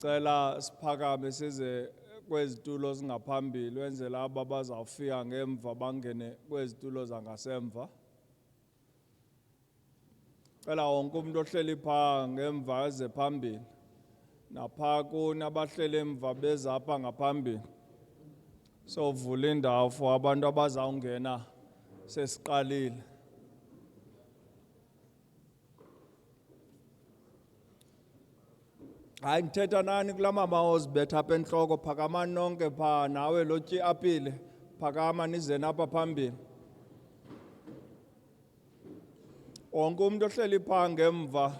Cela siphakame size kwezitulo singaphambili wenzela aba bazawufika ngemva bangene kwezitulo zangasemva. Cela wonke umuntu ohleli pha ngemva eze phambili. Napha kuni abahleli emva beza apha ngaphambili. So vula indawo for abantu abazawungena sesiqalile. Hayi ngithetha nani kulama ozibetha apha enhloko phakama nonke pha nawe lotyi apile phakama nize napha phambili. Wonke umuntu ohleli pha ngemva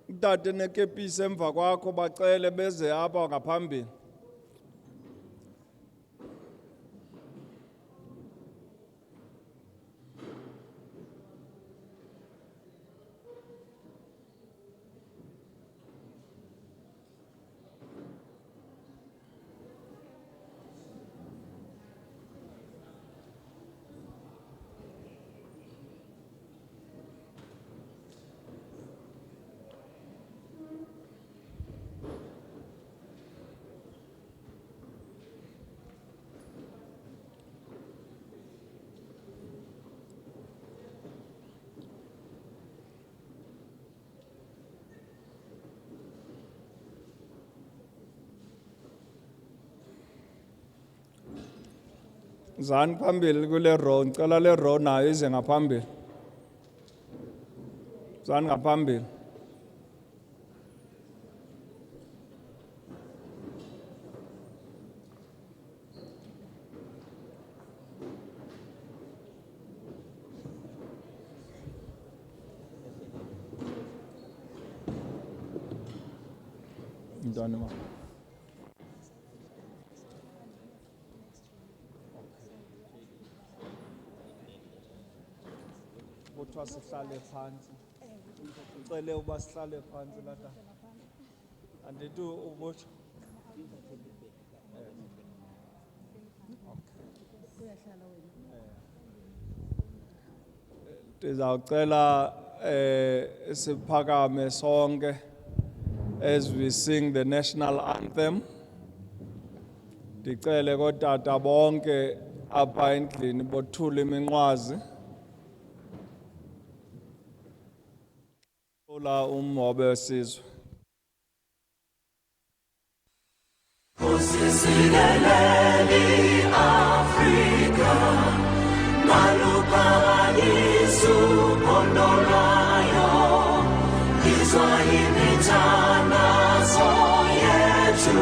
utata nekepisi emva kwakho bacele beze apha ngaphambili. Zani phambili kule row, ngicela le row nayo ize ngaphambili. Zani ngaphambili. Mntwana ma. Kuthiwa sihlale phansi. Ngicele uba sihlale phansi lapha. Andithi ubutsho. Ndizawucela siphakame sonke as we sing the national anthem. Ndicele kotata bonke apha endlini bothule iminqwazi. Ola umhobe wesizwe. Usisileleli Afrika, maluphakanyiswa ukondolwayo, izwa imithandazo yethu.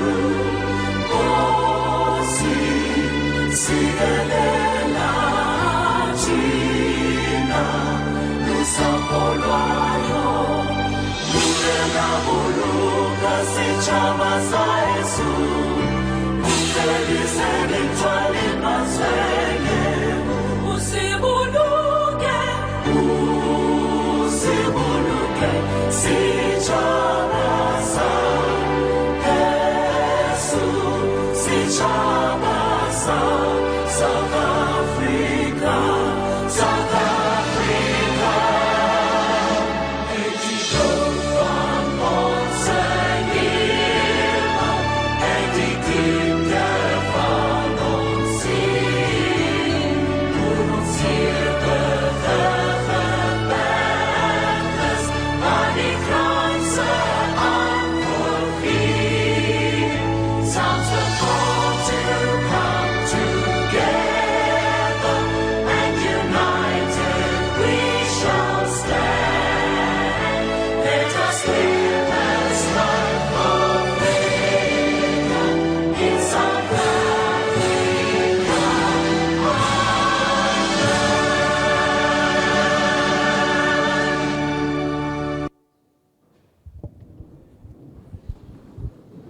Nkosi, silelela thina, lusapho lwayo. Uluka sitshaba sa Yesu, uselise ngithwale mazweke. Usibuluke, sitshaba sa Yesu, sitshaba sa South Africa, South Africa.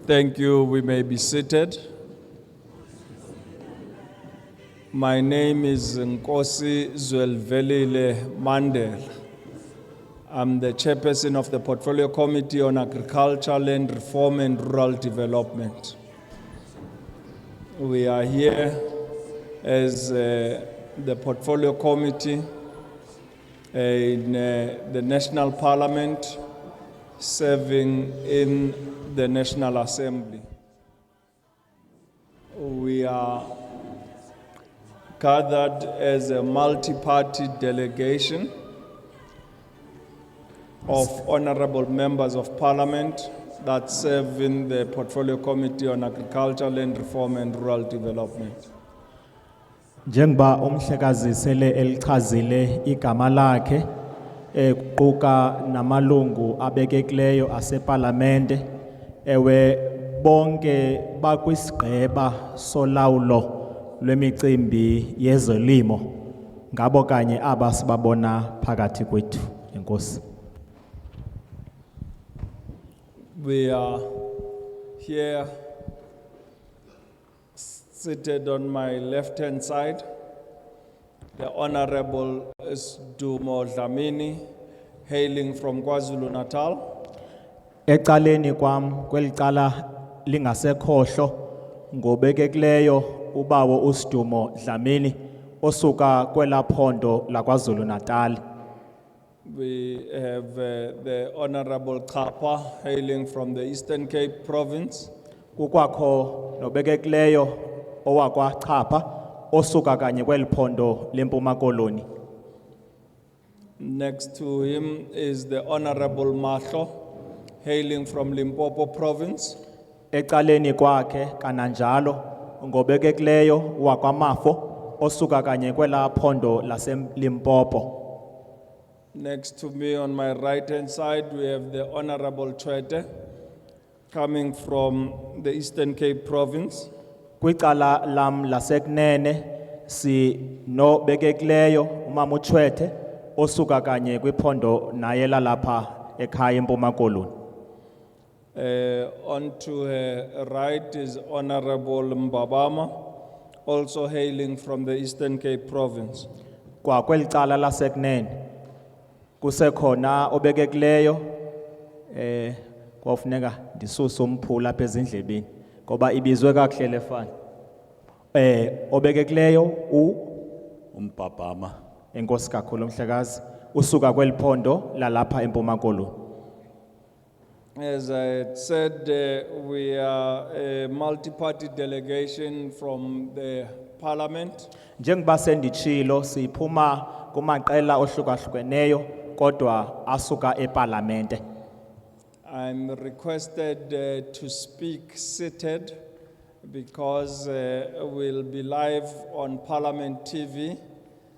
Thank you. We may be seated. My name is Qonce Mandela. I'm the chairperson of the Portfolio Committee on Agriculture, Land Reform and Rural Development. We are here as the Portfolio Committee in the National Parliament, serving in the National Assembly. We are gathered as a multi-party delegation of honorable members of parliament that serve in the Portfolio Committee on Agriculture, Land Reform and Rural Development. Njengoba umhlekazi sele elichazile igama lakhe kuquka namalungu abekekileyo aseparlamente ewe bonke bakwisigqeba solawulo lwemicimbi yezolimo ngabo kanye aba sibabona phakathi kwethu. Enkosi. We are here seated on my left-hand side, the Honorable Sdumo Dlamini, hailing from KwaZulu-Natal. Ecaleni kwam kwelicala lingasekhohlo ngobekekileyo ubawo uSdumo Dlamini osuka kwelaphondo laKwaZulu Natal. We have the Honorable Kapa, hailing from the Eastern Cape Province. Kukwakho nobekekileyo owakwaChapha osuka kanye kweliphondo leMpuma Koloni. Next to him is the Honorable Mahlo, hailing from Limpopo Province. Ecaleni kwakhe kananjalo ngobekekileyo wakwaMafo osuka kanye kwelaphondo laseLimpopo. Next to me on my right-hand side, we have the Honorable Chwete, coming from the Eastern Cape Province. Kwicala lam lasekunene si no bekekileyo umama uChwete osuka kanye kwiphondo naye lalapha ekhaya eMpuma Koloni. On to her right is Honorable Mbabama, also hailing from the Eastern Cape Province. Kwa kwelicala lasekunene kusekhona obekekileyo kwafuneka ndisuse umphula apha ezindlebeni ngoba ibizwe kakuhle lefana. Obekekileyo Umbabama. enkosi kakhulu mhlekazi usuka kweliphondo lalapha eMpuma Koloni. As I had said, we are a multi-party delegation from the parliament. Njengoba senditshilo siphuma kumaqela ohlukahlukeneyo kodwa asuka eParlamente. I'm requested to speak seated because we'll be live on Parliament TV.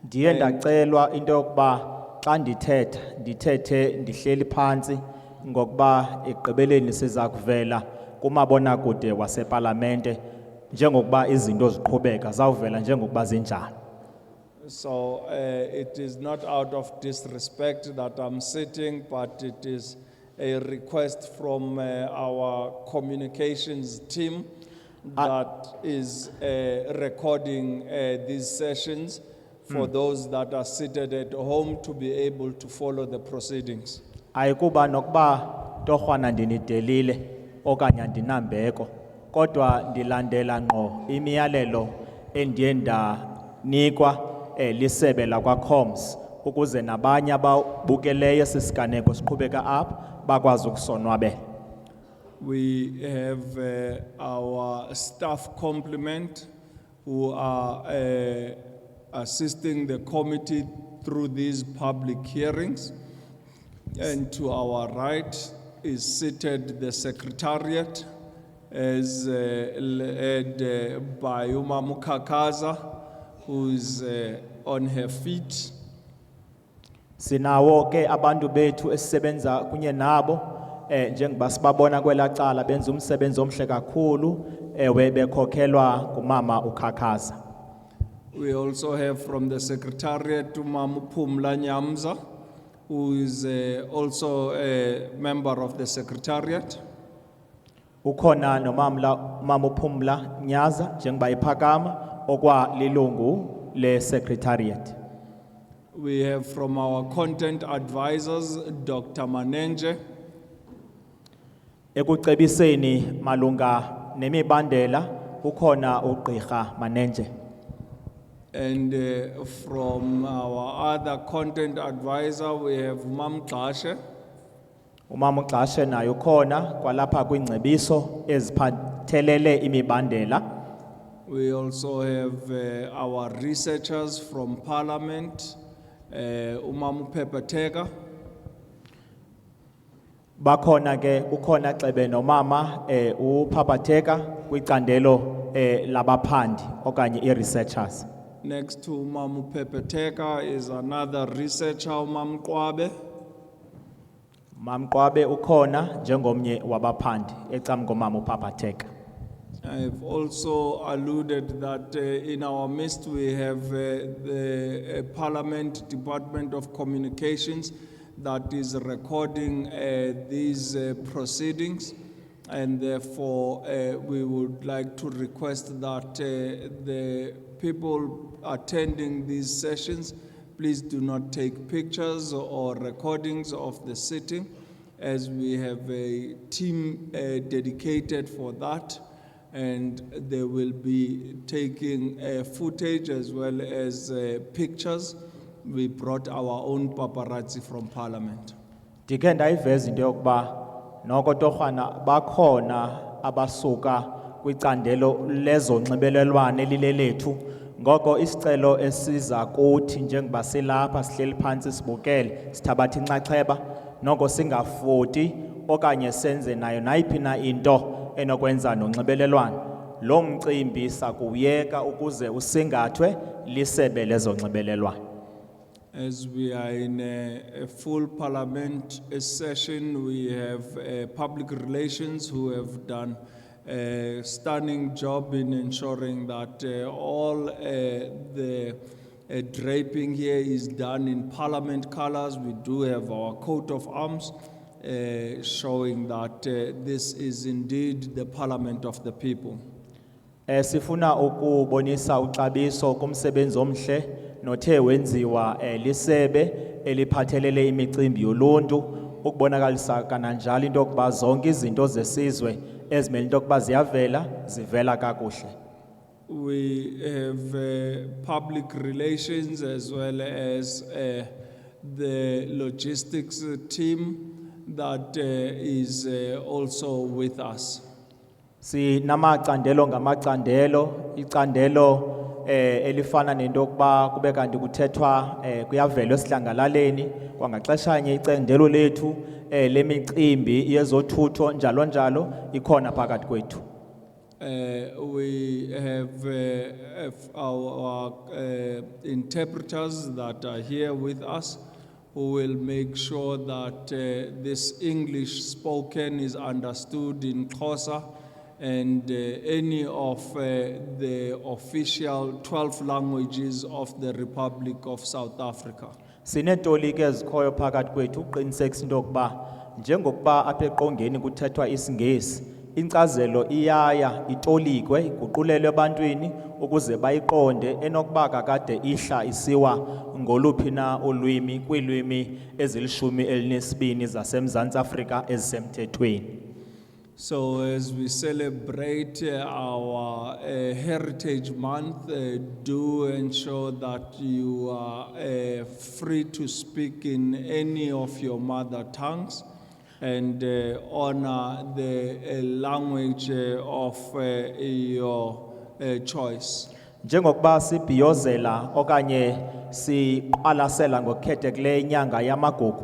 Ndiye ndacelwa into yokuba xa ndithethe ndihleli phansi ngokuba egqibeleni siza kuvela kumabonakude waseParlamente njengokuba izinto ziqhubeka zawuvela njengokuba zinjalo. So it is not out of disrespect that I'm sitting, but it is a request from our communications team that is recording these sessions for those that are seated at home to be able to follow the proceedings. Ayikuba nokuba torhwana ndinidelile okanye andinambeko kodwa ndilandela ngqo imiyalelo endiye ndanikwa lisebe lakwaQonce ukuze nabanye ababukeleyo sisiganeko siqhubeka apha bakwazi ukusonwabela. We have our staff complement who are assisting the committee through these public hearings. And to our right is seated the secretariat as led by Uma Mukakaza, who is on her feet. Sinawo ke abantu bethu esisebenza kunye nabo njengoba sibabona kwelacala benza umsebenzi omhle kakhulu ewe bekhokhelwa ngumama uKhakhaza. We also have from the secretariat Umama Phumla Nyamza, who is also a member of the secretariat. Ukhona nomama uPhumla Nyaza njengoba iphakama okwa lilungu le secretariat. We have from our content advisors, Dr. Manenje, Ekucebiseni malunga nemibandela ukhona uGqirha Manenje. and from our other content advisor, we have Mam Qashe. Umama uXashe naye ukhona kwalapha kwingcebiso eziphathelele imibandela. We also have our researchers from Parliament, Umama Pepeteka. Bakhona ke ukhona Xebe nomama uPhapatheka kwicandelo labaphandi okanye i-researchers. Next to Umama Pepeteka is another researcher, Umama Qwabe. Mamqwabe ukhona njengomnye wabaphandi ecamkomama uPhapatheka. I've also alluded that in our midst we have the Parliament Department of Communications that is recording these proceedings, and therefore we would like to request that the people attending these sessions please do not take pictures or recordings of the sitting, as we have a team dedicated for that, and they will be taking footage as well as pictures. We brought our own paparazzi from Parliament. Ndike ndayiveza into yokuba noko torhwana bakhona abasuka kwicandelo lezonxibelelwano elilelethu, ngoko isicelo esiza kuthi njengoba silapha sihleli phansi sibukele sithabatha inxaxheba noko singafoti okanye senze nayo nayiphi na into enokwenza nonxibelelwano. Lo mcimbi sakuyeka ukuze usingathwe lisebe lezonxibelelwano. As we are in a full parliament session, we have public relations who have done a stunning job in ensuring that all the draping here is done in parliament colors. We do have our coat of arms showing that this is indeed the parliament of the people. Sifuna ukubonisa uxabiso kumsebenzi omhle nothe wenziwa lisebe eliphathelele imicimbi yoluntu ukubonakalisa kananjalo into yokuba zonke izinto zesizwe ezimele into yokuba zivela kakuhle. We have public relations as well as the logistics team that is also with us. Sinamacandelo ngamacandelo, icandelo elifana nento yokuba kube kanti kuthethwa kuyavela esihlangalaleni kwangaxeshanye icandelo lethu lemicimbi yezothutho njalo njalo ikhona phakathi kwethu. We have our interpreters that are here with us who will make sure that this English spoken is understood in Qonce and any of the official 12 languages of the Republic of South Africa. Sinetolike ezikhoyo phakathi kwethu uqinisekisa into yokuba njengokuba apha eqongeni kuthethwa isiNgesi, incazelo iyaya itolikwe iguqulelwe ebantwini ukuze bayiqonde enokuba kakade ihla isiwa ngoluphi na ulwimi kwiilwimi ezili-12 zaseMzantsi Afrika ezisemthethweni. So as we celebrate our Heritage Month, do ensure that you are free to speak in any of your mother tongues and honor the language of your choice. Njengokuba sibhiyozela okanye siqalasela ngokukhethekileyo inyanga yamagugu,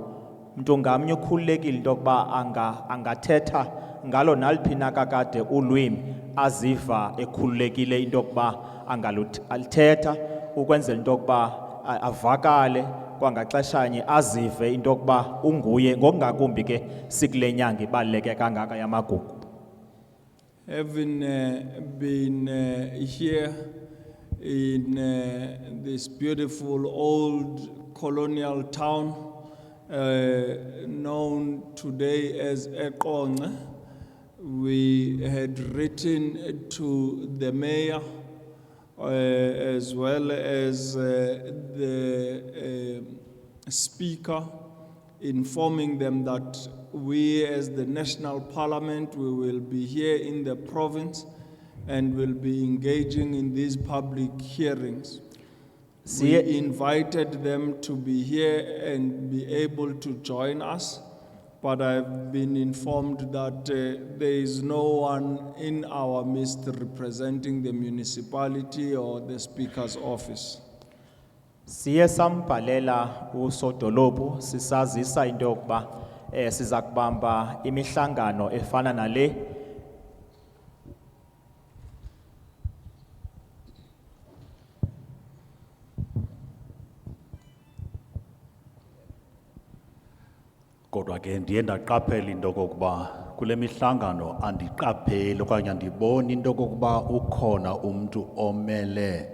mntu ngamnye ukhululekile into yokuba angathetha ngalo naliphi na kakade ulwimi aziva ekhululekile into yokuba angalithetha ukwenzela into yokuba avakale kwangaxeshanye azive into yokuba unguye ngokungakumbi ke sikule nyanga ibaluleke kangaka yamagugu. Having been here in this beautiful old colonial town known today as Qonce, we had written to the mayor as well as the speaker, informing them that we as the national parliament, we will be here in the province and will be engaging in these public hearings. We invited them to be here and be able to join us. but I've been informed that there is no one in our midst representing the municipality or the Speaker's office. Siye sambhalela usodolophu sisazisa into yokuba siza kubamba imihlangano efana nale Kodwa ke ndiye ndaqaphela into kokuba kule mihlangano andiqapheli okanye andiboni into kokuba ukhona umuntu omele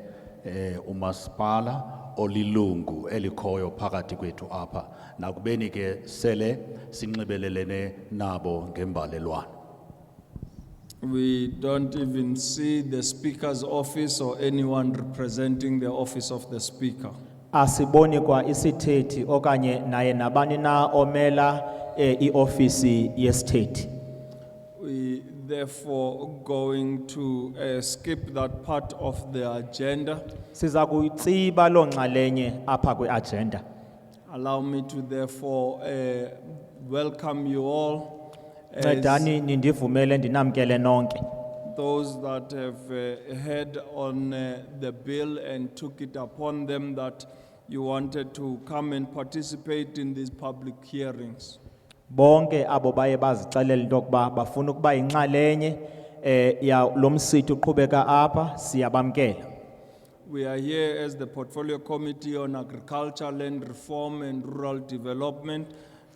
umasipala olilungu elikhoyo phakathi kwethu apha nakubeni ke sele sinxibelelene nabo ngembalelwano. We don't even see the Speaker's office or anyone representing the office of the Speaker. asiboni kwa isithethi okanye naye nabani na omela iofisi yesithethi. We therefore going to skip that part of the agenda. Siza kuyitsiba lo nxalenye apha kweagenda. Allow me to therefore welcome you all. Ncedani nindivumele ndinamkele nonke. Those that have heard on the bill and took it upon them that you wanted to come and participate in these public hearings. Bonke abo baye bazixelela into yokuba bafuna ukuba yinxalenye ya lo msitho uqhubeka apha siyabamkela. We are here as the Portfolio Committee on Agriculture, Land Reform and Rural Development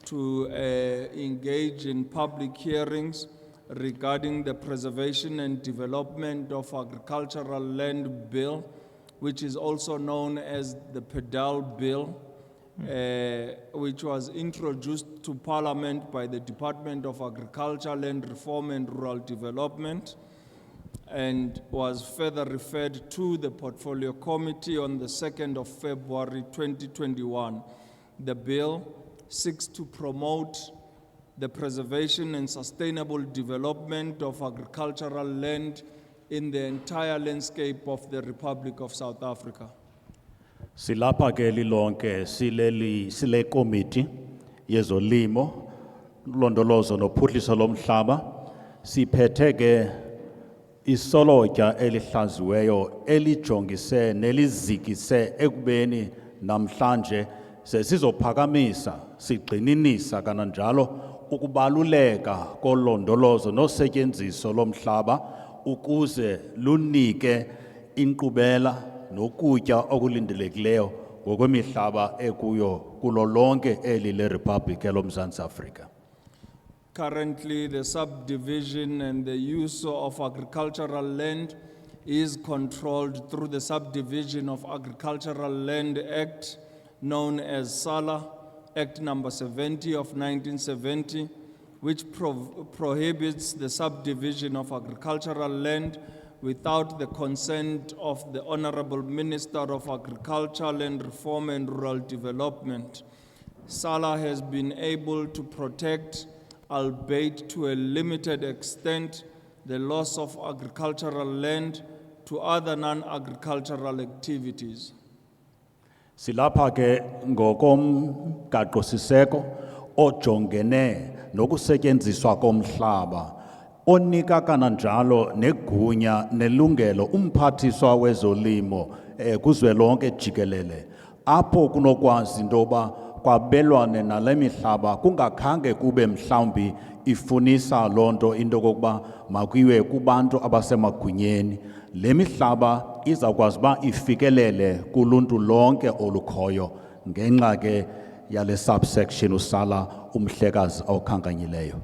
to engage in public hearings regarding the preservation and development of agricultural land bill, which is also known as the PDAL Bill, which was introduced to Parliament by the Department of Agriculture, Land Reform and Rural Development, and was further referred to the Portfolio Committee on the 2nd of February 2021. The bill seeks to promote the preservation and sustainable development of agricultural land in the entire landscape of the Republic of South Africa. Silapha ke lilonke sile committee yezolimo ulondolozo nophuhliso lomhlaba siphethe ke isolotya elihlaziweyo elijongise nelizikise ekubeni namhlanje sesizophakamisa sigxininisa kananjalo ukubaluleka kolondolozo nosetyenziso lomhlaba ukuze lunike inkqubela nokutya okulindelekileyo ngokwemihlaba ekuyo kulo lonke eli le Republic eloMzantsi Afrika. Currently, the subdivision and the use of agricultural land is controlled through the Subdivision of Agricultural Land Act, known as SALA, Act number 70 of 1970, which prohibits the subdivision of agricultural land without the consent of the Honorable Minister of Agriculture, Land Reform and Rural Development. SALA has been able to protect, albeit to a limited extent, the loss of agricultural land to other non-agricultural activities. Silapha ke ngokomgaqo siseko ojongene nokusetyenziswa komhlaba onika kananjalo negunya nelungelo umphathiswa wezolimo kuzwelonke jikelele apho kunokwazi intoba kwabelwane nale mihlaba kungakhange kube mhlawumbi ifunisa lonto into kokuba makuyiwe kubantu abasemagunyeni. Le mihlaba izakwazi ba ifikelele kuluntu lonke olukhoyo ngenxa ke yale subsection usala umhlekazi awukhankanyileyo.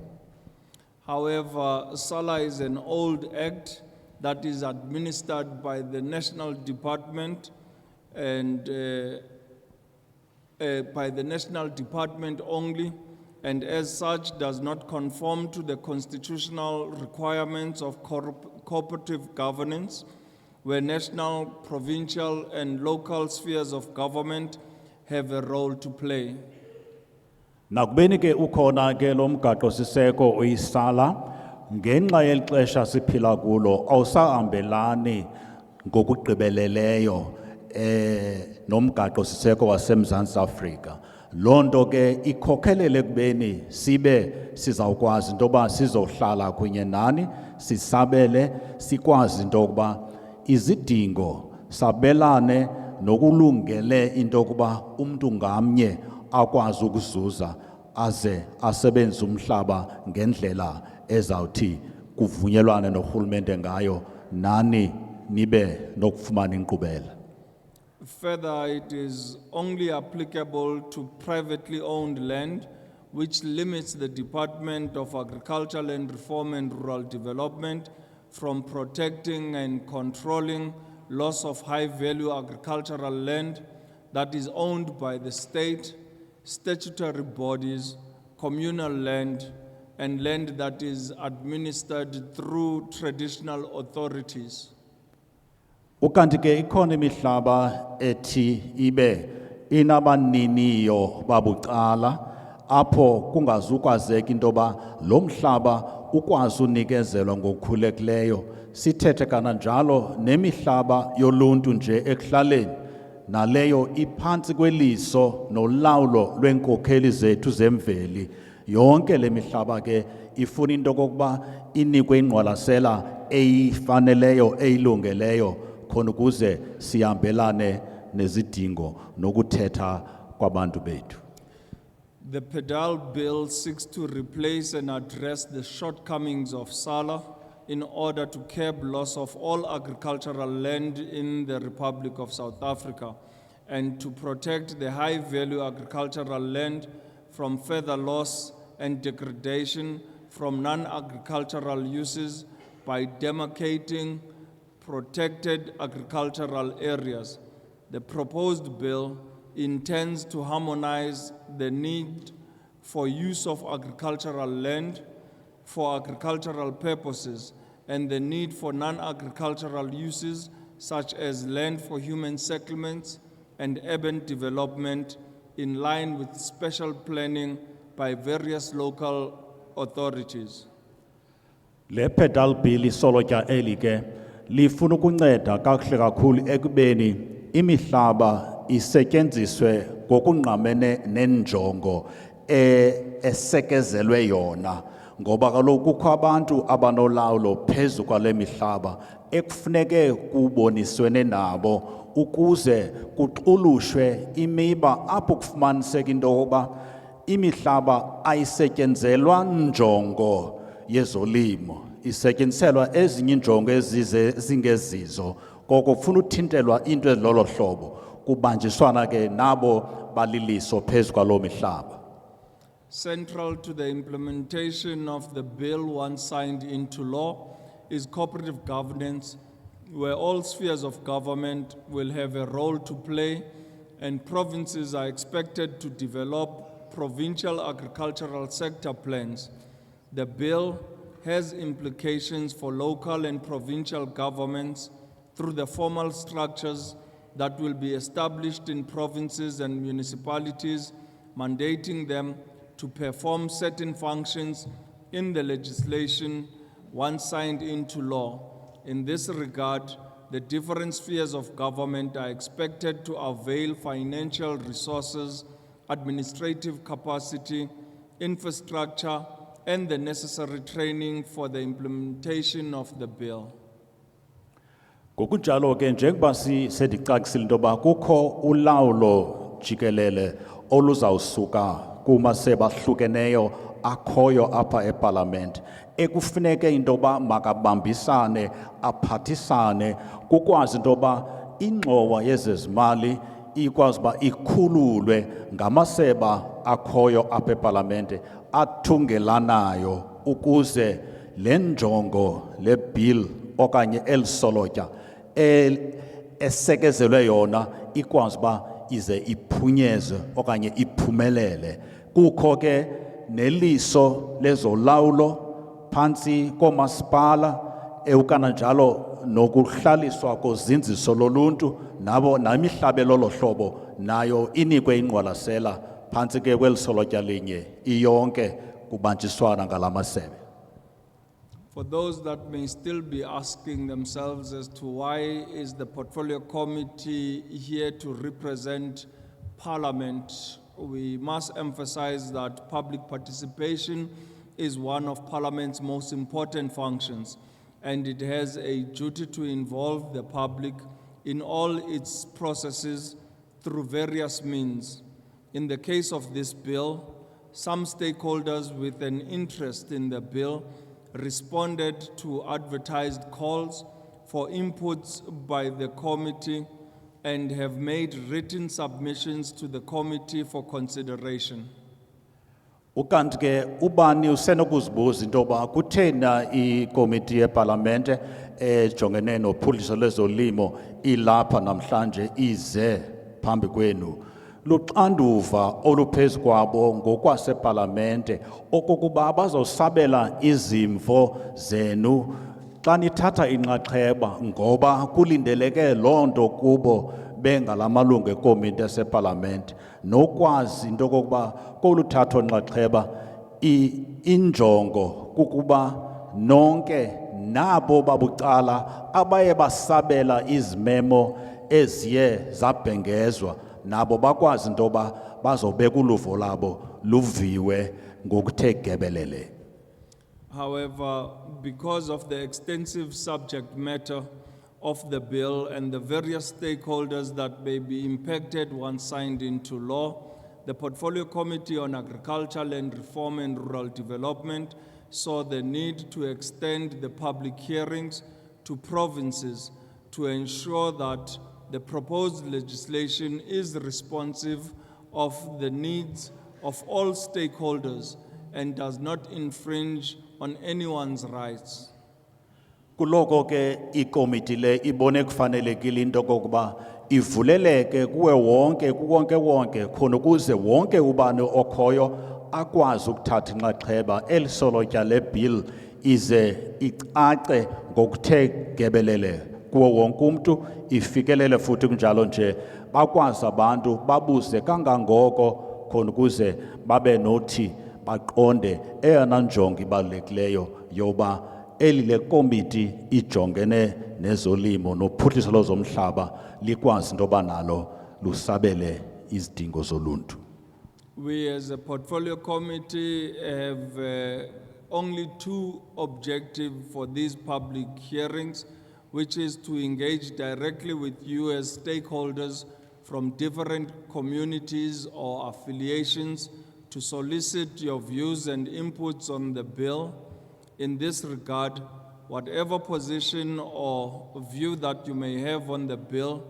However, SALA is an old act that is administered by the National Department and by the National Department only, and as such does not conform to the constitutional requirements of cooperative governance, where national, provincial, and local spheres of government have a role to play. Nakubeni ke ukhona ke lo mgaqo siseko uyisala ngenxa yelixesha siphila kulo awusahambelani ngokugqibeleleyo nomgaqo siseko waseMzantsi Afrika. Lonto ke ikhokhelele kubeni sibe sizawukwazi into yoba sizohlala kunye nani, sisabele, sikwazi into yokuba izidingo sabelane nokulungele into yokuba umntu ngamnye akwazi ukuzuza aze asebenze umhlaba ngendlela ezawuthi kuvunyelwane norhulumente ngayo nani nibe nokufumana inkqubela. Further, it is only applicable to privately owned land, which limits the Department of Agriculture, Land Reform and Rural Development from protecting and controlling loss of high-value agricultural land that is owned by the state, statutory bodies, communal land, and land that is administered through traditional authorities. Ukanti ke ikhona imihlaba ethi ibe inabaniniyo babucala apho kungazukwazeka into yoba lo mhlaba ukwazi unikezelwa ngokukhululekileyo. Sithethe kananjalo nemihlaba yoluntu nje ekuhlaleni naleyo iphantsi kweliso nolawulo lweenkokheli zethu zemveli. Yonke le mihlaba ke ifuna into kokuba inikwe ingqwalasela eyifaneleyo eyilungeleyo khona ukuze sihambelane nezidingo nokuthetha kwabantu bethu. The PDAL Bill seeks to replace and address the shortcomings of SALA in order to curb loss of all agricultural land in the Republic of South Africa and to protect the high-value agricultural land from further loss and degradation from non-agricultural uses by demarcating protected agricultural areas. The proposed bill intends to harmonize the need for use of agricultural land for agricultural purposes and the need for non-agricultural uses such as land for human settlements and urban development in line with special planning by various local authorities. Le PDAL Bill isolotya eli ke lifuna ukunceda kakuhle kakhulu ekubeni imihlaba isetyenziswe ngokungqamene nenjongo esekezelwe yona, ngoba kaloku kukho abantu abanolawulo phezu kwale mihlaba ekufuneke kuboniswene nabo ukuze kuxulushwe imiba apho kufumaniseka into yokuba imihlaba ayisetyenzelwa njongo yezolimo, isetyenziselwa ezinye injongo ezingezizo. Koko kufuna uthintelwa into ezilolo hlobo kubanjiswana ke nabo baliliso phezu kwaloo mihlaba. Central to the implementation of the bill once signed into law is cooperative governance, where all spheres of government will have a role to play and provinces are expected to develop provincial agricultural sector plans. The bill has implications for local and provincial governments through the formal structures that will be established in provinces and municipalities, mandating them to perform certain functions in the legislation once signed into law. In this regard, the different spheres of government are expected to avail financial resources, administrative capacity, infrastructure, and the necessary training for the implementation of the bill. Ngokunjalo ke njengoba sendicacile into yoba kukho ulawulo jikelele oluzawusuka kumasebe ahlukeneyo akhoyo apha eParliament ekufuneke into yoba makabambisane aphathisane kukwazi into yoba ingxowa yezezimali ikwazi uba ikhululwe ngamaseba akhoyo apha eParliament athungelanayo ukuze le njongo le bill okanye elisolotya esekezelwe yona ikwazi uba ize iphunyezwe okanye iphumelele. Kukho ke neliso lezolawulo phantsi koomasipala eukananjalo nokuhlaliswa kozinziso loluntu nabo namihlaba elolo hlobo nayo inikwe ingqwalasela phantsi ke kwelisolotya linye iyonke kubanjiswana ngalamasebe. For those that may still be asking themselves as to why is the portfolio committee here to represent Parliament we must emphasize that public participation is one of Parliament's most important functions, and it has a duty to involve the public in all its processes through various means. In the case of this bill, some stakeholders with an interest in the bill responded to advertised calls for inputs by the committee and have made written submissions to the committee for consideration. Ukanti ke ubani usenokuzibuza into yoba kuthena ikomiti yeParlamente ejongene nophuhliso lwezolimo ilapha namhlanje ize phambi kwenu. Luxanduva oluphezu kwabo ngokwaseParlamente okokuba bazosabela izimvo zenu xa nithatha inxaxheba ngoba kulindeleke loo nto kubo bengalamalungu ekomiti yaseParlamente nokwazi into yokokuba koluthatho nxaxheba injongo kukuba nonke nabo babucala abaye basabela izimemo eziye zabhengezwa nabo bakwazi into yoba bazobeka uluvo labo luviwe ngokuthe gebelele. However, because of the extensive subject matter of the bill and the various stakeholders that may be impacted once signed into law, the Portfolio Committee on Agriculture, Land Reform and Rural Development saw the need to extend the public hearings to provinces to ensure that the proposed legislation is responsive of the needs of all stakeholders and does not infringe on anyone's rights. Kuloko ke ikomiti le ibone kufanelekile into kokuba ivuleleke kuwe wonke khona ukuze wonke ubani okhoyo akwazi ukuthatha inxaxheba elisolotya le bill ize icace ngokuthe gebelele kuwo wonke umuntu ifikelele futhi kunjalo nje bakwazi abantu babuze kangangoko khona ukuze babe nothi baqonde eyona njongo ibalulekileyo yoba elile komiti ijongene nezolimo nophuhliso lwezomhlaba likwazi into yoba nalo lusabele izidingo zoluntu. We as a portfolio committee have only two objectives for these public hearings, which is to engage directly with you as stakeholders from different communities or affiliations to solicit your views and inputs on the bill. In this regard, whatever position or view that you may have on the bill,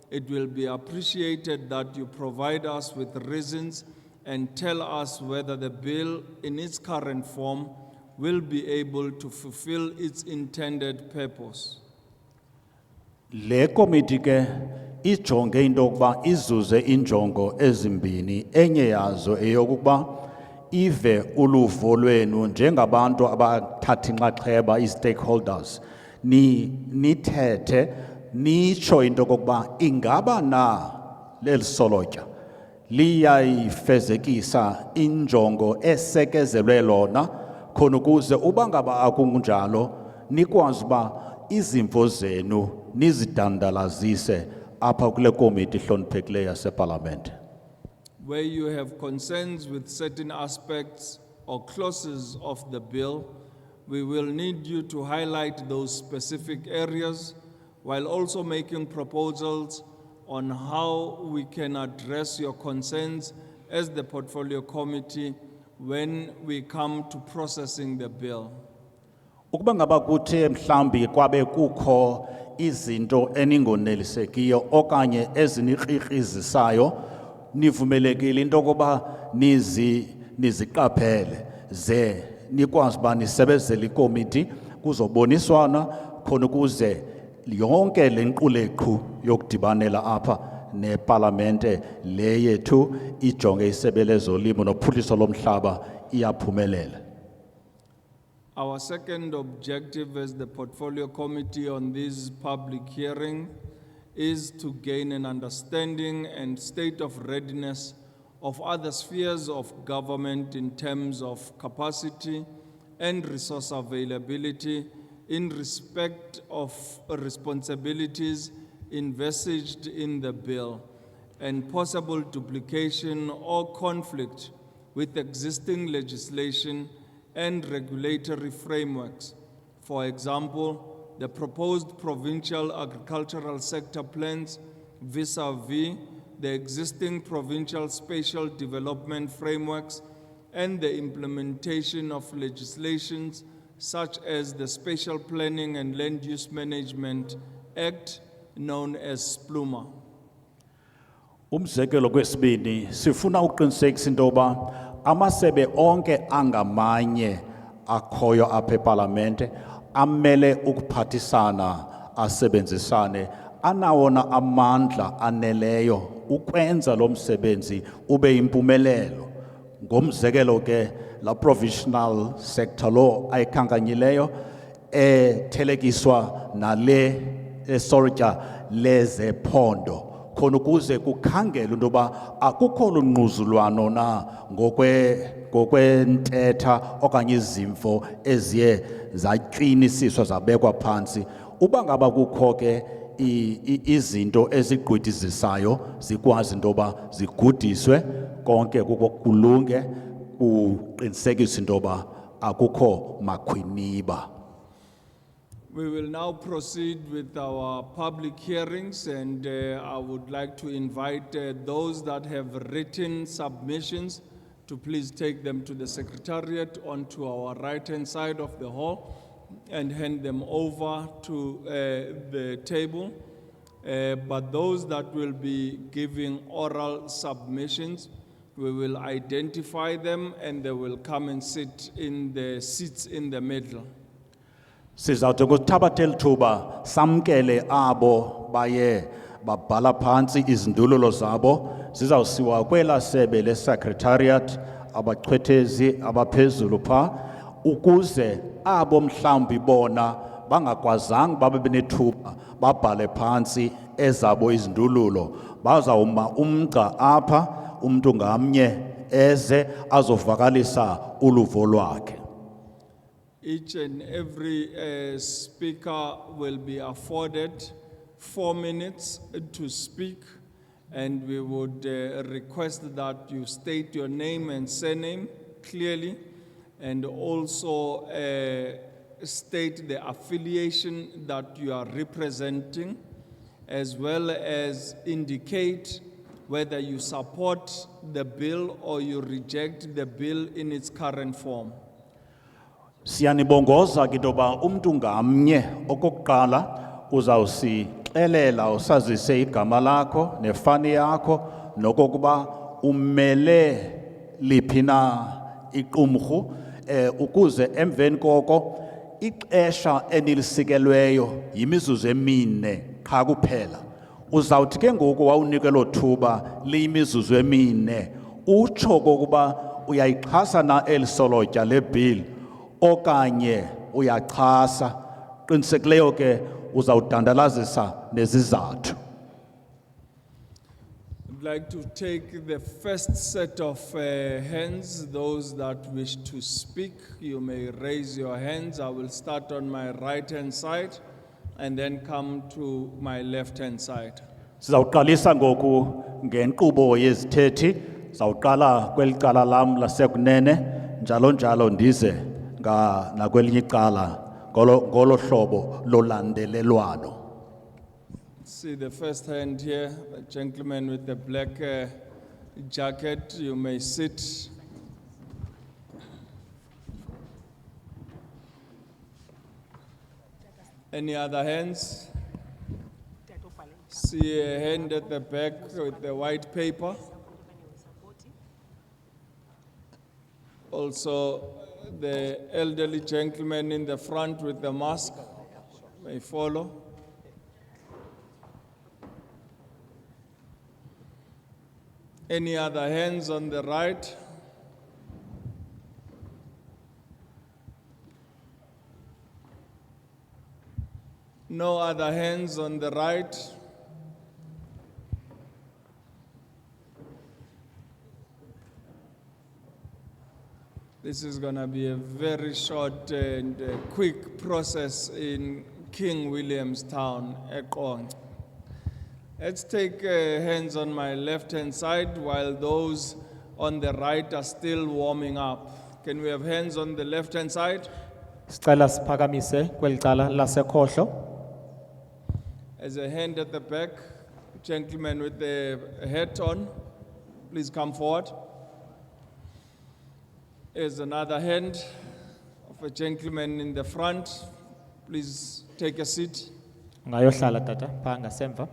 it will be appreciated that you provide us with reasons and tell us whether the bill in its current form will be able to fulfill its intended purpose. Le komiti ke ijonge into yokuba izuze injongo ezimbini enye yazo eyokuba ive uluvo lwenu njengabantu abathatha inxaxheba i-stakeholders nithethe nitsho into yokuba ingaba na lelisolotya liyayifezekisa injongo esekezelwe lona khona ukuze uba ngaba akunjalo nikwazi uba izimvo zenu nizidandalazise apha kule komiti ihloniphekileyo yaseParlamente. Where you have concerns with certain aspects or clauses of the bill, we will need you to highlight those specific areas while also making proposals on how we can address your concerns as the Portfolio Committee when we come to processing the bill. Ukuba ngaba kuthe mhlambi kwabe kukho izinto eningonelisekiyo okanye ezinikrikrizisayo nivumelekile into yokuba niziqaphele ze nikwazi uba nisebenzele ikomiti kuzoboniswana khona ukuze yonke le nquleqhu yokudibanela apha neParlamente le yethu ijonge isebe lezolimo nophuhliso lomhlaba iyaphumelela. Our second objective as the Portfolio Committee on this public hearing is to gain an understanding and state of readiness of other spheres of government in terms of capacity and resource availability in respect of responsibilities envisaged in the bill, and possible duplication or conflict with existing legislation and regulatory frameworks. For example, the proposed provincial agricultural sector plans vis-à-vis the existing provincial spatial development frameworks and the implementation of legislations such as the Spatial Planning and Land Use Management Act, known as SPLUMA. Umzekelo kwesibini sifuna uqinisekisa into yoba amasebe onke angamanye akhoyo apha eParlamente amele ukuphathisana asebenzisane anawona amandla aneleyo ukwenza lo msebenzi ube impumelelo. Ngomzekelo ke la provincial sector law ayikhankanyileyo thelekiswa nale esorja lezephondo khona ukuze kukhangelwe into yoba akukho lungquzulwano na ngokwentetha okanye izimvo eziye zatyinisiswa zabekwa phansi. Uba ngaba kukho ke izinto ezigqwithizisayo zikwazi into yoba zigudiswe konke kulunge kuqinisekiswe into yoba akukho makhwiniba. We will now proceed with our public hearings, and I would like to invite those that have written submissions to please take them to the Secretariat onto our right-hand side of the hall and hand them over to the table. But those that will be giving oral submissions, we will identify them and they will come and sit in the seats in the middle. Sizawuthi kuthabathela ithuba samkele abo baye babhala phansi izindululo zabo zizawusiwa kwela sebe le-secretariat abachwethezi abaphezulu pha ukuze abo mhlawumbi bona bangakwazanga babe benethuba babhale phansi ezabo izindululo bazawuma umgca apha umuntu ngamnye eze azovakalisa uluvo lwakhe. Each and every speaker will be afforded 4 minutes to speak, and we would request that you state your name and surname clearly, and also state the affiliation that you are representing, as well as indicate whether you support the bill or you reject the bill in its current form. Siyanibongoza ke intoba umuntu ngamnye okokuqala uzawusixelela usazise igama lakho nefani yakho nokokuba umele liphi na iqumrhu ukuze emveni koko ixesha enilisikelweyo yimizuzu emine qha kuphela. Uzawuthi ke ngoku wawunikelwa thuba liyimizuzu emine utsho kokuba uyayixhasa na elisolotya le bill okanye uyachasa qinisekileyo ke uzawudandalazisa nezizathu. I'd like to take the first set of hands. Those that wish to speak, you may raise your hands. I will start on my right-hand side and then come to my left-hand side. Sizawuqalisa ngoku ngenkqubo yezithethi zawuqala kwelicala lam lasekunene njalo njalo ndize nakwelinye icala ngolo hlobo lolandelelwano. See the first hand here, the gentleman with the black jacket. You may sit. Any other hands? See a hand at the back with the white paper. Also, the elderly gentleman in the front with the mask may follow. Any other hands on the right? No other hands on the right? This is going to be a very short and quick process in King Williamstown, Qonce. Let's take hands on my left-hand side while those on the right are still warming up. Can we have hands on the left-hand side? Sicela siphakamise kweli cala lasekhohlo. There's a hand at the back, gentleman with the hat on, please come forward. There's another hand of a gentleman in the front, please take a seat. Ungayohlala tata pha ngasemva.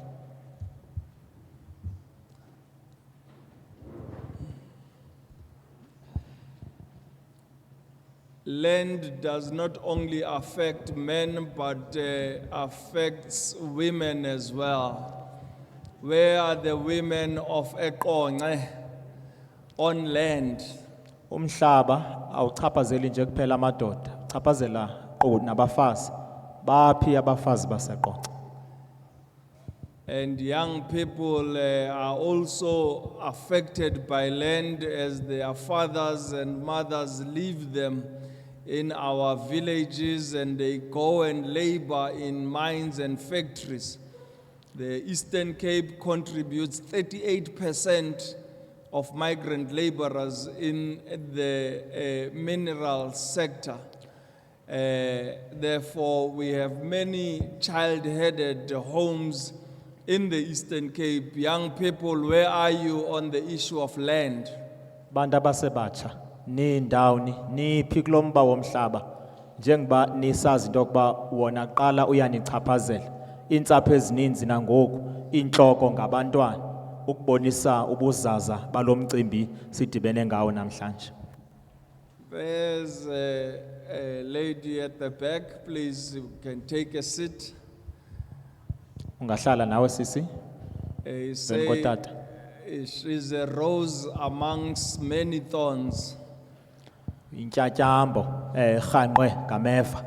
Land does not only affect men, but affects women as well. Where are the women of Qonce on land? Umhlaba awuchaphazeli nje kuphela amadoda, uchaphazela nabafazi. Baphi abafazi baseQonce? And young people are also affected by land as their fathers and mothers leave them in our villages and they go and labor in mines and factories. The Eastern Cape contributes 38% of migrant laborers in the mineral sector. Therefore, we have many child-headed homes in the Eastern Cape. Young people, where are you on the issue of land? Bantu abasebatsha nindawuni niphi kulomba womhlaba njengoba nisazi into yokuba wona qala uyanichaphazela intsapho ezininzi nangoku inhloko ngabantwana ukubonisa ubuzaza balomcimbi sidibene ngawo namhlanje. There's a lady at the back, please, you can take a seat. Ungahlala nawe sisi You Zen say kotata. she's a rose amongst many thorns. Intyatyambo rhanqwe ngameva.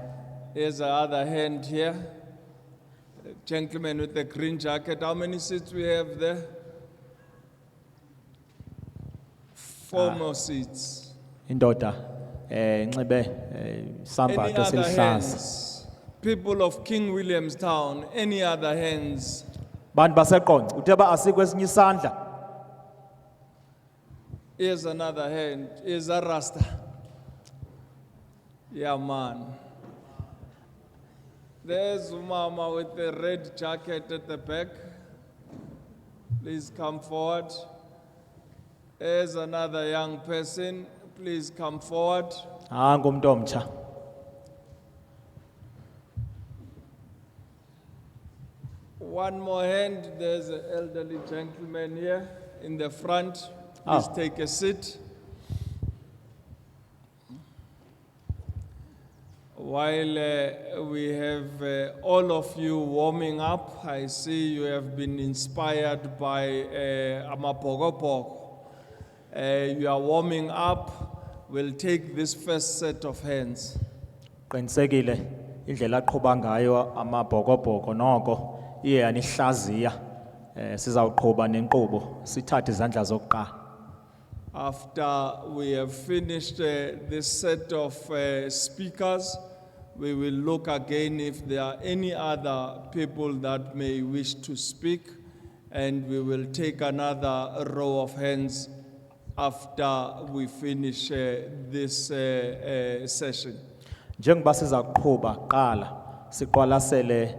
Here's the other hand here. The gentleman with the green jacket. How many seats we have there? 4 more seats. Indoda nxibe Any isambatho other esiluhlaza. hands? People of King Williamstown, any other hands? Bantu baseQonce uthe ba asikwe esinye isandla. Here's another hand. Here's a Rasta. Yeah, man. There's Mama with the red jacket at the back. Please come forward. There's another young person. Please come forward. Ngumuntu omtsha. One more hand. There's an elderly gentleman here in the front. Please take a seat. While we have all of you warming up, I see you have been inspired by Amapogopog. You are warming up. We'll take this first set of hands. Qinisekile indlela aqhuba ngayo amabhokobhoko noko iye yanihlaziya sizawuqhuba nenkqubo sithathe izandla zokuqala. After we have finished this set of speakers, we will look again if there are any other people that may wish to speak, and we will take another row of hands after we finish this session. Njengoba sizakuqhuba qala siqwalasele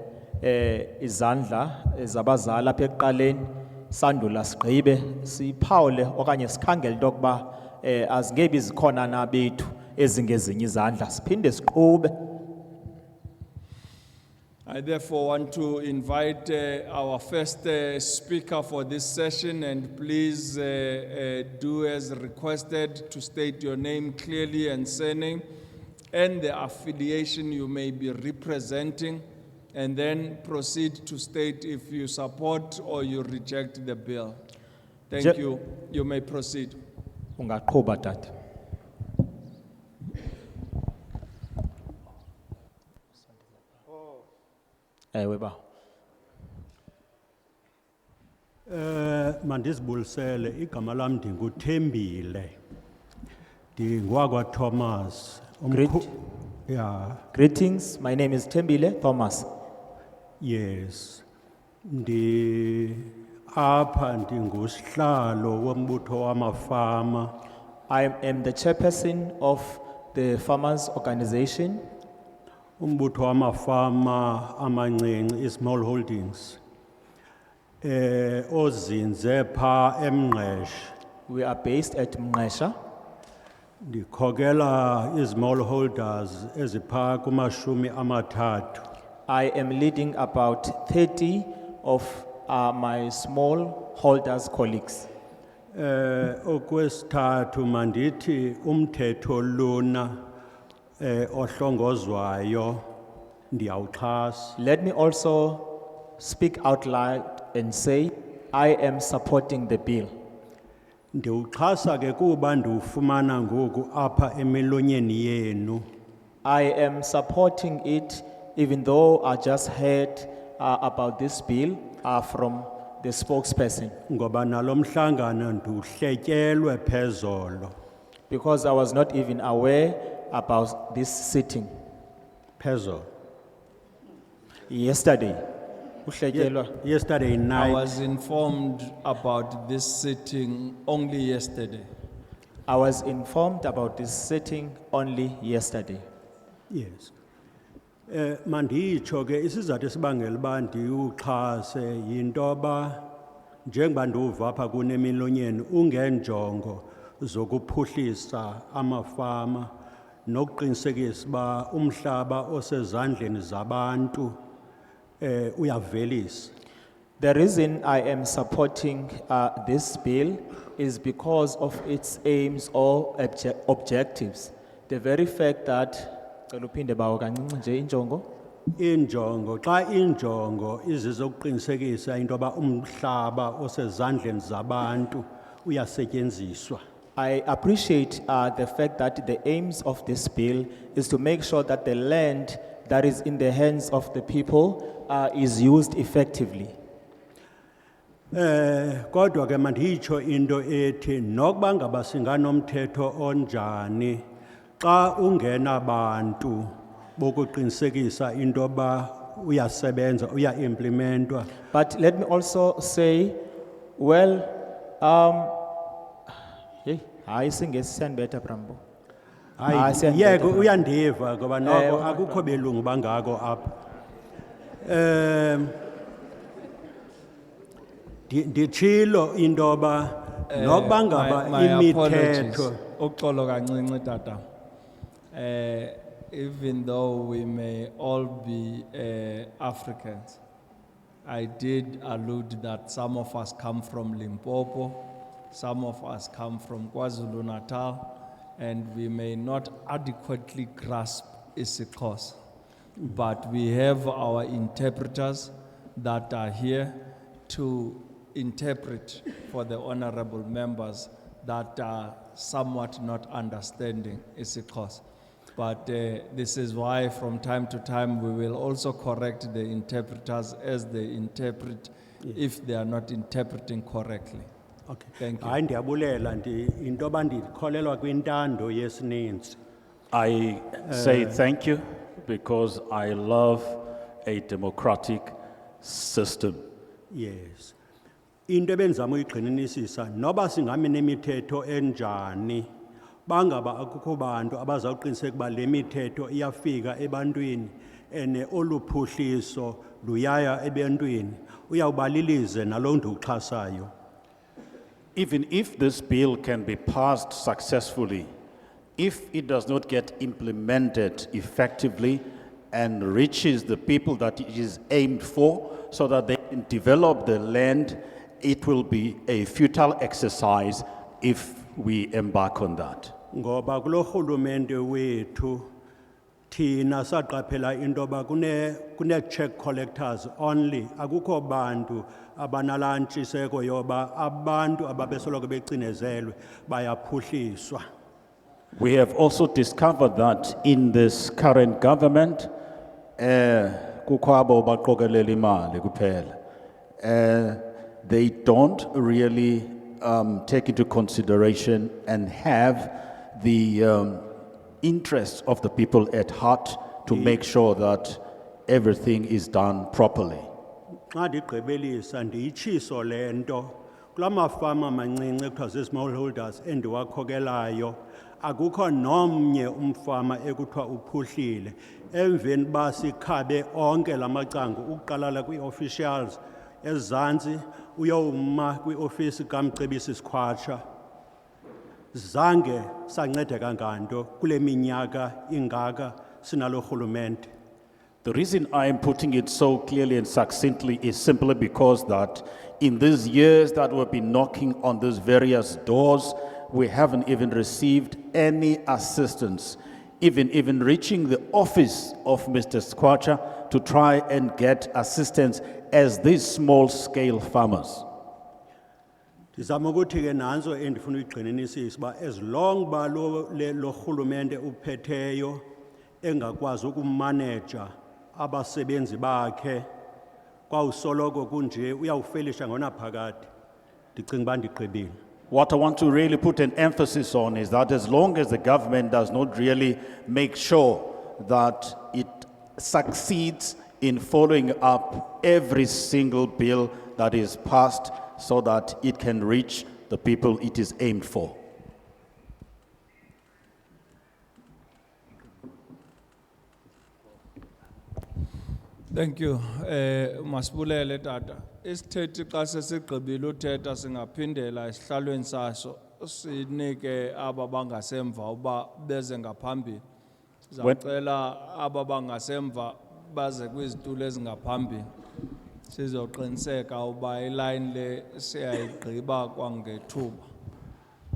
izandla zabazali apha ekuqaleni sandula sigqibe siphawule okanye sikhangele into yokuba azingebi zikhona na bethu ezingezinye izandla siphinde siqhube. I therefore want to invite our first speaker for this session, and please do as requested to state your name clearly and surname and the affiliation you may be representing, and then proceed to state if you support or you reject the bill. Thank you. You may proceed. Ungaqhuba tata. Ewe ba. Mandizibulisele igama lami ndinguThembile. Ndingwakwa Thomas. Yeah, Greetings, my name is Thembile Thomas. yes. Apha ndingusihlalo wombutho wamafama. I am the chairperson of the farmers organization, Umbutho wamafama amancinci, small holdings. Ozinze pha eMngqeshe. we are based at Mngesha. Ndikhokela smallholders ezipha kumashumi amathathu. I am leading about 30 of my small holders colleagues. Okwesithathu mandithi umthetho lona ohlongozwayo ndiyawuxhasa. Let me also speak out loud and say, I am supporting the bill. Ndiwuxhasa ke kuba ndiwufumana ngoku apha emilonyeni yenu. I am supporting it even though I just heard about this bill from the spokesperson, Ngoba nalomhlangano nduhletyelwe phezolo. because I was not even aware about this sitting Phezolo. yesterday. Uhletyelwa. Yesterday I night. was informed about this sitting only yesterday. I was informed about this sitting only yesterday. Yes. Manditsho ke isizathu esibangela uba ndiwuxhase yinto ba njengoba ndiwuva apha kunemilonyeni ungenjongo zokuphuhlisa amafama nokuqinisekisa uba umhlaba osezandleni zabantu uyavelisa. The reason I am supporting this bill is because of its aims or objectives. The very fact that cela uphinde bawo kancinci nje injongo. Injongo xa injongo izizokuqinisekisa into ba umhlaba osezandleni zabantu uyasetyenziswa. I appreciate the fact that the aims of this bill is to make sure that the land that is in the hands of the people is used effectively. Kodwa ke manditsho into ethi nokuba ngaba singanomthetho onjani xa ungena bantu bokuqinisekisa into ba uyasebenza uyaimplementwa. But let me also say, well, hey, hayi singesi siyanibetha Brambo. Hayi siyandibetha, yeke Brambo. uyandiva ngoba noko wena, akukho belungu bangako apha. Ndichilo into ba nokuba ngaba My apologies. imithetho Uxolo kancinci tata. Even though we may all be Africans, I did allude that some of us come from Limpopo, some of us come from KwaZulu-Natal, and we may not adequately grasp isiXhosa. But we have our interpreters that are here to interpret for the honorable members that are somewhat not understanding isiXhosa. But this is why from time to time we will also correct the interpreters as they interpret if they are not interpreting correctly. Okay. Thank you. Hayi ndiyabulela into ba ndikholelwa kwintando yesininzi. I say thank you because I love a democratic system. Yes. Into ebenzama uyigxininisisa noba singame nemithetho enjani bangaba akukho bantu abazawuqiniseka uba le mithetho iyafika ebantwini ene oluphuhliso luyaya ebantwini uyawubalilize naloo ndiwuxhasayo. Even if this bill can be passed successfully, if it does not get implemented effectively and reaches the people that it is aimed for so that they can develop the land, it will be a futile exercise if we embark on that. Ngoba kulo rhulumente wethu thina saqaphela into ba kune check collectors only akukho bantu abanala ntshiseko yoba abantu ababesoloko becinezelwe bayaphuhliswa. We have also discovered that in this current government, kukho abo baqokelela imali kuphela. They don't really take into consideration and have the interests of the people at heart to make sure that everything is done properly. Xa ndigqibelisa ndiyitshiso le nto kula mafama mancinci ekuthiwa zii-smallholders endiwakhokelayo akukho nomnye umfama ekuthiwa uphuhlile emveni uba sikhabe onke la macango ukuqalala kwii-officials ezantsi uyowuma kwiofisi kamcebisi Sikhwatsha zange sancedeka nganto kule minyaka ingaka sinalo rhulumente. The reason I am putting it so clearly and succinctly is simply because that in these years that we've been knocking on these various doors, we haven't even received any assistance, even reaching the office of Mr. Sikhwatsha to try and get assistance as these small-scale farmers. Ndizama ukuthi ke nanzo endifuna uyigxininisisa uba as long ba lo rhulumente uphetheyo engakwazi ukumaneja abasebenzi bakhe kwawusoloko kunje uyawufelisha ngonaphakade ndicinga uba ndigqibile. What I want to really put an emphasis on is that as long as the government does not really make sure that it succeeds in following up every single bill that is passed so that it can reach the people it is aimed for. Thank you. Masibulele tata. Isithethi xa sesigqibile uthetha singaphindela esihlalweni saso sinike aba bangasemva uba beze ngaphambili. Sizacela aba bangasemva baze kwizitulo ezingaphambili. Sizoqiniseka uba iline le siyayigqiba kwangethuba.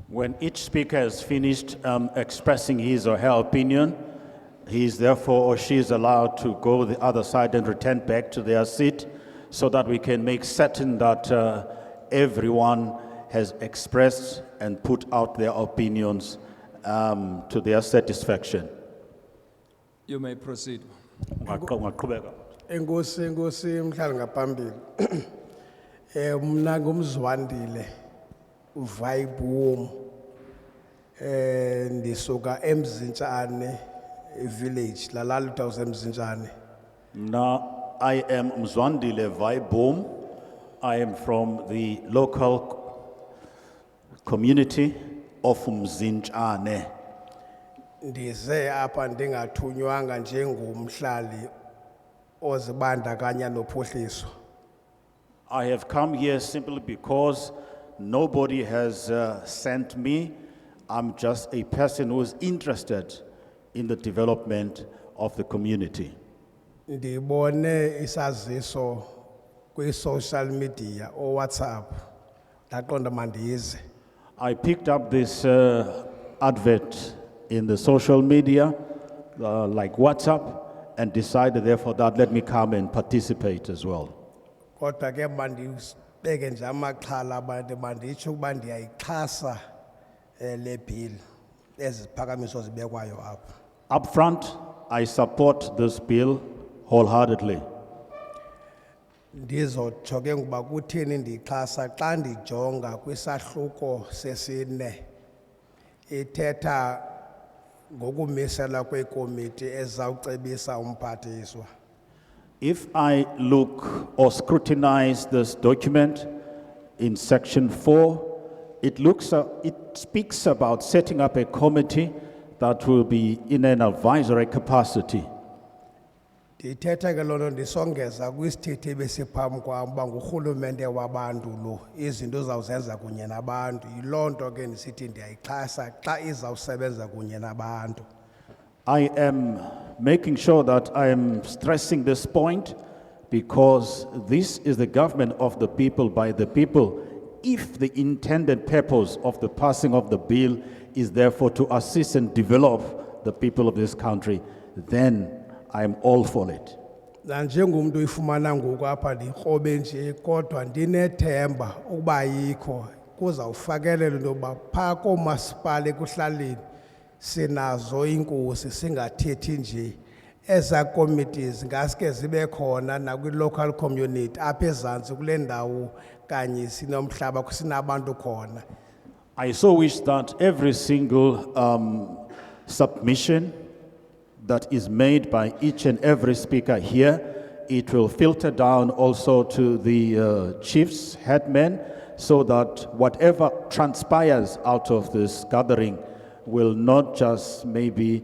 When each speaker has finished expressing his or her opinion, he is therefore or she is allowed to go the other side and return back to their seat so that we can make certain that everyone has expressed and put out their opinions to their satisfaction. You may proceed. Ungaqhubeka. Enkosi mhlali ngaphambili. Mna ngumzwandile uvibe ndisuka eMzintsane village lalali utawuse eMzintsane. Now, I am Mzwandile Vaibom. I am from the local community of Mzintsane. Ndize apha ndingathunywanga njengomhlali ozibandakanya nophuhliso. I have come here simply because nobody has sent me. I'm just a person who is interested in the development of the community. Ndibone isaziso kwi-social media or WhatsApp. Ndaqonda mandize. I picked up this advert in the social media, like WhatsApp, and decided therefore that let me come and participate as well. Kodwa ke mandibeke nje amaxhala abantu manditsho ukuba ndiyayixhasa le bill eziphakamiso zibekwayo apha. Up front, I support this bill wholeheartedly. Ndizotsho ke ngoba kutheni ndixhasa xa ndijonga kwisahluko sesine ithetha ngokumisela kwekomiti ezawucebisa umphathiswa. If I look or scrutinize this document in section 4, it speaks about setting up a committee that will be in an advisory capacity. Ndithetha ke lona ndisongeza kwisithethe besiphambi kwam uba ngurhulumente wabantu lo izinto uzawuzenza kunye nabantu yilonto ke ndisithi ndiyayixhasa xa izawusebenza kunye nabantu. I am making sure that I am stressing this point because this is the government of the people by the people. If the intended purpose of the passing of the bill is therefore to assist and develop the people of this country, then I am all for it. Nanjengomuntu uyifumana ngoku apha ndikrobe nje kodwa ndinethemba ukuba ayikho kuzawufakelela into yokuba phaa koomasipala ekuhlaleni sinazo inkosi singathethi nje eza committees ngaske zibe khona nakwi-local community apha ezantsi kule ndawo kanye sinomhlaba sinabantu khona. I so wish that every single submission that is made by each and every speaker here it will filter down also to the chiefs, headmen, so that whatever transpires out of this gathering will not just maybe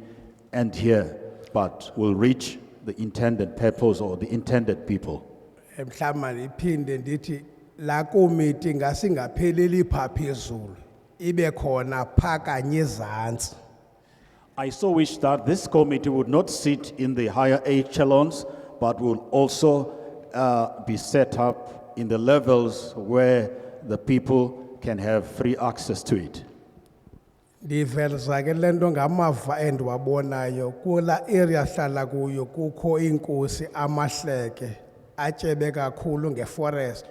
end here, but will reach the intended purpose or the intended people. Mhlawumbe iphinde ndithi la komiti ngasingapheleli pha phezulu ibe khona pha kanye ezantsi. I so wish that this committee would not sit in the higher echelons, but will also be set up in the levels where the people can have free access to it. Ndivelisa ke lento ngamava endiwabonayo kula area hlala kuyo kukho inkosi amahleke atyebe kakhulu ngeforest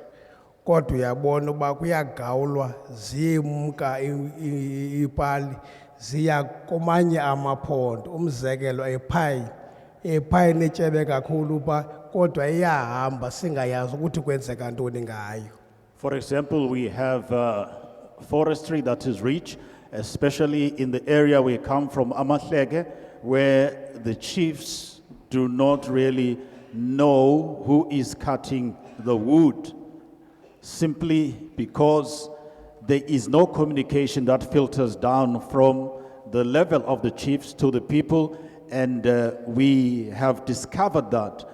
kodwa uyabona uba kuyagawulwa zimka ipali ziya komanye amaphondo umzekelo ephayini netyebe kakhulu uba kodwa iyahamba singayazi ukuthi kwenzeka ntoni ngayo. For example, we have forestry that is rich, especially in the area we come from, Amahlege, where the chiefs do not really know who is cutting the wood, simply because there is no communication that filters down from the level of the chiefs to the people, and we have discovered that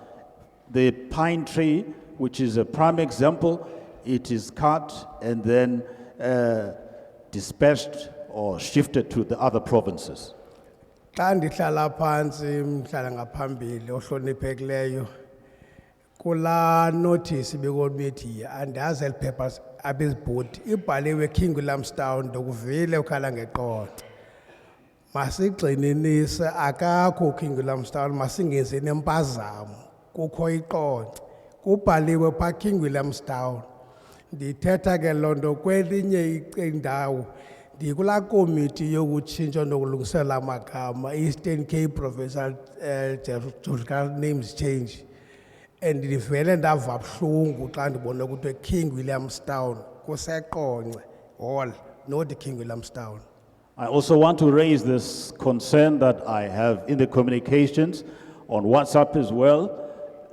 the pine tree, which is a prime example, it is cut and then dispersed or shifted to the other provinces. Xa ndihlala phansi mhlala ngaphambili ohloniphekileyo kula notice bekomiti andazi eliphepha abezibhodi ibhaliwe King Williamstown ndokuvile ukhala ngeqonce. Masigxininise akakho King Williamstown masingenzi nempazamo kukho iqonce kubhaliwe pha King Williamstown. Ndithetha ke lonto kwelinye indawo ndikula komiti yokutshintsha nokulungisela amagama Eastern Cape Provincial Geographical Names Change and ndivele ndava buhlungu xa ndibona ukuthi King Williamstown kuseqonce all not King Williamstown. I also want to raise this concern that I have in the communications on WhatsApp as well.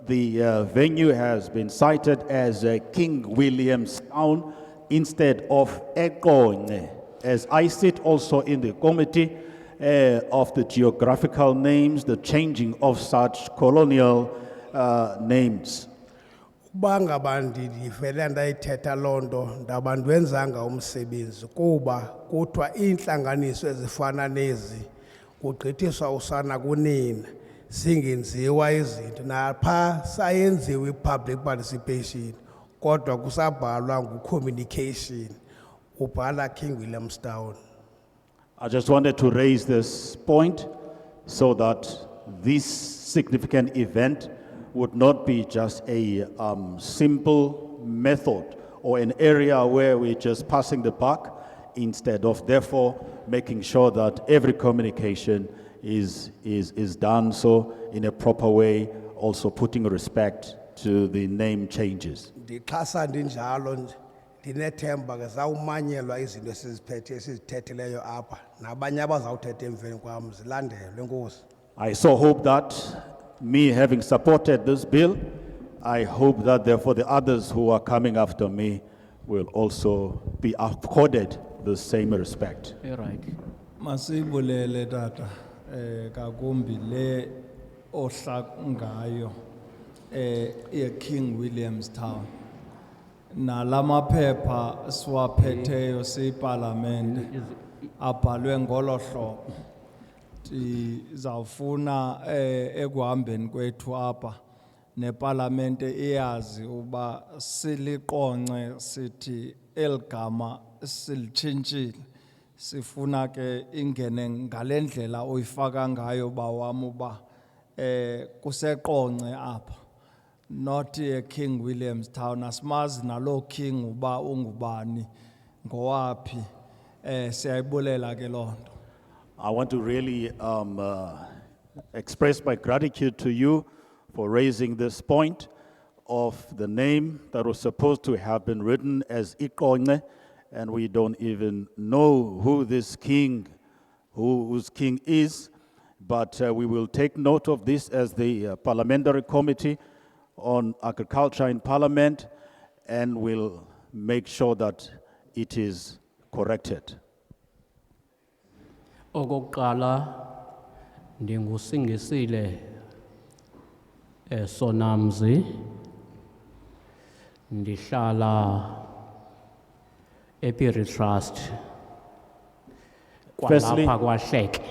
The venue has been cited as King Williamstown instead of Eqonce. As I sit also in the committee of the geographical names, the changing of such colonial names. Uba ngaba ndivele ndayithetha loo nto ndaba ndwenzanga umsebenzi kuba kuthiwa iintlanganiso ezifana nezi kugqithiswa usana kunina zingenziwa izinto napha sayenziwa i-public participation kodwa kusabhalwa ngu-communication ubhala King Williamstown. I just wanted to raise this point so that this significant event would not be just a simple method or an area where we're just passing the buck, instead of therefore making sure that every communication is done so in a proper way, also putting respect to the name changes. Ndixhasa ndinjalo nje ndinethemba ke zawumanyelwa izinto esizithethileyo apha nabanye abazawuthetha emveni kwam zilandelwe enkosi. I so hope that me having supported this bill, I hope that therefore the others who are coming after me will also be accorded the same respect. Right. Masibulele tata kakumbi le ohla ngayo King Williamstown. Nalamaphepha siwaphetheyo siparlamente abhalwe ngolo hlobo. Zawufuna ekuhambeni kwethu apha neparlamente iyazi uba siliqonce sithi eligama silitshintshile sifuna ke ingene ngalendlela oyifaka ngayo bawami uba kuseqonce apha not King Williamstown asimazi nalo king uba ungubani ngowaphi siyayibulela ke lonto. I want to really express my gratitude to you for raising this point of the name that was supposed to have been written as Qonce, and we don't even know who this king, whose king is, but we will take note of this as the parliamentary committee. on agriculture in Parliament, and will make sure that it is corrected. Okokuqala ndingusingisile Sonamzi ndihlala ePiri Trust kwalapha kwaHleke.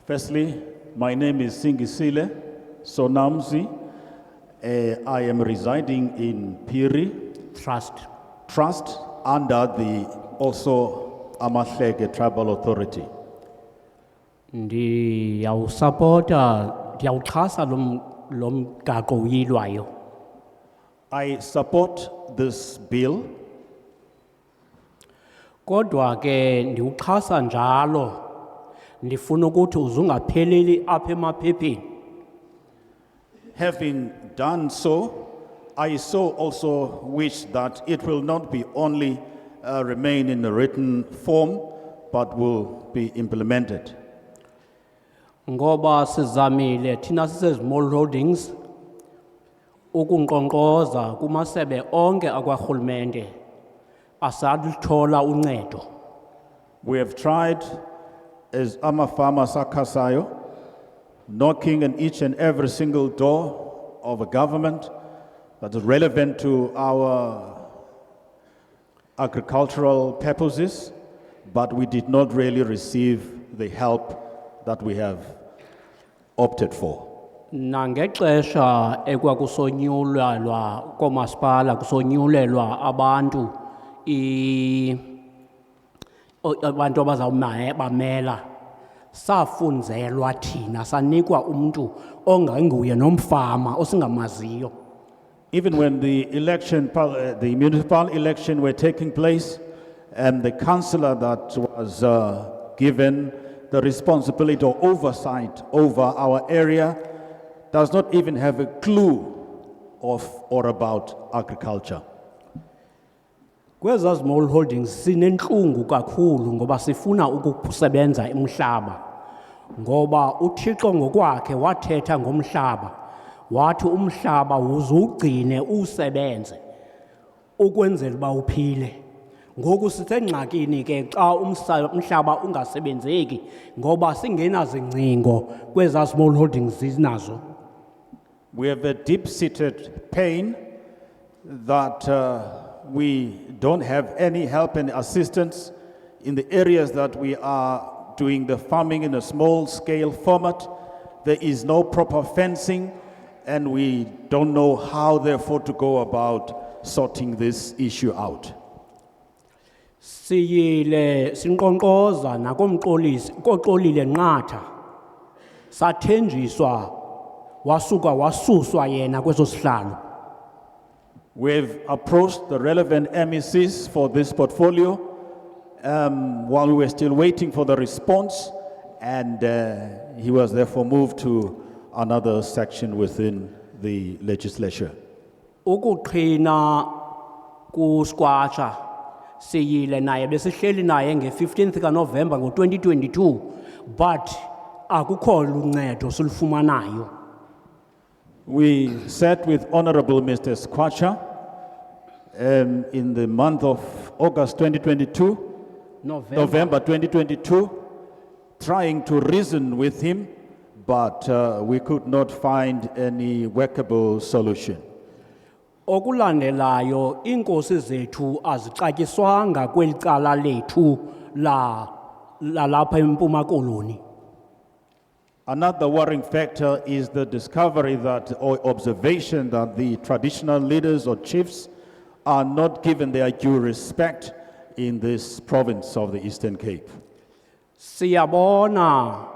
Firstly, my name is Singisile Sonamzi. I am residing in Piri Trust under the also Amahleke Tribal Authority. Ndiyawusapota ndiyawuxhasa lo mgaqo uyilwayo. I support this bill, Kodwa ke ndiwuxhasa njalo ndifuna ukuthi uzungapheleli apha emaphepheni. having done so, I so also wish that it will not be only remain in a written form, but will be implemented. Ngoba sizamile thina sise-small holdings ukunkqonkqoza kumasebe onke akwarhulumente asaluthola uncedo. We have tried, as Amafama Sakasayo, knocking on each and every single door of a government that is relevant to our agricultural purposes, but we did not really receive the help that we have opted for. Nangexesha ekwakusonyulelwa komasipala kusonyulelwa abantu abantu abazawumela safunzelwa thina sanikwa umuntu onganguye nomfama osingamaziyo. Even when the the municipal election were taking place, the councillor that was given the responsibility or oversight over our area does not even have a clue of or about agriculture. Kweza small holdings sinenhlungu kakhulu ngoba sifuna ukusebenza umhlaba. Ngoba uThixo ngokwakhe wathetha ngomhlaba. Wathi umhlaba uzugcine usebenze ukwenzela ba uphile. Ngoku sisengxakini ke xa umhlaba ungasebenzeki ngoba singenazingcingo kweza small holdings zinazo. We have a deep-seated pain that we don't have any help and assistance in the areas that we are doing the farming in a small-scale format. There is no proper fencing, and we don't know how, therefore, to go about sorting this issue out. Siyile sinqonqoza nakomxolisi koxolile nqatha sathenjiswa wasuka wasuswa yena kweso sihlalo. We've approached the relevant MECs for this portfolio while we were still waiting for the response, and he was therefore moved to another section within the legislature. Ukuqhina kuSquacha siyile naye besihleli naye nge-15th kaNovember ngo-2022 but akukho luncedo silufumanayo. We sat with Honorable Mr. Squacha in the month of August 2022, November 2022, trying to reason with him, but we could not find any workable solution. Okulandelayo inkosi zethu azixatyiswanga kweli cala lethu la lapha eMpuma Koloni. Another worrying factor is the discovery that, or observation that the traditional leaders or chiefs are not given their due respect in this province of the Eastern Cape. Siyabona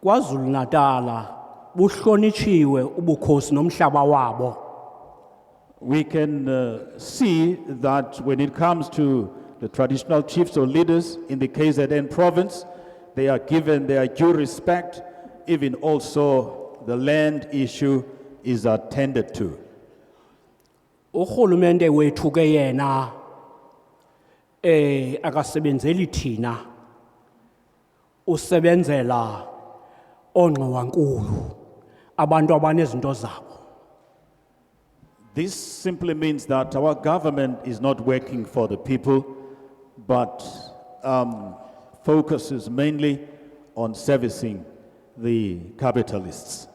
KwaZulu Natala buhlonitshiwe ubukhosi nomhlaba wabo. We can see that when it comes to the traditional chiefs or leaders in the KZN province, they are given their due respect, even also the land issue is attended to. Urhulumente wethu ke yena akasebenzeli thina usebenzela ongqowankulu abantu abanezinto zabo. This simply means that our government is not working for the people, but focuses mainly on servicing the capitalists.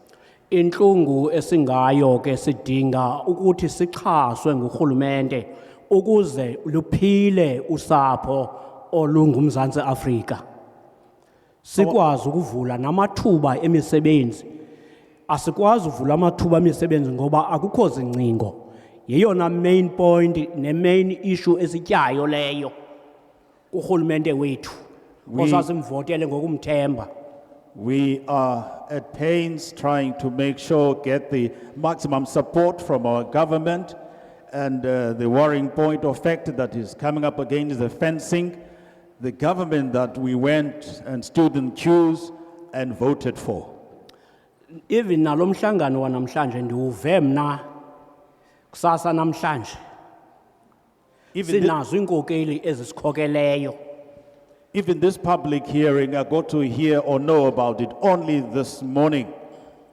Inhlungu esingayo ke sidinga ukuthi sichaswe ngurhulumente ukuze luphile usapho olungumzantsi Afrika. Sikwazi ukuvula namathuba emisebenzi. Asikwazi uvula amathuba emisebenzi ngoba akukho zingcingo. Yeyona main point ne main issue esityayo leyo kurhulumente wethu. Osasimvotele ngokumthemba. We are at pains trying to make sure get the maximum support from our government, and the worrying point of fact that is coming up again is the fencing. The government that we went and stood in queues and voted for. Even nalomhlangano wanamhlanje ndiuve mna kusasa namhlanje. Sinazo inkokeli ezisikhokeleyo. Even this public hearing, I got to hear or know about it only this morning,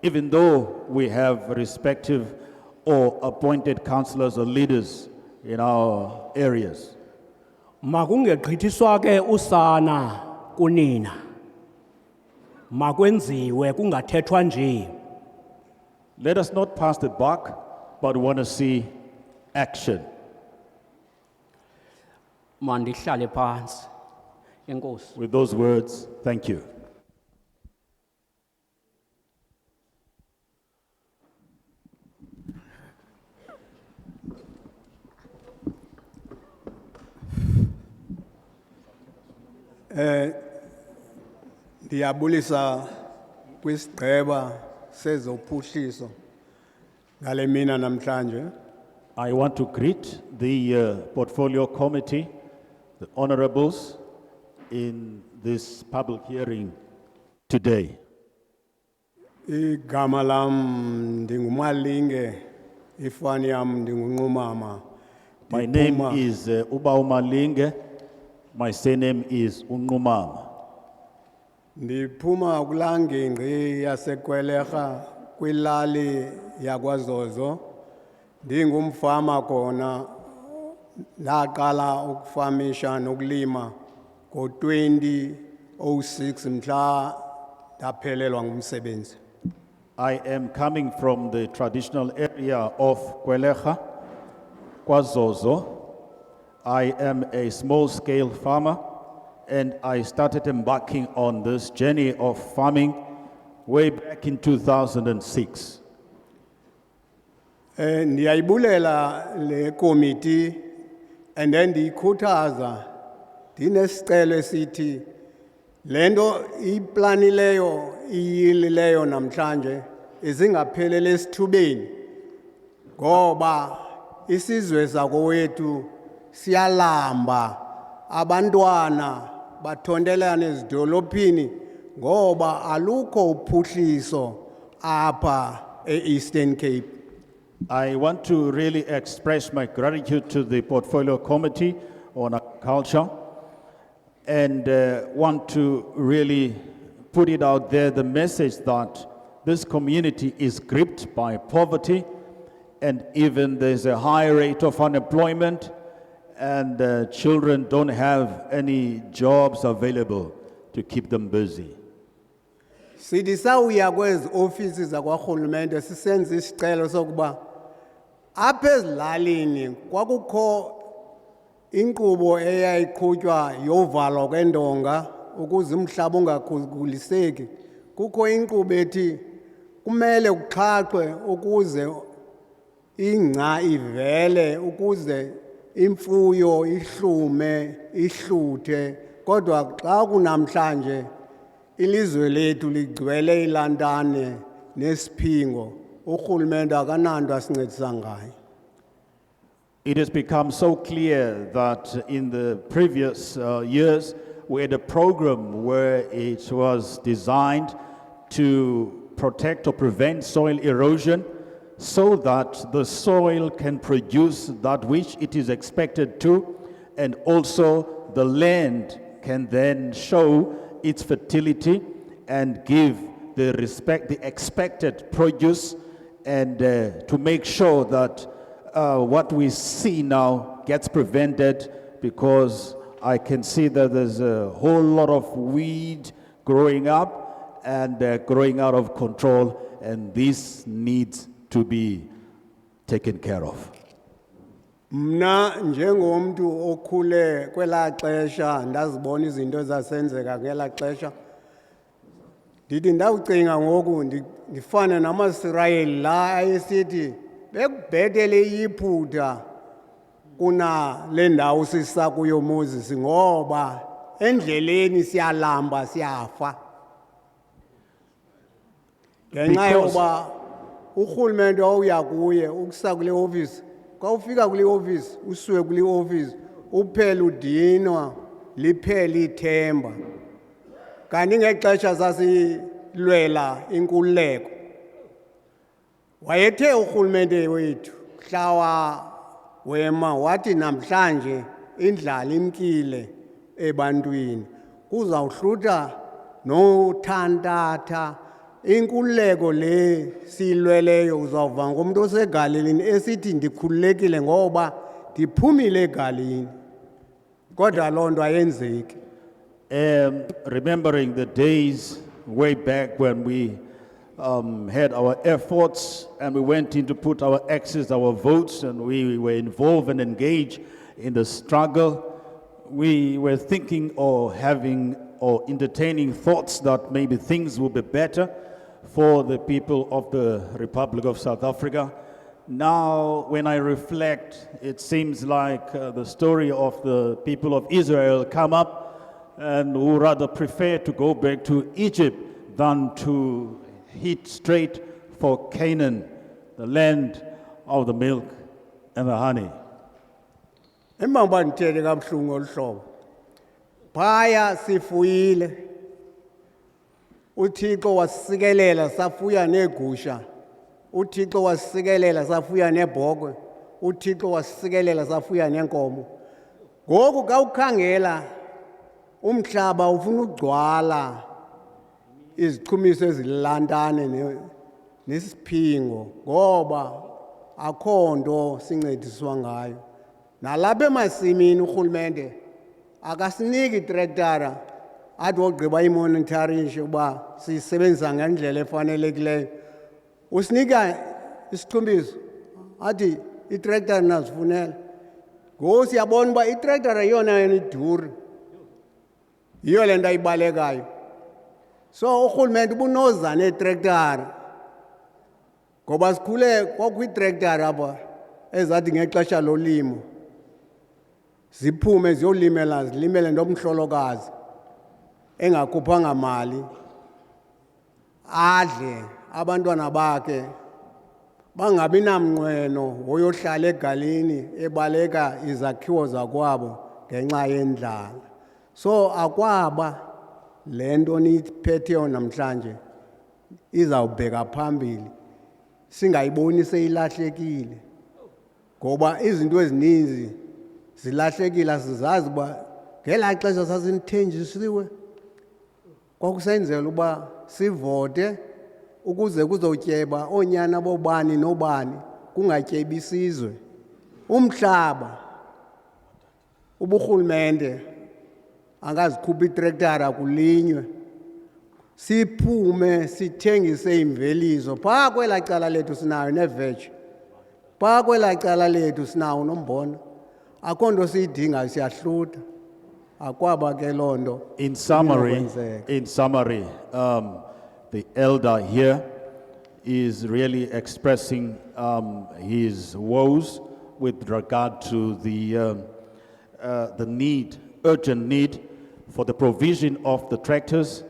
even though we have respective or appointed councillors or leaders in our areas. Makungegqithiswa ke usana kunina. Makwenziwe kungathethwa nje. Let us not pass the buck, but want to see action. Mandihlale phansi. Enkosi. With those words, thank you. Ndiyabulisa kwisigqeba sezophuhliso ngale mina namhlanje. I want to greet the Portfolio Committee, the honorables, in this public hearing today. Igama lam ndingumalinge, ifani yam ndingunqumama. My name is Uba Umalinge. My surname is Unqumama. Ndiphuma kulaa ngingqi yaseKwelerha kwilali yakwaZozo. Ndingumfama khona, ndaqala ukufamisha nokulima ngo-2006 mhla ndaphelelwa ngumsebenzi. I am coming from the traditional area of Kwelecha, KwaZozo. I am a small-scale farmer, and I started embarking on this journey of farming way back in 2006. Ndiyayibulela le committee, and then ndiyikhuthaza ndinesicelo esithi lento iplanileyo iyilileyo namhlanje izingapheleli esithubeni, ngoba isizwe sakowethu siyalamba, abantwana bathontelana ezidolophini ngoba alukho uphuhliso apa e-Eastern Cape. I want to really express my gratitude to the Portfolio Committee on Agriculture, and want to really put it out there, the message that this community is gripped by poverty, and even there's a high rate of unemployment, and children don't have any jobs available to keep them busy. Sithi sawuya kwezi offices zakwarhulumente sisenza isicelo sokuba apha ezilalini kwakukho inkqubo eyayiqhutywa yovalwa kwendonga ukuze umhlaba ungakhukuliseki. Kukho inkqubo ethi kumele kuxhaxwe ukuze ingca ivele, ukuze imfuyo ihlume ihluthe. Kodwa xa kunamhlanje ilizwe lethu ligcwele ilantane nesiphingo, urhulumente akananto asincedisa ngayo. It has become so clear that in the previous years, we had a program where it was designed to protect or prevent soil erosion so that the soil can produce that which it is expected to, and also the land can then show its fertility and give the expected produce, and to make sure that what we see now gets prevented because I can see that there's a whole lot of weed growing up and they're growing out of control, and this needs to be taken care of. Mna njengomntu okhule kwela xesha ndazibona izinto ezasenzeka ngela xesha ndithi ndawucinga ngoku ndifane namaSirayeli la ayesithi bekubhetele iyiphutha kuna le ndawo sisa kuyo Moses ngoba endleleni siyalamba siyafa ngenxa yoba urhulumente owuya kuye ukusa kule office xa ufika kule office usuke kule office uphele udinwa liphele ithemba kanti ngexesha sasilwela inkululeko wayethe urhulumente wethu mhla wema wathi namhlanje indlala imkile ebantwini kuzawuhlutha nothantatha inkululeko le silweleyo uzawuva ngomuntu osegalilini esithi ndikhululekile ngoba ndiphumile egalini kodwa loo nto ayenzeki. Remembering the days way back when we had our efforts and we went in to put our X's, our votes, and we were involved and engaged in the struggle, we were thinking or having or entertaining thoughts that maybe things will be better for the people of the Republic of South Africa. Now, when I reflect, it seems like the story of the people of Israel come up and who rather prefer to go back to Egypt than to hit straight for Canaan, the land of the milk and the honey. Emba ndithethe kabuhlungu olu hlobo phaya sifuyile uThixo wasikelela safuya neegusha uThixo wasikelela safuya neebhokhwe uThixo wasikelela safuya neenkomo ngoku ka ukhangela umhlaba ufuna ugcwala izichumiso ezilantane nesiphingo ngoba akho nto sincediswa ngayo nalapha emasimini urhulumente akasiniki itrektara athi wogqiba imonitoringe uba siyisebenzisa ngendlela efanelekileyo usinika isichumiso athi itrektara nazifunela ngoku siyabona uba itrektara yona yena iduri yiyo le nto ayibalekayo so urhulumente ubunoza neetrektara ngoba sikhule kwakho iitrektara apha ezathi ngexesha lolimo ziphume ziyolimela zilimele nomhlolokazi engakhuphanga mali adle abantwana bakhe bangabi namnqweno woyohlala egalini ebaleka izakhiwo zakwabo ngenxa yendlala so akwaba le nto niyiphetheyo namhlanje izawubheka phambili singayiboni seyilahlekile ngoba izinto ezininzi zilahlekile sizazi uba ngelaa xesha sasinithenjisiwe kwakusenzela uba sivote ukuze kuzotyeba oonyana bobani nobani kungatyebi isizwe umhlaba uburhulumente angazikhupha itrektara kulinywe siphume sithengise imveliso phaa kwelaa cala lethu sinayo neveji phaa kwelaa cala lethu sinawo nombona akho nto siyidinga siyahlutha akwaba ke loo nto In summary, the elder here is really expressing his woes with regard to the need, urgent need for the provision of the tractors,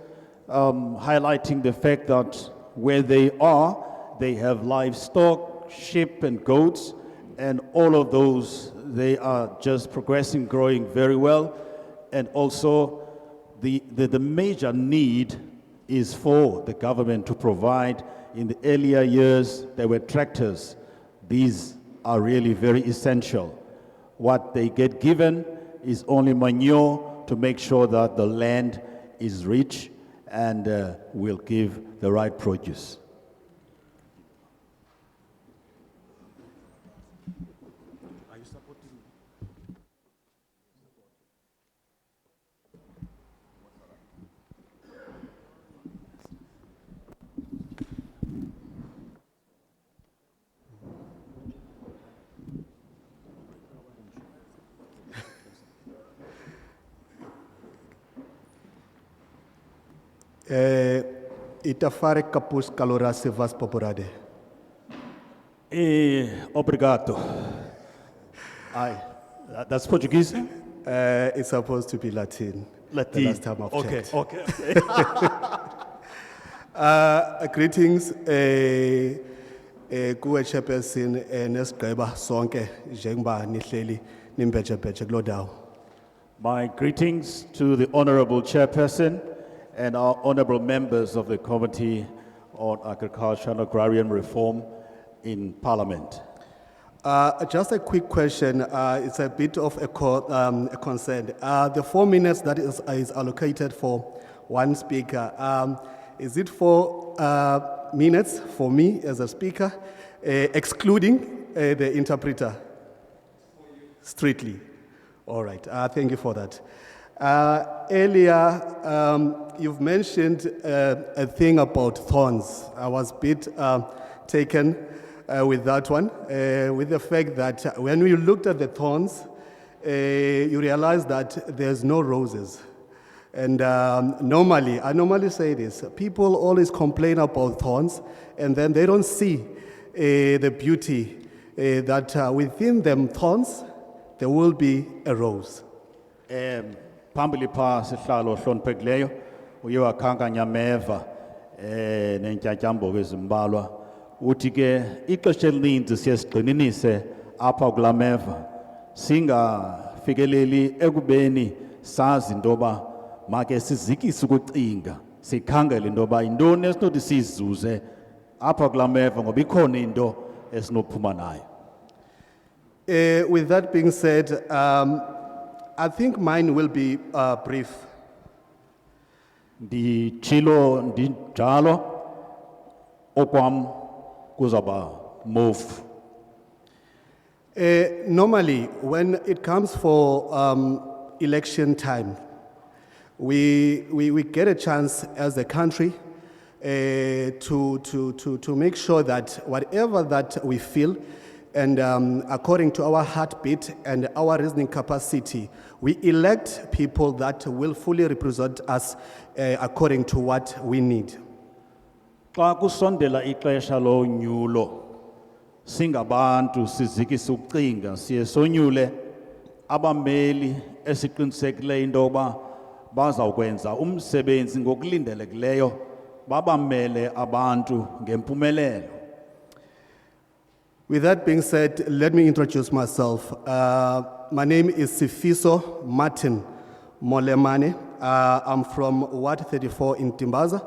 highlighting the fact that where they are, they have livestock, sheep and goats, and all of those, they are just progressing, growing very well. And also, the major need is for the government to provide. In the earlier years, there were tractors. These are really very essential. What they get given is only manure to make sure that the land is rich and will give the right produce. Itafare capus calora sevas poporade. Obrigado. That's Portuguese? It's supposed to be Latin. Latin. The last time I've Okay, checked. okay. Greetings, kuwe chairperson, nesigqeba sonke, njengoba nihleli nimbhejebheje kuloo ndawo. My greetings to the Honorable Chairperson and our honorable members of the Committee on Agriculture and Agrarian Reform in Parliament. Just a quick question, it's a bit of a concern. The 4 minutes that is allocated for one speaker, is it 4 minutes for me as a speaker, excluding the interpreter? Strictly. All right, thank you for that. Earlier, you've mentioned a thing about thorns. I was a bit taken with that one, with the fact that when we looked at the thorns, you realize that there's no roses. And I normally say this, people always complain about thorns, and then they don't see the beauty that within them thorns, there will be a rose. Phambili pha sihlalo hloniphekileyo uye wakhankanya ameva nentyatyambo ezimbalwa uthi ke ixesha elininzi siye sigxininise apha kula meva singafikeleli ekubeni sazi intoba make sizikise ukucinga sikhangele intoba yintoni esinothi sizuze apha kula meva ngoba ikhona into esinophuma nayo. With that being said, I think mine will be brief. Ndichilo ndinjalo okwam kuzaba move. Normally, when it comes for election time, we get a chance as a country to make sure that whatever that we feel, and according to our heartbeat and our reasoning capacity, we elect people that will fully represent us according to what we need. Xa kusondela ixesha lonyulo singabantu sizikisa ukucinga siye sonyule abameli esiqinisekileyo into yokuba bazawukwenza umsebenzi ngokulindelekileyo babamele abantu ngempumelelo. With that being said, let me introduce myself. My name is Sifiso Martin Molemane. I'm from Ward 34 in Timbaza.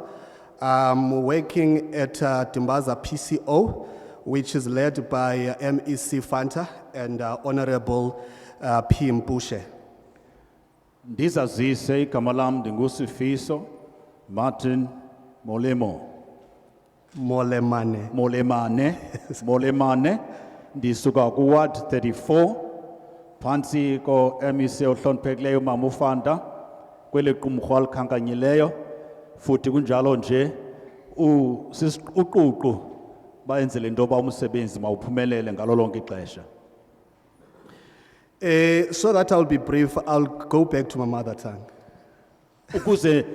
I'm working at Timbaza PCO, which is led by MEC Fanta and Honorable P. Mbushe. Ndizazise igama lam ndinguSifiso Martin Molemane. Molemane ndisuka ku Ward 34 phantsi ko MEC ohloniphekileyo Mama uFanta kwele qumrhu alikhankanyileyo futhi kunjalo nje uququ bayenzele into yoba umsebenzi mawuphumelele ngalo lonke ixesha. So that I'll be brief, I'll go back to my mother tongue. Ukuze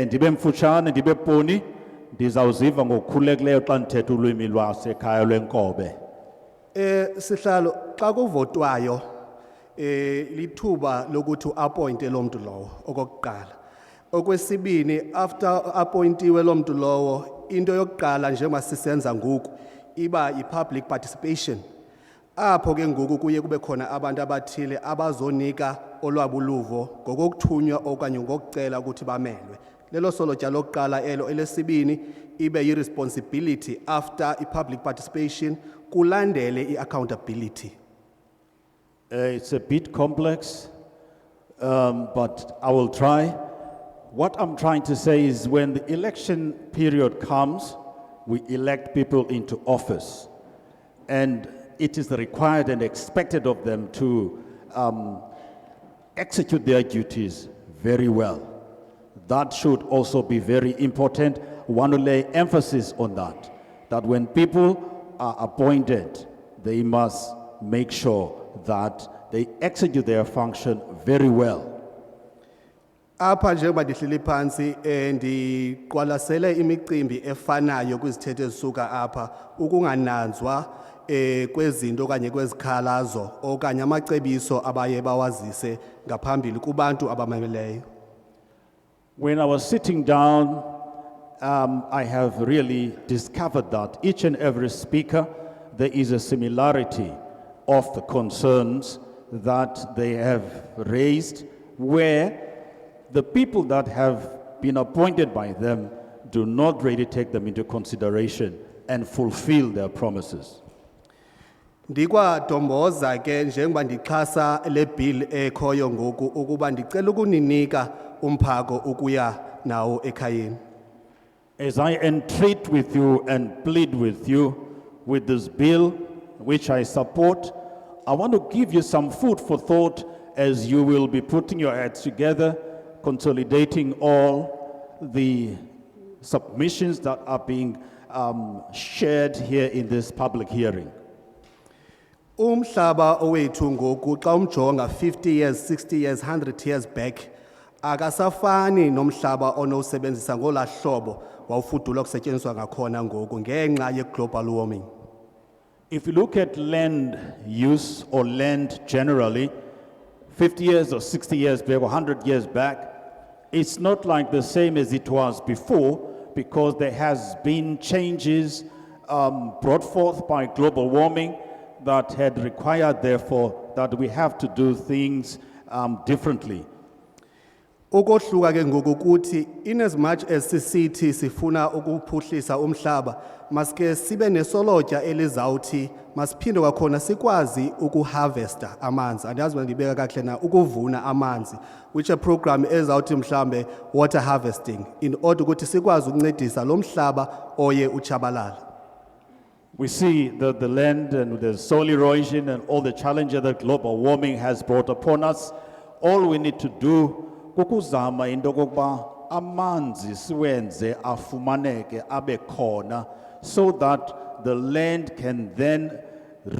ndibe mfutshane ndibe poni ndizawuziva ngokukhululekileyo xa ndithetha ulwimi lwasekhaya lwenkobe. Sihlalo xa kuvotwayo lithuba lokuthi uappointe lo muntu lowo okokuqala. Okwesibini, after appointiwe lo muntu lowo into yokuqala njengoba sisenza ngoku iba i-public participation. Apho ke ngoku kuye kube khona abantu abathile abazonika olwabuluvo ngokukuthunywa okanye ngokucela ukuthi bamelwe. Lelo solotya lokuqala elo, elesibini ibe yi-responsibility after i-public participation kulandele i-accountability. It's a bit complex, but I will try. What I'm trying to say is when the election period comes, we elect people into office. And it is required and expected of them to execute their duties very well. That should also be very important. I want to lay emphasis on that when people are appointed, they must make sure that they execute their function very well. Apha njengoba ndihleli phansi ndiqwalasele imicimbi efanayo kwizithethe ezisuka apha ukungananzwa kwezinto okanye kwezikhalazo okanye amacebiso abaye bawazise ngaphambili kubantu abamameleyo. When I was sitting down, I have really discovered that each and every speaker, there is a similarity of the concerns that they have raised, where the people that have been appointed by them do not really take them into consideration and fulfill their promises. Ndikwadomboza ke njengoba ndixhasa le bill ekhoyo ngoku ukuba ndicela ukuninika umphako ukuya nawo ekhayeni. As I entreat with you and plead with you with this bill, which I support, I want to give you some food for thought as you will be putting your heads together, consolidating all the submissions that are being shared here in this public hearing. Umhlaba owethu ngoku xa umjonga 50 years, 60 years, 100 years back akasafani nomhlaba onowusebenzisa ngola hlobo wawufudula kusetyenziswa ngakhona ngoku ngenxa ye-global warming. If you look at land use or land generally, 50 years or 60 years back or 100 years back, it's not like the same as it was before because there has been changes brought forth by global warming that had required therefore that we have to do things differently. Ukohluka ke ngoku kuthi in as much as sisithi sifuna ukuphuhlisa umhlaba maske sibe nesolotya elizawuthi masiphinde kwakhona sikwazi ukuharvesta amanzi andazi wena ndibeka kahle na ukuvuna amanzi which a program ezawuthi mhlambe water harvesting in order ukuthi sikwazi ukuncedisa lo mhlaba oye uchabalala. We see that the land and the soil erosion and all the challenges that global warming has brought upon us, all we need to do kukuzama into kokuba amanzi siwenze afumaneke abe khona so that the land can then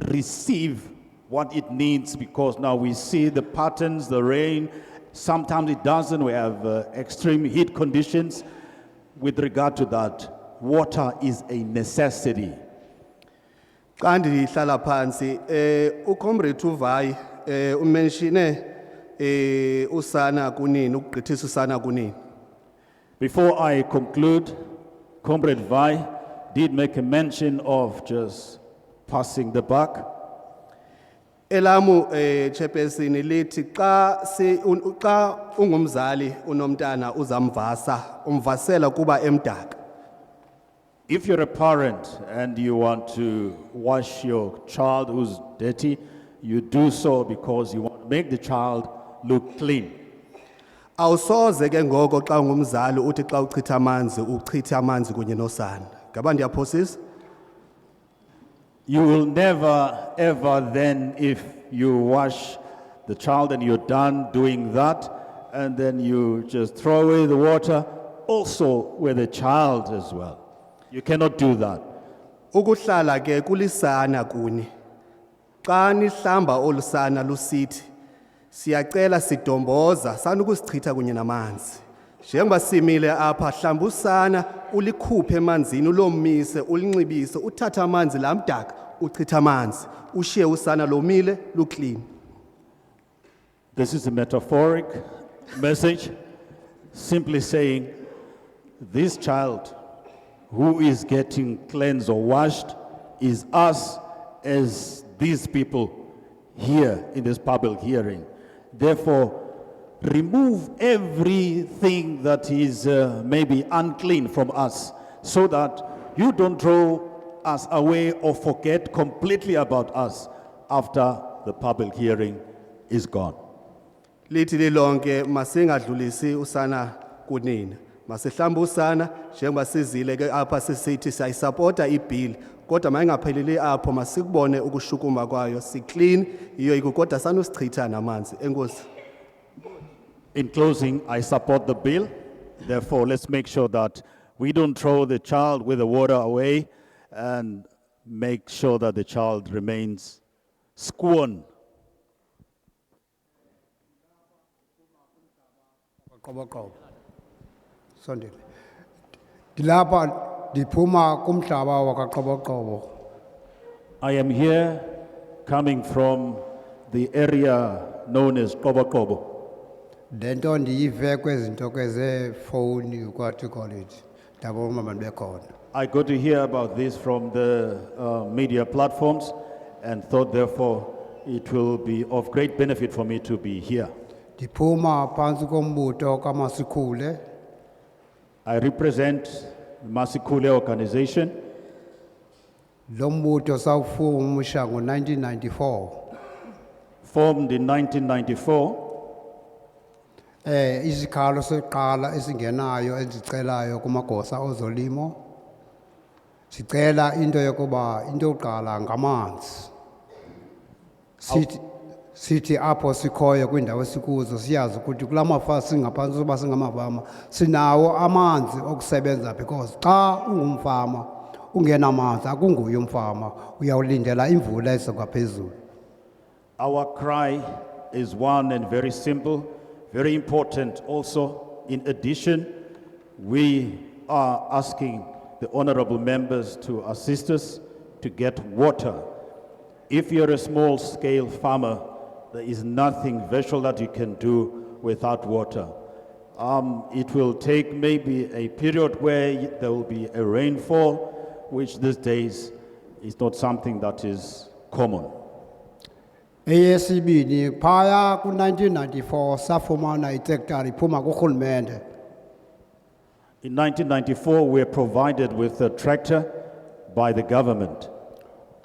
receive what it needs, because now we see the patterns, the rain, sometimes it doesn't, we have extreme heat conditions. With regard to that, water is a necessity. Xa ndihlala phansi uComrade uVayi umenshine usana kunini ukugqithisa usana kunini. Before I conclude, Comrade Vai did make a mention of just passing the buck. Elamu chairperson lithi xa ungumzali unomntana uzamvasa umvasela kuba emdaka. If you're a parent and you want to wash your child who's dirty, you do so because you want to make the child look clean. Awusoze ke ngoko xa ungumzali uthi xa uchitha amanzi kunye nosana. Ngaba ndiyaphosisa? You will never ever then, if you wash the child and you're done doing that, and then you just throw away the water, also with the child as well. You cannot do that. Ukuhlala ke kulisana kuni. Xa nihlamba olusana lusithi siyacela sidomboza sanukusichitha kunye namanzi. Njengoba simile apha hlamba usana ulikhuphe emanzini ulomise ulinxibise uthatha amanzi lamdaka uchitha amanzi ushiye usana lomile luclean. This is a metaphoric message, simply saying this child who is getting cleansed or washed is us as these people here in this public hearing. Therefore, remove everything that is maybe unclean from us so that you don't throw us away or forget completely about us after the public hearing is gone. Lithi lilonke masingadlulisi usana kunina. Masihlamba usana njengoba sizile ke apha sisithi siyayisupporta ibill kodwa mayingapheleli apho masikubone ukushukuma kwayo siclean iyo ikukodwa sanusichitha namanzi. Enkosi. In closing, I support the bill. Therefore, let's make sure that we don't throw the child with the water away and make sure that the child remains scorned. Qoboqobo. Sondele. Dilapha diphuma kumhlaba wakaqoboqobo. I am here coming from the area known as Qobaqobo. Lento ndiyive kwezinto kwezefoni what you call it. Ndabona abantu bekhona. I got to hear about this from the media platforms and thought therefore it will be of great benefit for me to be here. Diphuma phansi kombutho kaMasikhule. I represent the Masikule organization. Lo mbutho sawufumusha ngo1994. Formed in 1994, Isikhalo seqala esingenayo ezicelayo kumagosa ozolimo. Sicela into yokuba into yokuqala ngamanzi. Sithi apho sikhoyo kwindawo esikuzo siyazi ukuthi kulamafa singaphansi soba singamafama sinawo amanzi okusebenza because xa ungumfama ungenamanzi akunguye umfama uyawulindela imvula ezokaphezulu. our cry is one and very simple, very important also. In addition, we are asking the honorable members to assist us to get water. If you're a small-scale farmer, there is nothing virtual that you can do without water. It will take maybe a period where there will be a rainfall, which these days is not something that is common. Eyesibini phaya ku1994 safumana itrektari iphuma kurhulumente. In 1994, we were provided with a tractor by the government.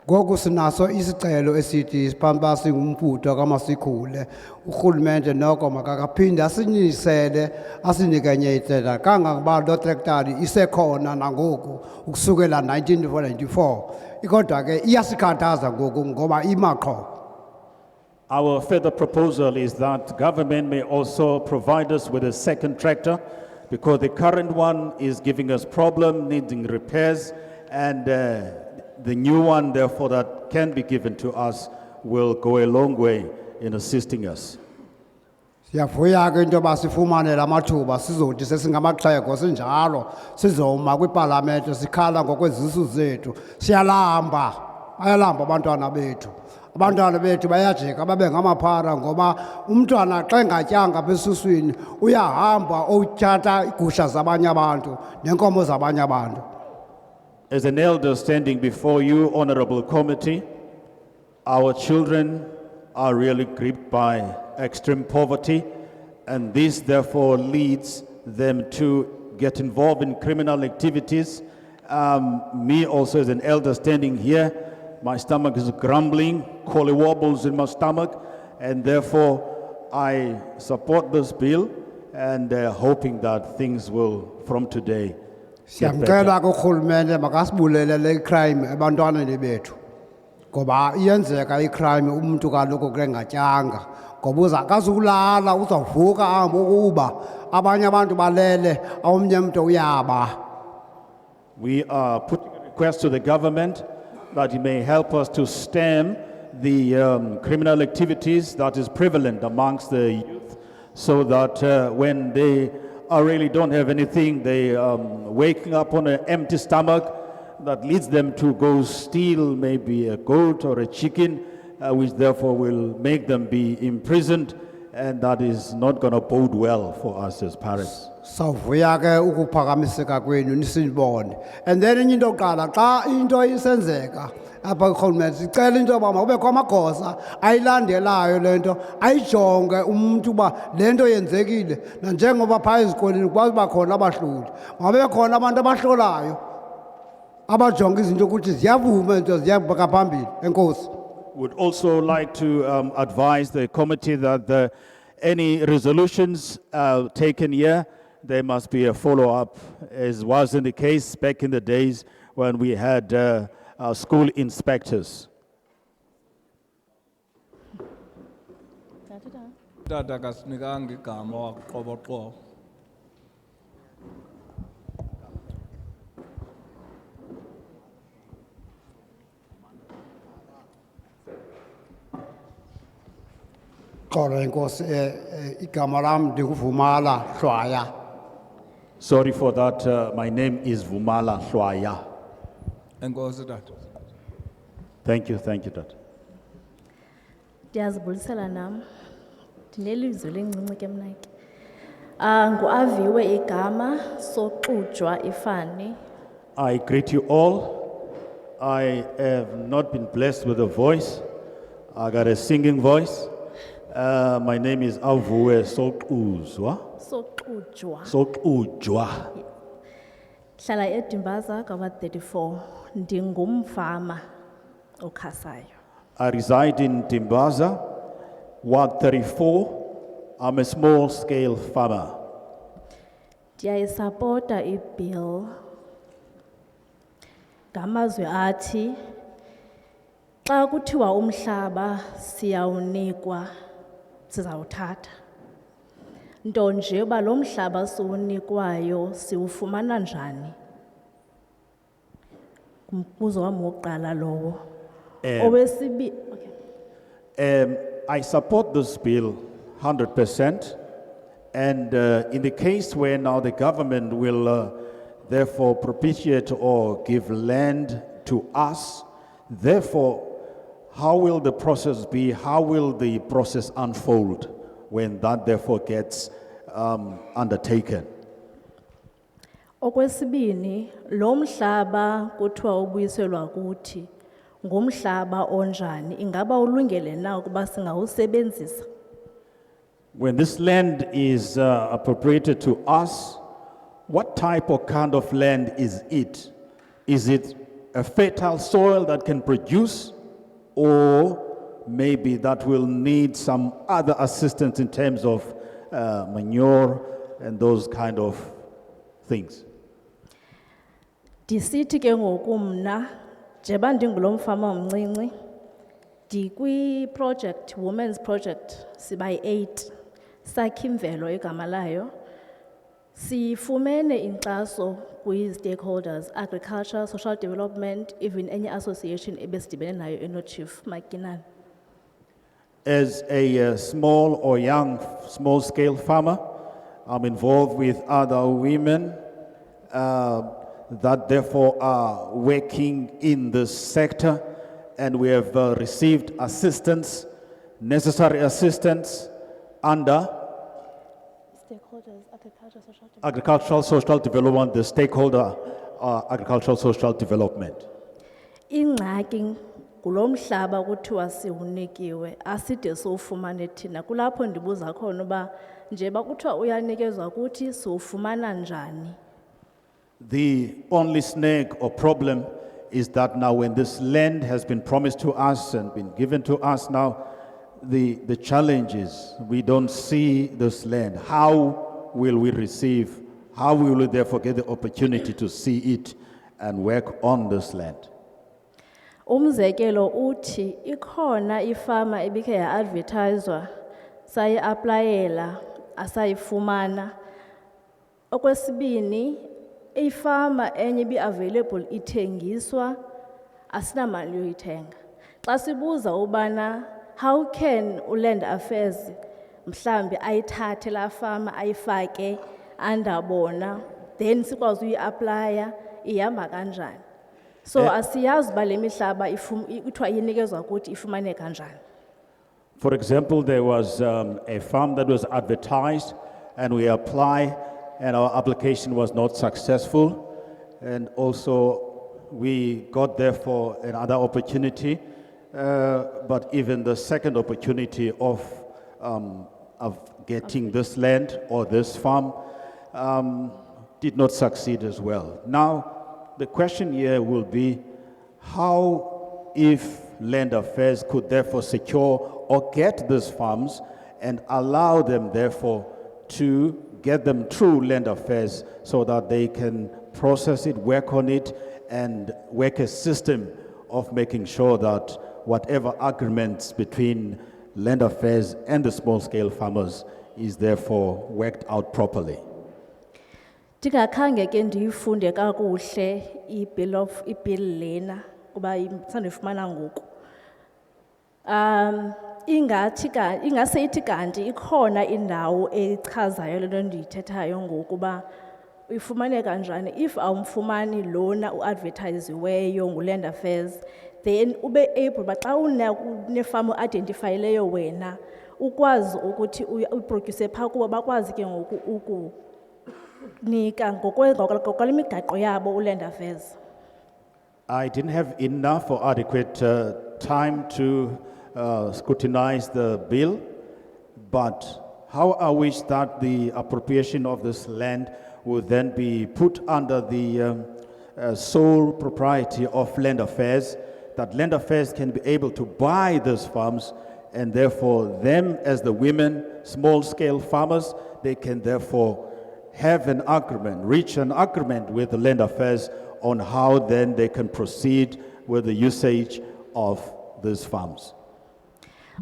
Ngoku sinaso isicelo esithi siphampa singumbutho kaMasikhule urhulumente noko makakaphinde asinyisele asinike nye itrektari kangangoba lo trektari isekhona nangoku ukusukela 1994 ikodwa ke iyasikhathaza ngoku ngoba imaqho. Our further proposal is that government may also provide us with a second tractor because the current one is giving us problem, needing repairs, and the new one, therefore, that can be given to us will go a long way in assisting us. Siyavuya ke into basifumane lamathuba sizothi sesingamaxhego sinjalo sizoma kwiparlamente sikhala ngokwezisu zethu siyalamba bayalamba abantwana bethu. Abantwana bethu bayajika babe ngamaphara ngoba umntwana xa engatyanga besuswini uyahamba othatha igusha zabanye abantu nenkomo zabanye abantu. As an elder standing before you, honorable committee, our children are really gripped by extreme poverty, and this therefore leads them to get involved in criminal activities. Me also as an elder standing here, my stomach is grumbling, collywobbles in my stomach, and therefore I support this bill and hoping that things will, from today, get better. Siyamcela kurhulumente makasibulele le crime ebantwaneni bethu. Ngoba iyenzeka icrime umuntu kaloku ke ngatyanga. Ngoba uzakazukulala uzawuvuka ahambe ukuba abanye abantu balele omnye umuntu uyaba. We are putting a request to the government that he may help us to stem the criminal activities that is prevalent amongst the youth, so that when they really don't have anything, they waking up on an empty stomach, that leads them to go steal maybe a goat or a chicken, which therefore will make them be imprisoned, and that is not going to bode well for us as parents. Sawuvuya ke ukuphakamiseka kwenu nisibone. And then enye into yokuqala xa into isenzeka apha kurhulumente sicela into yoba makubekho amagosa ayilandelayo le nto ayijonge umuntu uba le nto yenzekile nanjengoba phaa ezikoleni kwazi uba khona abahloli mababe khona abantu abahlolayo abajonge izinto ukuthi ziyavuma into ziyabheka phambili. Enkosi. Would also like to advise the committee that any resolutions taken here, there must be a follow-up, as was in the case back in the days when we had our school inspectors. Tata kasinikanga igama waqoboqobo. Xolo inkosi igama lam ndinguvumala Hlwaya. Sorry for that, my name is Vumala Hlwaya. Enkosi tata. Thank you, Dad. Ndiyazibulisela nam. Ndinelizwi elincinci ke mna ke. Nguaviwe igama soxujwa ifani. I greet you all. I have not been blessed with a voice. I got a singing voice. My name is Avuwe Soquzwa. Soxujwa. Soqujwa. Hlala eDimbaza kaba 34. Ndingumfama okhasayo. I reside in Timbaza, Ward 34. I'm a small-scale farmer. Ndiyayisapota i-bill. Ngamazwi athi xa kuthiwa umhlaba siyawunikwa sizawuthatha. Nto nje uba lo mhlaba siwunikwayo siwufumana njani? Umbuzo wami wokuqala lowo. Okay. I support this bill 100%, and in the case where now the government will therefore propitiate or give land to us, therefore, how will the process be? How will the process unfold when that therefore gets undertaken? Okwesibini, lo mhlaba kuthiwa ubuyiselwa kuthi ngumhlaba onjani, ingaba ulungele na ukuba singawusebenzisa? When this land is appropriated to us, what type or kind of land is it? Is it a fertile soil that can produce, or maybe that will need some other assistance in terms of manure and those kind of things? Ndisithi ke ngoku mna njeba ndingulo mfama omncinci ndikwi project women's project siba yi-8 sakha imvelo igama layo sifumene inkxaso kwi-stakeholders agriculture, social development, even enye association ebesidibene nayo enochief Makinani. As a small or young small-scale farmer, I'm involved with other women that therefore are working in this sector, and we have received assistance, necessary assistance under Stakeholders, agriculture, social development. agricultural social development, the stakeholder agricultural social development. Ingxaki kulo mhlaba kuthiwa siwunikiwe aside siwufumane thina kulapho ndibuza khona uba njeba kuthiwa uyanikezwa kuthi siwufumana njani? The only snag or problem is that now when this land has been promised to us and been given to us now, the challenge is we don't see this land. How will we receive, how will we therefore get the opportunity to see it and work on this land? Umzekelo uthi ikhona ifama ebikhe ya-advertiswa sayi-aplayela asayifumana. Okwesibini, ifama enye ibi-available ithengiswa asinamali yoyithenga. Xa sibuza ubana how can uLand Affairs mhlambi ayithathe la fama ayifake andabona then sikwazi uyi-aplaya ihamba kanjani? So asiyazi uba le mihlaba kuthiwa inikezwa kuthi ifumane kanjani. For example, there was a farm that was advertised and we apply and our application was not successful, and also we got therefore another opportunity, but even the second opportunity of getting this land or this farm did not succeed as well. Now, the question here will be how, if Land Affairs could therefore secure or get these farms and allow them therefore to get them through Land Affairs so that they can process it, work on it, and work a system of making sure that whatever agreements between Land Affairs and the small-scale farmers is therefore worked out properly. Ndingakhange ke ndiyifunde kakuhle ibill lena kuba sandifumana ngoku. ingase ithi kanti ikhona indawo echazayo le nto ndiyithethayo ngokuba ifumaneka njani if awumfumani lona uadvertisiweyo nguland affairs then ube able uba xa unefama uidentifayileyo wena ukwazi ukuthi uyiprodyuse phaa kuba bakwazi ke ngoku ukunika ngokwale migaqo yabo uland affairs. I didn't have enough or adequate time to scrutinize the bill, but how I wish that the appropriation of this land would then be put under the sole propriety of land affairs, that land affairs can be able to buy these farms, and therefore them as the women, small-scale farmers, they can therefore have an agreement, reach an agreement with the land affairs on how then they can proceed with the usage of these farms.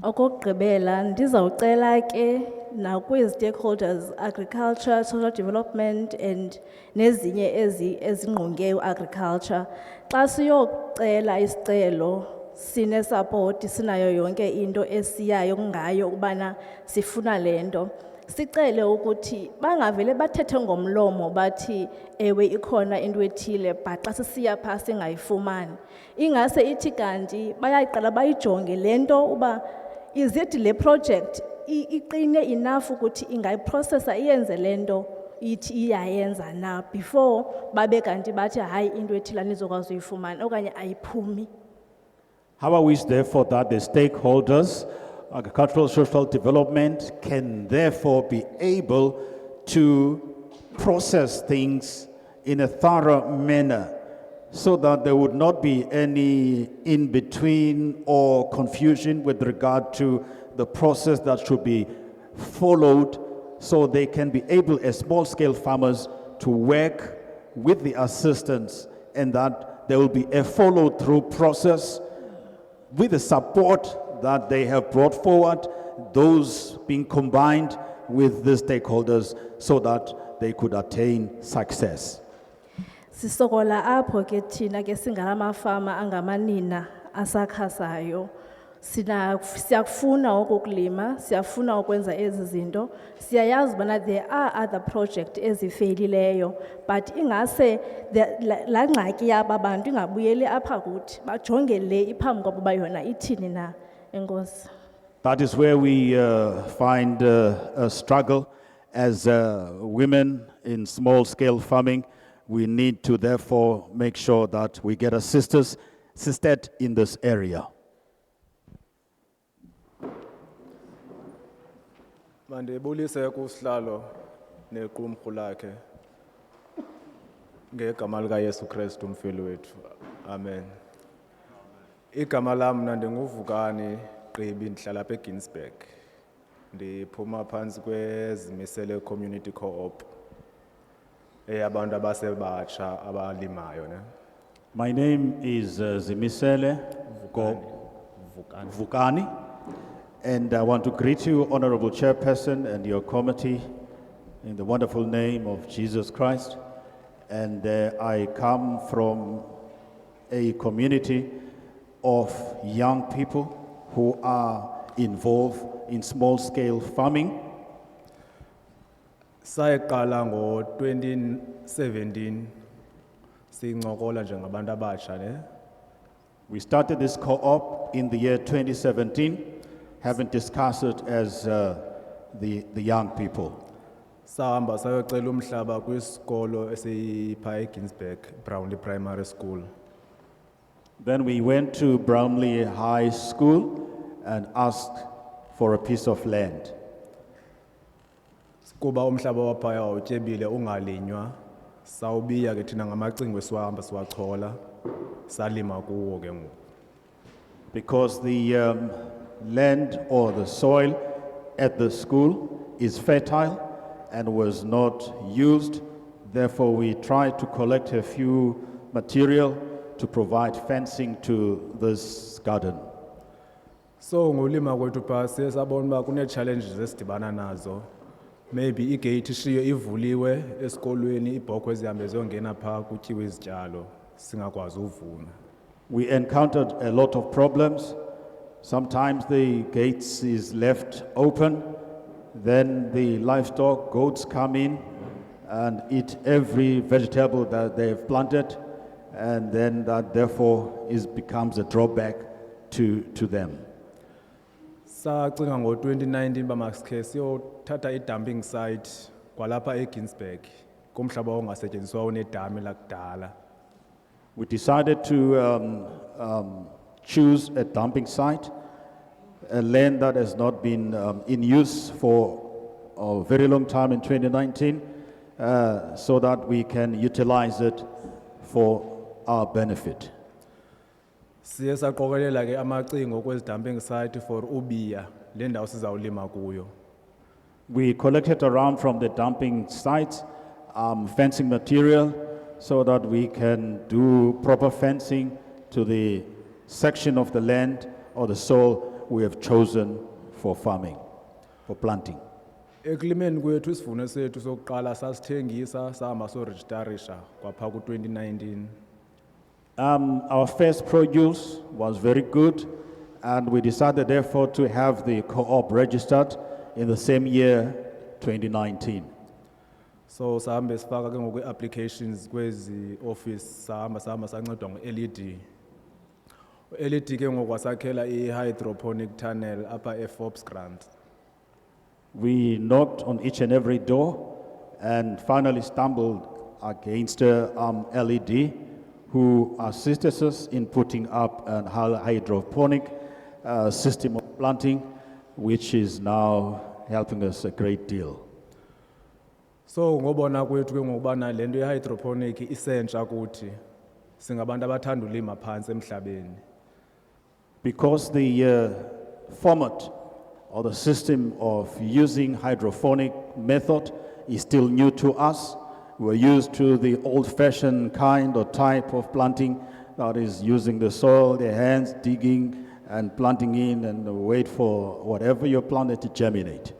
Okokugqibela ndizawucela ke nakwi-stakeholders, agriculture, social development and nezinye ezingqonge agriculture. Xa siyocela isicelo sine-support sinayo yonke into esiyayo ngayo ukubana sifuna le nto. Sicele ukuthi bangavele bathethe ngomlomo bathi ewe ikhona into ethile but xa sisiya phaa singayifumani. Ingase ithi kanti bayayiqala bayijonge le nto uba is it le project iqine enough ukuthi ingayiprocessa iyenze le nto ithi iyayenza na before babe kanti bathi hayi into ethile nizokwazi uyifumana okanye ayiphumi. How I wish therefore that the stakeholders, agricultural social development, can therefore be able to process things in a thorough manner so that there would not be any in-between or confusion with regard to the process that should be followed, so they can be able, as small-scale farmers, to work with the assistance, and that there will be a follow-through process with the support that they have brought forward, those being combined with the stakeholders so that they could attain success. Sisokola apho ke thina ke singalamafama angamanina asakhasayo. Siyafuna ukukulima, siyafuna ukwenza ezi zinto. Siyayazi bana there are other projects ezifeyilileyo, but ingase la ngxaki yaba bantu ingabuyeli apha kuthi bajonge le iphambi kwabo ba yona ithini na. Enkosi. That is where we find a struggle as women in small-scale farming. We need to therefore make sure that we get assisted in this area. Mandibulise kusihlalo nequmrhu lakhe ngegama lika Yesu Kristu umfili wethu. Amen. Igama lam mna ndinguvukani Gqibi ndihlala apha eGinsberg. Ndiphuma phansi kwezimisele community co-op eyabantu abasebatsha abalimayo ne. My name is Zimisele Vukani, and I want to greet you, Honorable Chairperson, and your committee in the wonderful name of Jesus Christ. And I come from a community of young people who are involved in small-scale farming. Sayiqala ngo-2017 sincokola njengabantu abatsha ne. We started this co-op in the year 2017, having discussed it as the young people. Sahamba sayocela umhlaba kwisikolo esipha eGinsberg, Brownlee Primary School. Then we went to Brownlee High School and asked for a piece of land. Kuba umhlaba waphaya wawutyebile ungalinywa, sawubiya ke thina ngamacingo siwahamba siwachola, salima kuwo ke ngoku. Because the land or the soil at the school is fertile and was not used, therefore we tried to collect a few material to provide fencing to this garden. So ngolima kwethu phaa siye sabona uba kune-challenges esidibana nazo. Maybe igate ishiye ivuliwe esikolweni, iibhokhwe zihambe ziyongena phaa kutyiwe izityalo singakwazi uvuna. We encountered a lot of problems Sometimes the gates is left open, then the livestock, goats come in and eat every vegetable that they have planted, and then that therefore becomes a drawback to them. Sacinga ngo-2019 uba masikhe siyothatha i-dumping site kwalapha eGinsberg kumhlaba ongasetyenziswa onedami lakudala. We decided to choose a dumping site, a land that has not been in use for a very long time in 2019, so that we can utilize it for our benefit. Siye saqokelela ke amacingo kwezi dumping site for ubiya le ndawo sizawulima kuyo. We collected around from the dumping sites fencing material so that we can do proper fencing to the section of the land or the soil we have chosen for farming, for planting. Ekulimeni kwethu isivuno sethu sokuqala sasithengisa sahamba sorejistarisha kwapha ku-2019. Our first produce was very good, and we decided therefore to have the co-op registered in the same year, 2019. So sahambe sifaka ke ngokwe-applications kwezi office sahamba sancedwa ngu-LED. U-LED ke ngoku wasakhela i-hydroponic tunnel apha e-Forbes grant. We knocked on each and every door and finally stumbled against LED, who assisted us in putting up a hydroponic system of planting, which is now helping us a great deal. So ngobona kwethu ke ngokubana lento ye-hydroponic isentsha kuthi singabantu abathanda ulima phansi emhlabeni. Because the format or the system of using hydroponic method is still new to us. We're used to the old-fashioned kind or type of planting that is using the soil, the hands digging and planting in and wait for whatever you planted to germinate.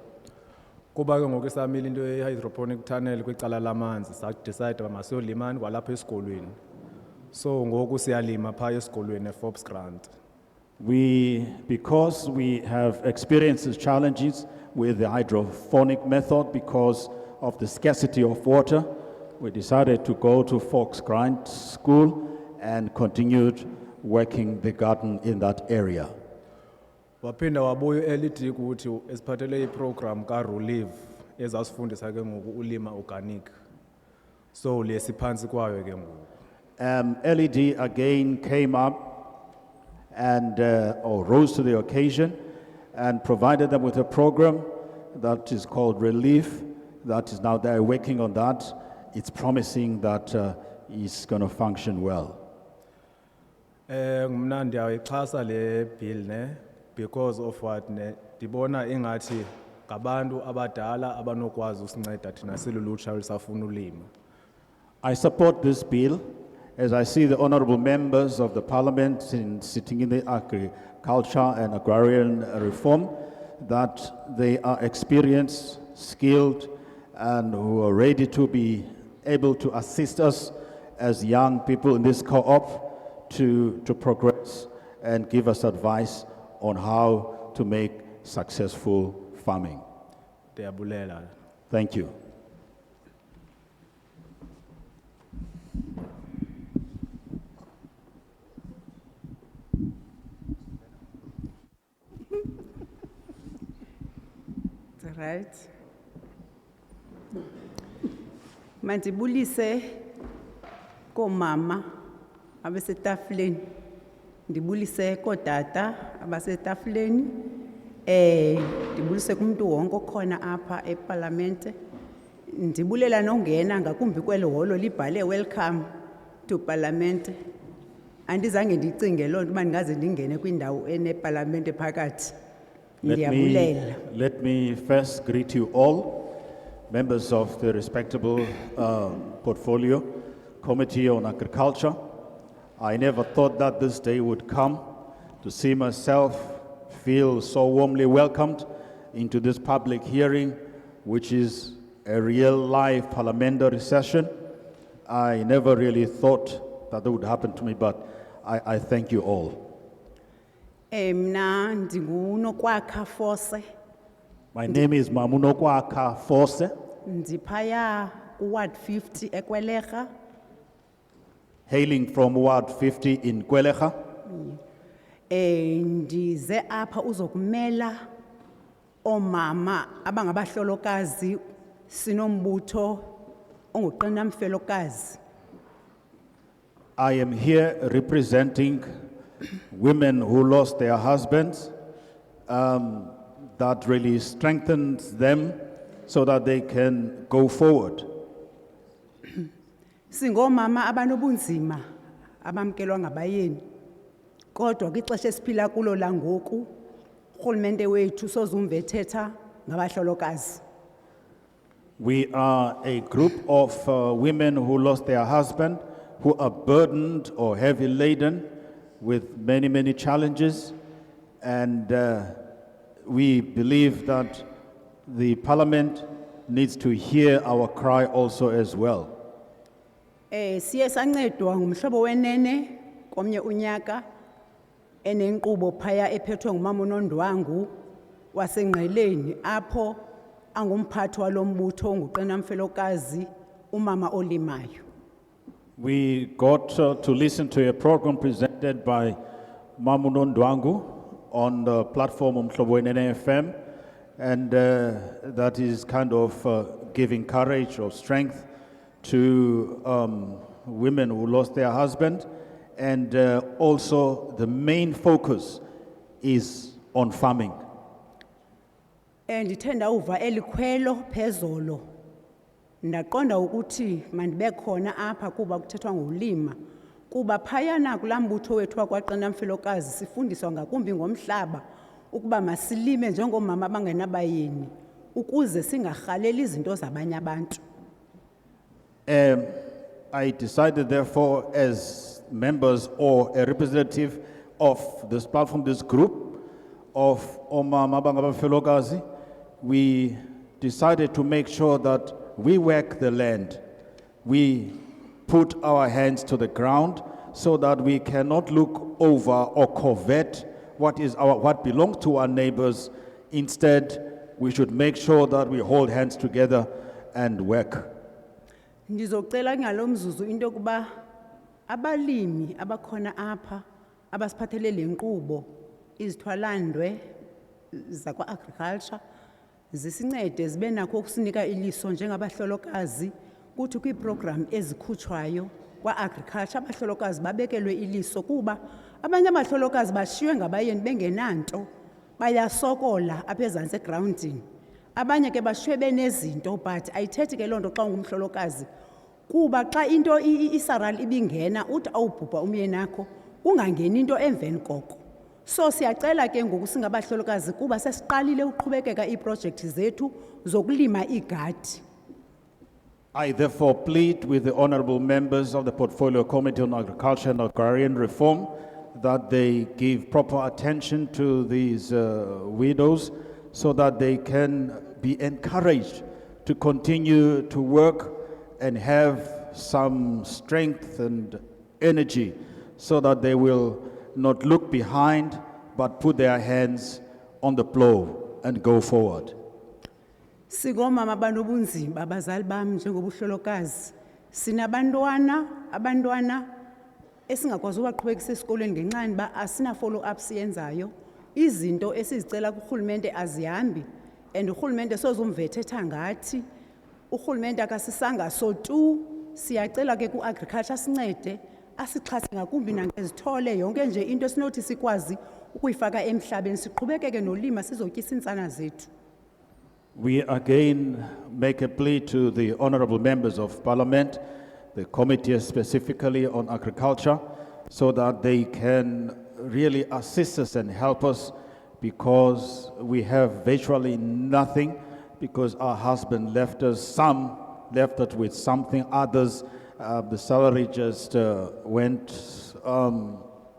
Kuba ke ngoku isamile into ye-hydroponic tunnel kwicala lamanzi sadecide uba masiyolima kwalapha esikolweni. So ngoku siyalima phaa esikolweni e-Forbes grant. Because we have experienced challenges with the hydroponic method because of the scarcity of water, we decided to go to Fox Grant School and continued working the garden in that area. Waphinda wabuya u-LED kuthi esiphathele iprogram ka-Relief ezasifundisa ke ngoku ulima organic. So le siphansi kwayo ke ngoku. LED again came up and or rose to the occasion and provided them with a program that is called Relief. That is now they're working on that. It's promising that it's going to function well. Mna ndiyayixhasa le bill ne because of what ne dibona ingathi ngabantu abadala abanokwazi usinceda thina silulutsha lusafuna ulima. I support this bill as I see the honorable members of the parliament sitting in the agriculture and agrarian reform, that they are experienced, skilled, and who are ready to be able to assist us as young people in this co-op to progress and give us advice on how to make successful farming. Ndiyabulela. Thank you. Right. Mandibulise komama abasetafuleni. Ndibulise kodata abasetafuleni. Ndibulise kumuntu wonke okhona apha eParliament. Ndibulela nongena ngakumbi kwelo holo libhale welcome to Parliament. Andizange ndicinge lonto uba ndingaze ndingene kwindawo eneParliament phakathi. Let me first greet you all, members of the respectable portfolio Committee on Agriculture. I never thought that this day would come to see myself feel so warmly welcomed into this public hearing, which is a real live parliamentary session. I never really thought that would happen to me, but I thank you all. Mna ndingunokwakha Force, My name is Mamunokwaka Force, ndiphaya Ward 50 eKwelega. hailing from Ward 50 in Kwelecha. Ndize apha uzokumela omama abangabahlolokazi sinombutho onguqinamfelokazi. I am here representing women who lost their husbands. That really strengthens them so that they can go forward. Singomama abanobunzima abamkelwa ngabayeni. Kodwa kwixesha esiphila kulo langoku urhulumente wethu sozumvethetha ngabahlolokazi. We are a group of women who lost their husband, who are burdened or heavy laden with many, many challenges. And we believe that the parliament needs to hear our cry also as well. Siye sancedwa ngumhlobo wenene komnye unyaka enenkqubo phaya ephethwe ngumama uNondwangu wasengqeleni apho angumphathi walombutho onguqinamfelokazi umama olimayo. We got to listen to a program presented by Mamuno Ndwangu on the platform Umhloboenene FM, and that is kind of giving courage or strength to women who lost their husband, and also the main focus is on farming. Ndithanda uva elikhwelo phezolo. Ndaqonda ukuthi mandibe khona apha kuba kuthethwa ngolima. Kuba phayana kulambutho wethu wakwaqinamfelokazi sifundiswa ngakumbi ngomhlaba ukuba masilime njengomama abangenabayeni ukuze singarhaleli izinto zabanye abantu. I decided therefore as members or a representative of this platform, this group of Omama Bangabafelokazi, we decided to make sure that we work the land. We put our hands to the ground so that we cannot look over or covet what belongs to our neighbors. Instead, we should make sure that we hold hands together and work. Ndizocela ngalomzuzu into kuba abalimi abakhona apha abasiphathele lenkqubo izithwalandwe zakwa agriculture zisincede zibe nakho ukusinika iliso njengabahlolokazi kuthi kwiiprogram ezikhutshwayo kwa agriculture abahlolokazi babekelwe iliso kuba abanye abahlolokazi bashiywe ngabayeni bengenanto bayasokola apha ezantsi egroundini. Abanye ke bashiywe benezinto but ayithethi ke loo nto xa ungumhlolokazi kuba xa into isaral ibingena uthi awubhubha umyenakho kungangeni into emveni koko. So siyacela ke ngoku singabahlolokazi kuba sesiqalile uqhubekeka iiprojekthi zethu zokulima igadi. I therefore plead with the honorable members of the Portfolio Committee on Agriculture and Agrarian Reform that they give proper attention to these widows so that they can be encouraged to continue to work and have some strength and energy so that they will not look behind but put their hands on the plow and go forward. Sigomama abanobunzima abazali bam njengobuhlolokazi abantwana esingakwazi ubaqhubekisa esikolweni ngenxa yoba asina follow up siyenzayo. Izinto esizicela kurhulumente azihambi and urhulumente sozumvethetha ngathi urhulumente akasisanga so tu. Siyacela ke ku-agriculture sincede asixhase ngakumbi nangezithole yonke nje into sinothi sikwazi ukuyifaka emhlabeni siqhubekeke nolima sizotyisa iintsana zethu. We again make a plea to the honorable members of parliament, the committee specifically on agriculture, so that they can really assist us and help us because we have virtually nothing because our husband left us. Some left us with something, others, the salary just went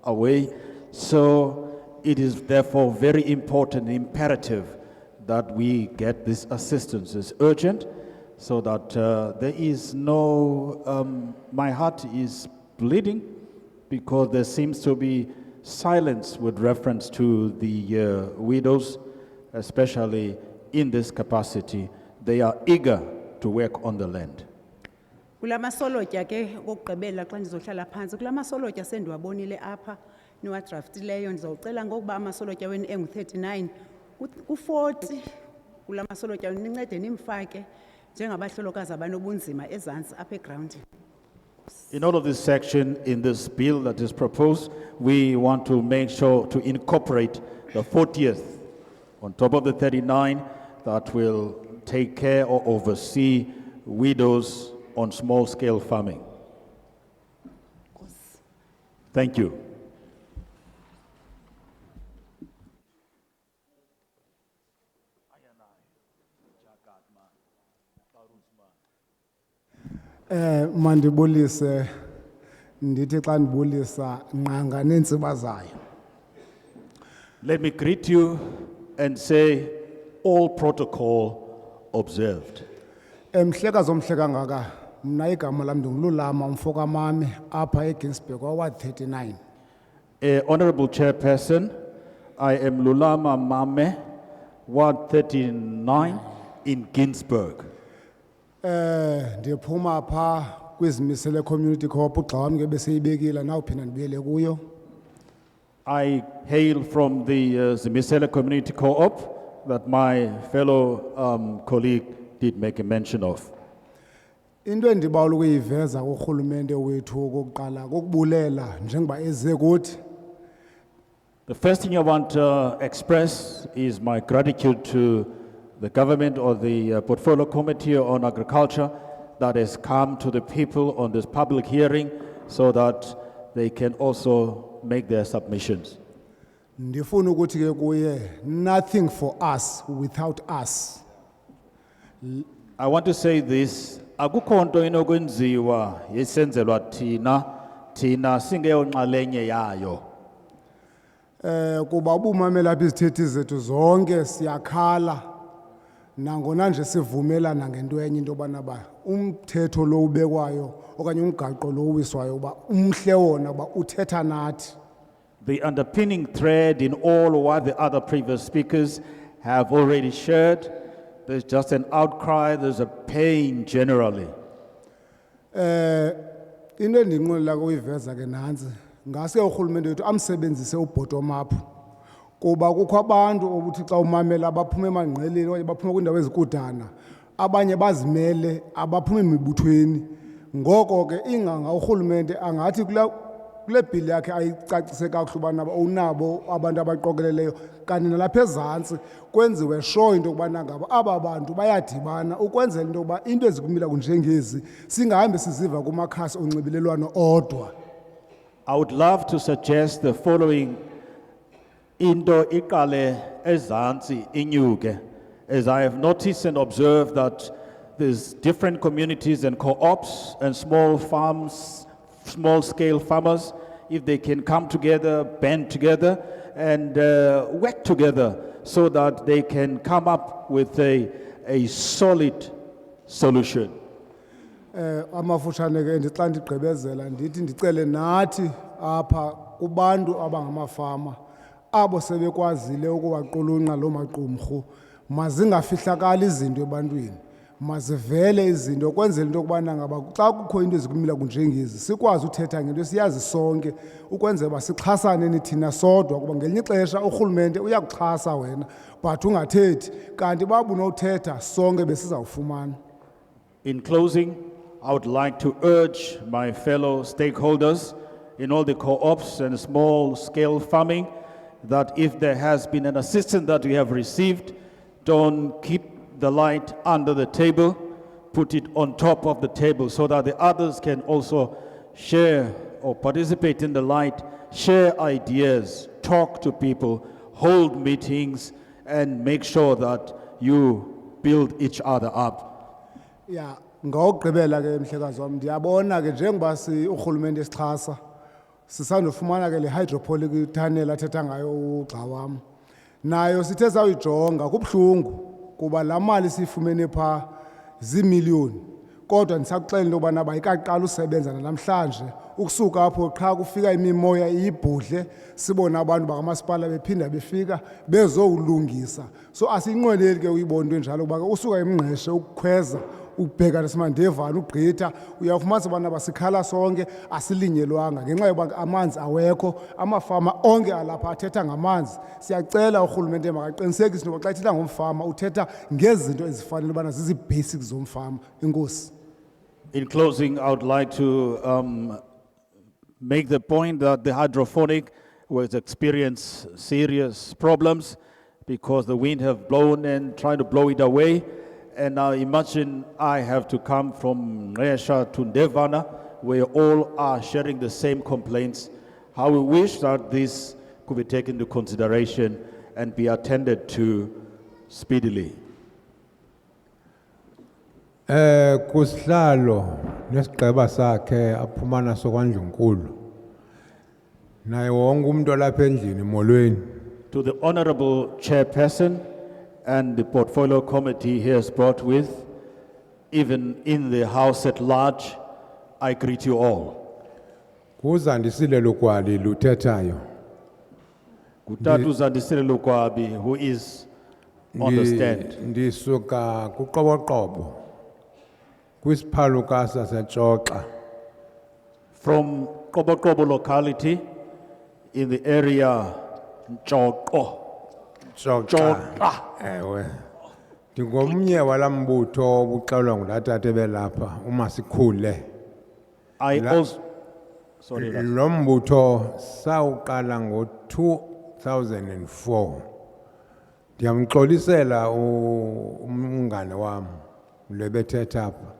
away. So it is therefore very important, imperative that we get this assistance. It's urgent so that there is no, my heart is bleeding because there seems to be silence with reference to the widows, especially in this capacity. They are eager to work on the land. Kulama solotya ke kokugqibela xa ndizohlala phansi kulama solotya sendiwabonile apha niwadraftileyo ndizawucela ngokuba amasolotya wenu engu-39 ku-40 kulama solotya nincede nimfake njengabahlolokazi abanobunzima ezantsi apha egrawundini. In all of this section in this bill that is proposed, we want to make sure to incorporate the 40th on top of the 39 that will take care or oversee widows on small scale farming. Thank you. Mandibulise ndithi xa ndibulisa nqanga neentsiba zayo. Let me greet you and say all protocol observed. Mhlekazi omhleka ngaka mna igama lam ndingululama umfo kamame apha eGinsberg ward 39. Honorable Chairperson, I am Lulama Mame, Ward 39 in Ginsberg. Ndiphuma pha kwizimisele community co-op ugxa wami ke beseyibekile nawuphinda ndibuyele kuyo. I hail from the Zimisele Community Co-op that my fellow colleague did make a mention of. Into endibawula ukuyiveza kurhulumente wethu okokuqala kokubulela njengoba eze kuthi. The first thing I want to express is my gratitude to the government or the Portfolio Committee on Agriculture that has come to the people on this public hearing so that they can also make their submissions. Ndifuna ukuthi ke kuye nothing for us without us. I want to say this, akukho nto inokwenziwa yesenzelwa thina singeyonxalenye yayo. Kuba ubumamela apha izithethi zethu zonke siyakhala nangona nje sivumelana ngento enye into yobana ba umthetho lo ubekwayo okanye umgaqo lo uwiswayo uba umhle wona uba uthetha nathi. The underpinning thread in all what the other previous speakers have already shared, there's just an outcry, there's a pain generally. Into endinqwenela ukuyiveza ke nansi ngase urhulumente wethu amsebenzise ubottom up kuba kukho abantu obuthi xa umamela abaphuma emangqeleni okanye baphuma kwiindawo ezikudana abanye bazimele abaphuma emibuthweni ngoko ke inganga urhulumente angathi kule bill yakhe ayicacise kakuhle ubana unabo abantu abaqokeleleyo kanti nalapha ezantsi kwenziwe sure into yokubana ngaba aba bantu bayadibana ukwenzela into yokuba into ezikumila kunjengezi singahambe siziva kumakhasi onxibelelwano odwa. I would love to suggest the following into iqale ezantsi inyuke, as I have noticed and observed that there's different communities and co-ops and small farms, small scale farmers, if they can come together, band together and work together so that they can come up with a solid solution. Amafutshane ke ndixa ndigqibezela ndithi ndicele nathi apha kubantu abangamafama abo sebekwazile ukuwaqulunqa lo maqumrhu mazingafihlakali izinto ebantwini mazivele izinto kwenzela into yokubana ngaba xa kukho into ezikumila kunjengezi sikwazi uthetha ngento siyazi sonke ukwenzela uba sixhasane nithina sodwa kuba ngelinye ixesha urhulumente uyakuxhasa wena but ungathethi kanti babunothetha sonke besizawufumana. In closing, I would like to urge my fellow stakeholders in all the co-ops and small-scale farming that if there has been an assistance that we have received, don't keep the light under the table, put it on top of the table so that the others can also share or participate in the light, share ideas, talk to people, hold meetings, and make sure that you build each other up. Yeah. Ngokugqibela ke mhlekazi wami ndiyabona ke njengoba urhulumente esixhasa sisandofumana ke le hydroponic tunnel athetha ngayo ugxa wami nayo sithe sayijonga kubhlungu kuba la mali sifumene pha zimiliyoni kodwa ndisakuxelela into yobana bayikaqala usebenza namhlanje ukusuka apho qha kufika imimoya iyibhudle sibona abantu bakamasipala bephinda befika bezowulungisa so asiyinqweneli ke uyibona into enjalo kuba usuka emngqeshe ukukhweza ukubheka nesimandevana ugqitha uyawufumanisa abantu abasikhala sonke asilinyelwanga ngenxa yoba amanzi awekho amafama onke alapha athetha ngamanzi siyacela urhulumente makaqinisekise into yoba xa ethetha ngomfama uthetha ngezinto ezifanele ubana zizi-basics zomfama. Enkosi. In closing, I would like to make the point that the hydrophonic was experienced serious problems because the wind have blown and trying to blow it away. And now imagine I have to come from Resha to Devana, where all are sharing the same complaints. How we wish that this could be taken into consideration and be attended to speedily. Kusihlalo nesigqeba sakhe aphumana sokwandlunkulu naye wonke umuntu olapha endlini molweni. To the Honorable Chairperson and the Portfolio Committee he has brought with, even in the House at large, I greet you all. Kuzandisile Lukwali luthethayo. Kutatu Zandisile Lukwabi, who is on the stand. Ndisuka kuqoboqobo kwisiphaluka saseXoxa. From Kobokobo locality in the area Nchoko. Xoxa. Ewe. Ndingomnye walambutho obuxelwa ngulatata belapha uMasikhule. I also sorry. Lo mbutho sawuqala ngo-2004. Ndiyamxolisela umngane wami lebethetha apha.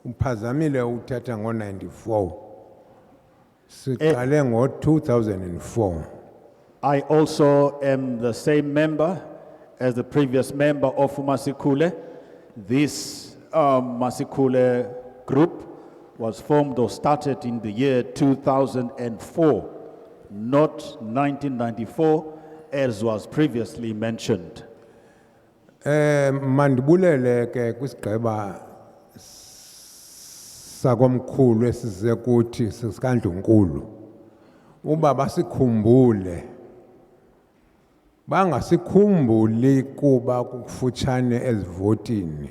Uphazamile uthetha ngo-94. Siqale ngo-2004. I also am the same member as the previous member of Masikule. This Masikule group was formed or started in the year 2004, not 1994, as was previously mentioned. Mandibulele ke kwisigqeba sakomkhulu esize kuthi sisikandlunkulu. Uba basikhumbule. Bangasikhumbuli kuba kufutshane ezivotini.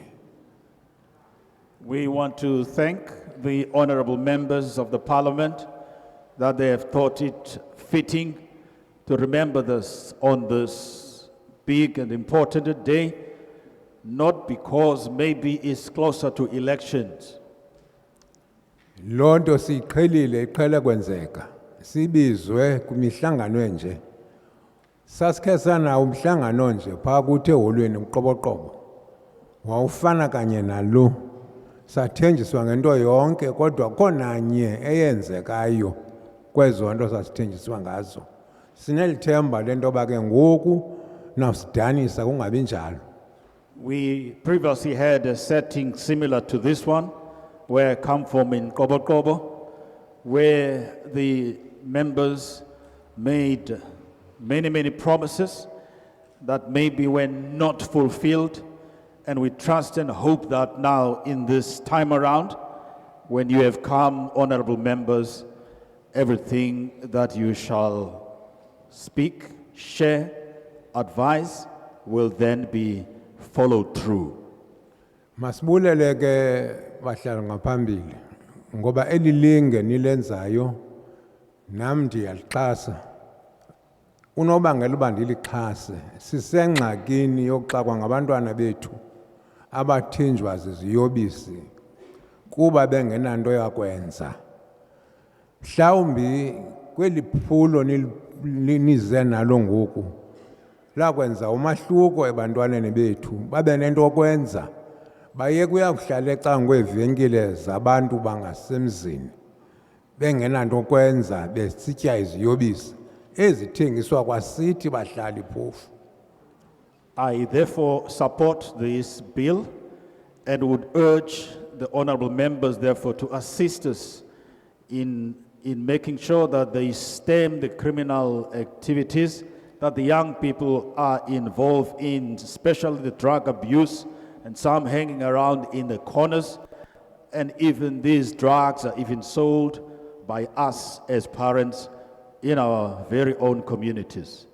We want to thank the honorable members of the parliament that they have thought it fitting to remember this on this big and important day, not because maybe it's closer to elections. Lonto siqhelile iqhele kwenzeka. Sibizwe kumihlangano enje. Sasikhe sana umhlangano nje pha kuthe holweni uqoboqobo. Wawufana kanye nalo. Sathenjiswa ngento yonke kodwa khona nye eyenzekayo kwezo nto sasithenjiswa ngazo. Sinelithemba lento ba ke ngoku nawusidanisa kungabi njalo. We previously had a setting similar to this one, where I come from in Kobokobo, where the members made many promises that maybe were not fulfilled. And we trust and hope that now in this time around, when you have come, honorable members, everything that you shall speak, share, advise, will then be followed through. Masibulele ke bahlala ngaphambili ngoba elilinge nilenzayo nami ndiyalixhasa. Unobangela uba ndilixhase sisengxakini yokuxakwa ngabantwana bethu abathinjwa ziziyobisi kuba bengenanto yakwenza. Mhlawumbi kweli phulo nize nalo ngoku lakwenza umahluko ebantwaneni bethu babe nento yokwenza. Bayeke uyakuhlala ecangwevenkile zabantu bangasemzini bengenanto yokwenza besitya iziyobisi ezithengiswa kwasithi bahlali phofu. I therefore support this bill and would urge the honorable members therefore to assist us in making sure that they stem the criminal activities that the young people are involved in, especially the drug abuse and some hanging around in the corners, And even these drugs are even sold by us as parents in our very own communities.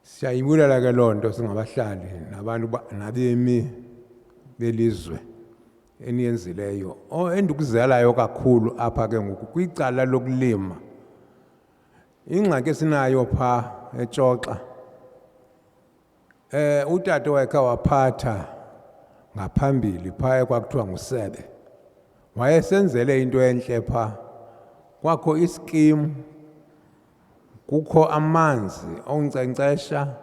Siyayibulela ke lonto singabahlali nabantu nabemi belizwe eniyenzileyo. Endikuzelayo kakhulu apha ke ngoku kwicala lokulima. Ingxaki esinayo pha eXoxa. Utata wakhe waphatha ngaphambili pha kwakuthiwa nguSebe. Wayesenzele into enhle pha. Kwakho ischeme, kukho amanzi oncencesha,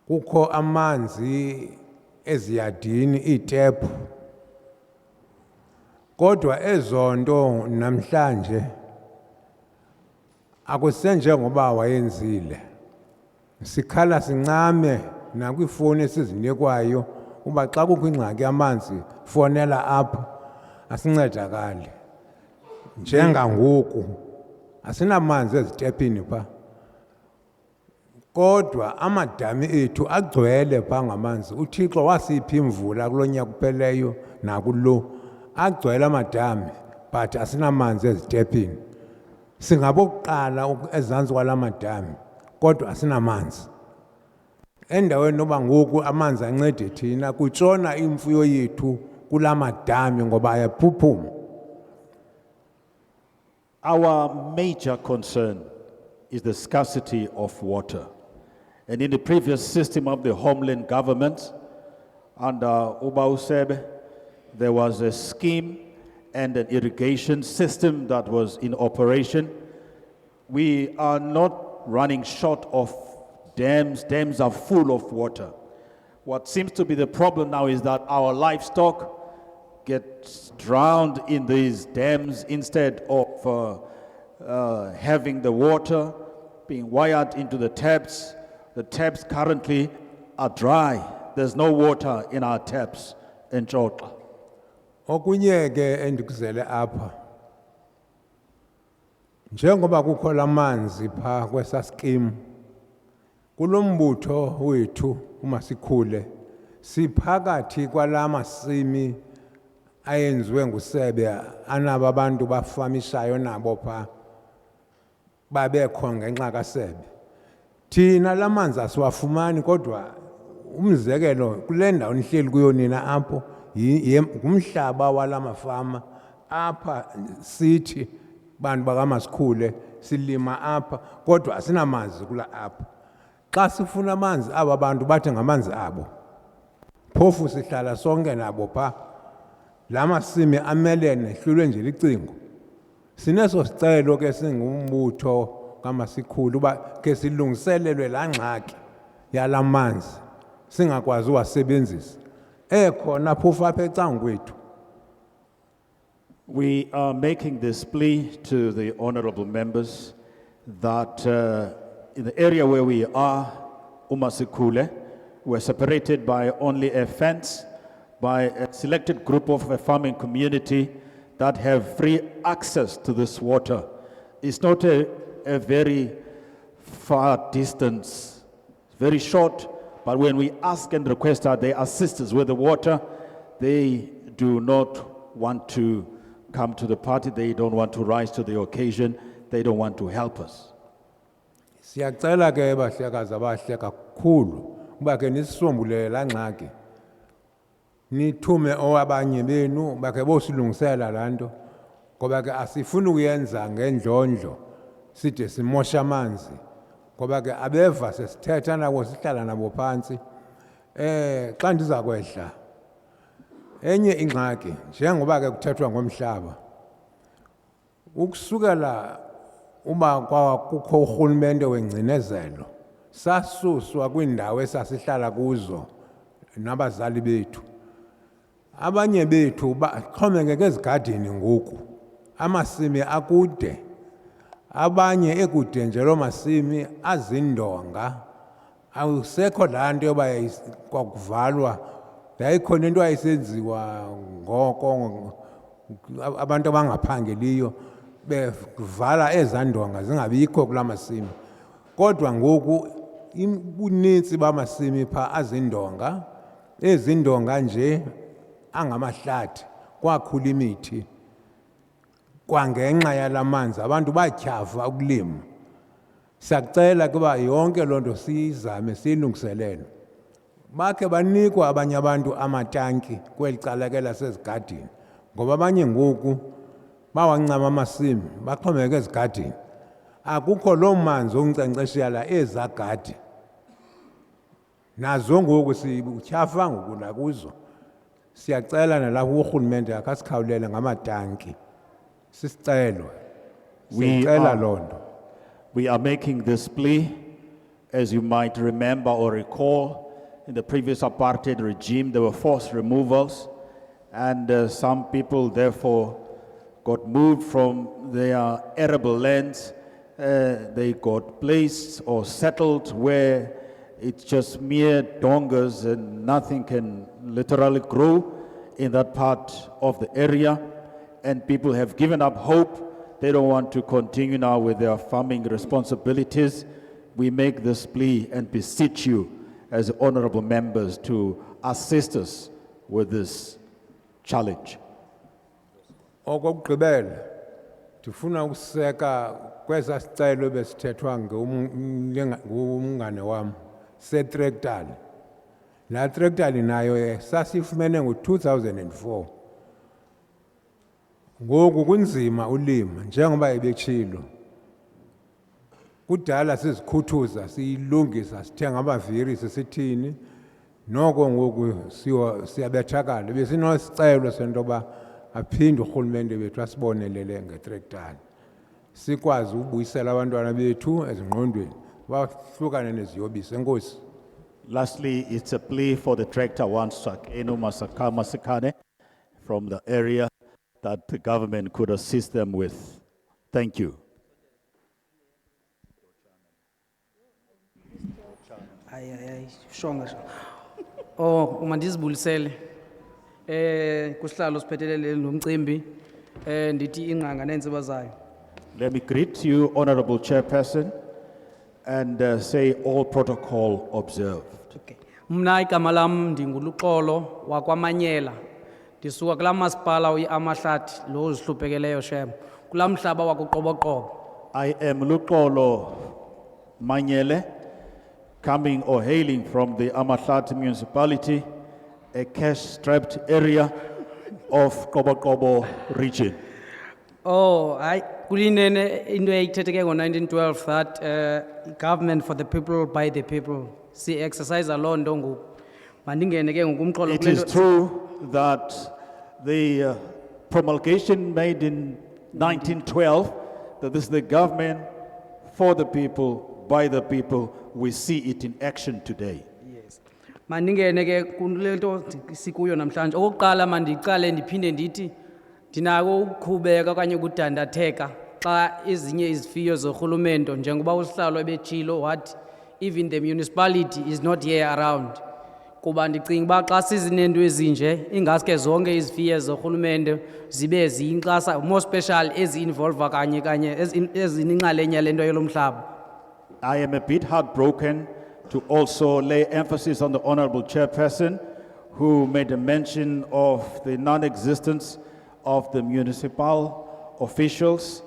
kukho amanzi eziyadini iitepu. Kodwa ezonto namhlanje akusenje ngoba wayenzile. Sikhala sincame nakwifoni esizinikwayo uba xa kukho ingxaki yamanzi fonela apha asincedakali. Njengangoku asinamanzi ezitepini pha. Kodwa amadami ethu agcwele pha ngamanzi. UThixo wasipha imvula kulonyaka kupheleyo nakulo. Agcwele amadami but asinamanzi ezitepini. Singabokuqala ezantsi kwalamadami kodwa asinamanzi. Endaweni noba ngoku amanzi ancede thina kutshona imfuyo yethu kulamadami ngoba ayaphuphuma. Our major concern is the scarcity of water. And in the previous system of the homeland government, under Uba Usebe, there was a scheme and an irrigation system that was in operation. We are not running short of dams. Dams are full of water. What seems to be the problem now is that our livestock gets drowned in these dams instead of having the water being wired into the taps. The taps currently are dry. There's no water in our taps in Xhoxa. Okunye ke endikuzele apha. Njengoba kukho lamanzi pha kwesa scheme. Kulombutho wethu umasikhule siphakathi kwalamasimi ayenziwe nguSebe anabo abantu bafamishayo nabo pha babekho ngenxa kaSebe. Thina lamanzi asiwafumani kodwa umzekelo kule ndawo nihleli kuyo nina apho ngumhlaba walamafama apha sithi bantu bakamasikhule silima apha kodwa asinamanzi kula apha. Xa sifuna amanzi aba bantu bathi ngamanzi abo. Phofu sihlala sonke nabo pha. Lamasimi amelene hlulwe nje licingo. Sineso sicelo ke singumbutho kamasikhulu uba ke silungiselelwe la ngxaki yalamanzi singakwazi uwasebenzisa. Ekhona phofu apha ecangkwethu. We are making this plea to the honorable members that in the area where we are, Umasikule, we're separated by only a fence by a selected group of a farming community that have free access to this water. It's not a very far distance, very short, but when we ask and request that they assist us with the water, they do not want to come to the party, they don't want to rise to the occasion, they don't want to help us. Siyacela ke bahlekazi abahle kakhulu uba ke nisisombulele la ngxaki. Nithume owabanye benu bakhe bosilungisela lanto ngoba ke asifuni ukuyenza ngendlondlo side simosha amanzi ngoba ke abeva sesithetha nabo sihlala nabo phansi. Xa ndiza kwehla enye ingxaki njengoba ke kuthethwa ngomhlaba ukusukela uba kukho urhulumente wengcinezelo sasuswa kwindawo esasihlala kuzo nabazali bethu. Abanye bethu baxhomekeke ezigadini ngoku amasimi akude. Abanye ekude nje lo masimi azindonga. Awusekho laa nto yoba kwakuvalwa. Yayikhona into ayisenziwa ngoko abantu abangaphangeliyo bevala ezandonga zingabikho kula masimi. Kodwa ngoku unintsi bamasimi pha azindonga. Ezindonga nje angamahlathi kwakhula imithi kwangenxa yalamanzi abantu batyhafa ukulima. Siyakucela kuba yonke loo nto siyizame siyilungiselele. Bakhe banikwa abanye abantu amatanki kweli cala ke lasezigadini ngoba abanye ngoku bawancama amasimi baxhomekeke ezigadini. Akukho loo manzi onkunkcenkceshela la ezagadi. Nazo ngoku sityhafa ngoku nakuzo. Siyacela nalapho urhulumente akasikhawulele ngamatanki. Sisicelo. Sicela loo nto. We are making this plea, as you might remember or recall, in the previous apartheid regime, there were forced removals, and some people therefore got moved from their arable lands. They got placed or settled where it's just mere dongas and nothing can literally grow in that part of the area. And people have given up hope. They don't want to continue now with their farming responsibilities. We make this plea and beseech you as honorable members to assist us with this challenge. Okokugqibela ndifuna ukuseka kwesa sicelo besithethwa ngumngane wam setrektali. La trektali nayo sasifumene ngo-2004. Ngoku kunzima ulima njengoba ebetshilo. Kudala sizikhuthuza siyilungisa sithenga amaviri sisithini noko ngoku siyabethakala. Besinosicelo sentoba aphinde urhulumente bethu asibonelele ngetrektali. Sikwazi ubuyisela abantwana bethu ezingqondweni bahlukane neziyobisi. Enkosi. Lastly, it's a plea for the tractor once Masikane from the area that the government could assist them with. Thank you. Shonga. Oh, mandizibulisele. Kusihlalo siphethelele nomcimbi. Ndithi ingqanga nenziba zayo. Let me greet you, Honorable Chairperson, and say all protocol observed. Okay. Mna igama lam ndinguluxolo wakwamanyela. Ndisuka kula masipala uyiAmahlathi lo uzihluphekeleyo shem. Kula mhlaba wakuqoboqobo. I am Luxolo Manyele, coming or hailing from the Amahlathi municipality, a cash-strapped area of Kobokobo region. Oh, kulinene into eyithetheke ngo-1912 that government for the people by the people. Si exercise loo nto ngoku. Mandingene ke ngokumxolo. It is true that the promulgation made in 1912, that this is the government for the people, by the people, we see it in action today. Yes. Mandingene ke kulento sikuyo namhlanje. Okokuqala mandiqale ndiphinde ndithi ndinako ukukhubeka okanye ukudandatheka xa ezinye izifiyo zorhulumente njengoba usihlalo ebetshilo wathi even the municipality is not here around. Kuba ndicinga uba xa sizinento ezinje ingaske zonke izifiyo zorhulumente zibe ziyinkxasa more special ezi-involve kanye ezininxalenye lento yolomhlaba. I am a bit heartbroken to also lay emphasis on the Honorable Chairperson who made a mention of the non-existence of the municipal officials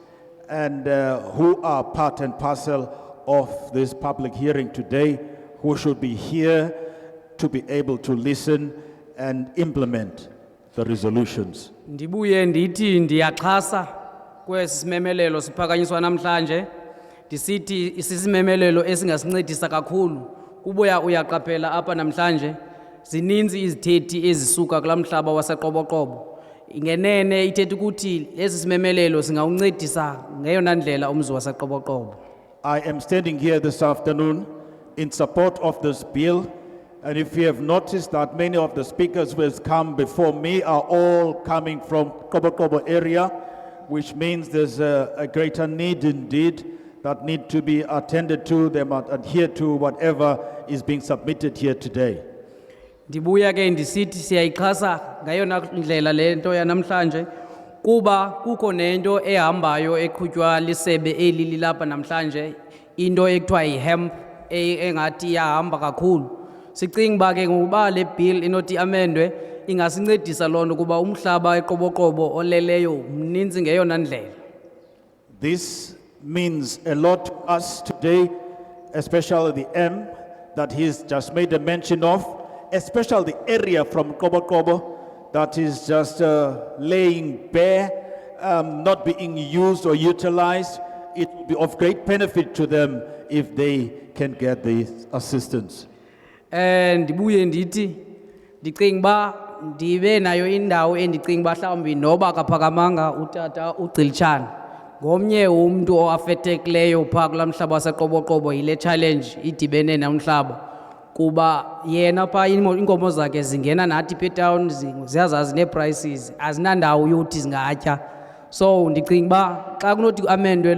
and who are part and parcel of this public hearing today, who should be here to be able to listen and implement the resolutions. Ndibuye ndithi ndiyaxhasa kwesi simemelelo siphakanyiswa namhlanje. Ndisithi isisimemelelo esingasincedisa kakhulu. Kubuya uyaqaphela apha namhlanje zininzi izithethi ezisuka kulamhlaba waseqoboqobo. Ingenene ithethe ukuthi lesi simemelelo singawuncedisa ngeyona ndlela umzi waseqoboqobo. I am standing here this afternoon in support of this bill, and if you have noticed that many of the speakers who have come before me are all coming from Kobokobo area, which means there's a greater need indeed that need to be attended to, they must adhere to whatever is being submitted here today. Ndibuya ke ndisithi siyayixhasa ngayona ndlela lento yanamhlanje kuba kukho nento ehambayo eqhutywa lisebe eli lilapha namhlanje into ekuthiwa yihemp engathi iyahamba kakhulu. sicinga uba ke ngokuba le bill inothi amendwe ingasincedisa loo nto kuba umhlaba eqoboqobo oleleyo mninzi ngeyona ndlela. This means a lot to us today, especially the M that he's just made a mention of, especially the area from Kobo that is just laying bare, not being used or utilized. It will be of great benefit to them if they can get this assistance. Ndibuye ndithi ndicinga uba ndibe nayo indawo endicinga uba mhlawumbi noba akaphakamanga utata uGcilitshana ngomnye umntu oafethekileyo phaa kulaa mhlaba waseqoboqobo yile challenge idibene namhlaba kuba yena phaa iinkomo zakhe zingena nathi phaa etown ziyazazi nee-prices azinandawo yokuthi zingatya. So ndicinga uba xa kunothi amendwe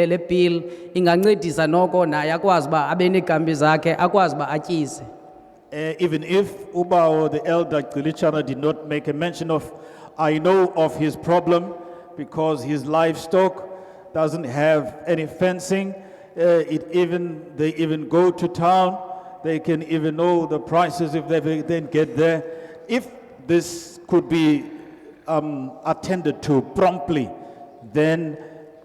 le bill ingancedisa noko naye akwazi uba abe neekambi zakhe akwazi uba atyise. Even if Ubao, the elder Qhilichana, did not make a mention of, I know of his problem because his livestock doesn't have any fencing. They even go to town. They can even know the prices if they then get there. If this could be attended to promptly, then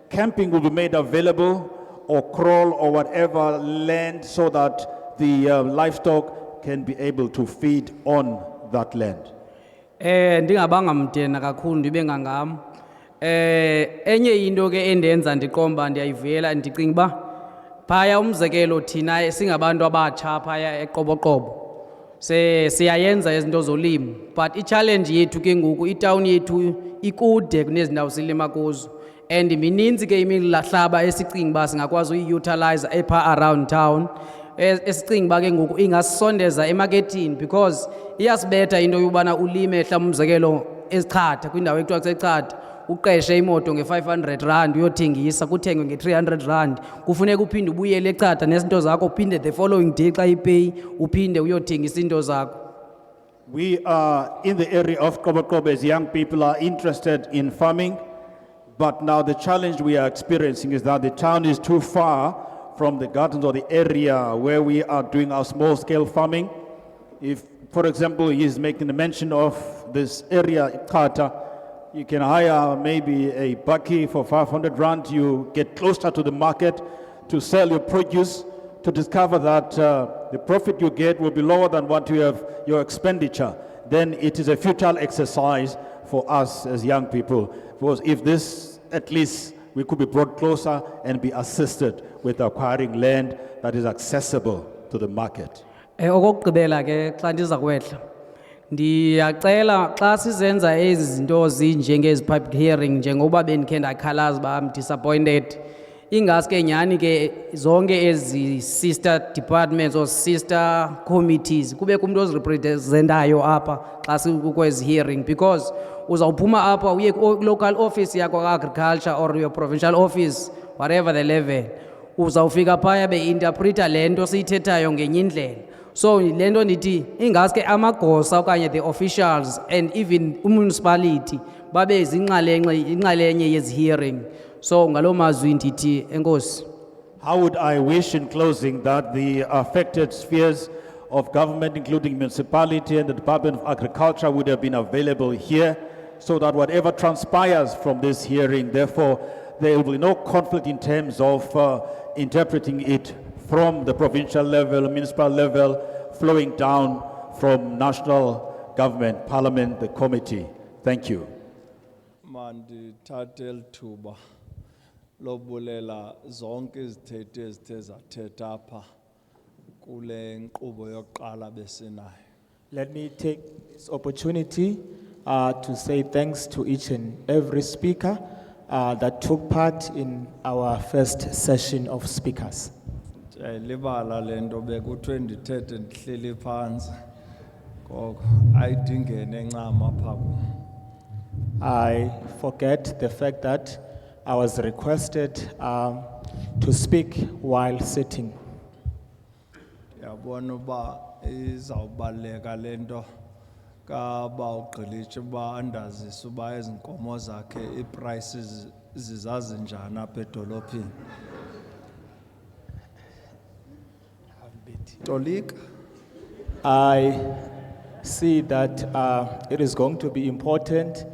camping will be made available or crawl or whatever land so that the livestock can be able to feed on that land. Ndingabanga mdena kakhulu ndibe ngangam. Enye into ke endenza ndiqomba ndiyayivela ndicinga uba phaya umzekelo thina singabantu abatsha phaya eqoboqobo siyayenza izinto zolimo, but i-challenge yethu ke ngoku itawuni yethu ikude kunezi ndawo silima kuzo and mininzi ke imihlaba esicinga uba singakwazi uyi-utilize epha around town esicinga uba ke ngoku ingasisondeza emarketini because iyasibetha into yobana ulime mhlawumbi umzekelo eziChatha kwindawo ekuthiwa kuseChatha uqeshe imoto nge-500 uyothengisa kuthengwe nge-300 kufuneka uphinde ubuyele eChatha nezinto zakho uphinde the following day xa ipeyi uphinde uyothengisa into zakho. We are in the area of Kobo as young people are interested in farming, but now the challenge we are experiencing is that the town is too far from the gardens or the area where we are doing our small-scale farming. If, for example, he is making a mention of this area, Qhata, you can hire maybe a bakkie for 500 rand. You get closer to the market to sell your produce, to discover that the profit you get will be lower than what you have, your expenditure. Then it is a futile exercise for us as young people. Because if this, at least, we could be brought closer and be assisted with acquiring land that is accessible to the market. Okokugqibela ke xa ndiza kwehla ndiyacela xa sizenza ezi zinto zinjengezi public hearing njengoba bendikhe ndakhalaza uba I'm disappointed ingaske nyhani ke zonke ezi sister departments or sister committees kubekho umuntu ozirepresentayo apha xa sikwezi hearing because uzawuphuma apha uye ku-local office yakho ka-agriculture or your provincial office whatever the level uzawufika phaya be-interpreta le nto siyithethayo ngenye indlela. So le nto ndithi ingaske amagosa okanye the officials and even municipality babe inxalenye yezi hearing. So ngaloo mazwi ndithi enkosi. How would I wish in closing that the affected spheres of government, including municipality and the Department of Agriculture, would have been available here so that whatever transpires from this hearing, therefore, there will be no conflict in terms of interpreting it from the provincial level, municipal level, flowing down from national government, parliament, the committee. Thank you. Mandi tatel tuba lobulela zonke izithethe ezithe zathetha apha kule nkqubo yokuqala besinayo. Let me take this opportunity to say thanks to each and every speaker that took part in our first session of speakers. Libala lento bekuthiwe ndithethe ndihleli phansi ngoko ayidingene encama apha kum. I forget the fact that I was requested to speak while sitting. Yabona uba izawubaleka lento kaba uGqilitshi uba andazise uba ezinkomo zakhe iprices zizazi njani apha edolophini. Tolika I see that it is going to be important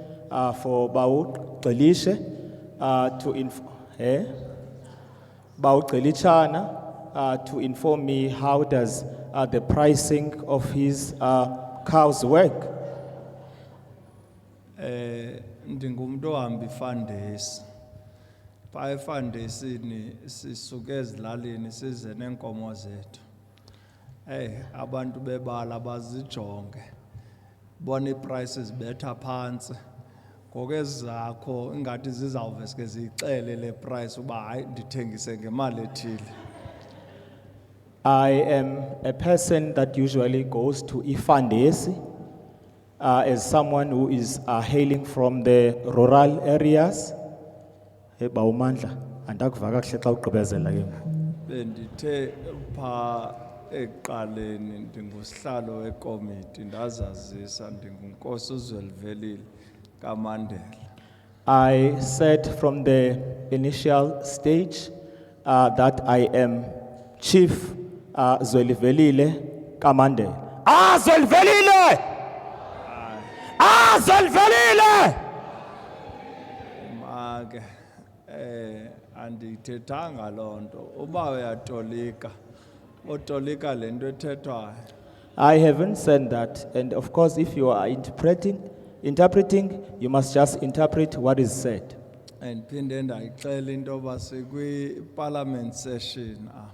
for Bau Gcelishe Bau Gcelichana to inform me how does the pricing of his cows work. Ndingumntu ohamba ifandesi. Phaa efandesini sisuke ezilalini size neenkomo zethu. Abantu bebala bazijonge. Bona iprices betha phantsi. Ngoku ezakho ingathi zizawuveske ziyixele le price uba hayi ndithengise ngemali ethile. I am a person that usually goes to Ifandesi as someone who is hailing from the rural areas. Bawumandla, andakuvaka kuhle xa ugqibezela ke. Bendithe phaa ekuqaleni ndingusihlalo wekomiti ndazazisa ndingunkosi uZwelivelile kaMandela. I said from the initial stage that I am Chief Zwelivelile Kamandela. Zwelivelile! Zwelivelile! Make andiyithethanga loo nto. Uba uyatolika, otolika le nto ethethwayo. I haven't said that, and of course if you are interpreting, you must just interpret what is said. Ndiphinde ndayixela into yoba sikwi-parliament session apha.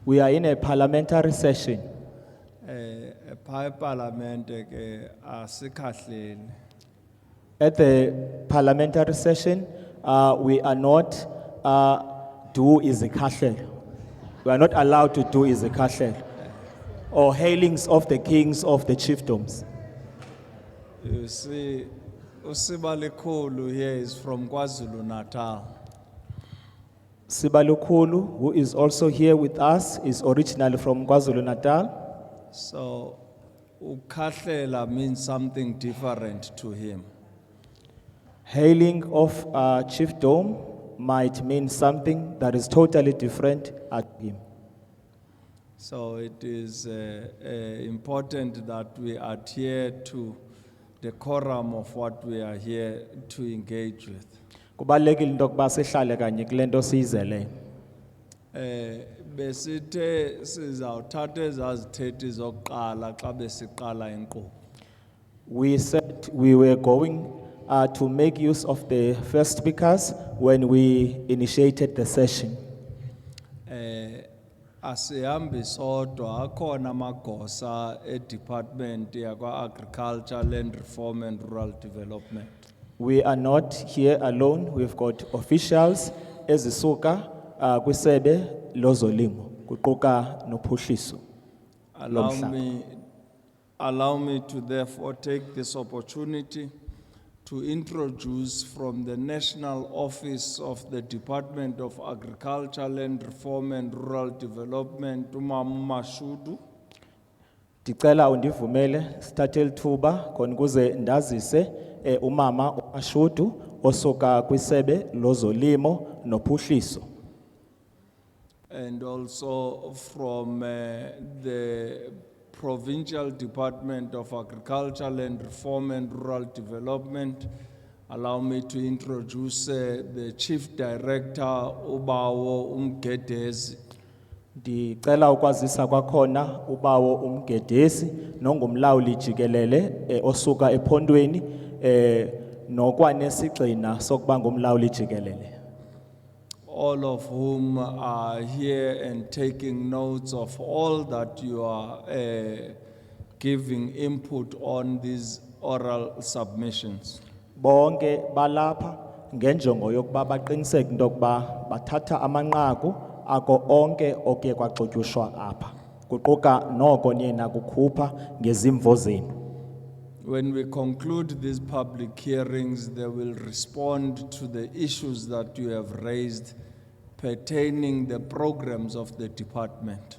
We are in a parliamentary session. Phaa epalamente ke asikhahleli. At the parliamentary session, we are not do izikhahlelo. We are not allowed to do izikhahlelo or hailings of the kings of the chiefdoms. You see, Usibalikhulu here is from KwaZulu Natal. Sibalukulu, who is also here with us, is originally from KwaZulu Natal. So, ukhahlela means something different to him. Hailing of chiefdom might mean something that is totally different at him. So it is important that we adhere to the quorum of what we are here to engage with. Kubalulekile into yokuba sihlale kanye kule nto siyizeleyo. Besithe sizawuthatha ezazithethi zokuqala xa besiqala inkqubo. We said we were going to make use of the first speakers when we initiated the session. Asihambi sodwa akhona amagosa e-department yakwa-agriculture, land reform and rural development. We are not here alone. We've got officials ezisuka kwisebe lozolimo kuquka nophuhliso lomhlaba. Allow me to therefore take this opportunity to introduce from the National Office of the Department of Agriculture, Land Reform and Rural Development, Mashudu. Ndicela undivumele sithathe lithuba khona ukuze ndazise umama uMashudu osuka kwisebe lozolimo nophuhliso. And also from the Provincial Department of Agriculture, Land Reform and Rural Development, allow me to introduce the Chief Director, Ubawo Umgedezi. Ndicela ukwazisa kwakhona Ubawo Umgedezi nongumlawuli jikelele osuka ephondweni nokwanesigxina sokuba ngumlawuli jikelele. All of whom are here and taking notes of all that you are giving input on these oral submissions. Bonke balapha ngenjongo yokuba baqiniseke into yokuba bathatha amanqaku ako onke oke kwaxotyushwa apha kuquka noko niye nakukhupha ngezimvo zenu. When we conclude these public hearings, they will respond to the issues that you have raised pertaining the programs of the department.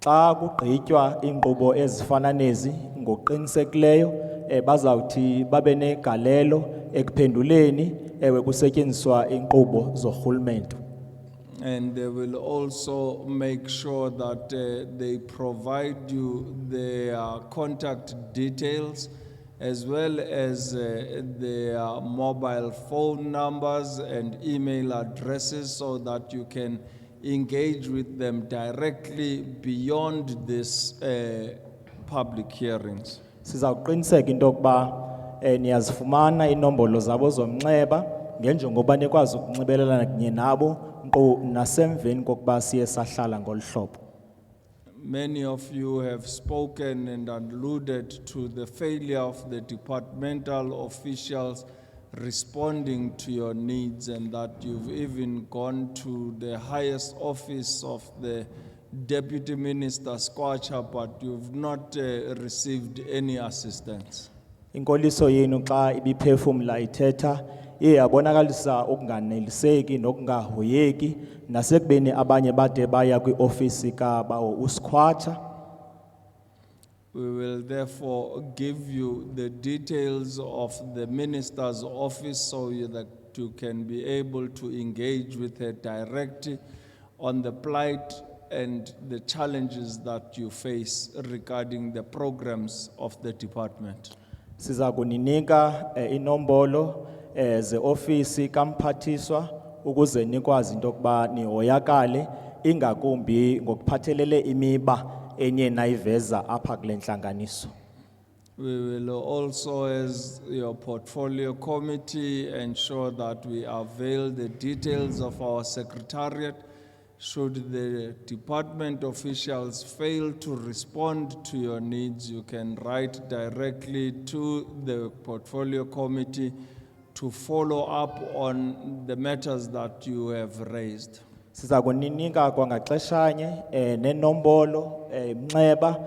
Xa kugqitywa inkqubo ezifana nezi ngokuqinisekileyo bazawuthi babe negalelo ekuphenduleni ewe kusetyenziswa inkqubo zorhulumente. And they will also make sure that they provide you their contact details as well as their mobile phone numbers and email addresses so that you can engage with them directly beyond these public hearings. Sizawuqiniseka into yokuba niyazifumana inombolo zabo zomnxeba ngenjongo yoba nikwazi ukunxibelelana kunye nabo nkqu nasemveni kokuba siye sahlala ngolu hlobo. Many of you have spoken and alluded to the failure of the departmental officials responding to your needs, and that you've even gone to the highest office of the Deputy Minister Qonce, but you've not received any assistance. Inkoliso yenu xa ibiphefumla ithetha iye yabonakalisa ukunganeliseki nokungahoyeki nasekubeni abanye bade baya kwiofisi kabawo uSqwatsha. We will therefore give you the details of the minister's office so that you can be able to engage with her directly on the plight and the challenges that you face regarding the programs of the department. Siza kuninika inombolo ze ofisi kamphathiswa ukuze nikwazi into yokuba nihoyakale ingakumbi ngokuphathelele imiba enye nayiveza apha kule ntlanganiso. We will also, as your portfolio committee, ensure that we avail the details of our secretariat. Should the department officials fail to respond to your needs, you can write directly to the portfolio committee to follow up on the matters that you have raised. Siza kuninika kwangaxeshanye nenombolo mnxeba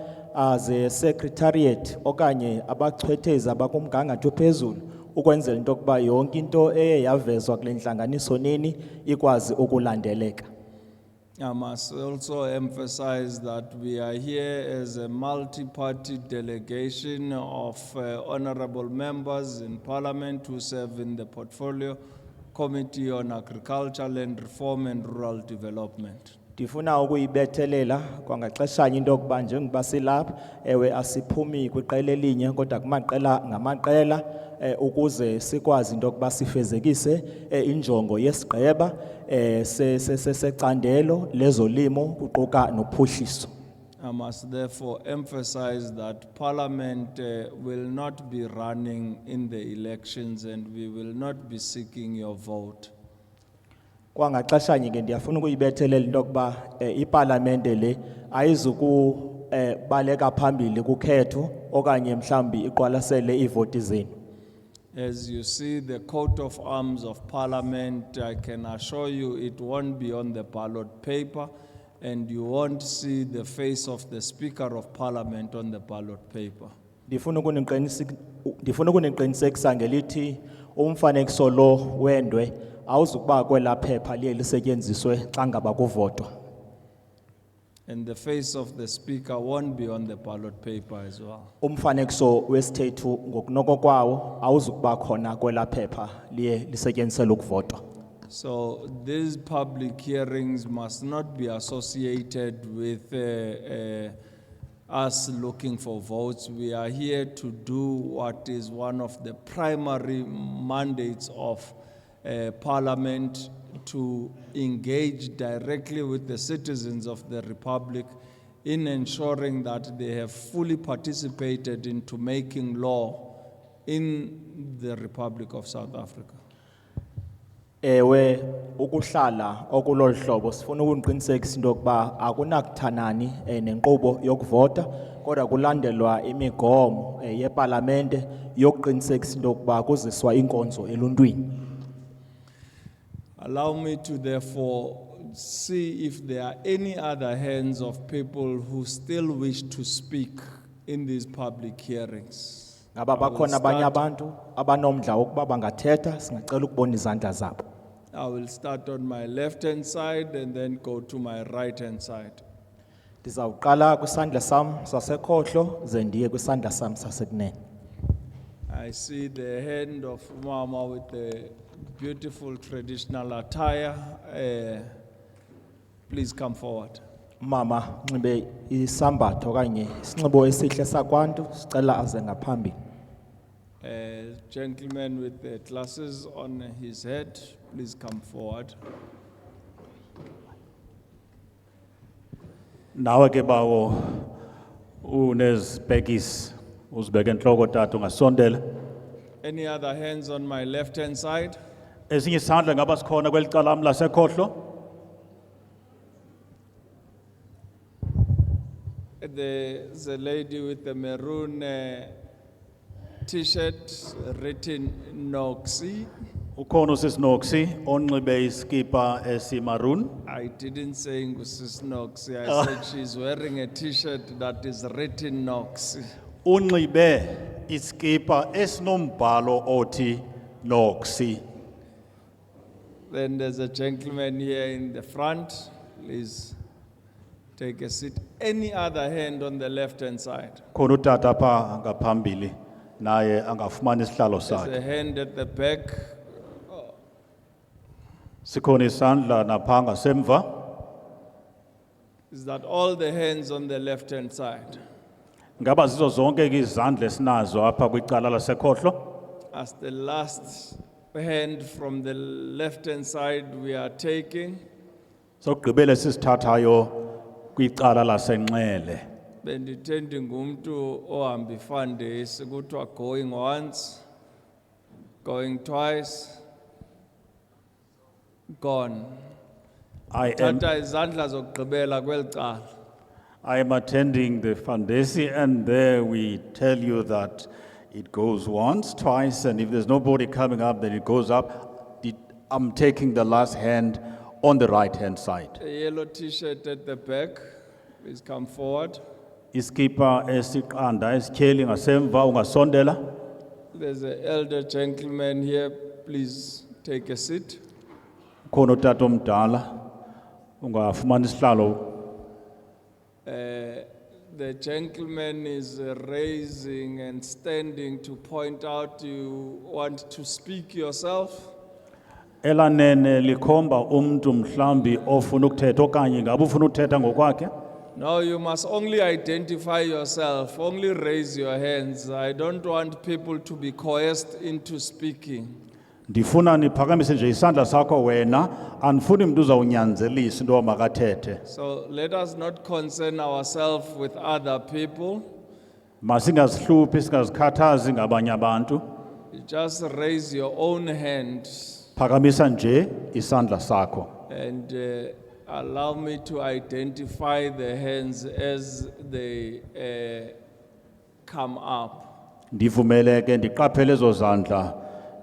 ze secretariat okanye abachwethezi abakumgangatho ophezulu ukwenzela into yokuba yonke into eye yavezwa kule ntlanganiso nini ikwazi ukulandeleka. I must also emphasize that we are here as a multi-party delegation of honorable members in Parliament who serve in the Portfolio Committee on Agriculture, Land Reform and Rural Development. Ndifuna ukuyibethelela kwangaxeshanye into yokuba njengoba silapha ewe asiphumi kwiqela elinye kodwa kumaqela ngamaqela ukuze sikwazi into yokuba sifezekise injongo yesigqeba secandelo lezolimo kuquka nophuhliso. I must therefore emphasize that Parliament will not be running in the elections and we will not be seeking your vote. Kwangaxeshanye ke ndiyafuna ukuyibethelela into yokuba iParliamente le ayizukubaleka phambili kukhetho okanye mhlambi iqwalasele ivoti zenu. As you see the coat of arms of Parliament, I can assure you it won't be on the ballot paper and you won't see the face of the Speaker of Parliament on the ballot paper. Ndifuna ukuniqinisekisa ngelithi umfanekiso lo wendwe awuzukuba kwela phepha liye lisetyenziswe xa ngaba kuvotwa. And the face of the Speaker won't be on the ballot paper as well. Umfanekiso wesithethu ngokunoko kwawo awuzukuba khona kwela phepha liye lisetyenziselwe ukuvotwa. So these public hearings must not be associated with us looking for votes. We are here to do what is one of the primary mandates of Parliament, to engage directly with the citizens of the Republic in ensuring that they have fully participated into making law in the Republic of South Africa. Ewe ukuhlala okulolu hlobo sifuna ukuniqinisekisa into yokuba akunakuthanani nenkqubo yokuvota kodwa kulandelwa imigomo yeParlamente yokuqinisekisa into yokuba kuziswa inkonzo eluntwini. Allow me to therefore see if there are any other hands of people who still wish to speak in these public hearings. Ngaba bakhona abanye abantu abanomdla wokuba bangathetha singacela ukubona izandla zabo. I will start on my left-hand side and then go to my right-hand side. Ndizawuqala kwisandla sam sasekhohlo ze ndiye kwisandla sam sasekunene. I see the hand of Mama with the beautiful traditional attire. please come forward. Mama nxibe isambatho okanye isinxibo esihle sakwantu sicela aze ngaphambili. Gentleman with the glasses on his head, please come forward. Nawe ke bawo unezibhekisi uzibeke enhloko tata ungasondela. Any other hands on my left-hand side? Esinye isandla ngaba sikhona kwelicala lami lasekhohlo. There's a lady with the maroon t-shirt written Noxie. Ukhona usisinoxi onxibe iskipa esimaroon. I didn't say Ngusis Noxie, I said she's wearing a t-shirt that is written Noxie. Unxibe iskipa esinombhalo othi noxi. Then there's a gentleman here in the front, please take a seat. Any other hand on the left-hand side? Khona utata pha ngaphambili naye angafumana isihlalo There's sakhe. a hand at the back. Sikhona isandla napha ngasemva. Is that all the hands on the left-hand side? Ngaba zizo zonke ke izandla esinazo apha kwicala lasekhohlo. As the last hand from the left-hand side we are taking, Sogqibele sisithathayo kwicala lasenxele. bendithanda ngumuntu ohamba ifundisi kuthiwa going once, going twice, gone. I am Tata izandla zokugqibela kweli cala. I am attending the Fundesi, and there we tell you that it goes once, twice, and if there's nobody coming up, then it goes up. I'm taking the last hand on the right-hand side. A yellow t-shirt at the back, please come forward. Iskipa esiqanda esityheli ngasemva ungasondela. There's an elder gentleman here, please take a seat. Khona utata omdala ungafumana isihlalo. The gentleman is raising and standing to point out you want to speak yourself. Elanene likhomba umuntu mhlambi ofuna ukuthetha okanye ngabe ufuna ukuthetha ngokwakhe. No, you must only identify yourself, only raise your hands. I don't want people to be coerced into speaking. Ndifuna niphakamise nje isandla sakho wena, andifuni umuntu uzawunyanzelisa into makathethe. So let us not concern ourselves with other people. Masingazihluphi singazikhathazi ngabanye abantu. You just raise your own hand Phakamisa nje isandla sakho. and allow me to identify the hands as they come up. Ndivumele ke ndiqaphele ezo zandla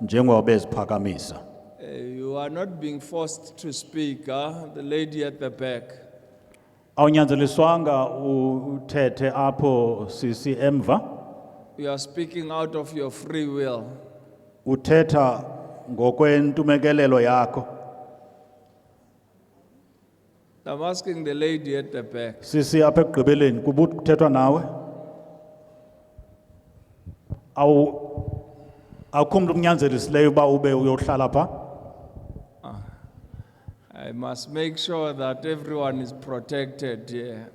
njengoba beziphakamisa. You are not being forced to speak, the lady at the back. Awunyanzeliswanga uthethe apho sisi emva. You are speaking out of your free will. Uthetha ngokwentumekelelo yakho. I'm asking the lady at the back. Sisi apha ekugqibeleni kubuthethwa nawe. Akukho umuntu kunyanzelisileyo uba ube uyohlala pha. I must make sure that everyone is protected here.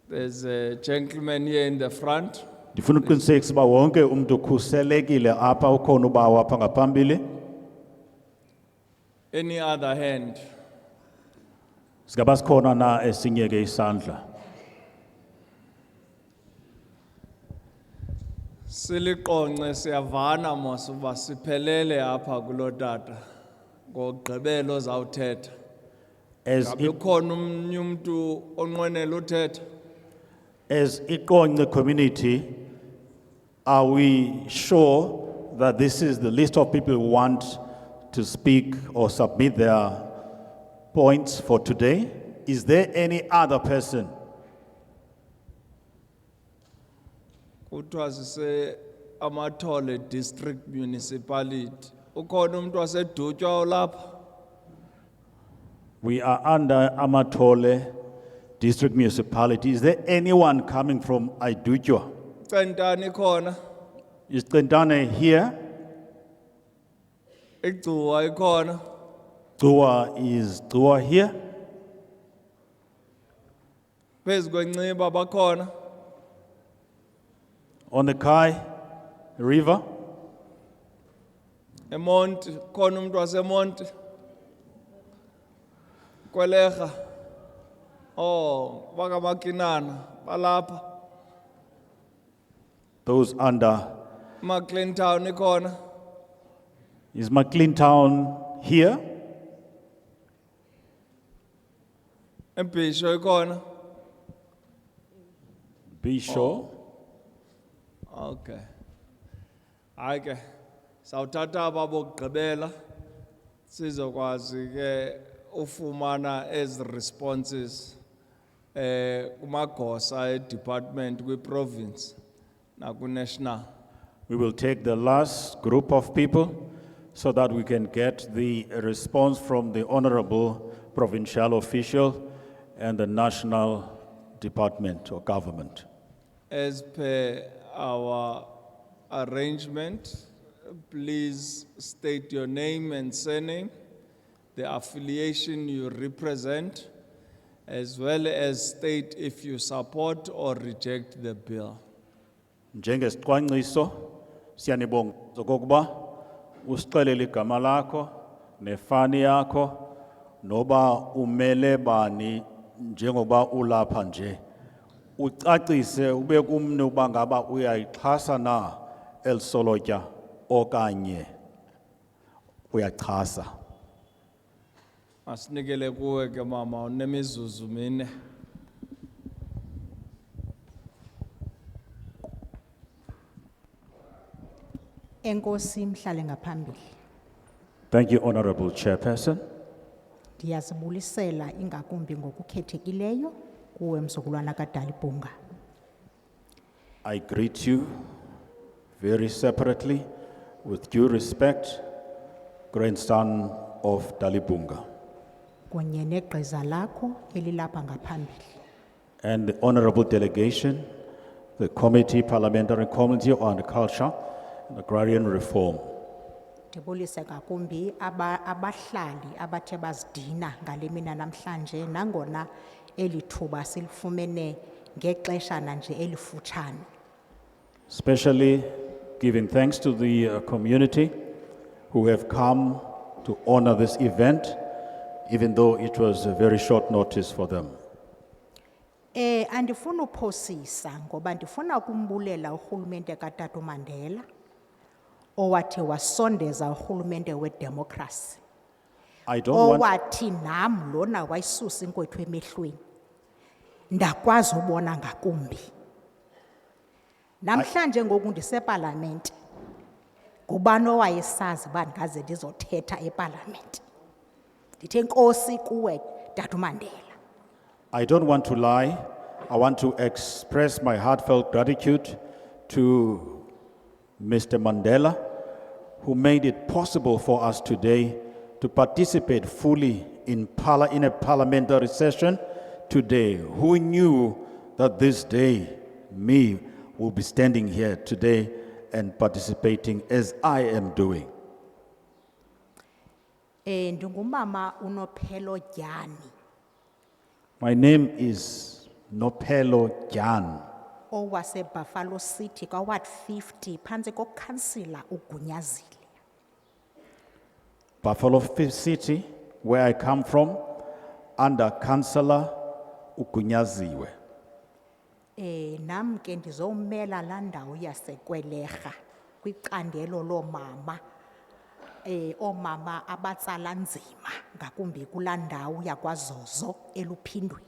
There's a gentleman here in the front. Ndifuna uqinisekisa uba wonke umuntu ukhuselekile apha ukhona ubawo apha ngaphambili. Any other hand? Singaba sikhona na esinye ke isandla. Siliqonce siyavana mos uba siphelele apha kulo tata ngogqibelo ozawuthetha. Ngabe ukhona omnye umuntu onqwenela uthetha? As Qonce community, are we sure that this is the list of people who want to speak or submit their points for today? Is there any other person? Kuthiwa sise Amathole district municipality. Ukhona umuntu waseDutywa olapha? We are under Amathole district municipality. Is there anyone coming from Aidutjwa? Centani khona? Is Centane here? Igcuwa ikhona? Is Dua here? Phezu kwenciba bakhona. On the Kai River, eMonti khona umuntu waseMonti. Kweleha. Oh, bakamakinana balapha. those under, McClintown ikhona. is McLeantown here? eBhisho ikhona. Be sure. Okay. Hayi ke sawuthatha ababokugqibela sizokwazi ke ufumana as responses kumagosa department kwi province na ku national. We will take the last group of people so that we can get the response from the honorable provincial official and the national department or government. As per our arrangement, please state your name and surname, the affiliation you represent, as well as state if you support or reject the bill. Njengesicwangciso siyanibonga okokuba usixelele igama lakho nefani yakho noba umele bani njengoba ulapha nje ucacise ube kumne uba ngaba uyayixhasa na elisolotya okanye uyachasa. Asinikele kuwe ke mama unemizuzu mine. Enkosi mhlale ngaphambili. Thank you, Honorable Chairperson. Ndiyazibulisela ingakumbi ngokukhethekileyo kuwe mzukulwana kaDalibunga. I greet you very separately with due respect, grandson of Dalibunga, Kunye negqiza lakho elilapha ngaphambili. and the honorable delegation, the Committee, Parliamentary Committee on Culture and Agrarian Reform. Ndibulise ngakumbi abahlali abathe bazidina ngale mina namhlanje nangona elithuba silifumene ngexeshana nje elifutshane. Especially giving thanks to the community who have come to honor this event, even though it was a very short notice for them. Andifuna uphosisa ngoba ndifuna ukumbulela urhulumente kaTata Mandela owathi wasondeza urhulumente wedemocracy. I don't want, Owathi nam lona wayisusa inkwethu emehlweni. Ndakwazi ubona ngakumbi. Namhlanje ngoku ndiseparlamente. Ngubani owayesazi uba ndingaze ndizothetha eparlamente. Ndithe Nkosi kuwe Tata Mandela. I don't want to lie. I want to express my heartfelt gratitude to Mr. Mandela, who made it possible for us today to participate fully in a parliamentary session today. Who knew that this day, me, will be standing here today and participating as I am doing? Ndingumama unophelo Dyani. My name is Nopelo Jan. Owase Buffalo City ka Ward 50 phansi kokhansila uGunyazile. Buffalo City, where I come from, under Councillor Ugunyaziwe. Nam ke ndizomela la ndawo yaseKweleha kwicandelo loomama. Omama abatsala nzima ngakumbi kula ndawo yakwaZozo eluphindweni.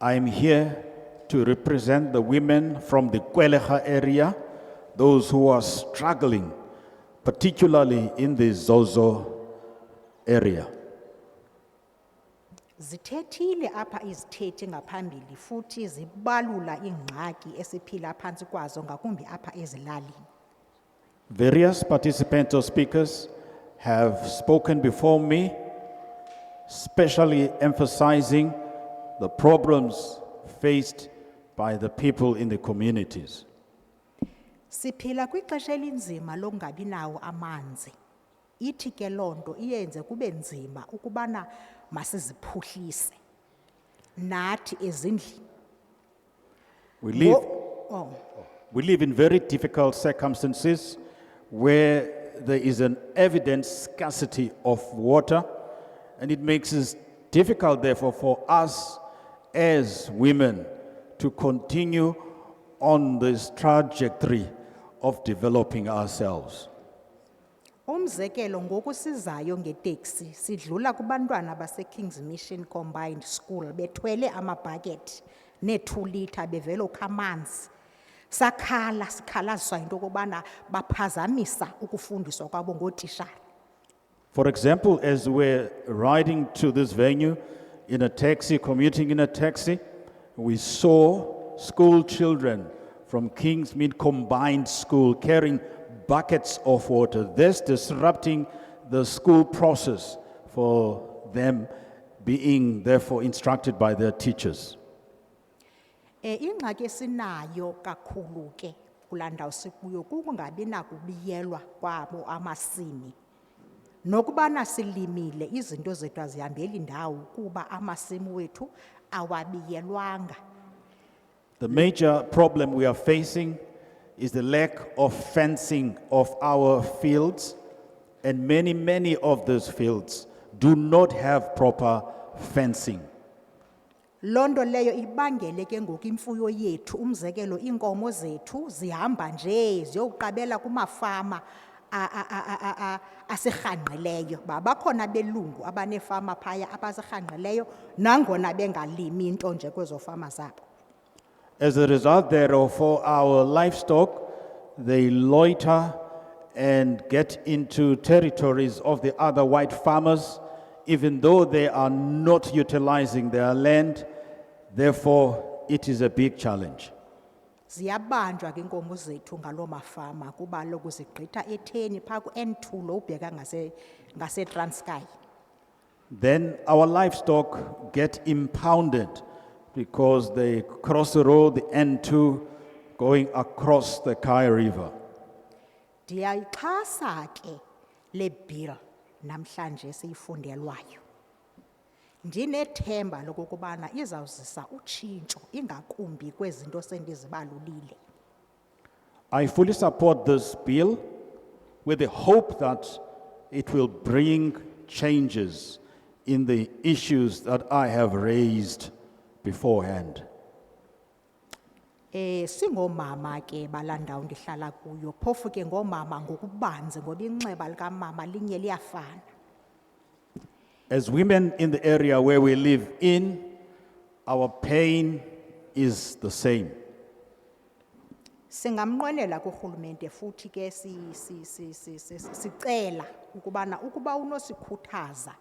I am here to represent the women from the Kweleha area, those who are struggling, particularly in the Zozo area. Zithethile apha izithethi ngaphambili futhi zibalula ingxaki esiphila phansi kwazo ngakumbi apha ezilalini. Various participants or speakers have spoken before me, especially emphasizing the problems faced by the people in the communities. Siphila kwixesha elinzima lokungabi nawo amanzi. Ithi ke lonto iyenze kube nzima ukubana masiziphuhlise. nathi ezindlini. We live, Oh, we live in very difficult circumstances where there is an evident scarcity of water, and it makes it difficult, therefore, for us as women to continue on this trajectory of developing ourselves. umzekelo ngoku sizayo ngeteksi sidlula kubantwana base King's Mission Combined School bethwele amabhakethi ne2 liter bevela ukha amanzi. Sikhalaziswa into okubana baphazamisa ukufundiswa kwabo ngootishara. For example, as we're riding to this venue in a taxi, commuting in a taxi, we saw school children from King's Mid Combined School carrying buckets of water, thus disrupting the school process for them being therefore instructed by their teachers. Ingxaki esinayo kakhulu ke kulandawo sikuyo kungabi nakubiyelwa kwabo amasimi. Nokubana silimile izinto zethu azihambeli ndawo kuba amasimi wethu awabiyelwanga. The major problem we are facing is the lack of fencing of our fields, and many of those fields do not have proper fencing. Londo leyo ibangele ke ngoku imfuyo yethu umzekelo inkomo zethu zihamba nje ziyoqabela kumafama asirhanqileyo. Bakhona belungu abanefama phaya abasirhanqileyo nangona bengalimi into nje kwezo fama zabo. As a result thereof, for our livestock, they loiter and get into territories of the other white farmers, even though they are not utilizing their land. Therefore, it is a big challenge. Ziyabanjwa ke inkomo zethu ngalo mafama kuba lokhu zigqitha etheni pha ku N2 lo ubheka ngase Transkei. Then our livestock get impounded because they cross the road, the N2, going across the Kai River. Ndiyayixhasa ke le bill namhlanje siyifundelwayo. Ndinethemba lokubana izawuzisa utshintsho ingakumbi kwezinto sendizibalulile. I fully support this bill with the hope that it will bring changes in the issues that I have raised beforehand. Singomama ke balandawo ndihlala kuyo phofu ke ngomama ngokubanzi ngoba inxeba likamama linye liyafana. As women in the area where we live in, our pain is the same. Singamnqwenela kuRhulumente futhi ke sicela ukubana ukuba unosikhuthaza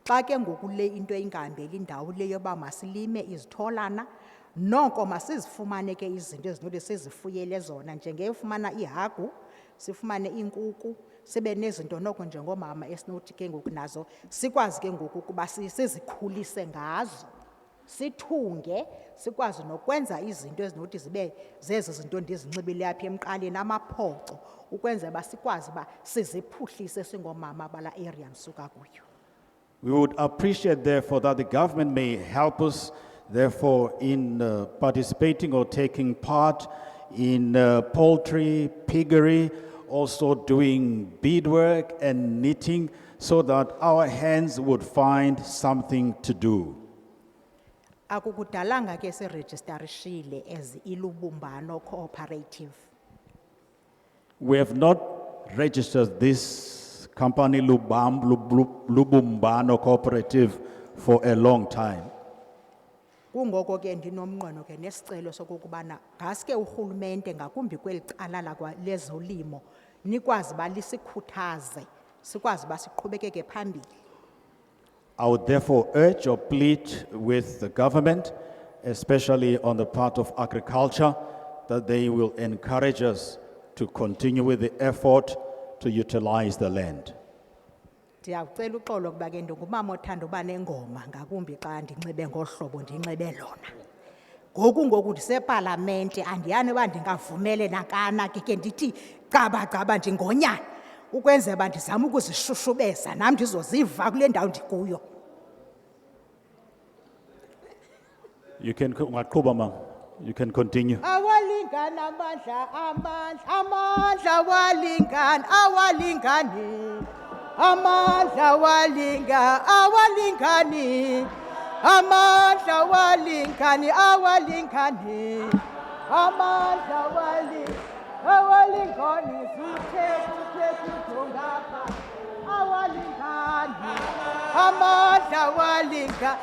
xa ke ngokule into ingahambeli indawo leyo ba masilime izitholana noko masizifumane ke izinto ezinothi sizifuyele zona njengefumana ihagu sifumane inkukhu sibe nezinto noko njengomama esinothi ke ngoku nazo sikwazi ke ngoku ukuba sizikhulise ngazo sithunge sikwazi nokwenza izinto ezinothi zibe zezi zinto ndizinxibile apha emqaleni amaphoco ukwenza ba sikwazi ba siziphuhlise singomama bala area msuka kuyo. We would appreciate therefore that the government may help us therefore in participating or taking part in poultry, piggery, also doing beadwork and knitting so that our hands would find something to do. Akukudalanga ke siregisterishile as ilubumbano cooperative. We have not registered this company Lubumbano Cooperative for a long time. Kungoko ke ndinomnqweno ke nesicelo sokubana ngaske uRhulumente ngakumbi kweli cala lakwa lezolimo nikwazi balisikhuthaze sikwazi basiqhubekeke phambili. I would therefore urge or plead with the government, especially on the part of agriculture, that they will encourage us to continue with the effort to utilize the land. Ndiyacela uxolo kuba ke ndingumama othanda uba nengoma ngakumbi xa ndinxibe ngohlobo ndinxibe lona. Ngoku ndiseParlamente andiyani uba ndingavumele nakana ke ndithi gaba ndingonyana ukwenza uba ndizama ukuzishushubeza nam ndizoziva kule ndawo ndikuyo. You can, ungaqhuba, ma. You can continue. Awalingana amandla, amandla awalingana, awalingani. Amandla awalingani. Amandla awalingani, awalingani. Amandla awalingani, sithethe ngapha. Awalingani. Amandla awalingani.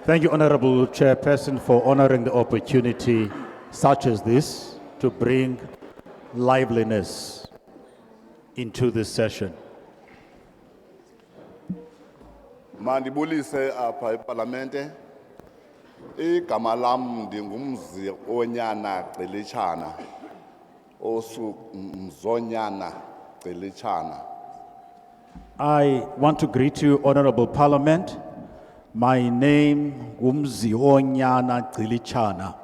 Thank you, Honorable Chairperson, for honoring the opportunity such as this to bring liveliness into this session. Mandibulise apha eParlamente. Igama lam ndingumzi onyana Gqilitshana. Osu mzonyana Gqilitshana. I want to greet you, Honorable Parliament. My name Gumzi Onyana Gqilitshana.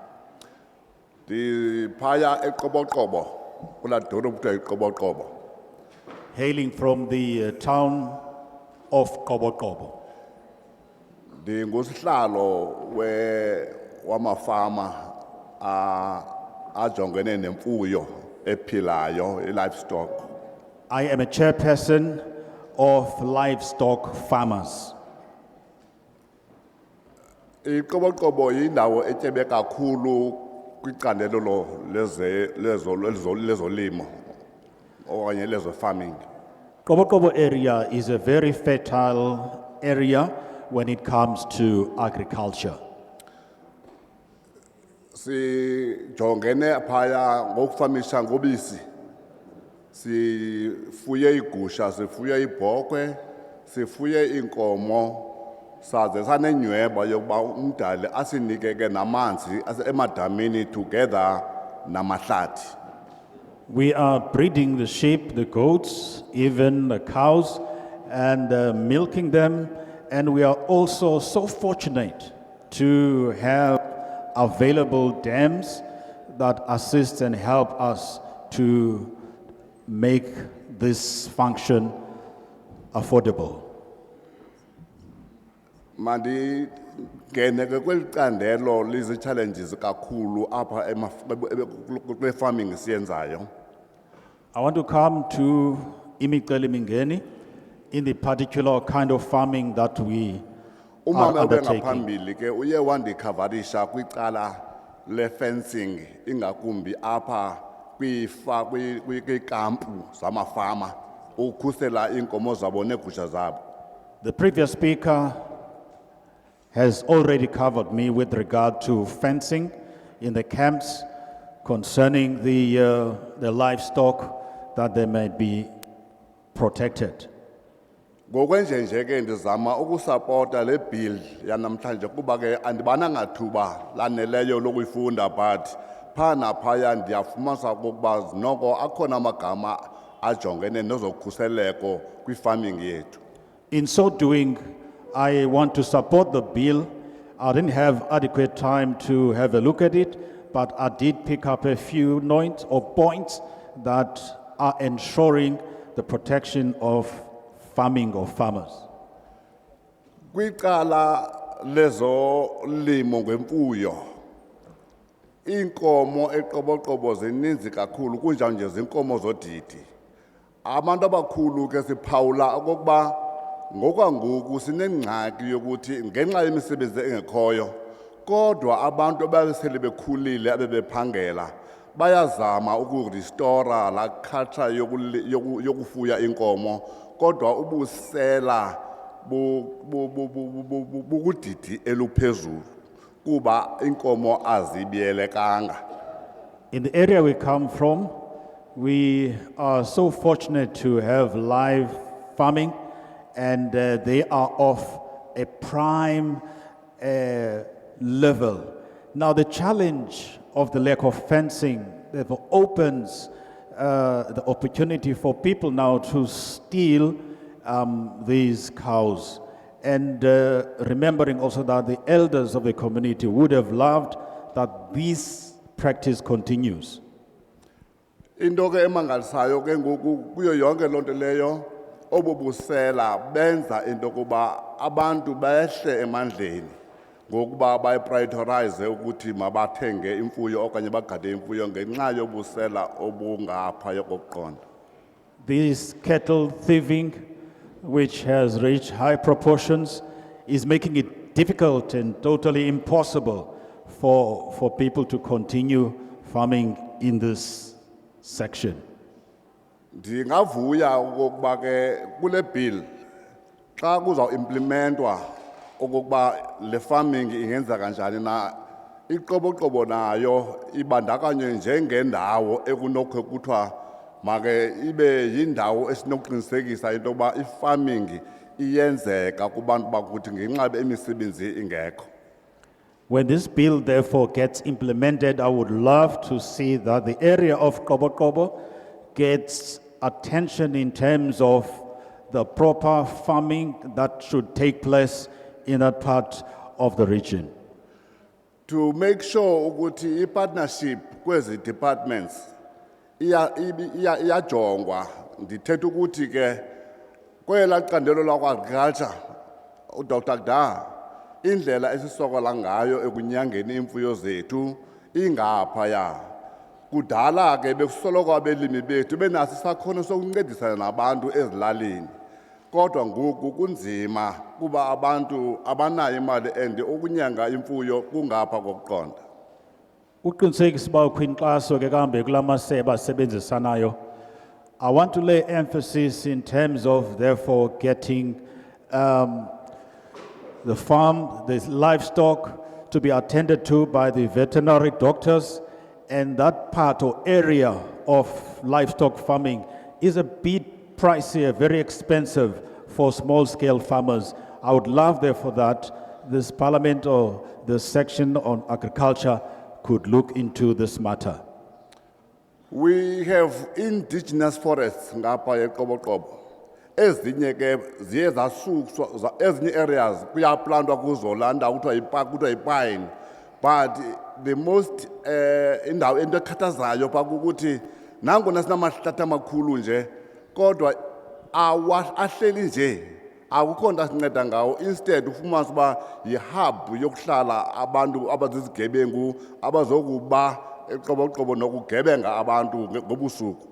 Ndiphaya eQoboqobo, kula dolophu kuthiwa yiQoboqobo. Hailing from the town of Qoboqobo. Ndingusihlalo wamafama ajongene nemfuyo ephilayo, livestock. I am a chairperson of livestock farmers. iQoboqobo yindawo etyebe kakhulu kwicandelo lezolimo okanye lezo-farming. Qoboqobo area is a very fertile area when it comes to agriculture. Sijongene phaya ngokufamisha ngobisi. Sifuye igusha, sifuye ibhokhwe, sifuye inkomo. Saze sanenyweba yokuba umdali asinike ke namanzi emadamini together namahlathi. We are breeding the sheep, the goats, even the cows, and milking them. And we are also so fortunate to have available dams that assist and help us to make this function affordable. Mandi ngene ke kweli candelo lizi challenges kakhulu apha kule farming siyenzayo. I want to come to imicelimingeni in the particular kind of farming that we are Umama undertaking. bengaphambili ke uye wandikhavarisha kwicala le fencing ingakumbi apha kwikampu zamafama ukukhusela inkomo zabo neegusha zabo. The previous speaker has already covered me with regard to fencing in the camps concerning the livestock that they may be protected. Ngokwenjenje ke ndizama ukusupporta le bill yanamhlanje kuba ke andibananga thuba laneleyo lokuyifunda but phana phaya ndiyafumanisa ukuba noko akhona amagama ajongene nezokhuseleko kwi-farming yethu. In so doing, I want to support the bill. I didn't have adequate time to have a look at it, but I did pick up a few points that are ensuring the protection of farming or farmers. Kwicala lezolimo ngemfuyo inkomo eQoboqobo zininzi kakhulu kunjalo nje zinkomo zodidi. Abantu abakhulu ke siphawula okokuba ngokwangoku sinengxaki yokuthi ngenxa yemisebenzi engekhoyo kodwa abantu abasele bekhulile abebephangela bayazama ukurestore la culture yokufuya inkomo kodwa ubusela bukudidi eluphezulu kuba inkomo azibiyelekanga. In the area we come from, we are so fortunate to have live farming, and they are of a prime level. Now, the challenge of the lack of fencing therefore opens the opportunity for people now to steal these cows. And remembering also that the elders of the community would have loved that this practice continues. Into ke emangalisayo ke ngoku kuyo yonke lonto leyo obubusela benza into kuba abantu behle emandleni ngokuba bayiprioritize ukuthi mabathenge imfuyo okanye bagade imfuyo ngenxa yobusela obungapha yokuqonda. This cattle thieving, which has reached high proportions, is making it difficult and totally impossible for people to continue farming in this section. Ndingavuya okokuba ke kule bill xa kuza implementwa okokuba le farming ingenza kanjani na iqoboqobo nayo ibandakanywe njengendawo ekunokho kuthiwa make ibe yindawo esinokuqinisekisa into yokuba i-farming iyenzeka kubantu bakuthi ngenxa imisebenzi ingekho. When this bill therefore gets implemented, I would love to see that the area of Qobaqobo gets attention in terms of the proper farming that should take place in that part of the region. To make sure ukuthi i-partnership kwezi departments iyajongwa, ndithetha ukuthi ke kwela candelo lakwa-agriculture uDr. Gda indlela esisokola ngayo ekunyangeni imfuyo zethu ingaphaya. Kudala ke bekusoloko abelimi bethu benaso isakhono sokuncedisana nabantu ezilalini kodwa ngoku kunzima kuba abantu abanayo imali ende ukunyanga imfuyo kungapha kokuqonda. Uqinisekisa uba kwinkxaso ke kambe kulamasebe asebenzisanayo. I want to lay emphasis in terms of therefore getting the farm, the livestock to be attended to by the veterinary doctors, and that part or area of livestock farming is a bit pricey, very expensive for small-scale farmers. I would love therefore that this parliament or the section on agriculture could look into this matter. We have indigenous forests ngapha eQoboqobo. Ezinye ke ziye zasuswa ezinye areas kuyaplantwa kuzo landa kuthiwa yipine, but the most indawo into ekhathazayo pha ukuthi nangona sinamahlathi amakhulu nje kodwa ahleli nje akukho nto asinceda ngawo. Instead ufumanisa uba yi-hub yokuhlala abantu abazizigebengu abazokuba eQoboqobo nokugebenga abantu ngobusuku.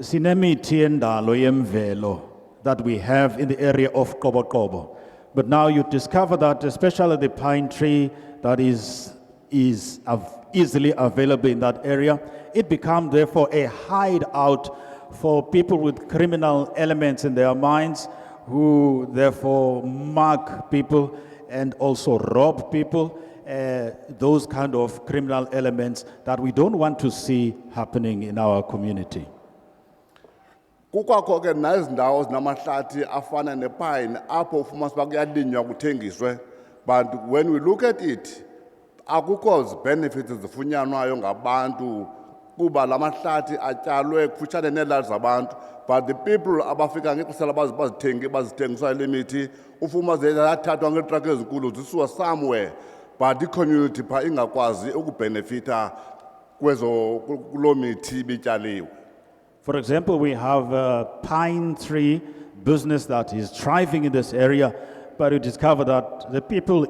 Sinemithi endalo yemvelo that we have in the area of Qobaqobo. But now you discover that especially the pine tree that is easily available in that area, it becomes therefore a hideout for people with criminal elements in their minds who therefore mark people and also rob people, those kind of criminal elements that we don't want to see happening in our community. Kukwakho ke nazindawo zinamahlathi afana nepine apho ufumanisa uba kuyalinywa kuthengiswe, but when we look at it akukho benefits zifunyanwayo ngabantu kuba lamahlathi atyalwe kufutshane neelali zabantu, but the people abafika ngexesha bazithengiswa le mithi ufumanisa yathathwa ngeetrakhi ezinkulu zisuwa somewhere, but i-community pha ingakwazi ukubenefita kuloo mithi ibityaliwe. For example, we have a pine tree business that is thriving in this area, but we discover that the people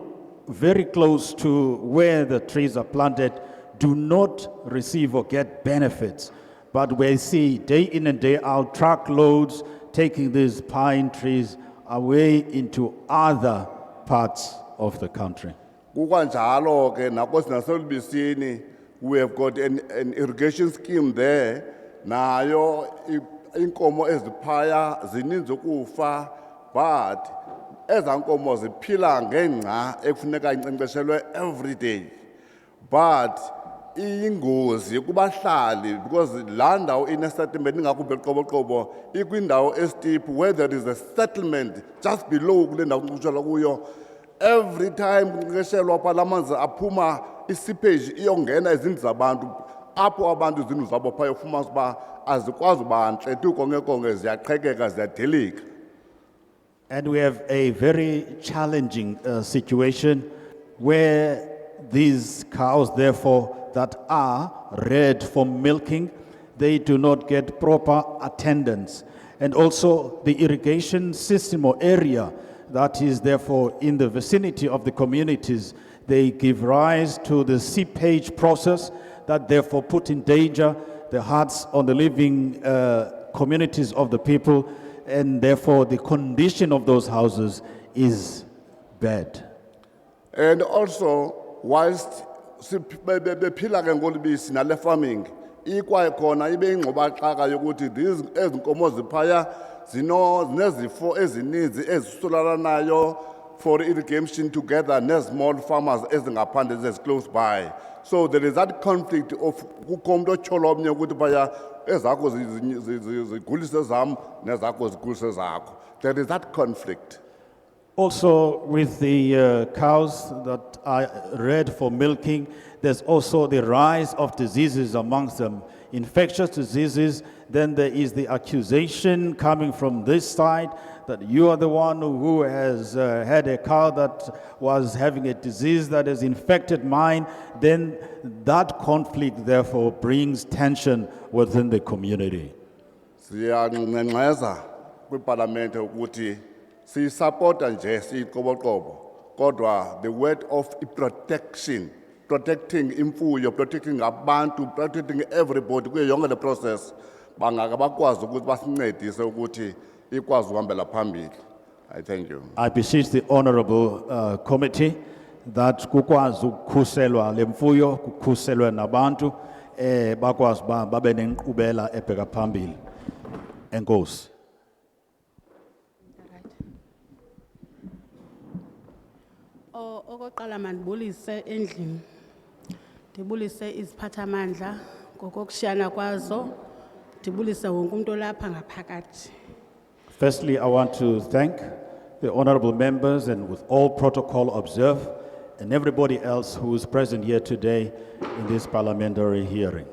very close to where the trees are planted do not receive or get benefits. But we see day in and day out truckloads taking these pine trees away into other parts of the country. Kukwanjalo ke naseLubisini we have got an irrigation scheme there. Nayo inkomo eziphaya zininzi ukufa but ezankomo ziphila ngenxa ekufuneka inkcenkceshelwe every day. But ingozi kubahlali because laa ndawo ine-settlement ingakumbi eqoboqobo ikwindawo esteep where there is a settlement just below kule ndawo kunkcenkceshelwa kuyo. Every time kunkcenkceshelwa phaa la manzi aphuma isipage iyongena izindlu zabantu apho abantu izindlu zabo phaa yofumanisa uba azikwazi uba ntle tu konke ziyaqhekeka ziyadelika. And we have a very challenging situation where these cows, therefore, that are reared for milking, they do not get proper attendance. And also the irrigation system or area that is therefore in the vicinity of the communities, they give rise to the seepage process that therefore put in danger the hearts of the living communities of the people, and therefore the condition of those houses is bad. And also, whilst bephila ke ngolubisi nale farming, ikwakhona ibe ingxobaxaka yokuthi ezinkomo ziphaya zinezifo ezininzi ezisulelanayo for irrigation together ne-small farmers ezingaphandle close by. So there is that conflict of kukho umuntu otyhola omnye ukuthi phaya ezakho zigulise zam nezakho zigulise zakho. There is that conflict. Also, with the cows that are reared for milking, there's also the rise of diseases amongst them, infectious diseases. Then there is the accusation coming from this side that you are the one who has had a cow that was having a disease that has infected mine. Then that conflict, therefore, brings tension within the community. Siyanqenqeza kwiParliament ukuthi siyisupporta nje siyiqoboqobo kodwa the word of protection, protecting imfuyo, protecting abantu, protecting everybody kuyo yonke le process bangaka bakwazi ukuthi basincedise ukuthi ikwazi uhambela phambili. I thank you. I beseech the honorable committee that kukwazi ukukhuselwa lemfuyo kukhuselwe nabantu bakwazi babe nenkqubela ebheka phambili. Enkosi. Okokuqala mandibulise endlini. Ndibulise iziphathamandla ngokokushiyana kwazo. Ndibulise wonke umuntu olapha ngaphakathi. Firstly, I want to thank the honorable members and with all protocol observed and everybody else who is present here today in this parliamentary hearing.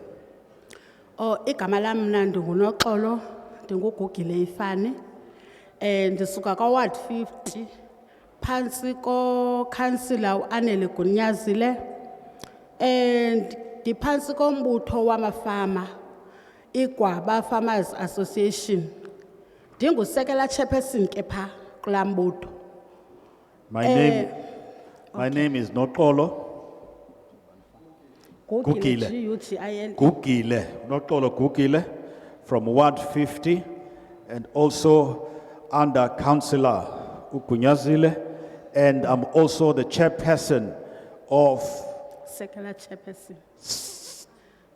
Igama lami mna ndinguNoxolo, ndingugugile ifani. Ndisuka kwaWard 50 phansi koCouncillor uAnele Gunyazile. Ndiphansi kombutho wamafama iGwaba Farmers Association. Ndingusekela chairperson ke pha kulaa mbutho. My name is Noxolo Gugile. Noxolo Gugile from Ward 50 and also under Councillor Ugunyazile, and I'm also the chairperson of Sekela chairperson.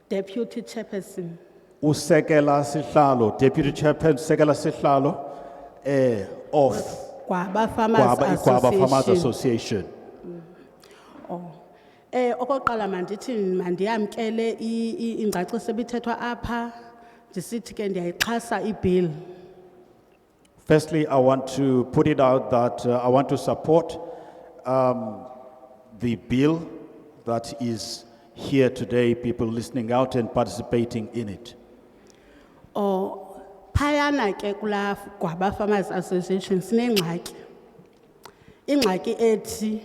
Deputy chairperson. Usekela Sihlalo, deputy chairperson Sekela Sihlalo of Gwaba Farmers Farmers Association. Okokuqala mandithi mandiyamkele ingcaciso ebithethwa apha ndisithi ke ndiyayixhasa ibill. Firstly, I want to put it out that I want to support the bill that is here today, people listening out and participating in it. Phayana ke kula Gwaba Farmers Association sinengxaki. Ingxaki ethi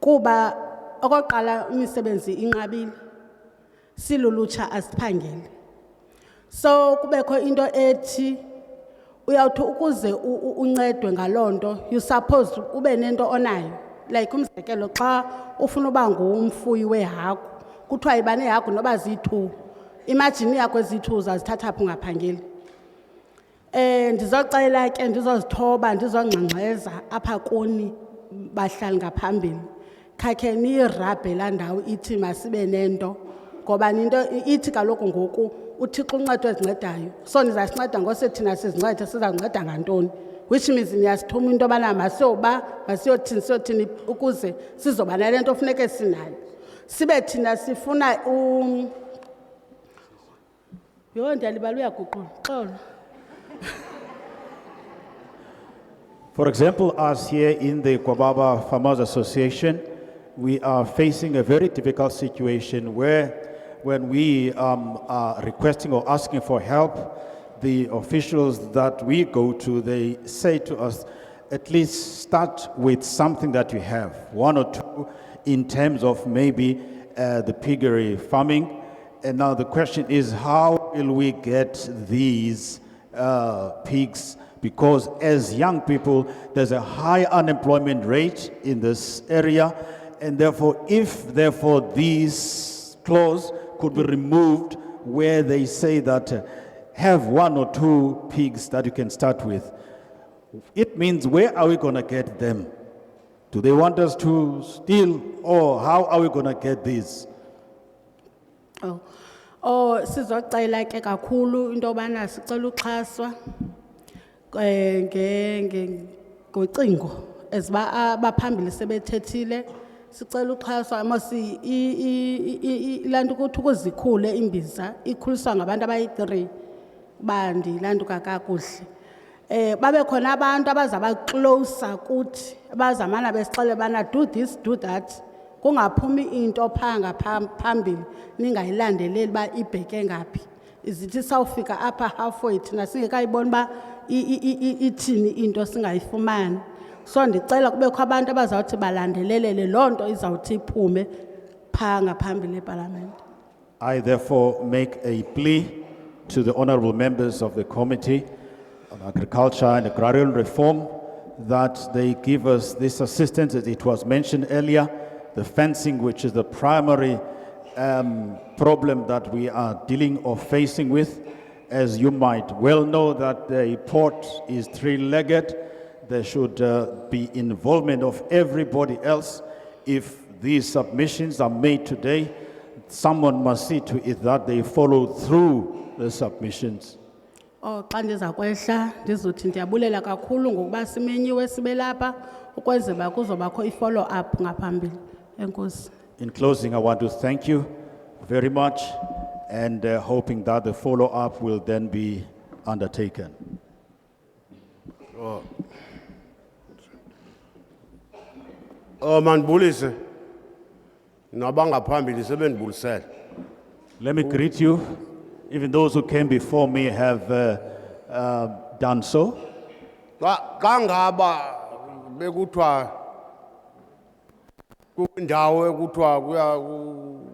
kuba okokuqala imisebenzi inqabile silulutsha asiphangeli. So kubekho into ethi uyawuthi ukuze uncedwe ngalonto you supposed ube nento onayo, like umzekelo xa ufuna uba ngumfuyi wehagu kuthiwa iba nehagu noba ziyi-2 imagine yakho ezi-2 uzazithatha phi ungaphangeli. Ndizocela ke ndizozithoba ndizongxengxeza apha kuni bahlali ngaphambili khakhe niyirabhe laa ndawo ithi masibe nento ngoba into ithi kaloku ngoku uthixo uncedo ezincedayo so nizasinceda ngose thina sizincede sizakunceda ngantoni which means niyasithuma into yobana masiyothini ukuze sizoba nale nto funeke sinayo sibe thina sifuna yho ndiyalibala uyaguqula xolo. For example, us here in the Kwababa Farmers Association, we are facing a very difficult situation where when we are requesting or asking for help, the officials that we go to, they say to us, at least start with something that you have, one or two in terms of maybe the piggery farming. And now the question is, how will we get these pigs? Because as young people, there's a high unemployment rate in this area, and therefore, if these clause could be removed where they say that have one or two pigs that you can start with, it means where are we going to get them? Do they want us to steal, or how are we going to get these? Sizocela ke kakhulu into yobana sicela uxhaswa ngocingo eziba abaphambili sebethethile sicela uxhaswa masi ilanto ukuthi ukuzikhule imbiza ikhuliswa ngabantu abayi3 bandi lanto kakakuhle babe khona abantu abazaba closer kuthi abazamana besicela bana do this do that kungaphumi into phanga phambili ningayilandeleli ba ibheke ngapi izithi sawufika apha halfway thina singekayibona ba ithini into singayifumani so ndicela kubekho abantu abazawuthi balandelelele lonto izawuthi iphume phanga phambili eParliament. I therefore make a plea to the honorable members of the Committee on Agriculture and Agrarian Reform that they give us this assistance, as it was mentioned earlier, the fencing, which is the primary problem that we are dealing or facing with. As you might well know that the port is 3-legged, there should be involvement of everybody else. If these submissions are made today, someone must see to it that they follow through the submissions. Xa ndizakwehla ndizothi ndiyabulela kakhulu ngokuba simenyiwe sibe lapha ukwenzela kuzobakho i-follow up ngaphambili. Enkosi. In closing, I want to thank you very much and hoping that the follow up will then be undertaken. Mandibulise nabangaphambili sebendibulisele. Let me greet you. Even those who came before me have done so. Xa ngaba bekuthiwa kwindawo ekuthiwa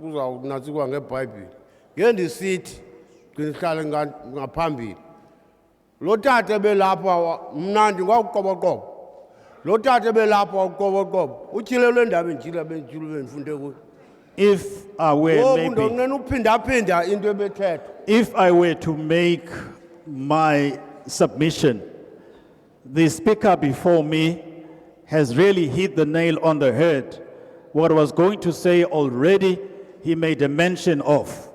kuzawunatsikwa ngeBhayibhile ngendisithi ngihlale ngaphambili lo tata belapha mna ndingwakuqoboqobo lo tata belapha uqoboqobo utyhile le ndaba enjila benjilo bendifunde kuyo. If I were to make my submission, the speaker before me has really hit the nail on the head. What I was going to say already, he made a mention of.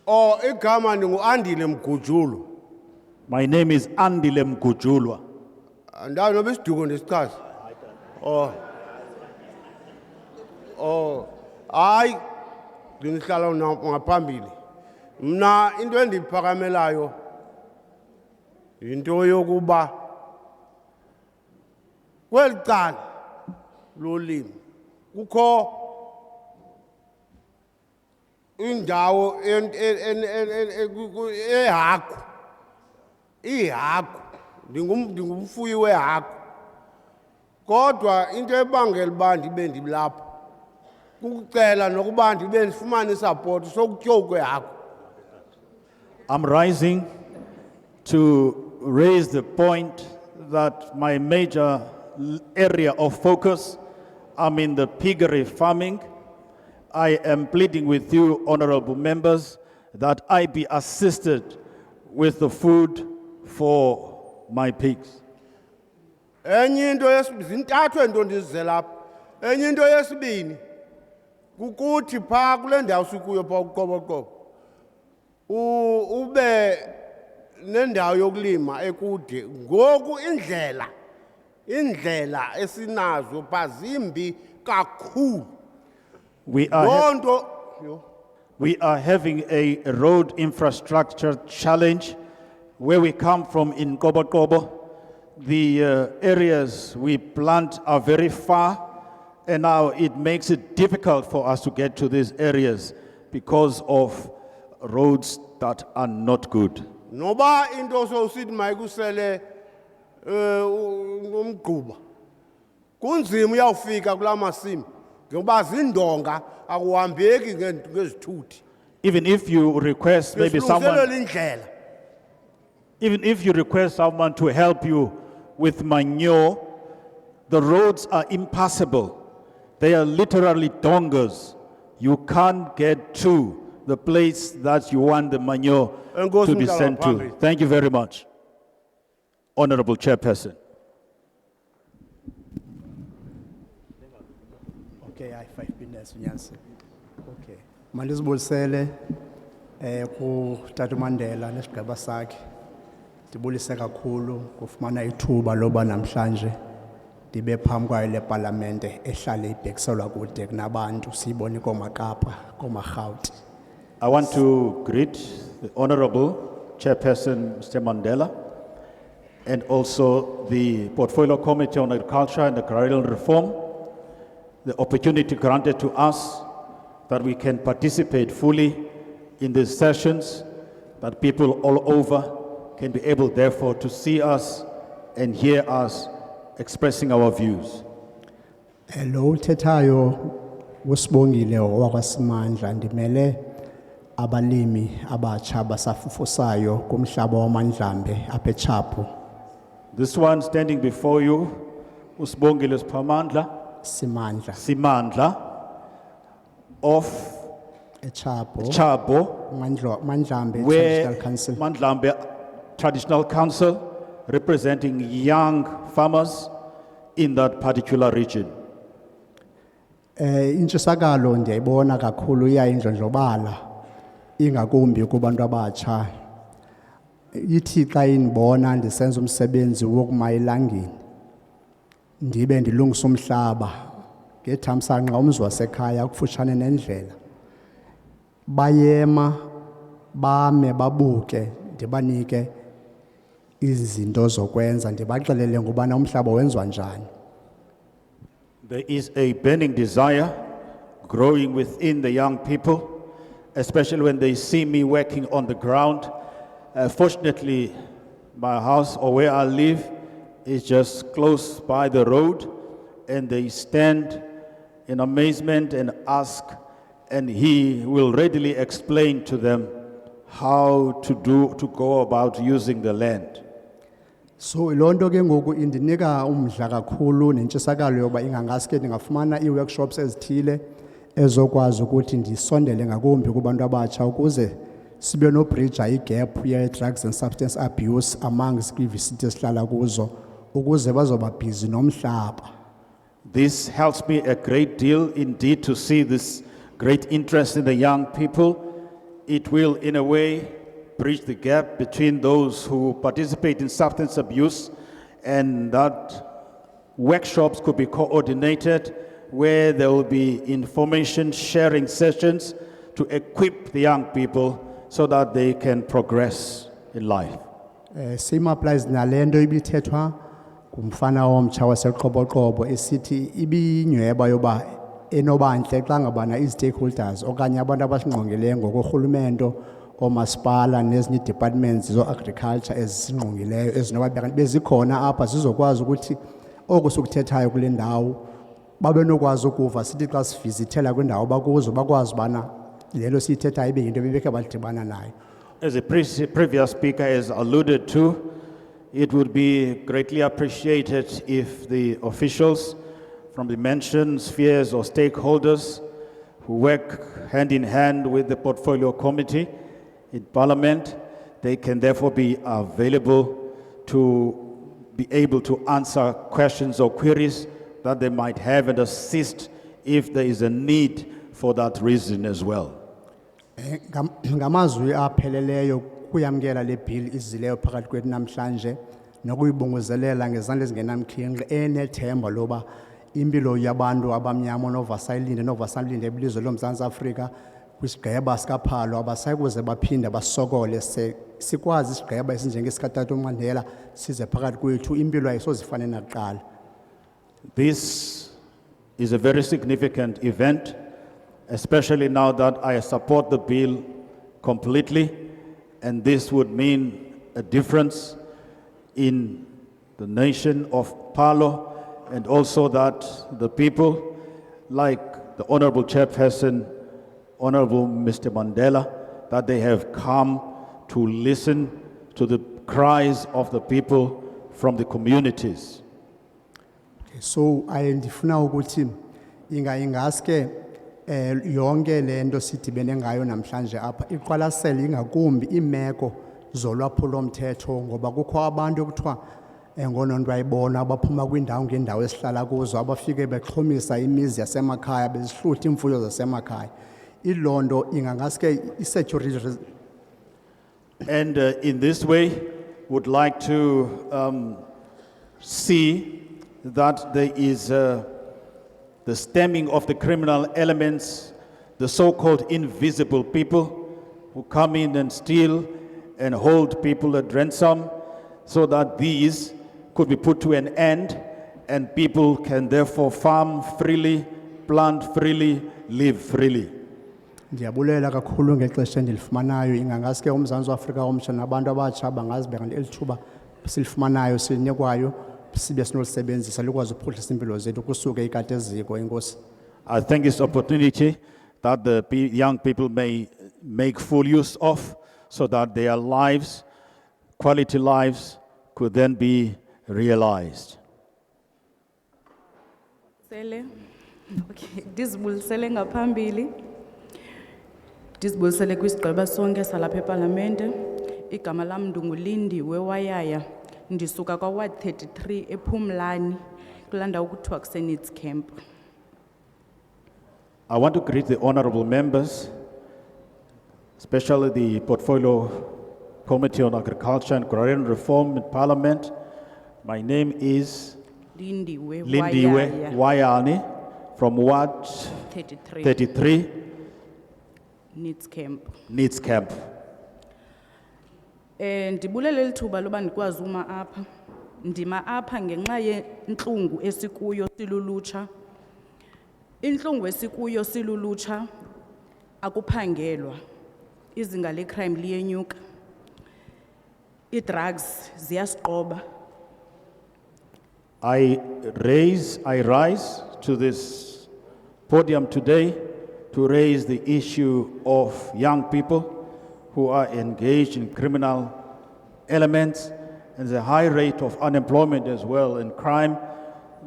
My name is Andile Mgujulwa. Hayi nginihlala ngaphambili mna into endiphakamelayo into yokuba kwelicala lolimi kukho indawo ehagu ihagu ndingumfuyi wehagu kodwa into ebangela uba ndibe ndilapha kukucela nokuba ndibe ndifumane support sokutyoka kwehagu. I'm rising to raise the point that my major area of focus, I'm in the piggery farming. I am pleading with you, honorable members, that I be assisted with the food for my pigs. Enye into zintathu ento ndizize lapha. Enye into yesibini kukuthi phaa kule ndawo sikuyo phaa uqoboqobo ube nendawo yokulima ekude. Ngoku indlela esinazo phaa zimbi kakhulu. We are, Loo nto we are having a road infrastructure challenge. Where we come from in Kobokobo, the areas we plant are very far, and now it makes it difficult for us to get to these areas because of roads that are not good. noba into sowusithi mayikusele umgquba kunzima uyawufika kula masimi ngoba zindonga akuhambeki ngezithuthi. Even if you request maybe Besilungiselela someone, indlela. even if you request someone to help you with manure, the roads are impassable. They are literally dongas. You can't get to the place that you want the manure to be sent to. Thank you very much, Honorable Chairperson. Okay, I 5 minutes unyansi. Okay. Mandizibulisele ku Tata Mandela nesigaba sakhe. Ndibulise kakhulu kufumana ithuba loba namhlanje ndibe phambi kwayo le parliamente ehlale ibhekiselwa kude kunabantu siyibone komaKapa komaRhawuti. I want to greet the Honorable Chairperson, Mr. Mandela, and also the Portfolio Committee on Agriculture and Agrarian Reform, the opportunity granted to us that we can participate fully in these sessions, that people all over can be able, therefore, to see us and hear us expressing our views. Lo uthethayo usibongile wakwaSimandla ndimele abalimi abatsha basafufusayo kumhlaba wamandlambe apha eChapo. This one standing before you, Usbongile Pamandla, Simandla, of Chabo, Mandlambe where Traditional Council. Mandlambe Traditional Council, representing young farmers in that particular region. Intshisakalo ndiyayibona kakhulu iyayindlondlobala ingakumbi kubantu abatsha. Ithi xa indibona ndisenza umsebenzi wokuma elangeni ndibe ndilungisa umhlaba ngethamsanqa umzi wasekhaya kufutshane nendlela bayema bame babuke ndibanike izinto zokwenza ndibaxelele ngobana umhlaba wenziwa njani. There is a burning desire growing within the young people, especially when they see me working on the ground. Fortunately, my house or where I live is just close by the road, and they stand in amazement and ask, and he will readily explain to them how to go about using the land. So ilonto ke ngoku indinika umdla kakhulu nentshisakalo yoba ingangaske ndingafumana ii-workshops ezithile ezokwazi ukuthi ndisondele ngakumbi kubantu abatsha ukuze sibe nobridge igap ye-drugs and substance abuse amongst kwiivisithi esihlala kuzo ukuze bazoba busy nomhlaba. This helps me a great deal indeed to see this great interest in the young people. It will in a way bridge the gap between those who participate in substance abuse, and that workshops could be coordinated where there will be information sharing sessions to equip the young people so that they can progress in life. Same applies nalento ibithethwa kumfana omtsha waseqoboqobo esithi ibinyweba yoba enobantle xa ngabana i-stakeholders okanye abantu abasingqongileyo ngokurhulumento omasipala nezinye departments zo-agriculture ezisingqongileyo ezinobabeka bezikhona apha zizokwazi ukuthi oku sikuthethayo kule ndawo babe nokwazi ukuva sithi xa sivizithela kwindawo bakuzo bakwazi ubana lelo siyithethayo ibe yinto bebekhe badibana nayo. As the previous speaker has alluded to, it would be greatly appreciated if the officials from the mentioned spheres or stakeholders who work hand in hand with the Portfolio Committee in Parliament, they can therefore be available to be able to answer questions or queries that they might have and assist if there is a need for that reason as well. Ngamazwi apheleleyo kuyamkela le bill izileyo phakathi kwethu namhlanje nokuyibunguzelela ngezandla ezingenamkhinqi enethemba loba impilo yabantu abamnyama novasalinde belizwe loMzantsi Afrika kwisigqeba sikaphalo abasayikuze baphinde basokole sikwazi isigqeba esinjengesikatata uMandela size phakathi kwethu impilo ayisozifane nakuqala. This is a very significant event, especially now that I support the bill completely, and this would mean a difference in the nation of Palo, and also that the people, like the Honorable Chairperson, Honorable Mr. Mandela, that they have come to listen to the cries of the people from the communities. So ndifuna ukuthi ingaske yonke lento sidibene ngayo namhlanje apha iqwalasela ingakumbi imeko zolwaphulo mthetho ngoba kukho abantu ekuthiwa ngononto ayibona abaphuma kwindawo ngendawo esihlala kuzo abafike bexhomisa imizi yasemakhaya bezihlutha imfuyo zasemakhaya ilondo ingangaske isecurity. And in this way would like to see that there is the stemming of the criminal elements, the so-called invisible people who come in and steal and hold people at ransom, so that these could be put to an end and people can therefore farm freely, plant freely, live freely. Ndiyabulela kakhulu ngexesha endilifumanayo ingangaske uMzantsi Afrika omtsha nabantu abatsha bangazibeka elithuba silifumanayo sinikwayo sibe sinolisebenzisa likwazi ukuphuhlisa impilo zethu kusuke ikade eziko inkosi. I think this opportunity that the young people may make full use of so that their lives, quality lives, could then be realized. Okay, ndizibulisele ngaphambili. Ndizibulisele kwisigqeba sonke salapha eParlamente. Igama lam ndinguLindiwe Wayaya. Ndisuka kwa Ward 33 ePhumlani kulanda ukuthiwa kuseNeeds Camp. I want to greet the honorable members, especially the Portfolio Committee on Agriculture and Agrarian Reform in Parliament. My name is Lindiwe Wayani from Ward 33, Needs Camp. Needs Camp. Ndibulele lithuba loba ndikwazi uma apha. Ndima apha ngenxa yentlungu esikuyo silulutsha. Intlungu esikuyo silulutsha akuphangelwa. Izinga lecrime liyenyuka. I-drugs ziyasiqoba. I rise to this podium today to raise the issue of young people who are engaged in criminal elements and the high rate of unemployment as well and crime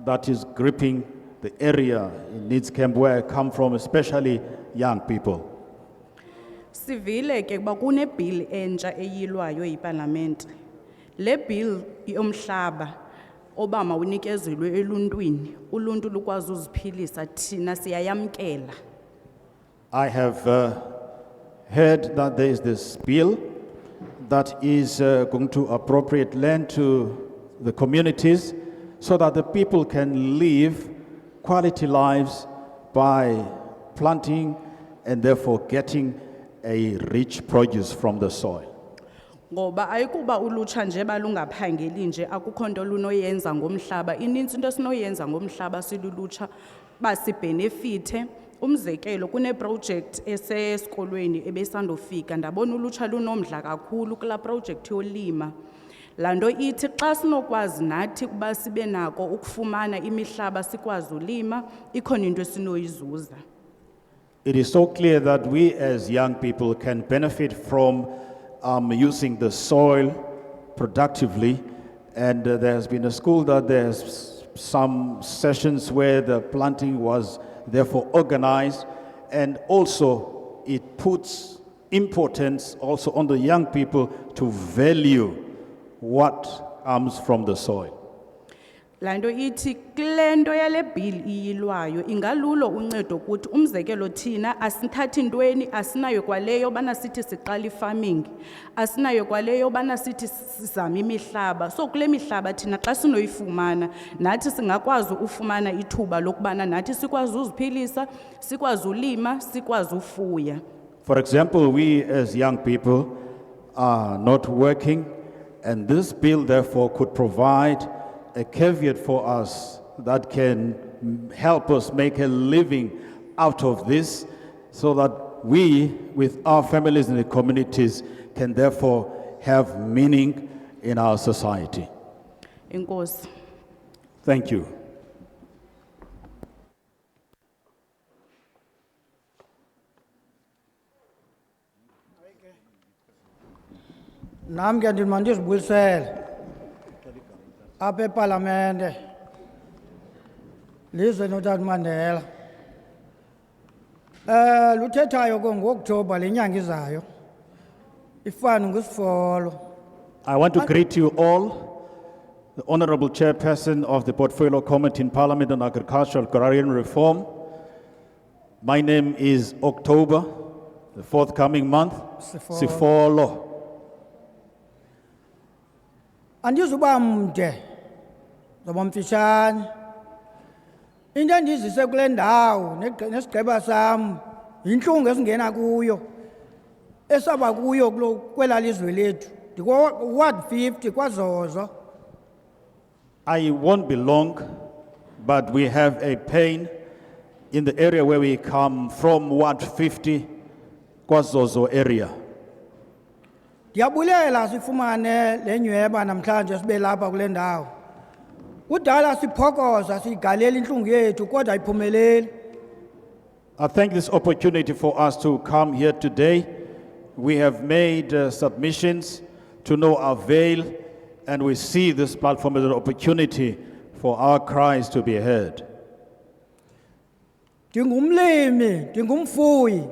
that is gripping the area in Needs Camp where I come from, especially young people. Sivile ke kuba kune bill entsha eyilwayo yiParlamente. Le bill yomhlaba oba mawunikezelwe eluntwini, uluntu lukwazi uziphilisa thina siyayamkela. I have heard that there is this bill that is going to appropriate land to the communities so that the people can live quality lives by planting and therefore getting a rich produce from the soil. Ngoba ayikuba ulutsha nje balungaphangeli nje akukho nto lunoyenza ngomhlaba. Inintsi into sinoyenza ngomhlaba silulutsha basibhenefithe. Umzekelo kune project esesikolweni ebesandofika ndabona ulutsha lunomdla kakhulu kula project yolima. Lando ithi xa sinokwazi nathi kuba sibe nako ukufumana imihlaba sikwazi ulima ikhona into esinoyizuza. It is so clear that we as young people can benefit from using the soil productively, and there has been a school that there's some sessions where the planting was therefore organized, and also it puts importance also on the young people to value what comes from the soil. laa nto ithi kule nto yale bill iyilwayo ingalulo uncedo kuthi umzekelo thina asithathi ntweni asinayo kwaleyo yobana sithi siqala i-farming asinayo kwaleyo yobana sithi sizame imihlaba so kule mihlaba thina xa sinoyifumana nathi singakwazi ufumana ithuba lokubana nathi sikwazi uziphilisa sikwazi ulima sikwazi ufuya. For example, we as young people are not working, and this bill therefore could provide a caveat for us that can help us make a living out of this, so that we, with our families and the communities, can therefore have meaning in our society. Enkosi. Thank you. Nam ke ndimandizibuyisele apha epalamente lizwe notata Mandela. Luthethayo ke ngoOkthobha lenyanga izayo ifana ngesifolo. I want to greet you all, the Honorable Chairperson of the Portfolio Committee in Parliament on Agricultural Agrarian Reform. My name is October, the forthcoming month, Sifolo. Andizuba mde zoba mfishane into endizise kule ndawo nesigqeba sam yintlungu esingena kuyo esaba kuyo kwela lizwe lethu ndiko-ward 50 kwaZozo. I won't be long, but we have a pain in the area where we come from, Ward 50, KwaZozo area. Ndiyabulela sifumane lenyweba namhlanje sibe lapha kule ndawo. Kudala siphokoza sigalela inhlungu yethu kodwa ayiphumeleli. I thank this opportunity for us to come here today. We have made submissions to no avail, and we see this platform as an opportunity for our cries to be heard. Ndingumlimi, ndingumfuyi.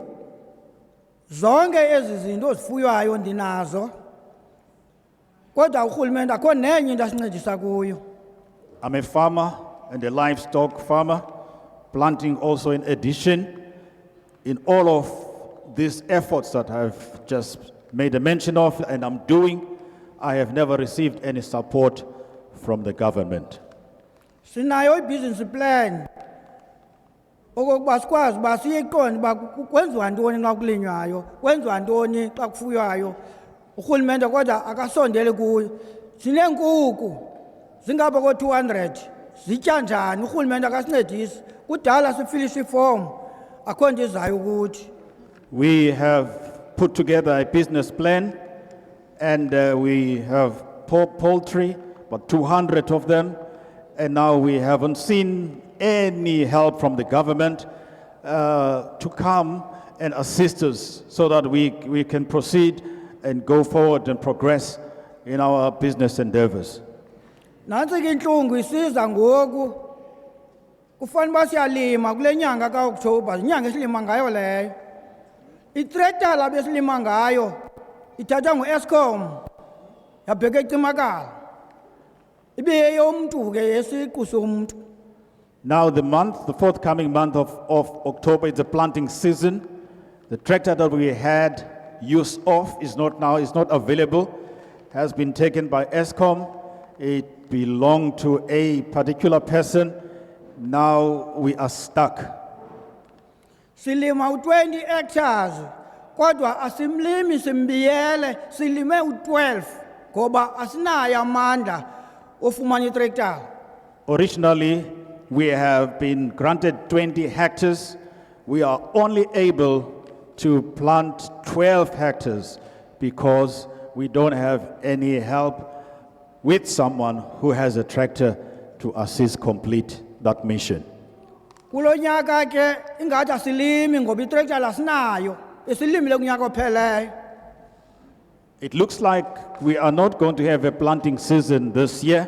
Zonke ezi zinto zifuywayo ndinazo. Kodwa urhulumente akho nenye into asincedisa kuyo. I'm a farmer and a livestock farmer, planting also in addition. In all of these efforts that I've just made a mention of and I'm doing, I have never received any support from the government. Sinayo i-business plan. Okokuba sikwazi uba siyiqonde uba kwenziwa ntoni xa kulinywayo, kwenziwa ntoni xa kufuywayo. Urhulumente kodwa akasondele kuyo. Sineenkukhu zingapha ko-200 zitya njani urhulumente akasincedisi. Kudala sifilishe iform akho nto izayo kuthi. We have put together a business plan, and we have poultry, about 200 of them, and now we haven't seen any help from the government to come and assist us so that we can proceed and go forward and progress in our business endeavors. Nantsi ke intlungu isiza ngoku. Kufanele uba siyalima kule nyanga kaOktobha, inyanga esilima ngayo leyo. Itrektara besilima ngayo ithathwa ngu-Eskom yabheka eCimakala. Ibe yeyomntu ke yesiqu somntu. Now the forthcoming month of October is the planting season. The tractor that we had use of is not available, has been taken by Eskom. It belonged to a particular person. Now we are stuck. Silima u-20 hectares, kodwa asimlimi simbiyele, silime u-12, ngoba asinayo amandla ofumana itrektara. Originally, we have been granted 20 hectares. We are only able to plant 12 hectares because we don't have any help with someone who has a tractor to assist complete that mission. Kulo nyaka ke ingathi asilimi ngoba itrektara asinayo, esilimile kunyaka opheleyo. It looks like we are not going to have a planting season this year.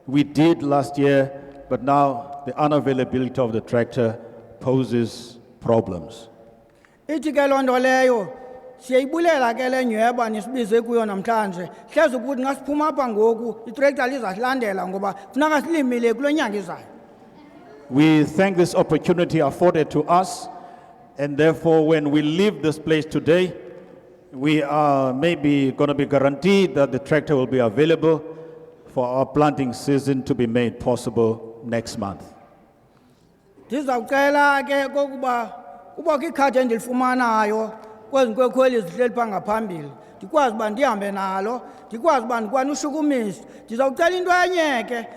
We did last year, but now the unavailability of the tractor poses problems. Ithi ke loo nto leyo siyayibulela ke le nyweba nisibize kuyo namhlanje hleze ukuthi ngasiphuma apha ngoku itrekta lizasilandela ngoba funeka silimile kulo nyanga izayo. We thank this opportunity afforded to us, and therefore when we leave this place today, we are maybe going to be guaranteed that the tractor will be available for our planting season to be made possible next month. Ndizawucela ke kokuba kubakho ikhadi endilifumanayo kwezi nkwekhweli zihleli pha ngaphambili ndikwazi uba ndihambe nalo ndikwazi uba ndikwane ushukumisa. Ndizawucela into enye ke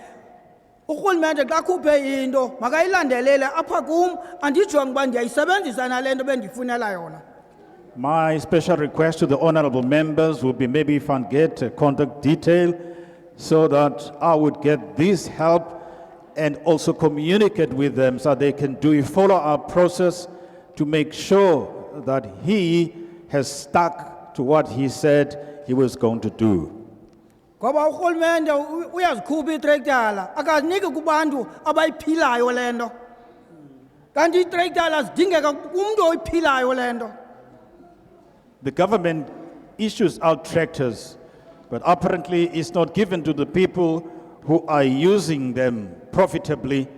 urhulumente xa khuphe into makayilandelele apha kum andijonge uba ndiyayisebenzisa nale nto bendifunela yona. My special request to the honorable members would be maybe if I can get a contact detail so that I would get this help and also communicate with them so they can do a follow-up process to make sure that he has stuck to what he said he was going to do. Ngoba urhulumente uyazikhupha iitrektala akaziniki kubantu abayiphilayo le nto kanti iitrektala zidingeka kumntu oyiphilayo le nto. The government issues out tractors, but apparently it's not given to the people who are using them profitably,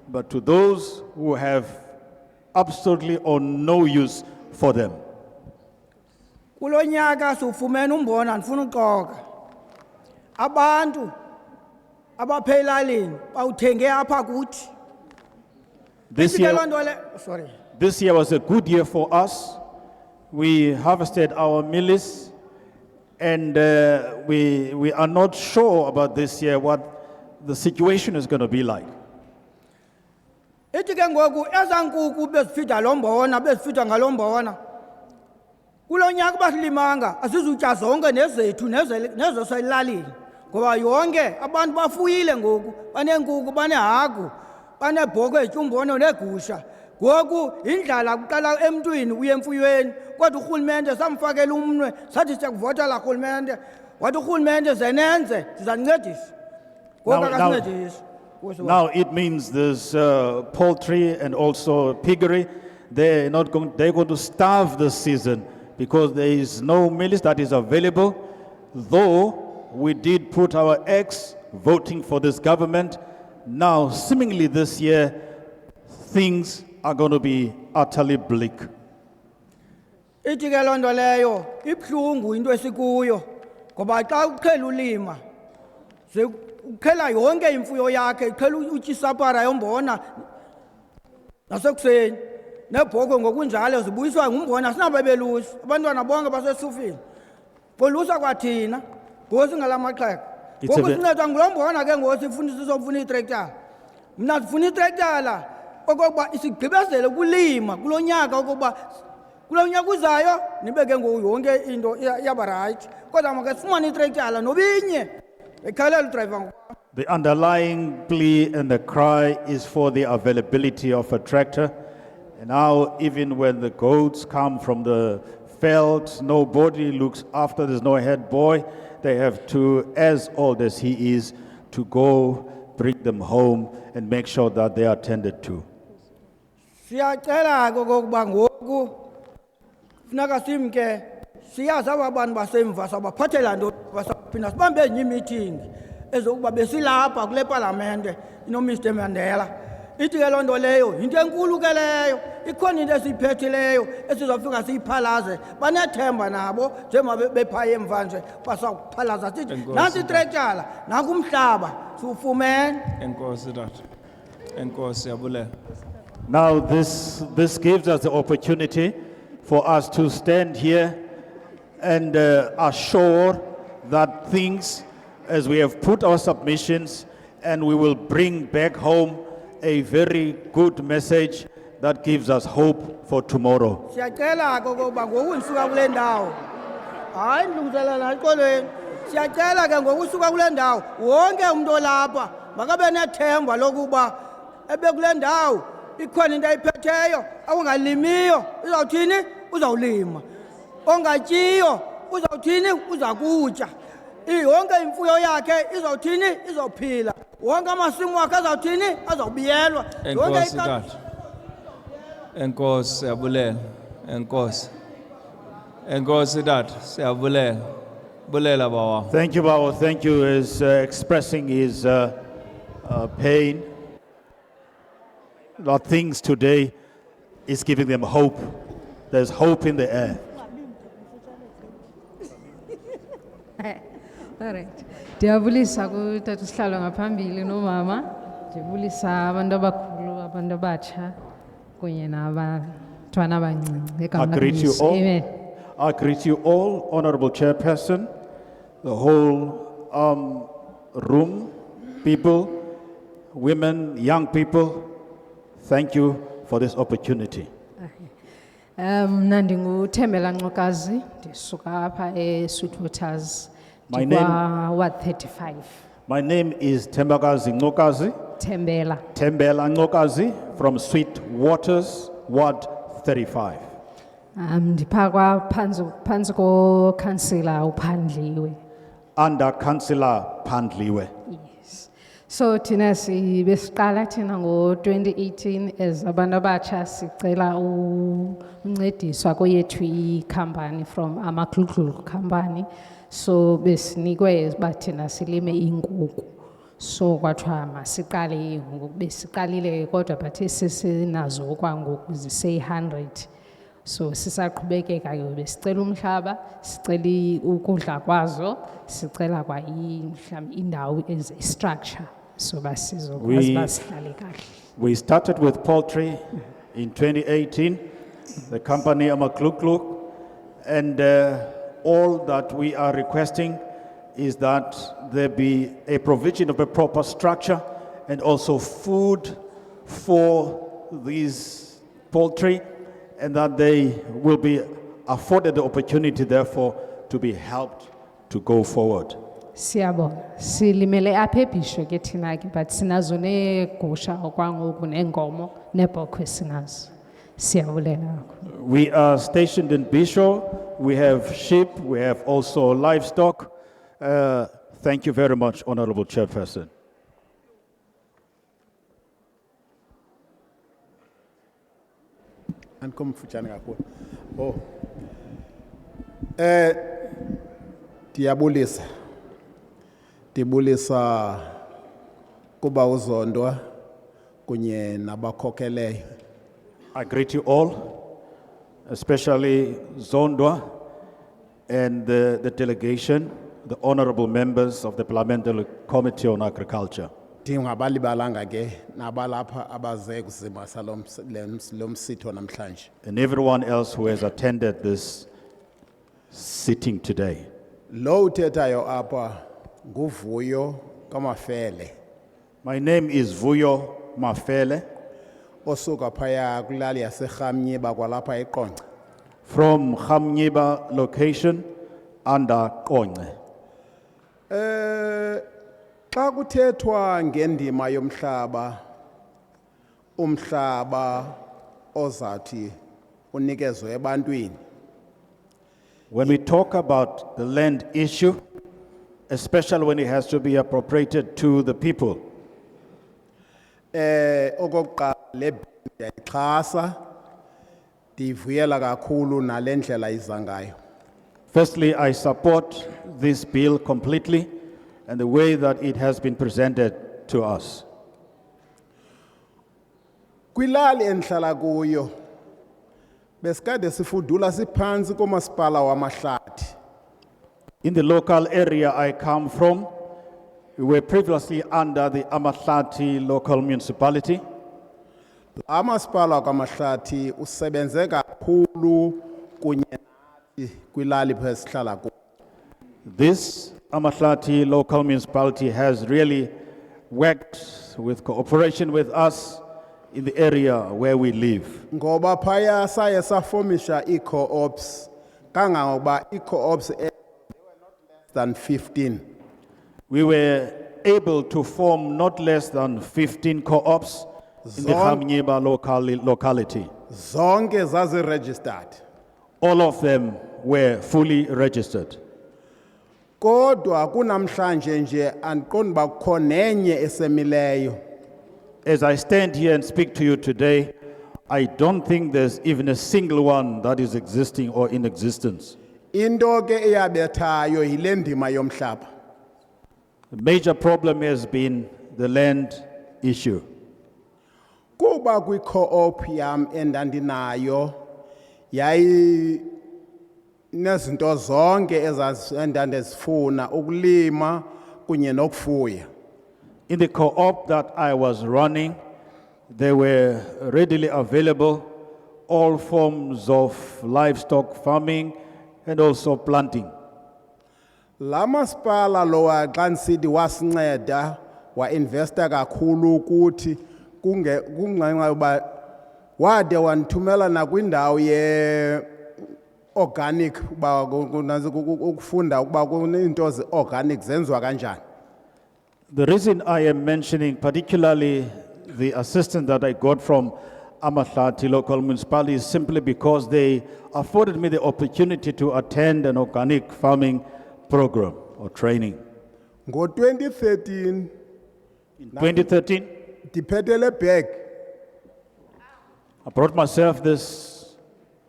but to those who have absolutely or no use for them. Kulo nyaka siwufumene umbona ndifuna uxoka. Abantu abaphe elalini bawuthenge apha kuthi. This year was a good year for us. We harvested our mealies, and we are not sure about this year what the situation is going to be like. Ithi ke ngoku ezankukhu bezifida lo mbona bezifida ngalo mbona kulo nyaka basilimanga asizutya zonke nezethu nezo selalini ngoba yonke abantu bafuyile ngoku baneenkukhu banehagu banebhokhwe etyumbona negusha ngoku indlala kuqala emntwini uye emfuyweni kodwa urhulumente samfakela umnwe sathi siyakuvotela urhulumente wathi urhulumente zenenze sizanincedisa ngoku akasincedisi. Now it means there's poultry and also piggery. They're going to starve this season because there is no meals that is available. Though we did put our eggs voting for this government, now seemingly this year things are going to be utterly bleak. Ithi ke loo nto leyo ibuhlungu into esikuyo ngoba xa uqhela ulima ukhela yonke imfuyo yakhe iqhela utyisapara yombona nasekuseni nebhokhwe ngokunjalo zibuyiswa ngumbona sinabo belusa abantwana bonke basesufini kolusa kwathina ngosingala maxheka ngoku sinceda ngulo mbona ke ngosifuna itrektara mna sifuna itrektara okokuba isigqibezele kulima kulo nyaka okokuba kulo nyaka uzayo nibe ke ngoku yonke into yaba right kodwa make sifumane itrektara nobinye. The underlying plea and the cry is for the availability of a tractor. And now, even when the goats come from the veld, nobody looks after, there's no head boy. They have to, as old as he is, to go bring them home and make sure that they are tended to. Siyacela okokuba ngoku funeka simke siyazi aba bantu basemva sabaphathela ntoni basaphinda sibambe enye imeeting ezokuba besilapha kule palamente inomr Mandela. Ithi ke loo nto leyo yinto enkulu ke leyo ikhona into esiyiphethileyo esizofika siyiphalaze banethemba nabo njengoba bephaya emva nje basawuphalaza sithi nansi itrektara nakumhlaba siwufumene. Enkosi tata. Enkosi yabulela. Now this gives us the opportunity for us to stand here and assure that things, as we have put our submissions, and we will bring back home a very good message that gives us hope for tomorrow. Siyacela okokuba ngoku ndisuka kule ndawo hayi ndilungiselela eqolweni siyacela ke ngoku usuka kule ndawo wonke umuntu olapha makabe nethemba lokuba ebekule ndawo ikhona into ayiphetheyo akungalimiyo uzawuthini uzawulima ongatyiyo uzawuthini uza kutya yonke imfuyo yakhe izawuthini izawuphila wonke amasimu wakhe azawuthini azawubiyelwa enkosi tata enkosi yabulela enkosi Enkosi tata, siyabulela. Bulela bawa. Thank you, Bawa. Thank you. Is expressing his pain. That things today is giving them hope. There's hope in the air. Alright. Ndiyabulisa kutata usihlalo ngaphambili nomama. Ndiyabulisa abantu abakhulu, abantu abatsha kunye nabantwana abancinci. I greet you all. Amen. I greet you all, Honorable Chairperson, the whole room, people, women, young people. Thank you for this opportunity. Mna ndinguThembela Ncokazi, ndisuka apha eSweetwaters. My name- Ward 35. My name is Tembakazi Ngokazi, Thembela. Tembela Ngokazi from Sweet Waters, Ward 35. Ndipha phansi kokansila uPhandliwe. Under Councillor Pandliwe. So thina besiqala thina ngo-2018 as abantu abatsha sicela uncediswa kweyethu ikhampani from amakhulukhulu company. So besinikwe uba thina silime inkukhu. So kwathiwa masiqale ngoku besiqalile kodwa but sesinazo kwangoku zise-100. So sisaqhubekeka ke besicela umhlaba, sicela ukudla kwazo, sicela kwa mhlawumbe indawo as a structure so basizokwazi basihlale kahle. We started with poultry in 2018, the company Amaklukluk, and all that we are requesting is that there be a provision of a proper structure and also food for these poultry, and that they will be afforded the opportunity, therefore, to be helped to go forward. Siyabona, silimele apha eBhisho ke thina ke but sinazo neegusha okwangoku neenkomo neebhokhwe sinazo. Siyabulela. We are stationed in Bisho. We have sheep. We have also livestock. Thank you very much, Honorable Chairperson. Andikomfutshane kakhulu. Oh. Ndiyabulisa. Ndibulisa kuba uzondwa kunye nabakhokeleyo. I greet you all, especially Zondwa and the delegation, the honorable members of the Parliamentary Committee on Agriculture. Ndingabalibalanga ke nabalapha abaze kuzima salomsitho namhlanje. And everyone else who has attended this sitting today. Lo uthethayo apha nguVuyo kaMafele. My name is Vuyo Mafele. Osuka phaya kulali yaseRhamnyiba kwalapha eQonce. From Khamnyiba location under Qonce. Xa kuthethwa ngendima yomhlaba, umhlaba ozathi unikezwe ebantwini. When we talk about the land issue, especially when it has to be appropriated to the people, okokuqala le ndiyayixhasa, ndivuyela kakhulu nalendlela iza ngayo. firstly, I support this bill completely and the way that it has been presented to us. Kwilali endihlala kuyo besikade sifudula siphansi komasipala wamahlathi. In the local area I come from, we were previously under the Amahlati local municipality. Amasipala wamahlathi usebenze kakhulu kunye nathi kwilali phesihlala kuyo. This Amahlati local municipality has really worked with cooperation with us in the area where we live. Ngoba phaya saye safomisha i-co-ops kangangokuba i-co-ops less than 15. We were able to form not less than 15 co-ops in the Khamnyiba locality. Zonke zazi-registered. All of them were fully registered. Kodwa kunamhlanje nje andiqondi ba kukho nenye esemileyo. As I stand here and speak to you today, I don't think there's even a single one that is existing or in existence. Into ke eyabethayo yile ndima yomhlaba. The major problem has been the land issue. Kuba kwi-co-op yam endandinayo yayi nezinto zonke endandizifuna ukulima kunye nokufuya. In the co-op that I was running, there were readily available all forms of livestock farming and also planting. La masipala lo xa ndisithi wasinceda wa-investa kakhulu ukuthi kungenxa yoba wade wandithumela nakwindawo ye-organic uba ukufunda ukuba kunezinto ze-organic zenziwa kanjani. The reason I am mentioning particularly the assistance that I got from Amahlati local municipality is simply because they afforded me the opportunity to attend an organic farming program or training. Ngo-2013, In 2013, ndiphethe le bag I brought myself this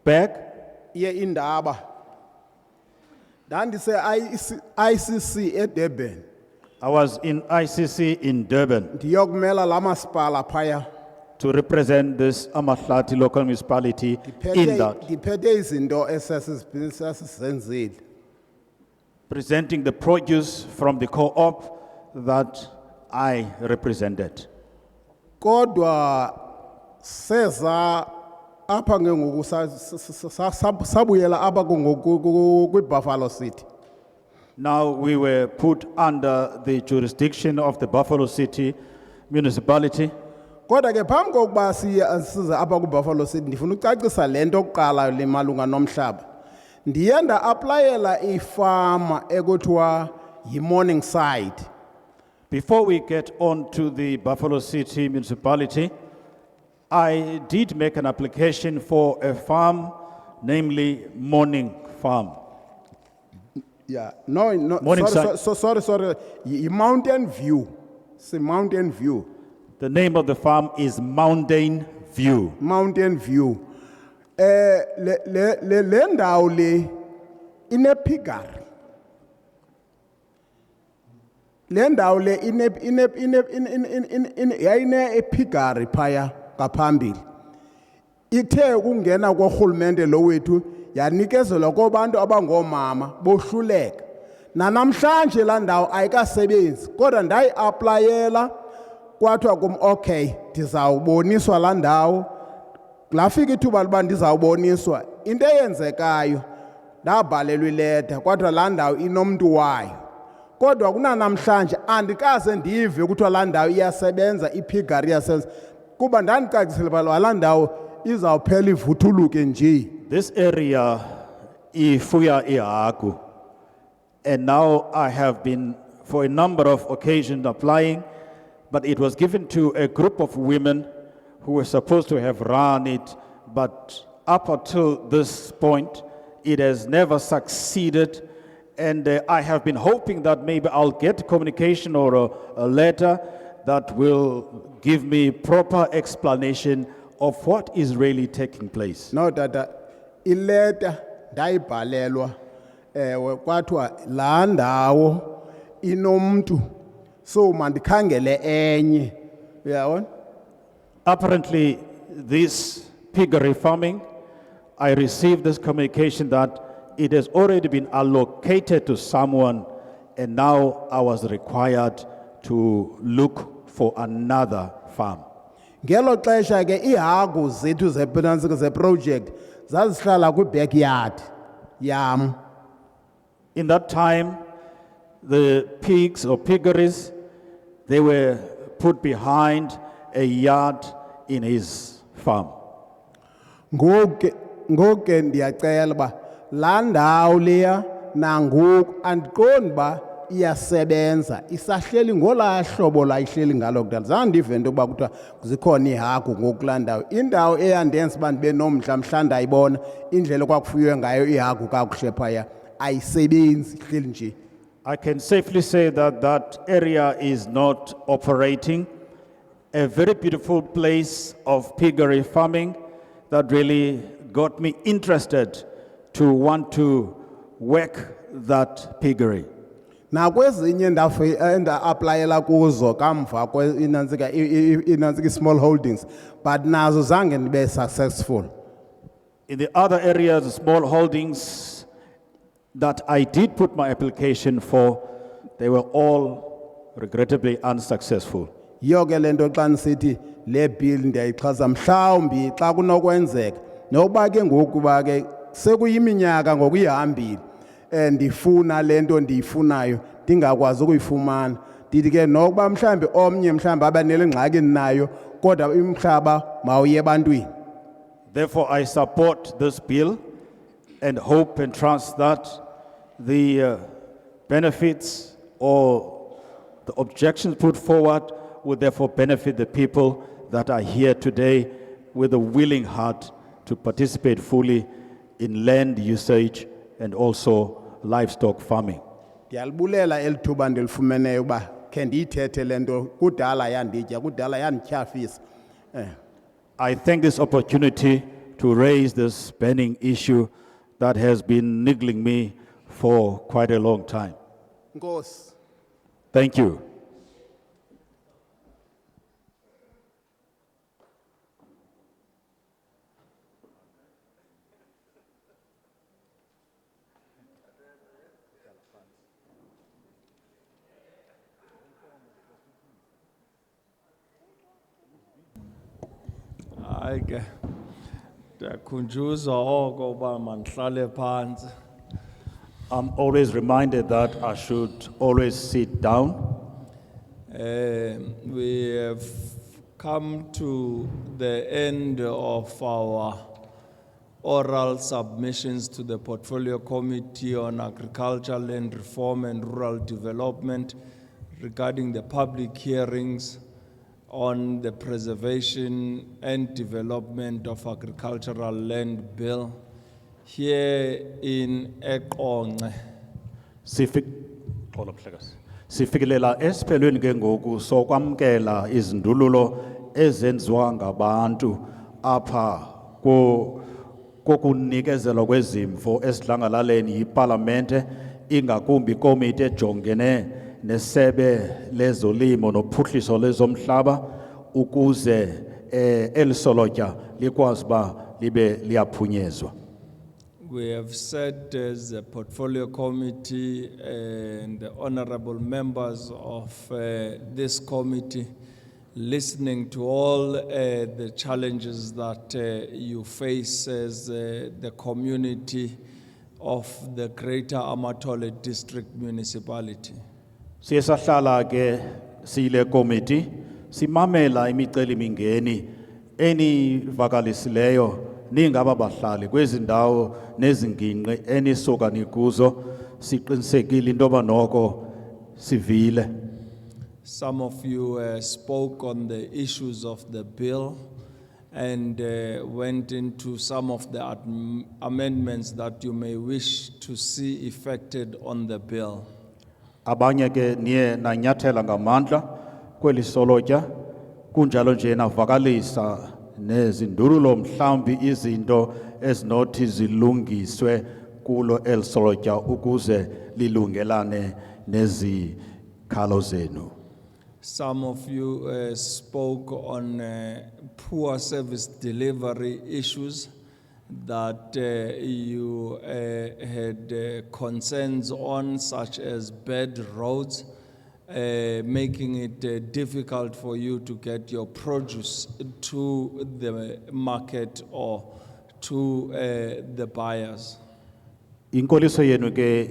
bag. ye-indaba. Ndandise-ICC eDurban. I was in ICC in Durban Ndiyokumela la masipala phaya. to represent this Amahlati local municipality in that, Ndiphethe izinto esasizenzile. presenting the produce from the co-op that I represented. Kodwa seza apha ngengoku sabuyela apha kwi-Buffalo City. Now we were put under the jurisdiction of the Buffalo City municipality. Kodwa ke phambi kokuba size apha kwi-Buffalo City ndifuna ucacisa le nto kuqala le malunga nomhlaba. Ndiye nda-aplayela ifama ekuthiwa yi-Morningside. Before we get on to the Buffalo City municipality, I did make an application for a farm, namely Morning Farm. Yeah, no, Morningside. sorry. Mountain View. It's a Mountain View. The name of the farm is Mountain View. Mountain View. Le ndawo le inepigari. Le ndawo le yayine epigari phaya ngaphambili. Ithe ukungena kohulumende lo wethu yanikezelwa kubantu abangomama bohluleka. Namhlanje la ndawo ayikasebenzi kodwa ndayi-aplayela kwathiwa kum okay ndizawuboniswa la ndawo. Lafika ithuba liba ndizawuboniswa into eyenzekayo ndabhalelwa ileta kodwa la ndawo inomntu wayo. Kodwa kunanamhlanje andikaze ndive kuthiwa la ndawo iyasebenza ipigari iyasebenza kuba ndandicacisele uba la ndawo izawuphela ivuthuluke nje. This area, ifuya ihagu, and now I have been for a number of occasions applying, but it was given to a group of women who were supposed to have run it, but up until this point, it has never succeeded. And I have been hoping that maybe I'll get communication or a letter that will give me proper explanation of what is really taking place. No, Tata, ileta ndayibhalelwa kwathiwa la ndawo inomntu so mandikhangele enye. Uyabona? Apparently, this piggery farming, I received this communication that it has already been allocated to someone, and now I was required to look for another farm. Ngelo xesha ke ihagu zethu ze-project zazihlala kwi-backyard yam. In that time, the pigs or piggeries, they were put behind a yard in his farm. Ngoku ndiyacela ba la ndawo leya nangoku andiqondi ba iyasebenza isahleli ngolaa hlobo la ihleli ngalo kudala. Zange ndive into yokuba kuthiwa zikhona iihagu ngoku kulaa ndawo. Indawo eyandenza uba ndibe nomdla mhla ndayibona indlela kwakufuywe ngayo iihagu kakuhle phaya ayisebenzi ihleli nje. I can safely say that that area is not operating. A very beautiful place of piggery farming, that really got me interested to want to work that piggery. Nakwezinye enda-aplayela kuzo kamva inantsika small holdings, but nazo zange ndibe successful. In the other areas, the small holdings that I did put my application for, they were all regrettably unsuccessful. Yiyo ke le nto xa ndisithi le bill ndiyayixhasa mhlawumbi xa kunokwenzeka nokuba ke ngokuba ke sekuyiminyaka ngokuyihambile ndifuna le nto ndiyifunayo ndingakwazi ukuyifumana ndithi ke nokuba mhlawumbi omnye mhlawumbi abe nele ngxaki nayo kodwa umhlaba mawuye ebantwini. Therefore, I support this bill and hope and trust that the benefits or the objections put forward will therefore benefit the people that are here today with a willing heart to participate fully in land usage and also livestock farming. Ndiyalibulela elithuba ndilifumeneyo uba khe ndiyithethe le nto kudala yanditya kudala yandityhafisa. I thank this opportunity to raise this burning issue that has been niggling me for quite a long time. Nkosi. Thank you. Hayi ke ndiyakhunjuzwa oko uba mandihlale phansi. I'm always reminded that I should always sit down. We have come to the end of our oral submissions to the Portfolio Committee on Agriculture, Land Reform and Rural Development regarding the public hearings on the preservation and development of agricultural land bill here in Qonce. Sifikelela esiphelweni ke ngoku sokwamkela izindululo ezenziwa ngabantu apha kokunikezelwa kwezimvo esidlangalaleni yiParlamente ingakumbi ikomiti ejongene nesebe lezolimo nophuhliso lezomhlaba ukuze elisolotya likwazi ba libe liyaphunyezwa. We have said as a portfolio committee and the honorable members of this committee, listening to all the challenges that you face as the community of the Greater Amatole District Municipality. Siyasahlala ke sile committee simamela imiceli mingeni enivakalisileyo ningaba bahlali kwezindawo nezingingqi enisuka nikuzo siqinisekile into yoba noko sivile. Some of you spoke on the issues of the bill and went into some of the amendments that you may wish to see effected on the bill. Abanye ke niye nanyathela ngamandla kweli solotya kunjalo nje navakalisa nezindululo mhlambi izinto ezinothi zilungiswe kulo elisolotya ukuze lilungelane nezikhalo zenu. Some of you spoke on poor service delivery issues that you had concerns on, such as bad roads, making it difficult for you to get your produce to the market or to the buyers. Inkoliso yenu ke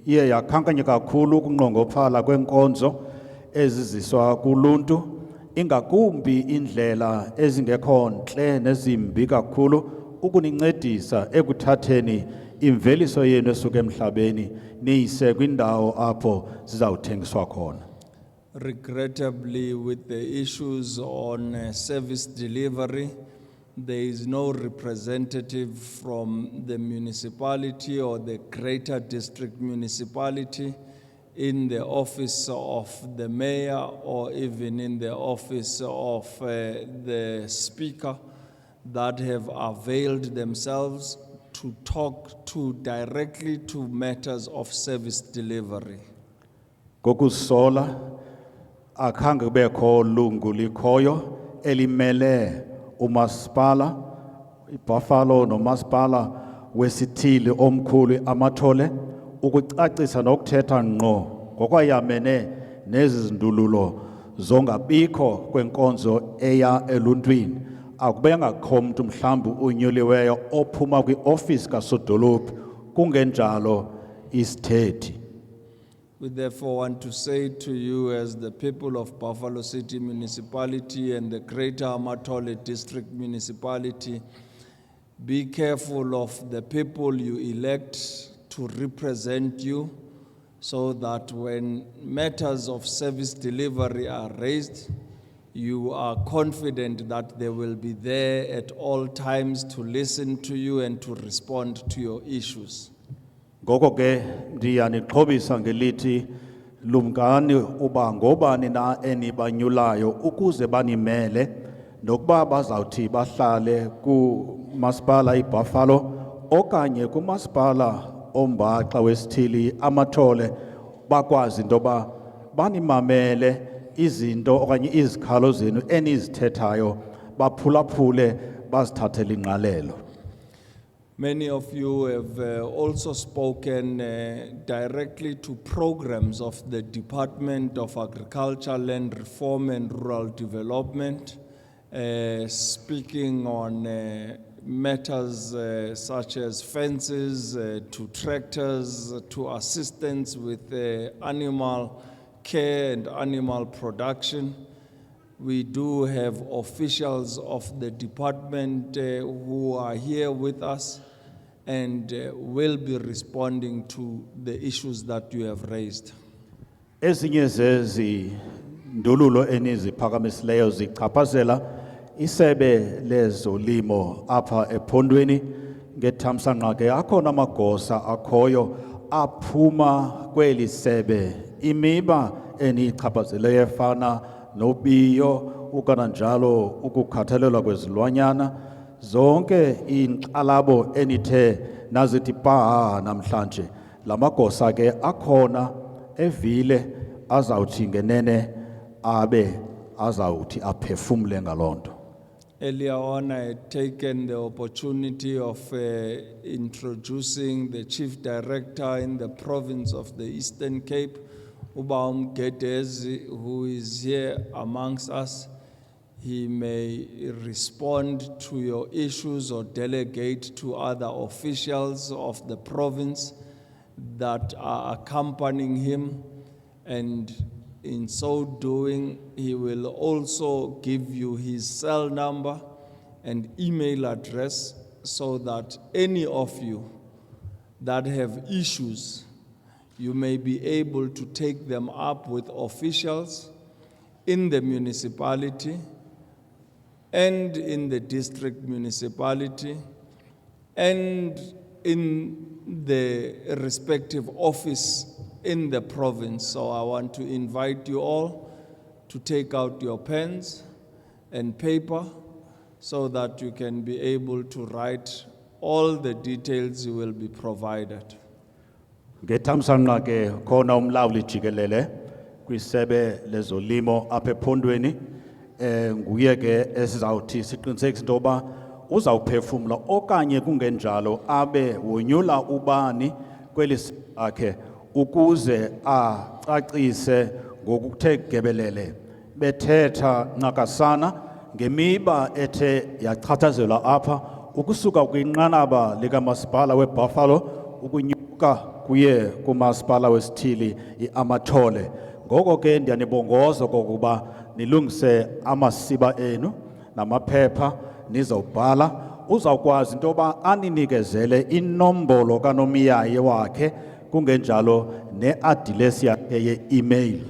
iye yakhankanya kakhulu ukunqongophala kwenkonzo eziziswa kuluntu ingakumbi indlela ezingekho ntle nezimbi kakhulu ukunincedisa ekuthatheni imveliso yenu esuka emhlabeni niyise kwindawo apho zizawuthengiswa khona. Regrettably, with the issues on service delivery, there is no representative from the municipality or the Greater District Municipality in the office of the mayor or even in the office of the speaker that have availed themselves to talk to directly to matters of service delivery. Kokusola akhange kubekho lungu likhoyo elimele umasipala iBuffalo nomasipala wesithili omkhulu amathole ukucacisa nokuthetha ngqo ngokwayamene nezindululo zongabikho kwenkonzo eya eluntwini akubengakho umuntu mhlawumbi unyuliweyo ophuma kwioffice kasodolophu kungenjalo isithethi. We therefore want to say to you as the people of Buffalo City Municipality and the Greater Amatole District Municipality, be careful of the people you elect to represent you, so that when matters of service delivery are raised, you are confident that they will be there at all times to listen to you and to respond to your issues. Ngoko ke ndiyanixhobisa ngelithi lumkani uba ngobani na enibanyulayo ukuze banimele nokuba bazawuthi bahlale kumasipala iBuffalo okanye kumasipala ombaxa wesithili amathole bakwazi intoba banimamele izinto okanye izikhalo zenu enizithethayo baphulaphule bazithathele ingqalelo. Many of you have also spoken directly to programs of the Department of Agriculture, Land Reform and Rural Development, speaking on matters such as fences, to tractors, to assistance with animal care and animal production. We do have officials of the department who are here with us and will be responding to the issues that you have raised. Ezinye zezi ndululo eniziphakamisileyo zichaphazela isebe lezolimo apha ephondweni ngethamsanqa ke akhona amagosa akhoyo aphuma kweli sebe imiba enichaphazeleyo efana nobiyo ukananjalo ukukhathalelwa kwezilwanyana zonke inkxalabo enithe nazithi bha namhlanje lamagosa ke akhona evile azawuthi ngenene abe azawuthi aphefumule ngalonto. Earlier on, I had taken the opportunity of introducing the Chief Director in the province of the Eastern Cape, Uba Gedezi, who is here amongst us. He may respond to your issues or delegate to other officials of the province that are accompanying him, and in so doing, he will also give you his cell number and email address so that any of you that have issues, you may be able to take them up with officials in the municipality and in the district municipality and in the respective office in the province. So I want to invite you all to take out your pens and paper so that you can be able to write all the details you will be provided. Ngethamsanqa ke khona umlawuli jikelele kwisebe lezolimo apha ephondweni nguye ke esizawuthi siqinisekise into yoba uzawuphefumla okanye kungenjalo abe wonyula ubani kweli sakhe ukuze acacise ngokuthe gebelele bethetha nqakasana ngemiba ethe yachatshazelwa apha ukusuka kwinqanaba likamasipala weBuffalo ukunyuka kuye kumasipala wesithili iAmathole. Ngoko ke ndiyanibongoza kokuba nilungise amasiba enu namaphepha nizawubhala uzawukwazi into yoba aninikezele inombolo kanomiyaye wakhe kungenjalo ne-adilesi yakhe ye-email.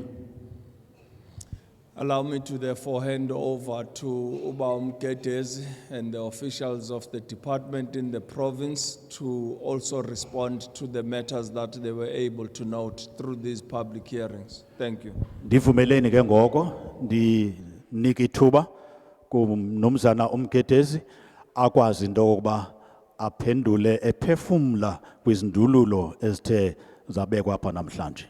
Allow me to therefore hand over to Uba Gedezi and the officials of the department in the province to also respond to the matters that they were able to note through these public hearings. Thank you. Ndivumeleni ke ngoko ndinike ithuba kumnumzana Gedezi akwazi into yokuba aphendule ephefumla kwizindululo ezithe zabekwa apha namhlanje.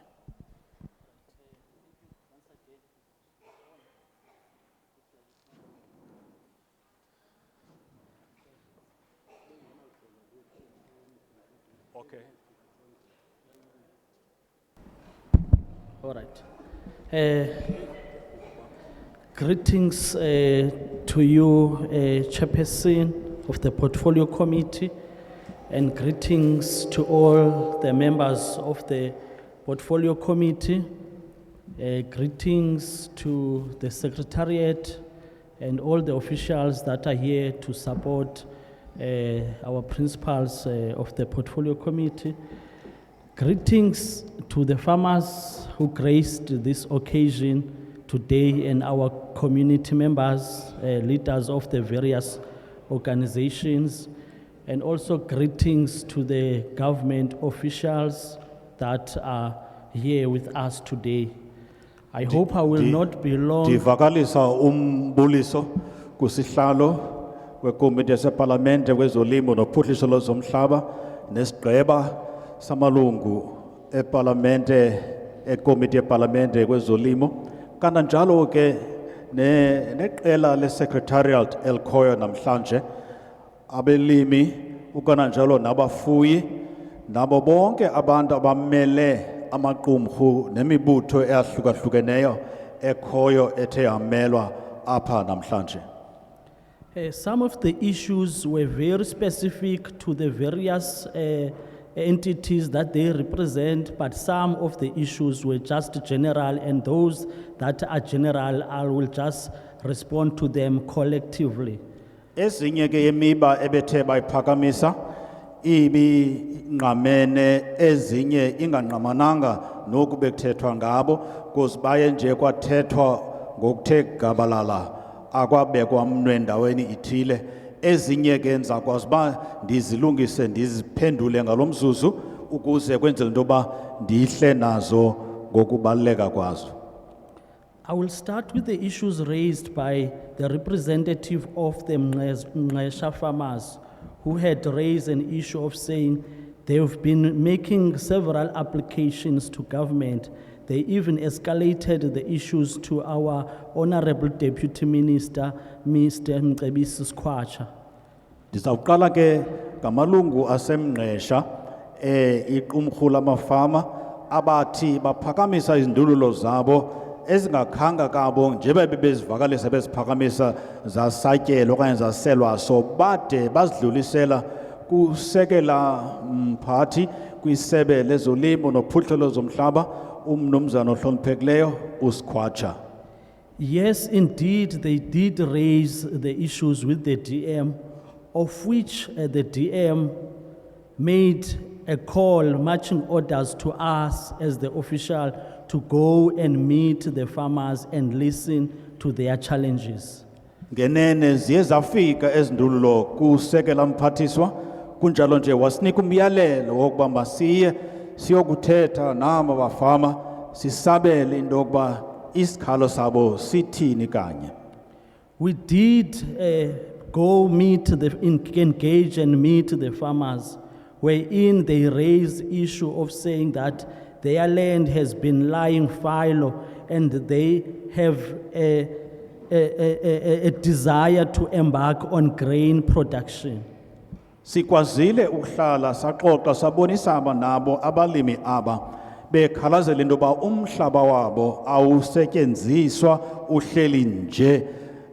All right. Greetings to you, Chairperson of the Portfolio Committee, and greetings to all the members of the Portfolio Committee. Greetings to the Secretariat and all the officials that are here to support our principals of the Portfolio Committee. Greetings to the farmers who graced this occasion today and our community members, leaders of the various organizations, and also greetings to the government officials that are here with us today. I hope I will not be long. Ndivakalisa umbuliso kusihlalo wekomiti yaseParlamente kwezolimo nophuhliso lwezomhlaba nesigqeba samalungu eParlamente ekomiti yeParlamente kwezolimo kananjalo ke neqela leSecretariat elikhoyo namhlanje abelimi ukananjalo nabafuyi nabo bonke abantu abamele amaqumrhu nemibutho eyahlukahlukeneyo ekhoyo ethe yamelwa apha namhlanje. Some of the issues were very specific to the various entities that they represent, but some of the issues were just general, and those that are general, I will just respond to them collectively. Ezinye ke yemiba ebethe bayiphakamisa ibinqamene ezinye ingangqamananga noku bekuthethwa ngabo because baye nje kwathethwa ngokuthe gabalala akwabekwa umnwe endaweni ithile. Ezinye ke ndizakwazi uba ndizilungise ndiziphendule ngalomzuzu ukuze kwenzele into yoba ndihle nazo ngokubaluleka kwazo. I will start with the issues raised by the representative of the Mngesha farmers, who had raised an issue of saying they've been making several applications to government. They even escalated the issues to our Honorable Deputy Minister, Mr. Mcebisi Qonce. Ndizawuqala ke ngamalungu asemngqesha iqumrhu lamafama abathi baphakamisa izindululo zabo ezingakhanga kabo njeba bebezivakalisa beziphakamisa zasatyelwa okanye zaselwa so bade bazidlulisela kusekela mphathi kwisebe lezolimo nophuhliso lwezomhlaba umnumzana ohloniphekileyo uSikhwatsha. Yes, indeed, they did raise the issues with the DM, of which the DM made a call, marching orders to us as the official to go and meet the farmers and listen to their challenges. Ngenene ziye zafika ezindululo kusekela mphathiswa kunjalo nje wasinika umyalelo wokuba masiye siyokuthetha nabo bafama sisabele into yokuba isikhalo sabo sithini kanye. We did go engage and meet the farmers, wherein they raised issue of saying that their land has been lying fallow and they have a desire to embark on grain production. Sikwazile ukuhlala saxoxa sabonisa nabo abalimi aba bekhalazela into yoba umhlaba wabo awusetyenziswa uhleli nje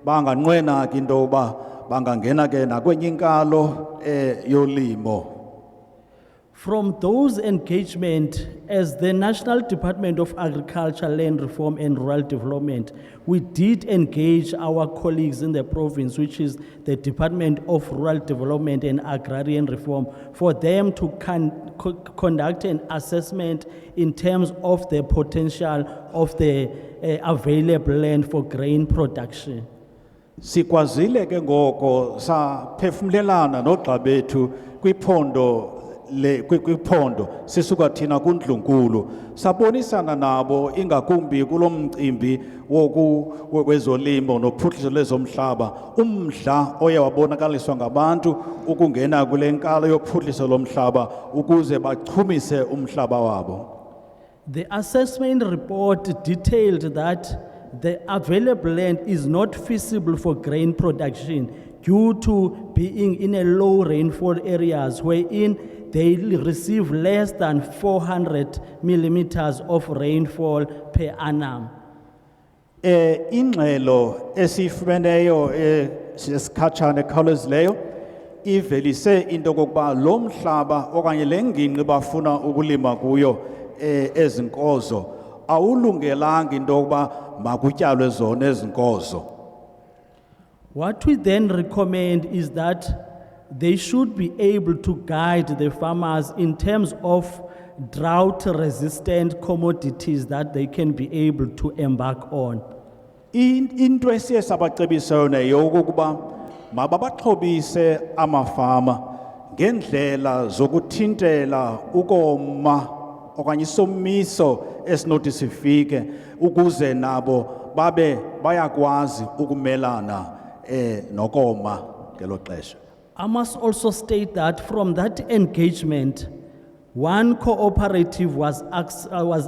banganqwena ke into yoba bangangena ke nakwenye inkalo yolimo. From those engagement, as the National Department of Agriculture, Land Reform and Rural Development, we did engage our colleagues in the province, which is the Department of Rural Development and Agrarian Reform, for them to conduct an assessment in terms of the potential of the available land for grain production. Sikwazile ke ngoko saphefumlelana nogxa bethu kwiphondo kwiphondo sisuka thina kuNdlunkulu sabonisana nabo ingakumbi kulomcimbi wezolimo nophuhliso lezomhlaba umdla oye wabonakaliswa ngabantu ukungena kule nkalo yophuhliso lomhlaba ukuze bachumise umhlaba wabo. The assessment report detailed that the available land is not feasible for grain production due to being in a low rainfall areas wherein they receive less than 400 millimeters of rainfall per annum. Ingxelo esifumeneyo sesikhatshana ekhawulezileyo ivelise into kokuba lo mhlaba okanye le ngingqi bafuna ukulima kuyo ezinkozo awulungelanga into yokuba makutyalwe zona ezinkozo. What we then recommend is that they should be able to guide the farmers in terms of drought-resistant commodities that they can be able to embark on. Into esiye sabacebisa yona yokokuba mababaxhobise amafama ngendlela zokuthintela ukoma okanye isomiso esinothi sifike ukuze nabo babe bayakwazi ukumelana nokoma ngelo xesha. I must also state that from that engagement, one cooperative was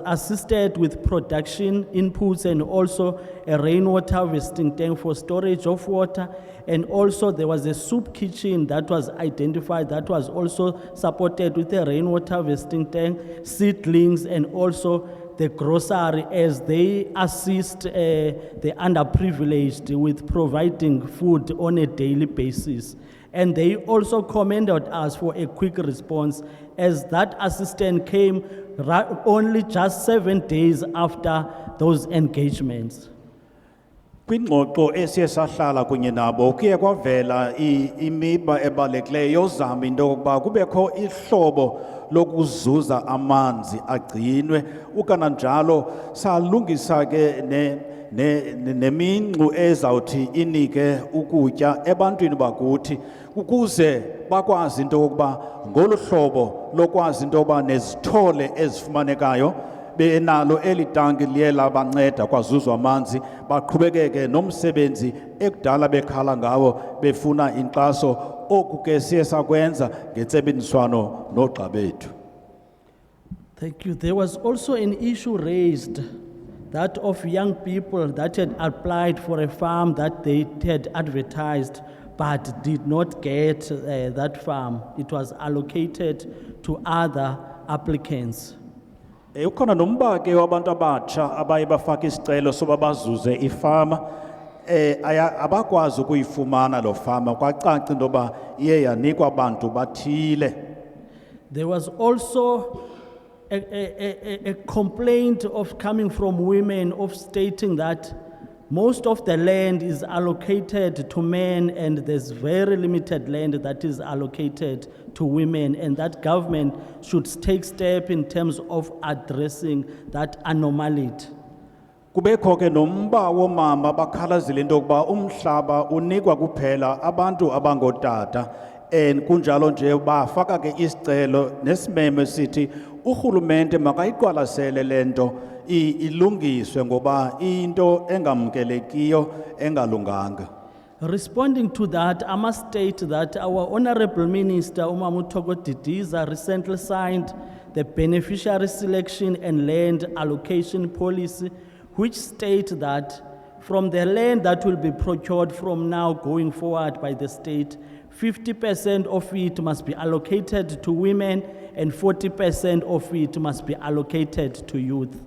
assisted with production inputs and also a rainwater harvesting tank for storage of water. And also there was a soup kitchen that was identified that was also supported with a rainwater harvesting tank, seedlings, and also the grocery as they assist the underprivileged with providing food on a daily basis. And they also commended us for a quick response as that assistance came only just 7 days after those engagements. Kwingxoxo esiye sahlala kunye nabo kuye kwavela imiba ebalulekileyo yozama into yokuba kubekho ihlobo lokuzuza amanzi agcinwe ukananjalo salungisa ke nemingxu ezawuthi inike ukutya ebantwini bakuthi ukuze bakwazi into yokuba ngolu hlobo lokwazi into yokuba nezithole ezifumanekayo benalo eli tanki liye labanceda kwazuzwa amanzi baqhubekeke nomsebenzi ekudala bekhala ngawo befuna inkxaso oku ke siye sakwenza ngentsebenziswano noogxa bethu. Thank you. There was also an issue raised, that of young people that had applied for a farm that they had advertised but did not get that farm. It was allocated to other applicants. Ukhona nomba ke wabantu abatsha abaye bafaka isicelo soba bazuze ifama abakwazi ukuyifumana lo fama kwacaca into yoba iye yanikwa abantu bathile. There was also a complaint of coming from women of stating that most of the land is allocated to men and there's very limited land that is allocated to women, and that government should take step in terms of addressing that anomaly. Kubekho ke nomba womama bakhalazile into yokuba umhlaba unikwa kuphela abantu abangotata and kunjalo nje bafaka ke isicelo nesimeme sithi urhulumente makayiqwalasele lento ilungiswe ngoba into engamkelekiyo engalunganga. Responding to that, I must state that our Honorable Minister Umamutoko Didiza recently signed the beneficiary selection and land allocation policy, which states that from the land that will be procured from now going forward by the state, 50% of it must be allocated to women and 40% of it must be allocated to youth.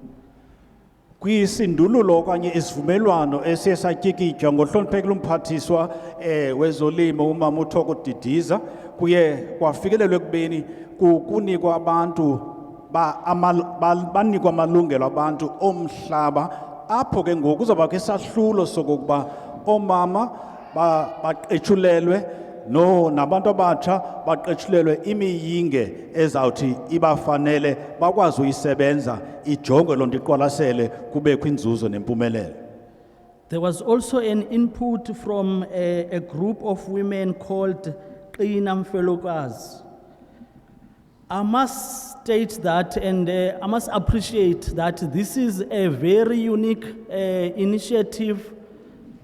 Kwisindululo okanye isivumelwano esiye satyikitywa ngohloniphekile umphathiswa wezolimo uMama uThoko Didiza kuye kwafikelelwa ekubeni kunikwa abantu banikwa amalungelo abantu omhlaba apho ke ngoku kuzawubakho isahlulo sokokuba oomama baqetshulelwe nabantu abatsha baqetshulelwe imiyinge ezawuthi ibafanele bakwazi uyisebenza ijongwe loo nto iqwalasele kubekho inzuzo nempumelelo. There was also an input from a group of women called Qina Mfelokazi. I must state that, and I must appreciate that this is a very unique initiative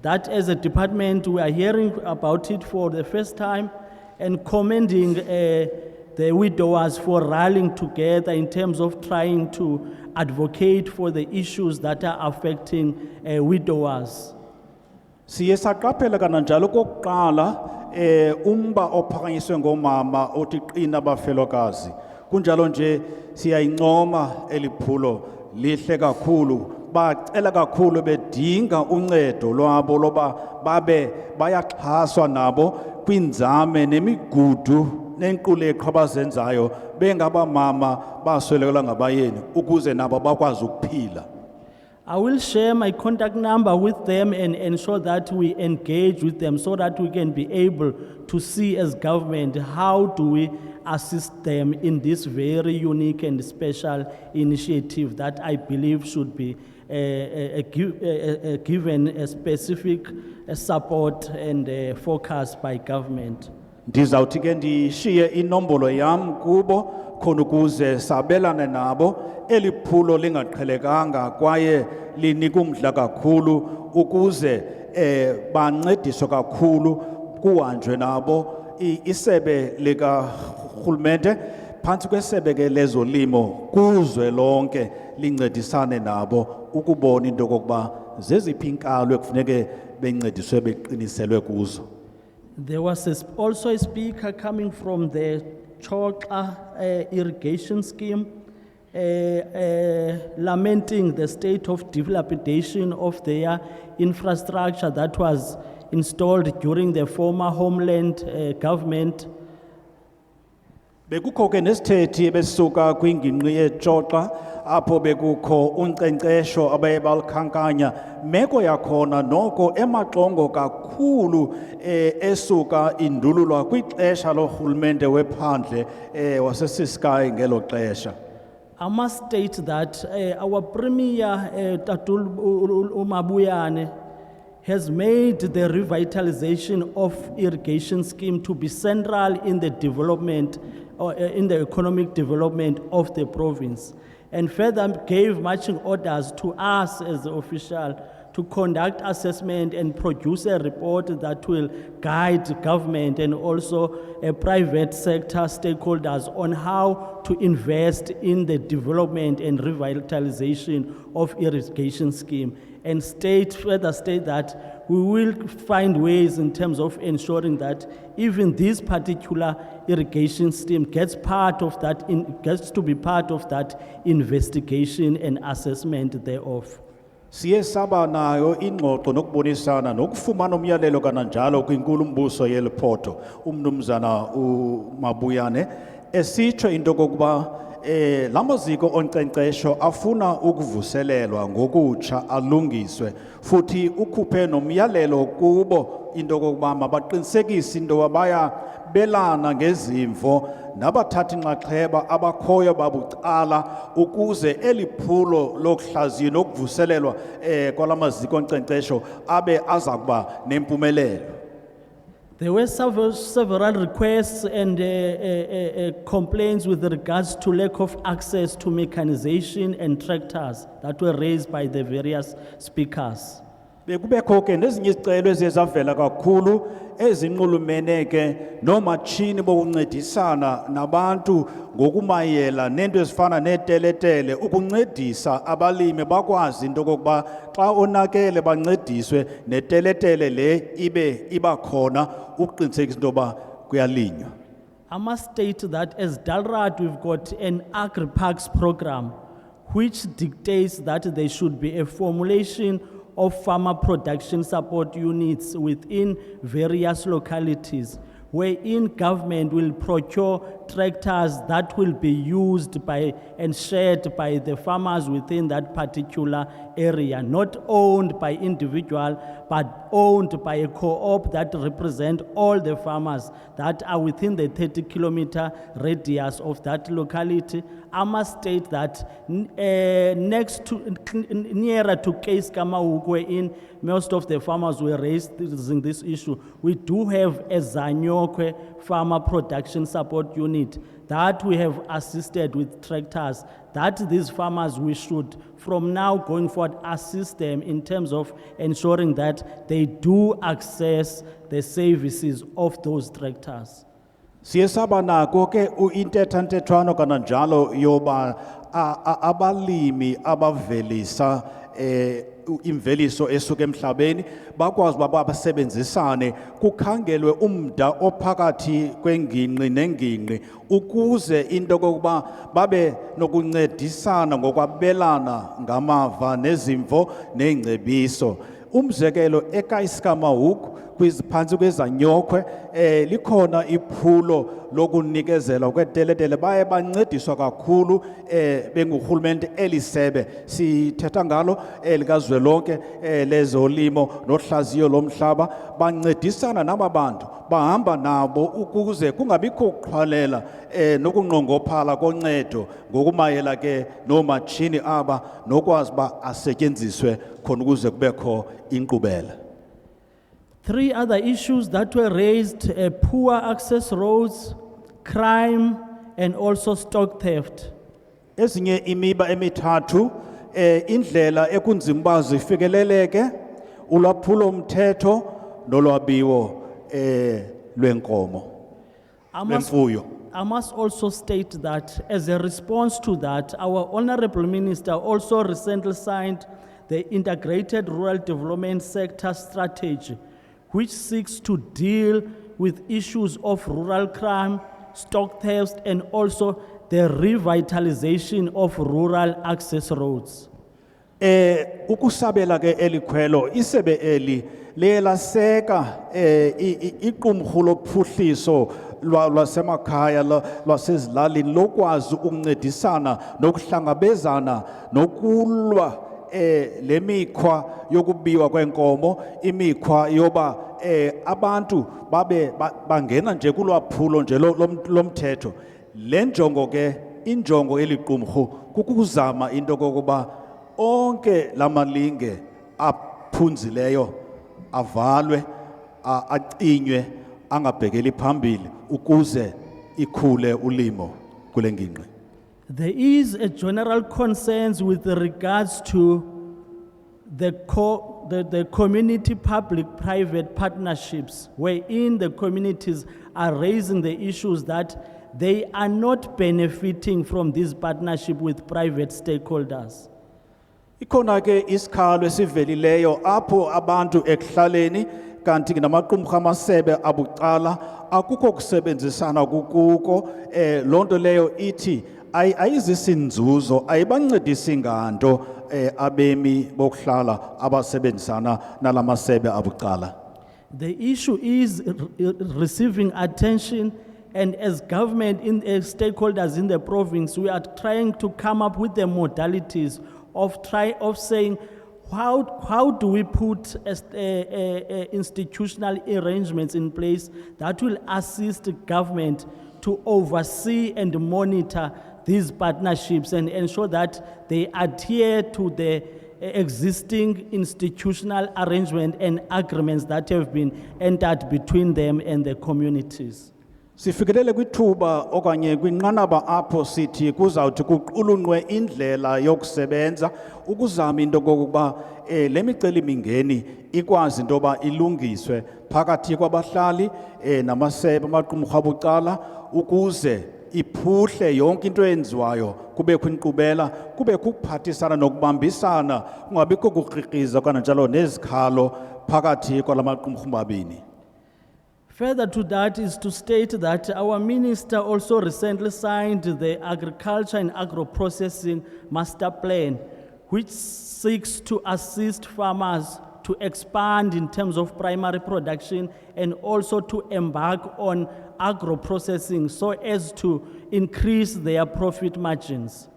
that as a department we are hearing about it for the first time and commending the widowers for rallying together in terms of trying to advocate for the issues that are affecting widowers. Siye saqaphela kananjalo kokuqala umba ophakanyiswe ngomama othi qina abafelokazi kunjalo nje siyayincoma eliphulo lihle kakhulu bacela kakhulu bedinga uncedo lwabo loba babe bayaxhaswa nabo kwinzame nemigudu nenquleqho abazenzayo bengabamama baswelekelwa ngabayeni ukuze nabo bakwazi ukuphila. I will share my contact number with them and ensure that we engage with them so that we can be able to see as government how do we assist them in this very unique and special initiative that I believe should be given a specific support and focus by government. Ndizawuthi ke ndishiye inombolo yam kubo khona ukuze sabelane nabo eliphulo lingaqhelekanga kwaye linika umdla kakhulu ukuze bancediswe kakhulu kuhanjwe nabo isebe lika rhulumente phansi kwesebe ke lezolimo kuzwe lonke lincedisane nabo ukubona into kokuba zeziphi inkalo ekufuneke bencediswe beqiniselwe kuzo. There was also a speaker coming from the Qonce irrigation scheme, lamenting the state of dilapidation of their infrastructure that was installed during the former homeland government. Bekukho ke nesithethi besuka kwingingqi yeXoxa apho bekukho unkcenkcesho abaye balikhankanya meko yakhona noko emaxongo kakhulu esuka indululwa kwixesha lohulumente wephandle wasesisky ngelo xesha. I must state that our Premier Tatul Umabuyane has made the revitalization of irrigation scheme to be central in the development or in the economic development of the province, and further gave marching orders to us as the official to conduct assessment and produce a report that will guide government and also private sector stakeholders on how to invest in the development and revitalization of irrigation scheme, and further state that we will find ways in terms of ensuring that even this particular irrigation scheme gets to be part of that investigation and assessment thereof. Siye saba nayo ingxoxo nokubonisana nokufumana umyalelo kananjalo kwinkulumbuso yeLephoto umnumzana uMabuyane esitsho into kokuba lamaziko onkcenkcesho afuna ukuvuselelwa ngokutsha alungiswe futhi ukhuphe nomyalelo kubo into kokuba mabaqinisekise into baya belana ngezimvo nabathatha inxaxheba abakhoyo babucala ukuze eliphulo lokuhlaziya nokuvuselelwa kwalamaziko onkcenkcesho abe azakuba nempumelelo. There were several requests and complaints with regards to lack of access to mechanization and tractors that were raised by the various speakers. Bekubekho ke nezinye izicelo ezizavela kakhulu ezinxulumene ke noomatshini bokuncedisana nabantu ngokumayela nento ezifana neteletele ukuncedisa abalimi bakwazi into kokuba xa onakele bancediswe neteletele le ibe ibakhona ukuqinisekisa into yoba kuyalinywa. I must state that as Dalrat we've got an agri-parks program which dictates that there should be a formulation of farmer production support units within various localities, wherein government will procure tractors that will be used by and shared by the farmers within that particular area, not owned by individual, but owned by a co-op that represent all the farmers that are within the 30-kilometer radius of that locality. I must state that nearer to Case Kamahuk, wherein most of the farmers were raising this issue, we do have a Zanyokwe Farmer Production Support Unit, that we have assisted with tractors, that these farmers, we should, from now going forward, assist them in terms of ensuring that they do access the services of those tractors. Siyesaba nako ke intethantetwano kananjalo yoba abalimi abavelisa imveliso esuka emhlabeni bakwazi baba basebenzisane kukhangelwe umda ophakathi kwengingqi nengingqi ukuze into kokuba babe nokuncedisana ngokwabelana ngamava nezimvo neengcebiso. Umzekelo eKaiskama hook kwiziphansi kwezanyokhwe likhona iphulo lokunikezela kweteletele baye bancediswa kakhulu bengurhulumente elisebe sithetha ngalo likazwelonke lezolimo nohlaziyo lomhlaba bancedisana nababantu bahamba nabo ukuze kungabikho ukuxhwalela nokunqongophala koncedo ngokumayela ke noomatshini aba nokwazi ba asetyenziswe khona ukuze kubekho inkqubela. 3 other issues that were raised, poor access roads, crime, and also stock theft. Ezinye imiba emithathu indlela ekunzima uba zifikeleleke ulwaphulo mthetho nolwabiwo lwenkomo lwemfuyo. I must also state that as a response to that, our Honorable Minister also recently signed the Integrated Rural Development Sector Strategy, which seeks to deal with issues of rural crime, stock theft, and also the revitalization of rural access roads. Ukusabela ke elikhwelo isebe eli lelaseka iqumrhu lophuhliso lwasemakhaya lwasezilalini lokwazi ukuncedisana nokuhlangabezana nokulwa lemikhwa yokubiwa kwenkomo imikhwa yoba abantu babe bangena nje kulwaphulo nje lomthetho le njongo ke injongo eliqumrhu kukuzama into kokuba onke lamalinge aphunzileyo avalwe acinywe angabhekeli phambili ukuze ikhule ulimo kule ngingqi. There is a general consensus with regards to the community public-private partnerships, wherein the communities are raising the issues that they are not benefiting from this partnership with private stakeholders. Ikhona ke isikhalo esivelileyo apho abantu ekuhlaleni kanti namaqumrhu amasebe abucala akukho kusebenzisana kukuko lonto leyo ithi ayizisinzuzo ayibancedisi nganto abemi bokuhlala abasebenzisana nalamasebe abucala. The issue is receiving attention, and as government as stakeholders in the province, we are trying to come up with the modalities of saying how do we put institutional arrangements in place that will assist government to oversee and monitor these partnerships and ensure that they adhere to the existing institutional arrangement and agreements that have been entered between them and the communities. Sifikelele kwithuba okanye kwinqanaba apho sithi kuzawuthi kuqulunqwe indlela yokusebenza ukuzama into kokuba le micelimingeni ikwazi into yoba ilungiswe phakathi kwabahlali namasebe amaqumrhu abucala ukuze iphuhle yonke into eyenziwayo kubekho inkqubela kubekho ukuphathisana nokubambisana kungabikho kukrikriza kananjalo nezikhalo phakathi kwalamaqumrhu mabini. Further to that is to state that our minister also recently signed the Agriculture and Agro-Processing Master Plan, which seeks to assist farmers to expand in terms of primary production and also to embark on agro-processing so as to increase their profit margins.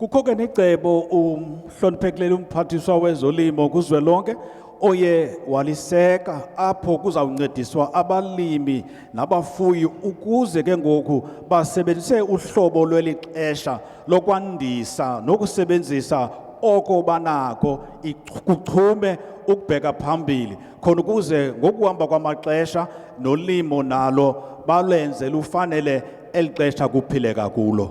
Kukho ke necebo umhloniphekile umphathiswa wezolimo kuzwelonke oye waliseka apho kuzawuncediswa abalimi nabafuyi ukuze ke ngoku basebenzise uhlobo lwelixesha lokwandisa nokusebenzisa oko banako kuchume ukubheka phambili khona ukuze ngokuhamba kwamaxesha nolimo nalo balwenze lufanele elixesha kuphileka kulo.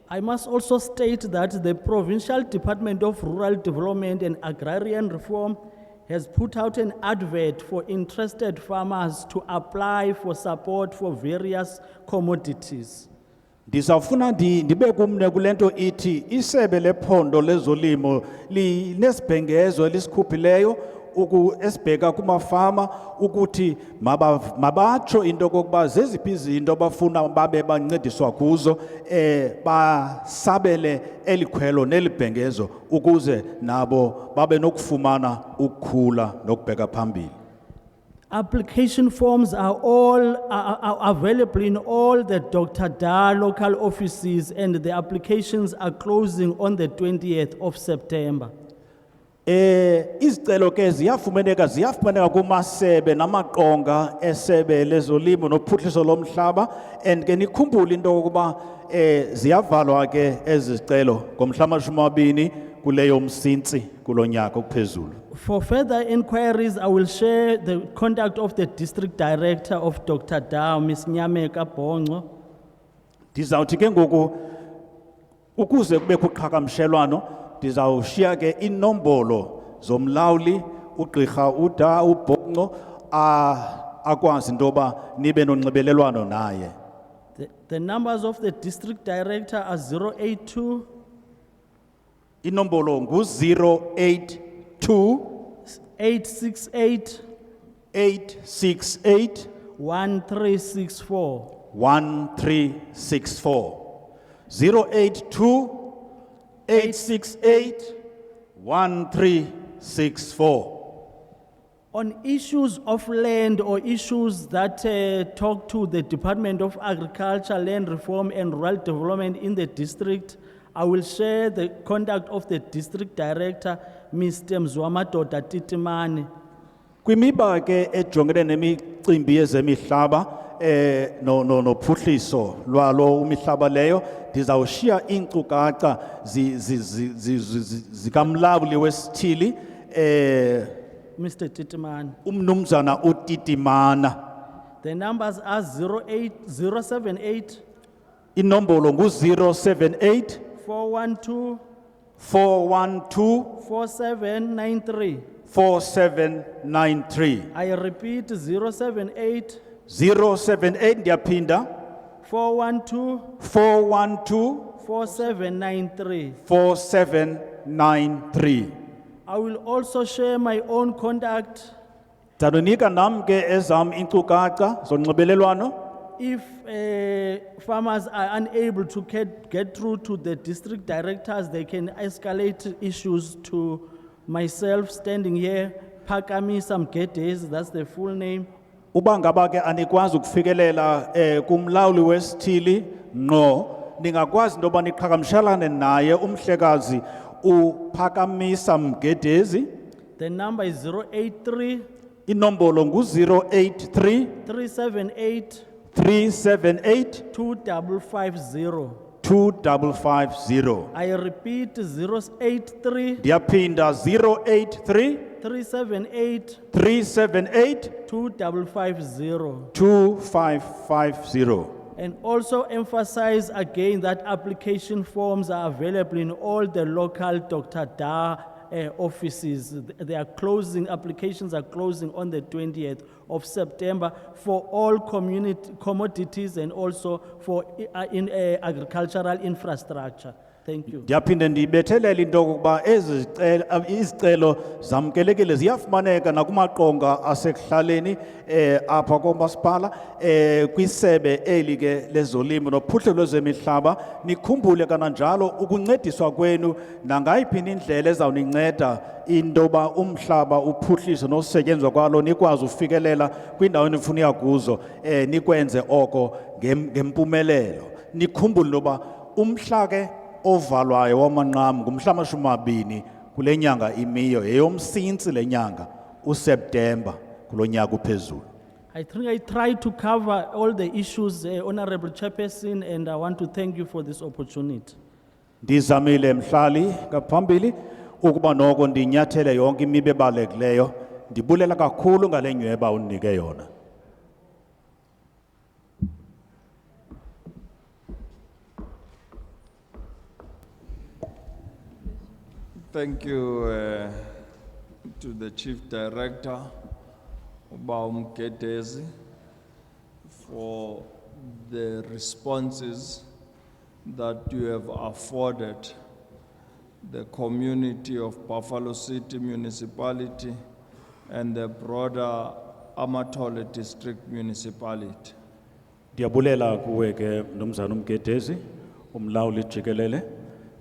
I must also state that the Provincial Department of Rural Development and Agrarian Reform has put out an advert for interested farmers to apply for support for various commodities. Ndisafuna ndibe kumne kulento ithi isebe lephondo lezolimo linesibhengezo elisikuphileyo esibheka kumafama ukuthi mabatsho into kokuba zeziphi izinto bafuna babe bancediswa kuzo basabele elikhwelo nelibhengezo ukuze nabo babe nokufumana ukukhula nokubheka phambili. Application forms are available in all the Dr. Da local offices, and the applications are closing on the 20th of September. Izicelo ke ziyafumaneka kumasebe namaqonga esebe lezolimo nophuhliso lomhlaba, and ke nikhumbule into yokuba ziyavalwa ke ezicelo ngomhla wama-20 kuleyo Msintsi kulonyaka okuphezulu. For further inquiries, I will share the contact of the District Director of Dr. Da, Ms. Nyameka Bongo. Ndizawuthi ke ngoku ukuze kube kuqhagamshelwano ndizawushiya ke inombolo zomlawuli ugqirha uDa uBongo akwazi intoba nibe nonxibelelwano naye. The numbers of the District Director are 082 inombolo ngu-082 868 1364 1364 082 868 1364. On issues of land or issues that talk to the Department of Agriculture, Land Reform and Rural Development in the district, I will share the contact of the District Director, Mr. Mzwamadoda Titimane. Kwimiba ke ejongene nemicimbi yezemihlaba nophuhliso lwalo umihlaba leyo ndizawushiya iinkcukacha zikamlawuli wesithili Mr. Titimane. Umnumzana uTitimana. The numbers are 078 inombolo ngu-078 412 4793 4793. I repeat 078 078 ndiyaphinda 412 4793 4793. I will also share my own contact. Ndanonika nam ke ezam inkcukacha zonxibelelwano. If farmers are unable to get through to the district directors, they can escalate issues to myself standing here, Pakamisa Mgedes, that's the full name. Uba ngaba ke anikwazi ukufikelela kumlawuli wesithili no ningakwazi intoba niqhagamshelane naye umhlekazi uPhakamisa Mgedezi. The number is 083 inombolo ngu-083 378 2550. 2550. I repeat 083 ndiyaphinda 083 378 2550. 2550. And also emphasize again that application forms are available in all the local Dr. Da offices. They are closing, applications are closing on the 20th of September for all commodities and also for in agricultural infrastructure. Thank you. Ndiyaphinde ndibethelele into yokuba izicelo zamkelekile ziyafumaneka nakumaqonga asekuhlaleni apha komasipala kwisebe eli ke lezolimo nophuhlo lwezemihlaba. Nikhumbule kananjalo ukuncediswa kwenu nangayiphi indlela ezawuninceda intoba umhlaba uphuhliso nosetyenzwa kwalo nikwazi ufikelela kwindawo enifuna kuzo nikwenze oko ngempumelelo. Nikhumbule intoba umhla ke ovalwayo wamanqamu ngumhla wama-20 kule nyanga imiyo yeyomsintsi le nyanga uSeptember kulo nyaka uphezulu. I think I tried to cover all the issues, Honorable Chairperson, and I want to thank you for this opportunity. Ndizamile mhlali ngaphambili ukuba noko ndinyathele yonke imiba ebalulekileyo. Ndibulela kakhulu ngale nyweba unike yona. Thank you to the Chief Director, Uba Umgedezi, for the responses that you have afforded the community of Buffalo City Municipality and the broader Amatole District Municipality. Ndiyabulela kuwe ke Mnumzana Umgedezi, umlawuli jikelele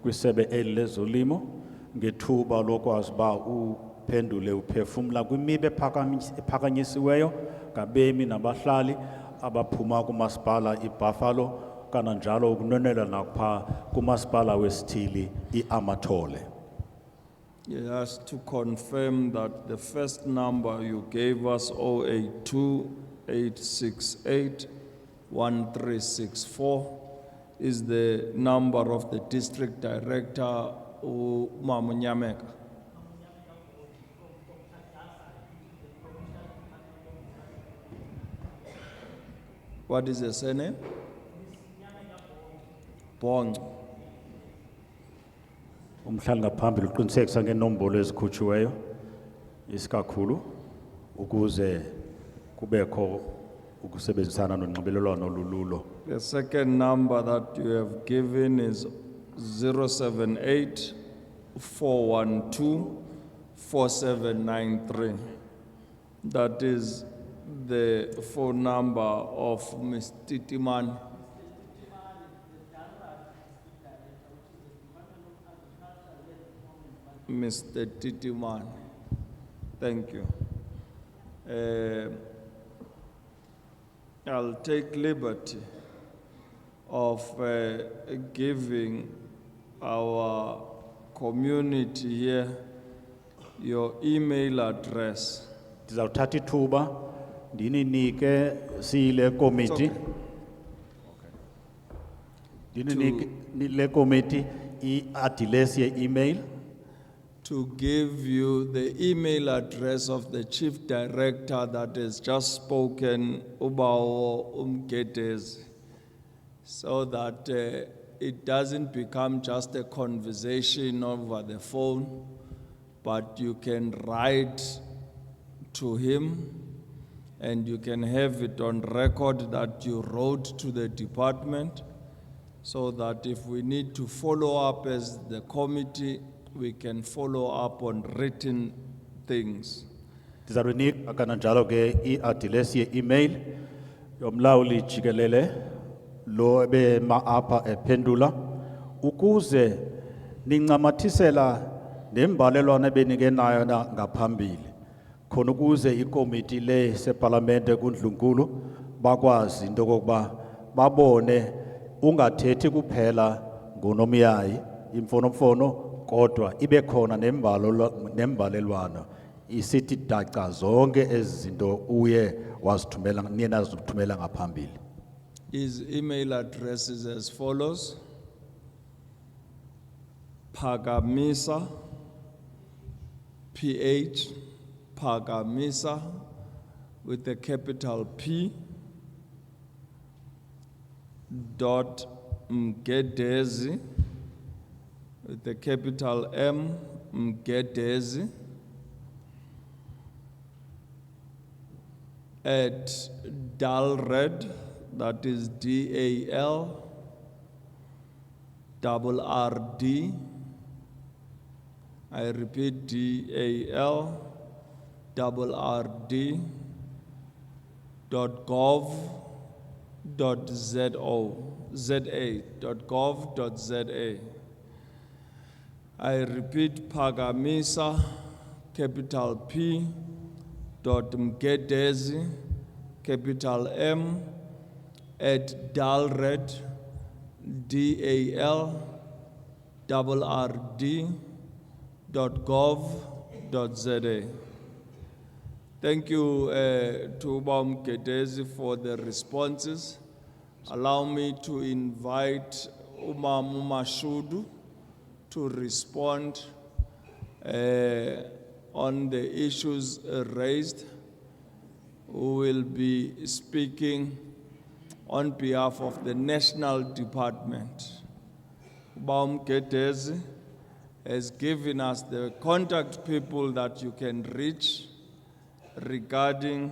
kwisebe eli lezolimo ngethuba lokwazi ba uphendule uphefumla kwimibe ephakanyisiweyo ngabemi nabahlali abaphuma kumasipala iBuffalo kananjalo ukunwenela napha kumasipala wesithili iAmatole. Yes, to confirm that the first number you gave us, 082-868-1364, is the number of the district director, Mamu Nyameka. What is the surname? Bong. Umhlali ngaphambili uqinisekisa ngenombolo ezikhutshiweyo isikakhulu ukuze kubekho ukusebenzisana nonxibelelwano olululo. The second number that you have given is 078-412-4793. That is the phone number of Ms. Titiman. Mr. Titiman. Thank you. I'll take liberty of giving our community here your email address. Ndizawuthatha ithuba ndininike siyile committee. Ndininike le committee i-address ye-email. To give you the email address of the Chief Director that has just spoken, Ubawo Umgedezi, so that it doesn't become just a conversation over the phone, but you can write to him and you can have it on record that you wrote to the department, so that if we need to follow up as the committee, we can follow up on written things. Ndizawunika kananjalo ke i-address ye-email yomlawuli jikelele lo ebema apha ephendula ukuze nincamathisela nembalelwane ebenike nayo ngaphambili khona ukuze ikomiti le sepalamente kuNdlunkulu bakwazi into kokuba babone ungathethi kuphela ngonomyayi imfonomfono kodwa ibe khona nembalelwano isithi daca zonke ezinto uye wazithumela nina zithumela ngaphambili. His email address is as follows: Pagamisa, PH, Pagamisa, with the capital P, dot Mgedezi, with the capital M, Mgedezi, at DALRED, that is DALRRD, I repeat DALRRD, .gov.za. I repeat, Pagamisa, capital P, dot Mgedezi, capital M, at DALRED, DALRRD.gov.za. Thank you to Mgedezi for the responses. Allow me to invite Umamu Mashudu to respond on the issues raised, who will be speaking on behalf of the National Department. Mgedezi has given us the contact people that you can reach regarding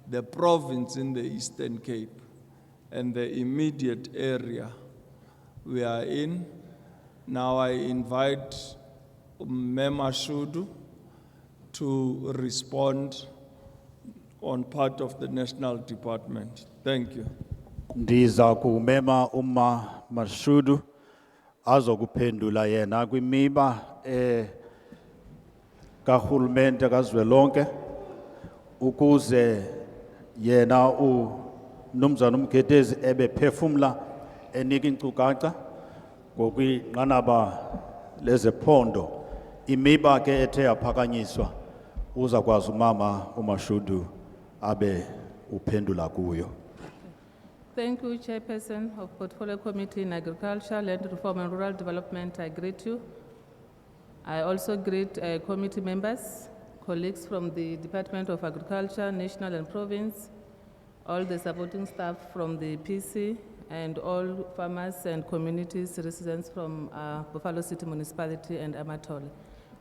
the province in the Eastern Cape and the immediate area we are in. Now I invite Mema Shudu to respond on part of the National Department. Thank you. Ndiza kumema Mashudu azokuphendula yena kwimiba kahulumende kazwelonke ukuze yena uNumzana uMkhetezi ebephefumla enika inkcukacha ngokwinqanaba lezephondo imiba ke ethe yaphakanyiswa uzakwazi umama uMashudu abe uphendula kuyo. Thank you, Chairperson of Portfolio Committee in Agriculture, Land Reform and Rural Development. I greet you. I also greet committee members, colleagues from the Department of Agriculture, National and Province, all the supporting staff from the PC, and all farmers and communities, residents from Buffalo City Municipality and Amatole.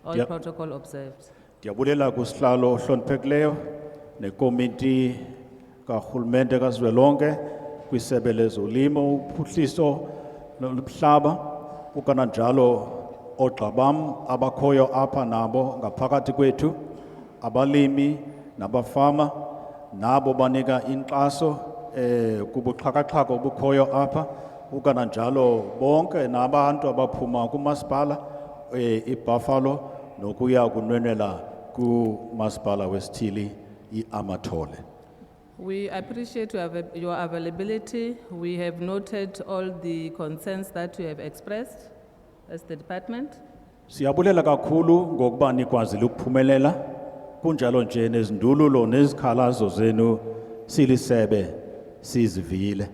All Yep. protocol observed. Ndiyabulela kusihlalo ohloniphekileyo nekomiti kahulumende kazwelonke kwisebe lezolimo uphuhliso nomhlaba ukananjalo ogxabam abakhoyo apha nabo ngaphakathi kwethu abalimi nabafama nabo banika inkxaso kubuxhakaxhaka obukhoyo apha ukananjalo bonke nabantu abaphuma kumasipala iBuffalo nokuya kunwenela kumasipala wesithili iAmatole. We appreciate your availability. We have noted all the concerns that you have expressed as the department. Siyabulela kakhulu ngokuba nikwazile ukuphumelela kunjalo nje nezindululo nezikhalazo zenu silisebe sizivile.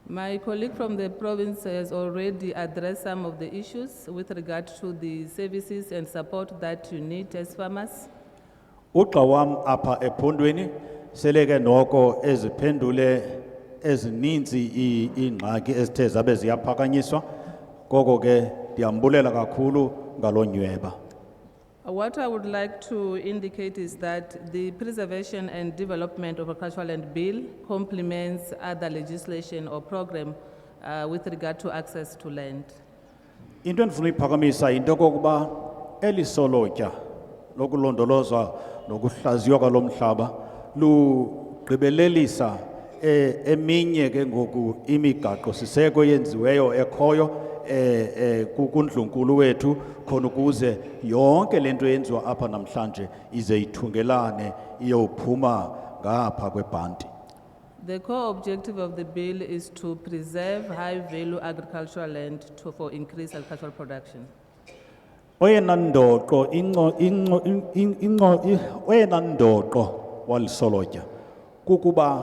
My colleague from the province has already addressed some of the issues with regard to the services and support that you need as farmers. Ugxa wam apha ephondweni seleke noko eziphendule ezininzi ingxaki ezithe zabe ziyaphakanyiswa koko ke ndiyambulela kakhulu ngalonyweba. What I would like to indicate is that the Preservation and Development of Agricultural Land Bill complements other legislation or program with regard to access to land. Into endifuna uyiphakamisa into kokuba elisolotya lokulondolozwa nokuhlaziywa kwalomhlaba lugqibelelisa eminye ke ngoku imigaqo siseko yenziweyo ekhoyo kundlunkulu wethu khona ukuze yonke lento yenziwa apha namhlanje ize ithungelane iyophuma ngapha kwebhanti. The core objective of the bill is to preserve high-value agricultural land for increased agricultural production. Oyena ndoqo walisolotya kukuba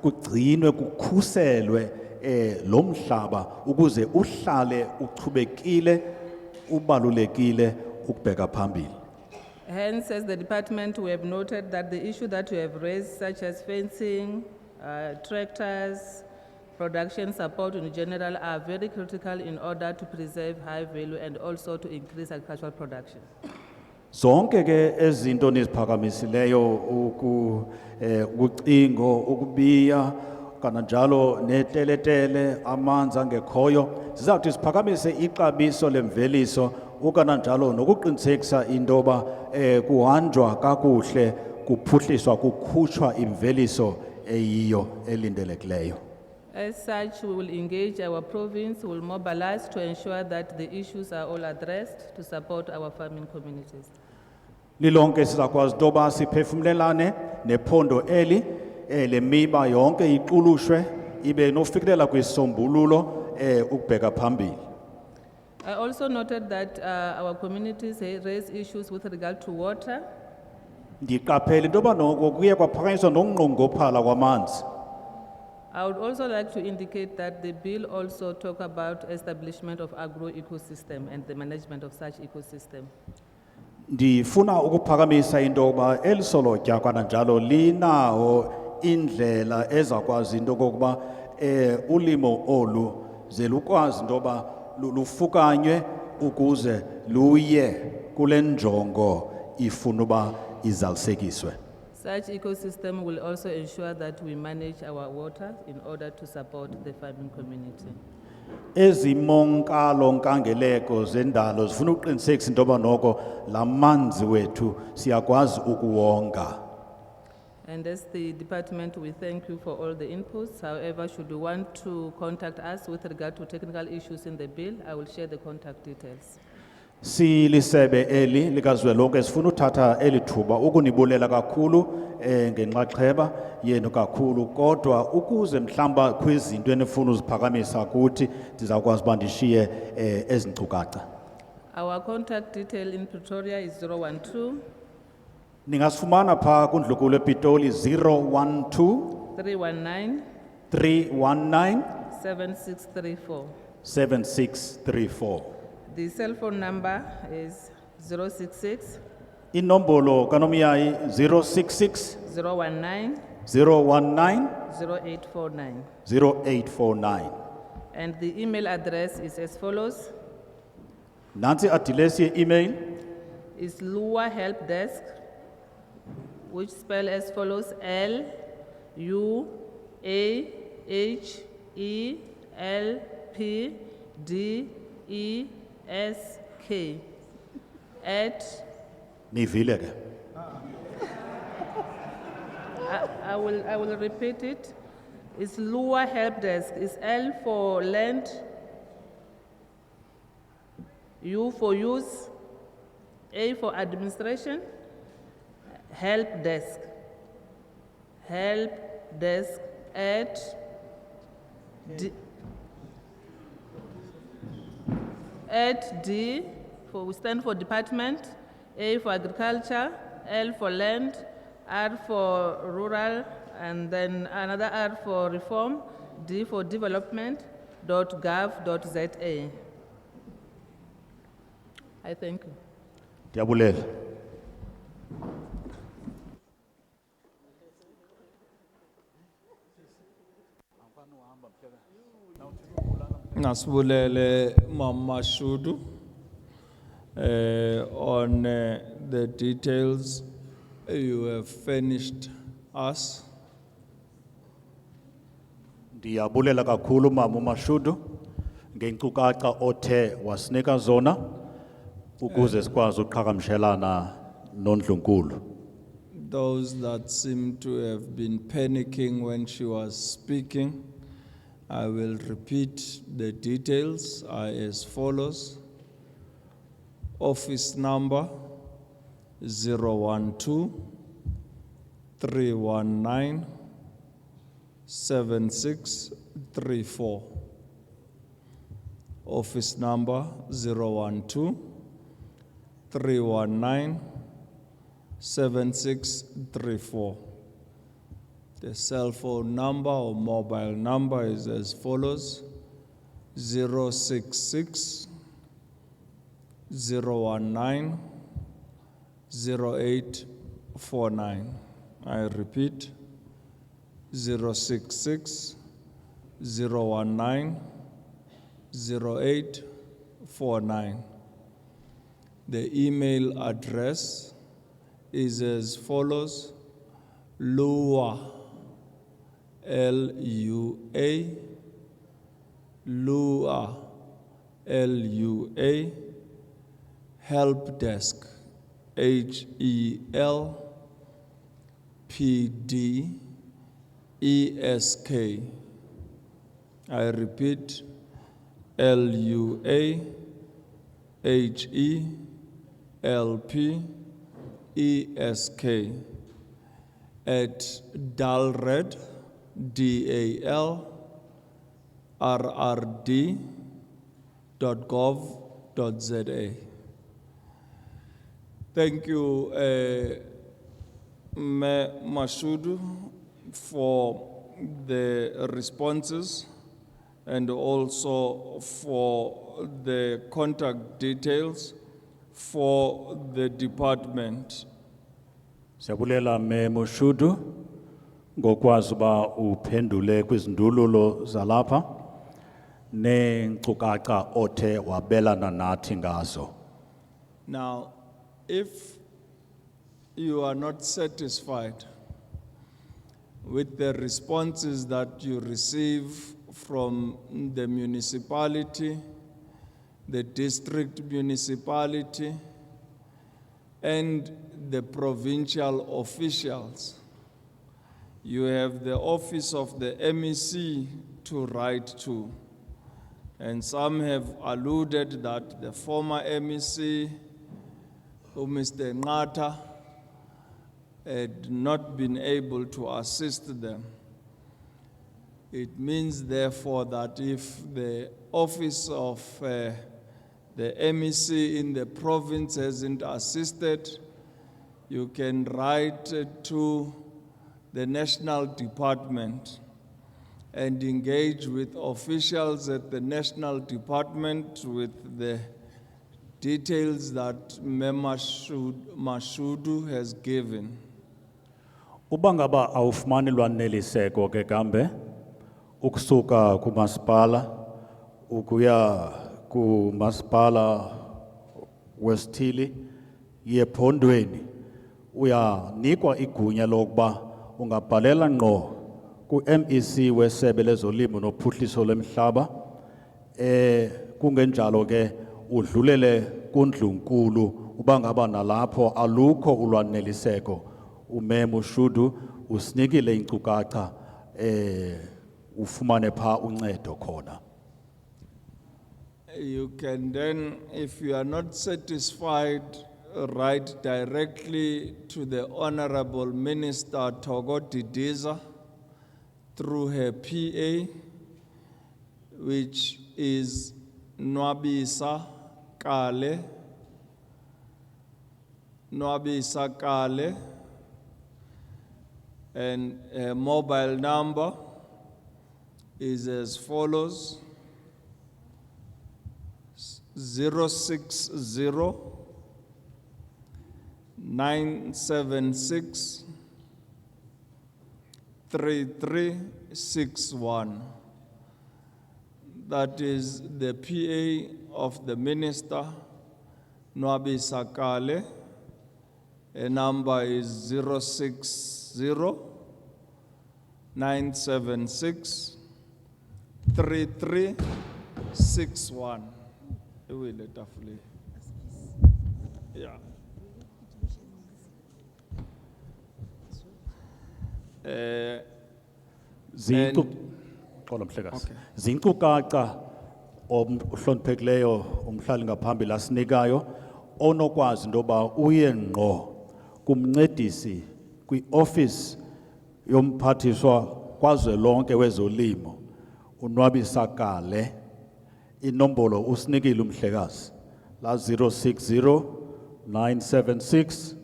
kugcinwe kukhuselwe lo mhlaba ukuze uhlale uchubekile ubalulekile ukubheka phambili. Hence, as the department, we have noted that the issue that you have raised, such as fencing, tractors, production support in general, are very critical in order to preserve high value and also to increase agricultural production. Zonke ke ezinto niziphakamisileyo ukucingo ukubiya kananjalo neteletele amanzi angekhoyo sizawuthi siphakamise ixabiso lemveliso ukananjalo nokuqinisekisa intoba kuhanjwa kakuhle kuphuhliswa kukhutshwa imveliso eyiyo elindelekileyo. As such, we will engage our province, we will mobilize to ensure that the issues are all addressed to support our farming communities. Lilonke sizakwazi intoba siphefumlelane nephondo eli le miba yonke iqulushwe ibe nofikelela kwisombululo ukubheka phambili. I also noted that our communities raise issues with regard to water. Ndiqaphela intoba noko kuye kwaphakanyiswa nokunqongophala kwamanzi. I would also like to indicate that the bill also talk about establishment of agro-ecosystem and the management of such ecosystem. Ndifuna ukuphakamisa into yokuba elisolotya kananjalo linawo indlela ezakwazi into kokuba ulimo olu ze lukwazi into yoba lufukanywe ukuze luye kule njongo ifuna uba izalisekiswe. Such ecosystem will also ensure that we manage our water in order to support the farming community. Ezimonkalo nkangeleko zendalo zifuna ukuqinisekisa into yoba noko la manzi wethu siyakwazi ukuwonga. And as the department, we thank you for all the inputs. However, should you want to contact us with regard to technical issues in the bill, I will share the contact details. Silisebe eli likazwelonke sifuna uthatha eli thuba ukunibulela kakhulu ngenxaxheba yenu kakhulu kodwa ukuze mhlamba kwizinto enifuna uziphakamisa kuthi ndizawukwazi uba ndishiye ezinkcukacha. Our contact detail in Pretoria is 012 Ningasifumana pha kundlunkulu ePitoli 012 319 319 7634. 7634. The cell phone number is 066 Inombolo kanomiyayi 066 019 019 0849. 0849. And the email address is as follows. Nansi adilesi ye-email Is Lua Help Desk, which spell as follows: LUAHELPDESK at nivile ke. I will repeat it. It's Lua Help Desk. It's L for land, U for use, A for administration, help desk. Help desk at D for, we stand for department, A for agriculture, L for land, R for rural, and then another R for reform, D for development, .gov.za. I thank you. Ndiyabulela. Nasibulele Mama Shudu on the details you have furnished us. Ndiyabulela kakhulu Mama Mashudu ngenkcukacha othe wasinika zona ukuze sikwazi uqhagamshelana nondlunkulu. Those that seem to have been panicking when she was speaking, I will repeat the details are as follows. Office number 012 319 7634. Office number 012 319 7634. The cell phone number or mobile number is as follows: 066 019 0849. I repeat, 066 019 0849. The email address is as follows: LUA, L-U-A, LUA, L-U-A, help desk, H-E-L-P-D-E-S-K. I repeat, LUA-H-E-L-P-E-S-K at DALRED, DALRRD.gov.za. Thank you, Mashudu, for the responses and also for the contact details for the department. Siyabulela Mushudu ngokwazi uba uphendule kwizindululo zalapha neenkcukacha othe wabelana nathi ngazo. Now, if you are not satisfied with the responses that you receive from the municipality, the district municipality, and the provincial officials, you have the office of the MEC to write to. And some have alluded that the former MEC, Mr. Ngata, had not been able to assist them. It means, therefore, that if the office of the MEC in the province hasn't assisted, you can write to the national department and engage with officials at the national department with the details that Member Mashudu has given. Ubangaba awufumani lwaneliseko ke kambe ukusuka kumasipala ukuya kumasipala wesithili yephondweni uyanikwa igunya lokuba ungabhalela ngqo ku-MEC wesebe lezolimo nophuhliso lwemihlaba kungenjalo ke udlulele kundlunkulu ubangaba nalapho alukho ulwaneliseko umemo Shudu usinikile inkcukacha ufumane pha uncedo khona. You can then, if you are not satisfied, write directly to the Honorable Minister Togo Didiza through her PA, which is Nwabisa Kale, and her mobile number is as follows: 060 976 3361. That is the PA of the Minister, Nwabisa Kale. A number is 060 976 3361. Yeah. Zinkcukacha ohloniphekileyo umhlali ngaphambili asinikayo onokwazi intoba uye ngqo kumncedisi kwi-office yomphathiswa kwazwelonke wezolimo uNwabisa Kale. Inombolo usinikile umhlekazi la 060 976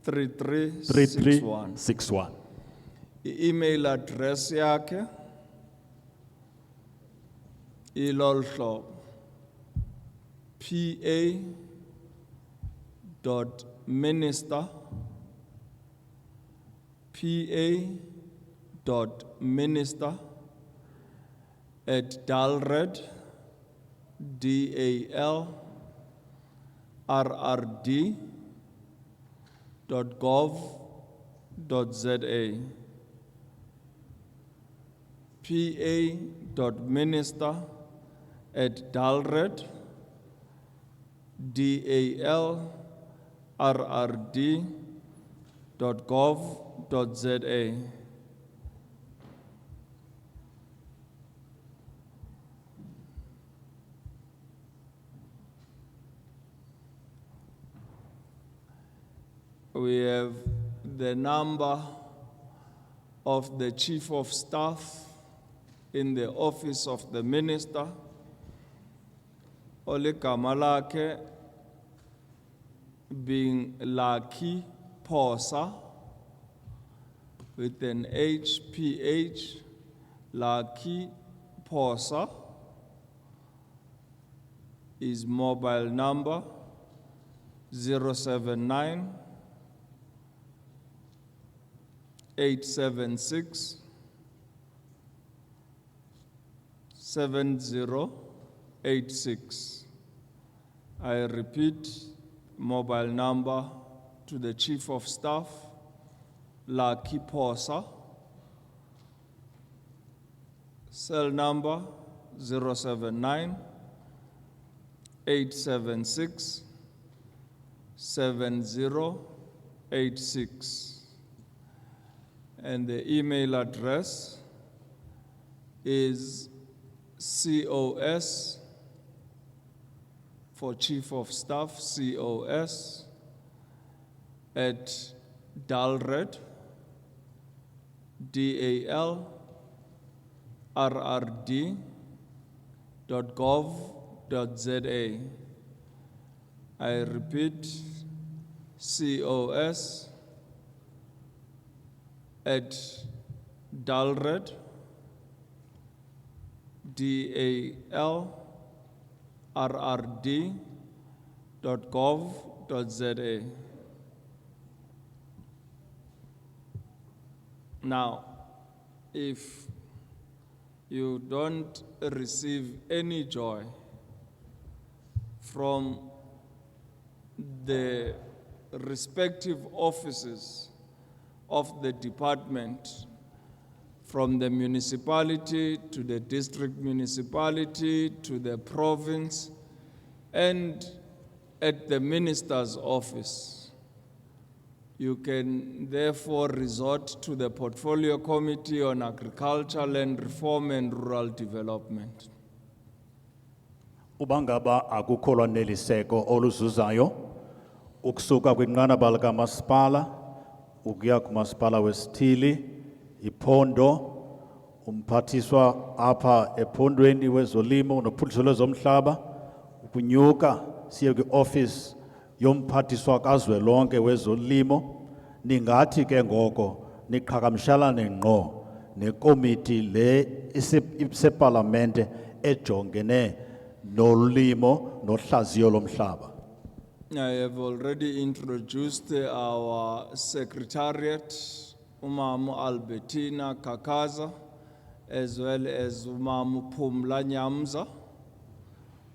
3361. I-email address yakhe ilolu hlobo: pa.minister@dalred, dalrd.gov.za. pa.minister@dalrd.gov.za. We have the number of the Chief of Staff in the office of the Minister, oligama lakhe being Lucky Phosa with an HPH, Lucky Phosa. His mobile number 079 876 7086. I repeat, mobile number to the Chief of Staff, Lucky Posa. Cell number 079 876 7086. And the email address is COS for Chief of Staff, COS at DALRED, DALRRD.gov.za. I repeat, COS at DALRED, DALRRD.gov.za. Now, if you don't receive any joy from the respective offices of the department, from the municipality to the district municipality to the province and at the minister's office, you can therefore resort to the Portfolio Committee on Agriculture, Land Reform and Rural Development. Ubangaba akukho lwaneliseko oluzuzayo ukusuka kwinqanaba likamasipala ukuya kumasipala wesithili, iphondo, umphathiswa apha ephondweni wezolimo nophuhliso lwezomhlaba, ukunyuka siye kwi-office yomphathiswa kazwelonke wezolimo. Ningathi ke ngoko niqhagamshelane ngqo nekomiti le isepalamente ejongene nolimo nohlaziyo lomhlaba. I have already introduced our secretariat, Umamu Albertina Kakaza, as well as Umamu Pumla Nyamza,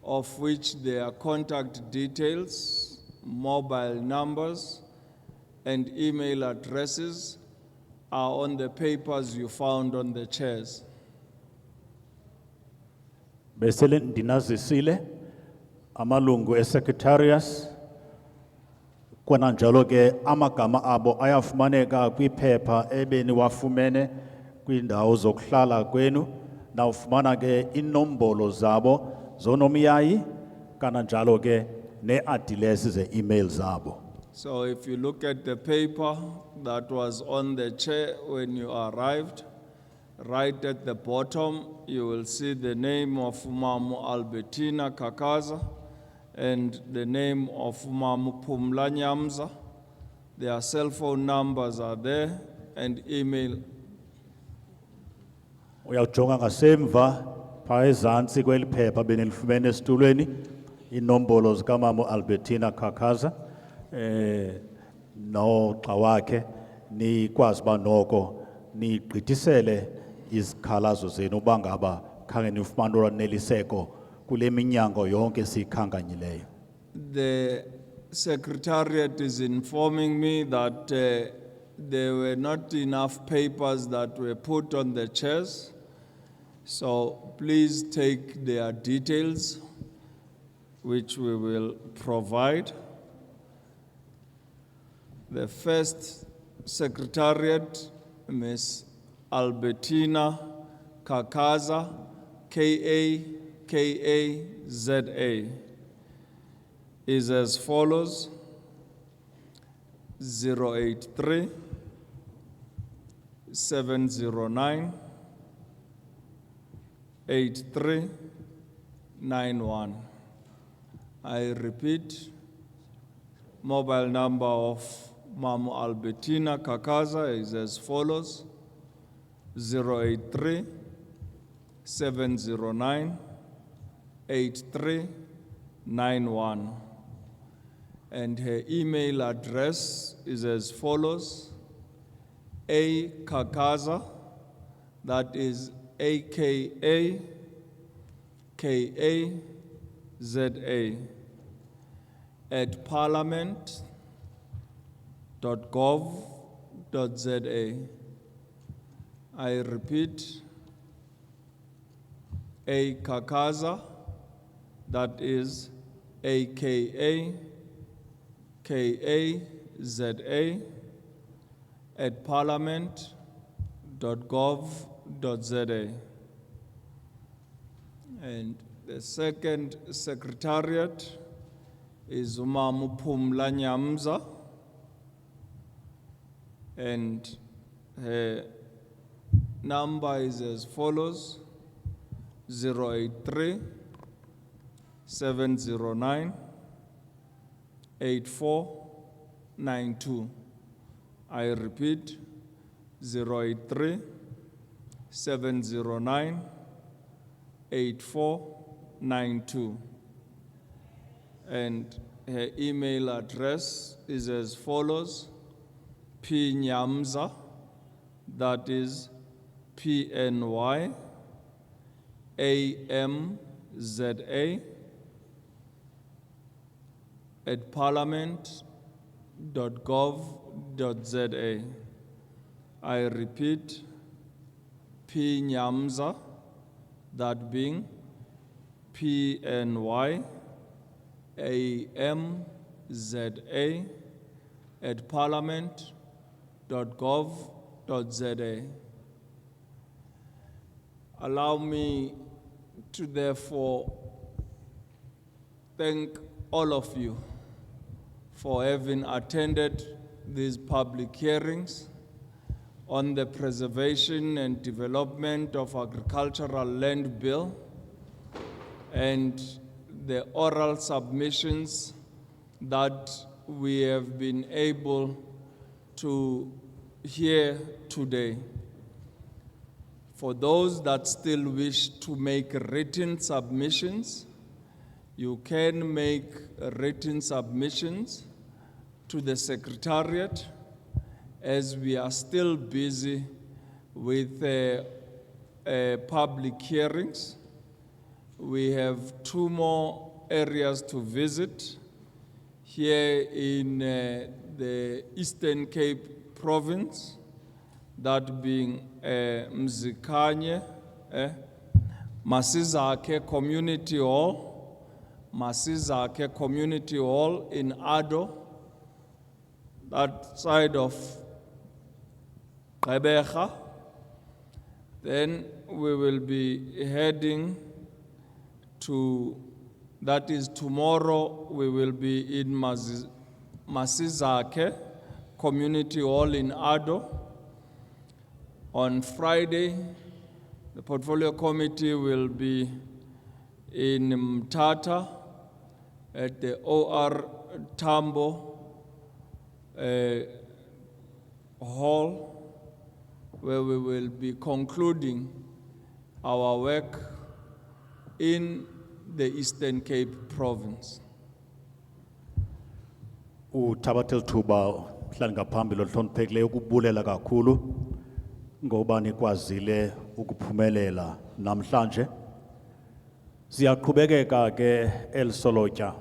of which their contact details, mobile numbers, and email addresses are on the papers you found on the chairs. Besele ndinazisile amalungu esecretariat kwana njalo ke amagama abo ayafumaneka kwiphepha ebeni wafumene kwindawo zokuhlala kwenu, na ufumana ke inombolo zabo zonomyayi kana njalo ke ne-address ze-email zabo. So if you look at the paper that was on the chair when you arrived, right at the bottom, you will see the name of Umamu Albertina Kakaza and the name of Umamu Pumla Nyamza. Their cell phone numbers are there and email. Uyawujonga ngasemva phaa ezantsi kweli phepha benilifumene esitulweni inombolo zikamamu Albertina Kakaza noxa wakhe, nikwazi uba noko nigqithisele izikhalazo zenu uba ngaba khange nifumane olwaneliseko kule minyango yonke siyikhankanyileyo. The secretariat is informing me that there were not enough papers that were put on the chairs. So please take their details, which we will provide. The first secretariat, Ms. Albertina Kakaza, Kakaza, is as follows: 083 709 8391. I repeat, mobile number of Mamu Albertina Kakaza is as follows: 083 709 8391. And her email address is as follows: akakaza, that is AKA at parliament.gov.za. I repeat, A Kakaza, that is AKAKAZA at parliament.gov.za. And the second secretariat is Umamu Pumla Nyamza, and her number is as follows: 083 709 8492. I repeat, 083 709 8492. And her email address is as follows: pnyamza, that is PNYAMZA at parliament.gov.za. I repeat, pnyamza, that being PNYAMZA at parliament.gov.za. Allow me to therefore thank all of you for having attended these public hearings on the preservation and development of agricultural land bill and the oral submissions that we have been able to hear today. For those that still wish to make written submissions, you can make written submissions to the Secretariat, as we are still busy with public hearings. We have 2 more areas to visit here in the Eastern Cape province, that being Mzikanye, Masizake Community Hall, Masizake Community Hall in Ado, that side of Gqeberha. Then we will be heading to, that is tomorrow, we will be in Masizake Community Hall in Ado. On Friday, the Portfolio Committee will be in Mtata at the OR Tambo Hall, where we will be concluding our work in the Eastern Cape province. Uthabathel thuba mhlali ngaphambili ohloniphekileyo ukubulela kakhulu ngoba nikwazile ukuphumelela namhlanje. Siyaqhubekeka ke elisolotya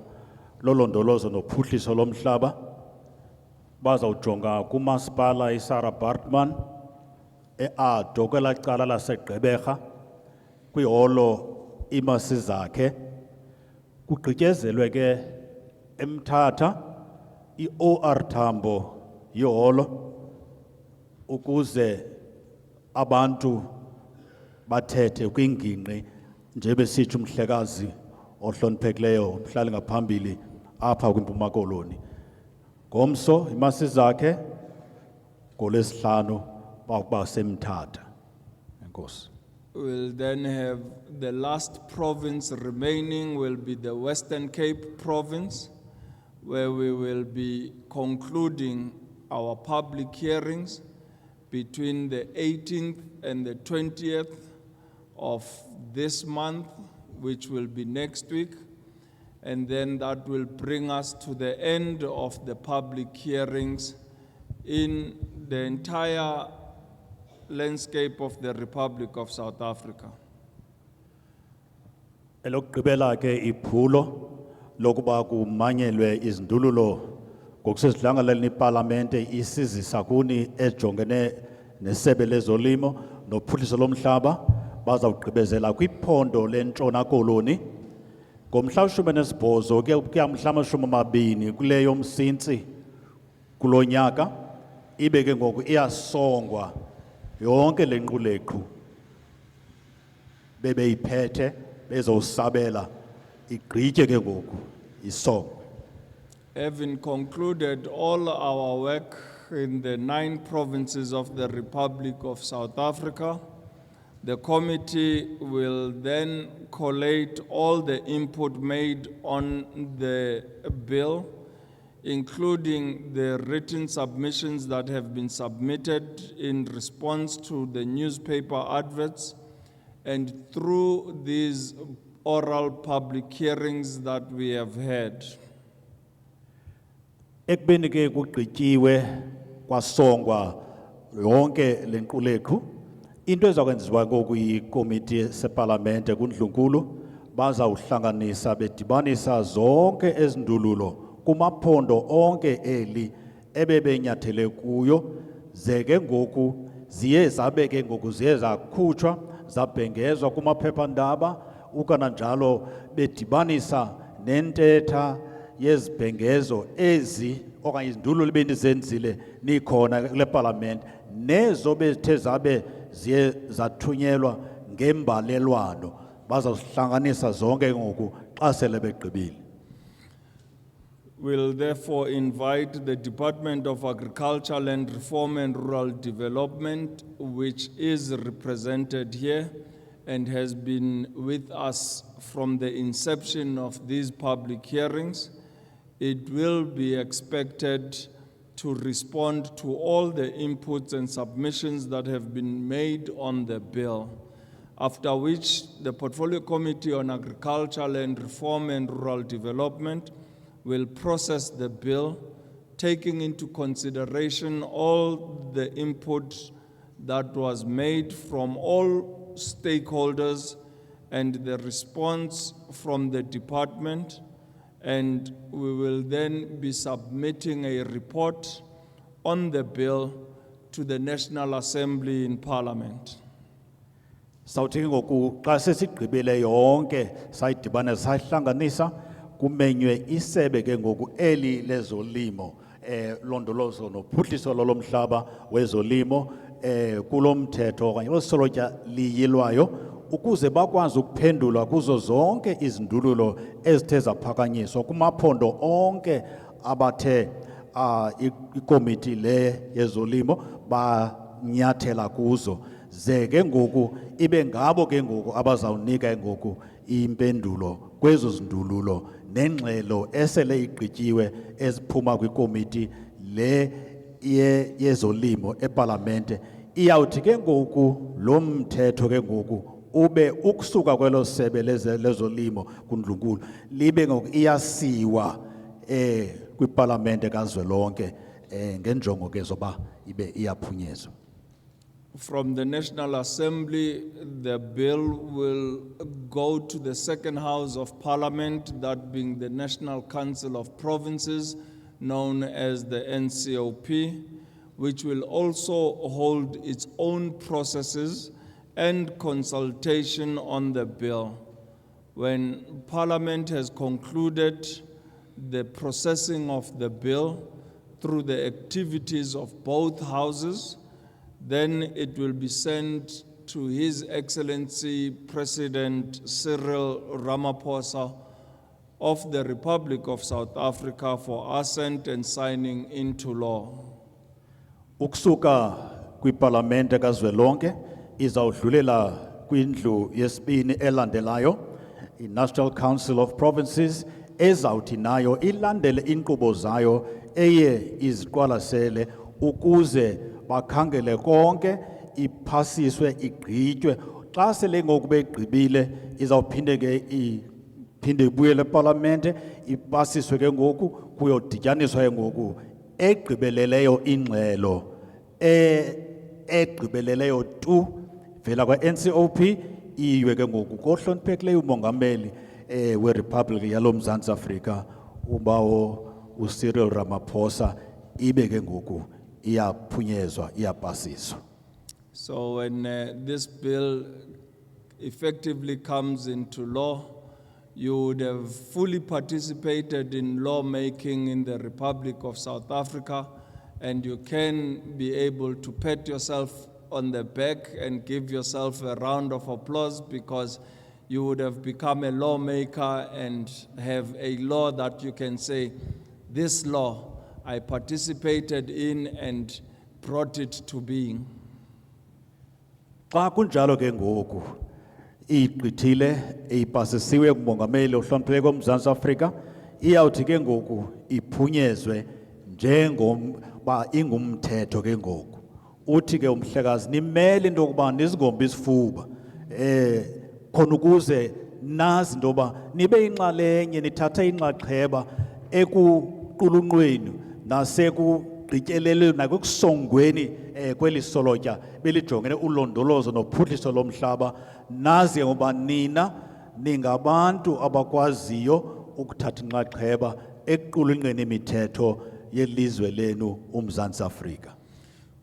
lolondolozo nophuhliso lomhlaba. Bazawujonga kumasipala iSarah Bartman eAdo kwelaa cala laseGqeberha kwiholo iMasizakhe. Kugqityezelwe ke eMthatha iOR Tambo yiholo ukuze abantu bathethe kwingingqi njebe sitsho umhlekazi ohloniphekileyo mhlali ngaphambili apha kwiMpuma Koloni. Ngomso iMasizakhe, ngoLwesihlanu bakuba seMthatha. Enkosi. We'll then have the last province remaining will be the Western Cape province, where we will be concluding our public hearings between the 18th and the 20th of this month, which will be next week. And then that will bring us to the end of the public hearings in the entire landscape of the Republic of South Africa. Elokugqibela ke iphulo lokuba kumanyelwe izindululo ngokusesidlangalaleni ipalamente isizisa kuni ejongene nesebe lezolimo nophuhliso lomhlaba bazawugqibezela kwiphondo lentshona koloni ngomhla we-18 kuya mhla wama-20 kuleyo msintsi kulo nyaka ibe ke ngoku iyasongwa yonke le nquleqhu bebeyiphethe bezowusabela igqitye ke ngoku isongo. Having concluded all our work in the 9 provinces of the Republic of South Africa, the committee will then collate all the input made on the bill, including the written submissions that have been submitted in response to the newspaper adverts, and through these oral public hearings that we have had. Ekubeni ke kugqityiwe kwasongwa yonke le nquleqhu into ezakwenziwa ngoku yikomiti sepalamente kuNdlunkulu bazawuhlanganisa bedibanisa zonke ezindululo kumaphondo onke eli ebebenyathele kuyo ze ke ngoku ziye zabe ke ngoku ziye zakhutshwa zabhengezwa kumaphephandaba ukananjalo bedibanisa nentetha yezibhengezo ezi okanye izindululo benizenzile nikhona kule parliament nezo bethe zabe ziye zathunyelwa ngembalelwano bazawuhlanganisa zonke ngoku xa sele begqibile. We'll therefore invite the Department of Agriculture, Land Reform and Rural Development, which is represented here and has been with us from the inception of these public hearings. It will be expected to respond to all the inputs and submissions that have been made on the bill, after which the Portfolio Committee on Agriculture, Land Reform and Rural Development will process the bill, taking into consideration all the input that was made from all stakeholders and the response from the department, and we will then be submitting a report on the bill to the National Assembly in Parliament. Sawuthi ngoku xa sesigqibele yonke sayidibana sayihlanganisa kumenywe isebe ke ngoku eli lezolimo londolozo nophuhliso lomhlaba wezolimo kulomthetho okanye osolotya liyilwayo ukuze bakwazi ukuphendula kuzo zonke izindululo ezithe zaphakanyiswa kumaphondo onke abathe ikomiti le yezolimo banyathela kuzo ze ke ngoku ibe ngabo ke ngoku abazawunika ngoku impendulo kwezo zindululo nengxelo esele igqityiwe eziphuma kwikomiti le yezolimo eParlamente iyawuthi ke ngoku lo mthetho ke ngoku ube ukusuka kwelo sebe lezolimo kuNdlunkulu libe ngoku iyasiwa kwiParlamente kazwelonke ngenjongo ke zoba ibe iyaphunyezwa. From the National Assembly, the bill will go to the second house of Parliament, that being the National Council of Provinces, known as the NCOP, which will also hold its own processes and consultation on the bill. When Parliament has concluded the processing of the bill through the activities of both houses, then it will be sent to His Excellency President Cyril Ramaphosa of the Republic of South Africa for assent and signing into law. Ukusuka kwiParlamente kazwelonke izawudlulela kwindlu yesibini elandelayo iNational Council of Provinces ezawuthi nayo ilandele inkqubo zayo eye iziqwalasele ukuze bakhangele konke iphasiswe igqitywe xa sele ngoku begqibile izawuphinde ke iphinde ibuyele eParlamente ipasiswe ke ngoku kuyodityaniswa ke ngoku egqibeleleyo ingxelo egqibeleleyo tu vela kwa-NCOP iwe ke ngoku kohloniphekileyo umongameli weRepublic yalo Mzantsi Afrika ubawo uCyril Ramaphosa ibe ke ngoku iyaphunyezwa iyapasiswa. So when this bill effectively comes into law, you would have fully participated in lawmaking in the Republic of South Africa, and you can be able to pat yourself on the back and give yourself a round of applause because you would have become a lawmaker and have a law that you can say, this law I participated in and brought it to being. Xa kunjalo ke ngoku igqithile ipasisiwe kumongameli ohlonipheke eMzantsi Afrika iyawuthi ke ngoku iphunyezwe njengoba ingumthetho ke ngoku uthi ke umhlekazi nimele into yokuba nizingombe isifuba khona ukuze nazi into yoba nibe inxalenye nithathe inxaxheba ekuqulunqweni nasekugqityelelweni nakusongweni kweli solotya belijongene ulondolozo nophuhliso lomhlaba nazi ngoba nina ningabantu abakwaziyo ukuthatha inxaxheba ekuqulunqeni imithetho yelizwe lenu uMzantsi Afrika.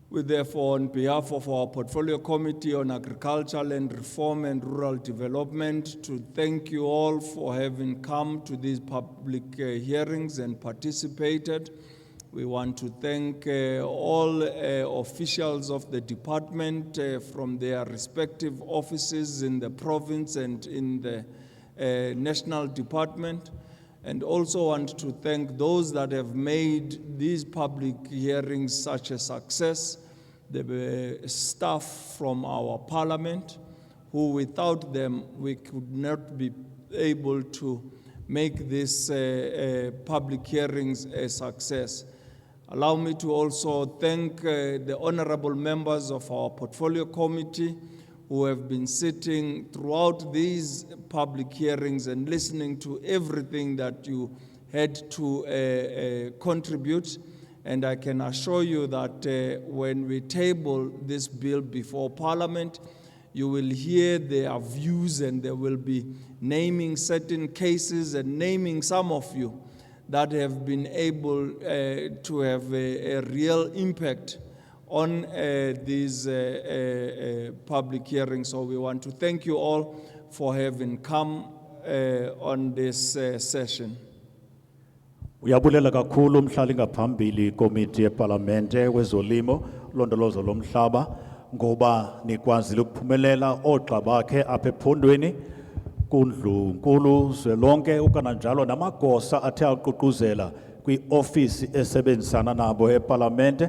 We therefore, on behalf of our Portfolio Committee on Agriculture, Land Reform and Rural Development, to thank you all for having come to these public hearings and participated. We want to thank all officials of the department from their respective offices in the province and in the national department. And also want to thank those that have made these public hearings such a success, the staff from our parliament, who without them we could not be able to make these public hearings a success. Allow me to also thank the honorable members of our Portfolio Committee who have been sitting throughout these public hearings and listening to everything that you had to contribute. And I can assure you that when we table this bill before Parliament, you will hear their views and they will be naming certain cases and naming some of you that have been able to have a real impact on these public hearings. So we want to thank you all for having come on this session. Uyabulela kakhulu umhlali ngaphambili komiti yeParlamente wezolimo ulondolozo lomhlaba ngoba nikwazile ukuphumelela oogxa bakhe apha ephondweni kundlu nkulu zwelonke ukananjalo namagosa athe aququzela kwiofisi esebenzisana nabo eParlamente.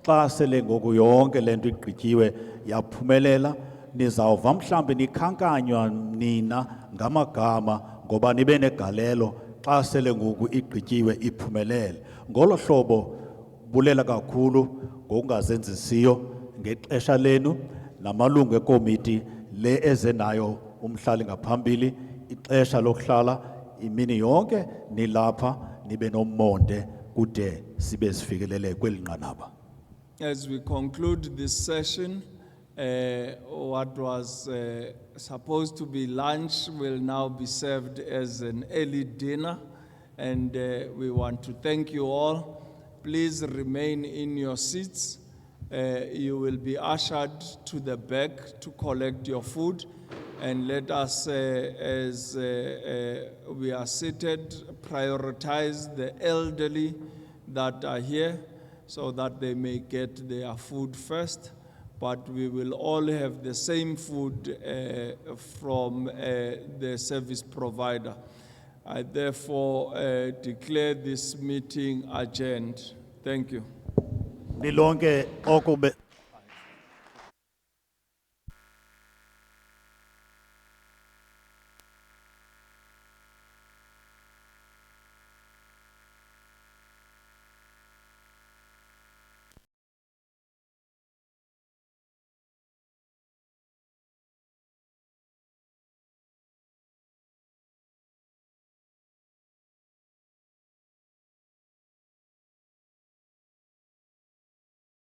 Xa sele ngoku yonke lento igqityiwe yaphumelela nizawuva mhlambi nikhankanywa nina ngamagama ngoba nibe negalelo xa sele ngoku igqityiwe iphumelele. Ngolo hlobo bulela kakhulu ngokungazenzisiyo ngexesha lenu namalungu ekomiti le ezenayo umhlali ngaphambili ixesha lokuhlala imini yonke nilapha nibe nomonde kude sibe sifikelele kweli nqanaba. As we conclude this session, what was supposed to be lunch will now be served as an early dinner, and we want to thank you all. Please remain in your seats. You will be ushered to the back to collect your food, and let us, as we are seated, prioritize the elderly that are here, so that they may get their food first, but we will all have the same food from the service provider. I therefore declare this meeting adjourned. Thank you. Nilonke okube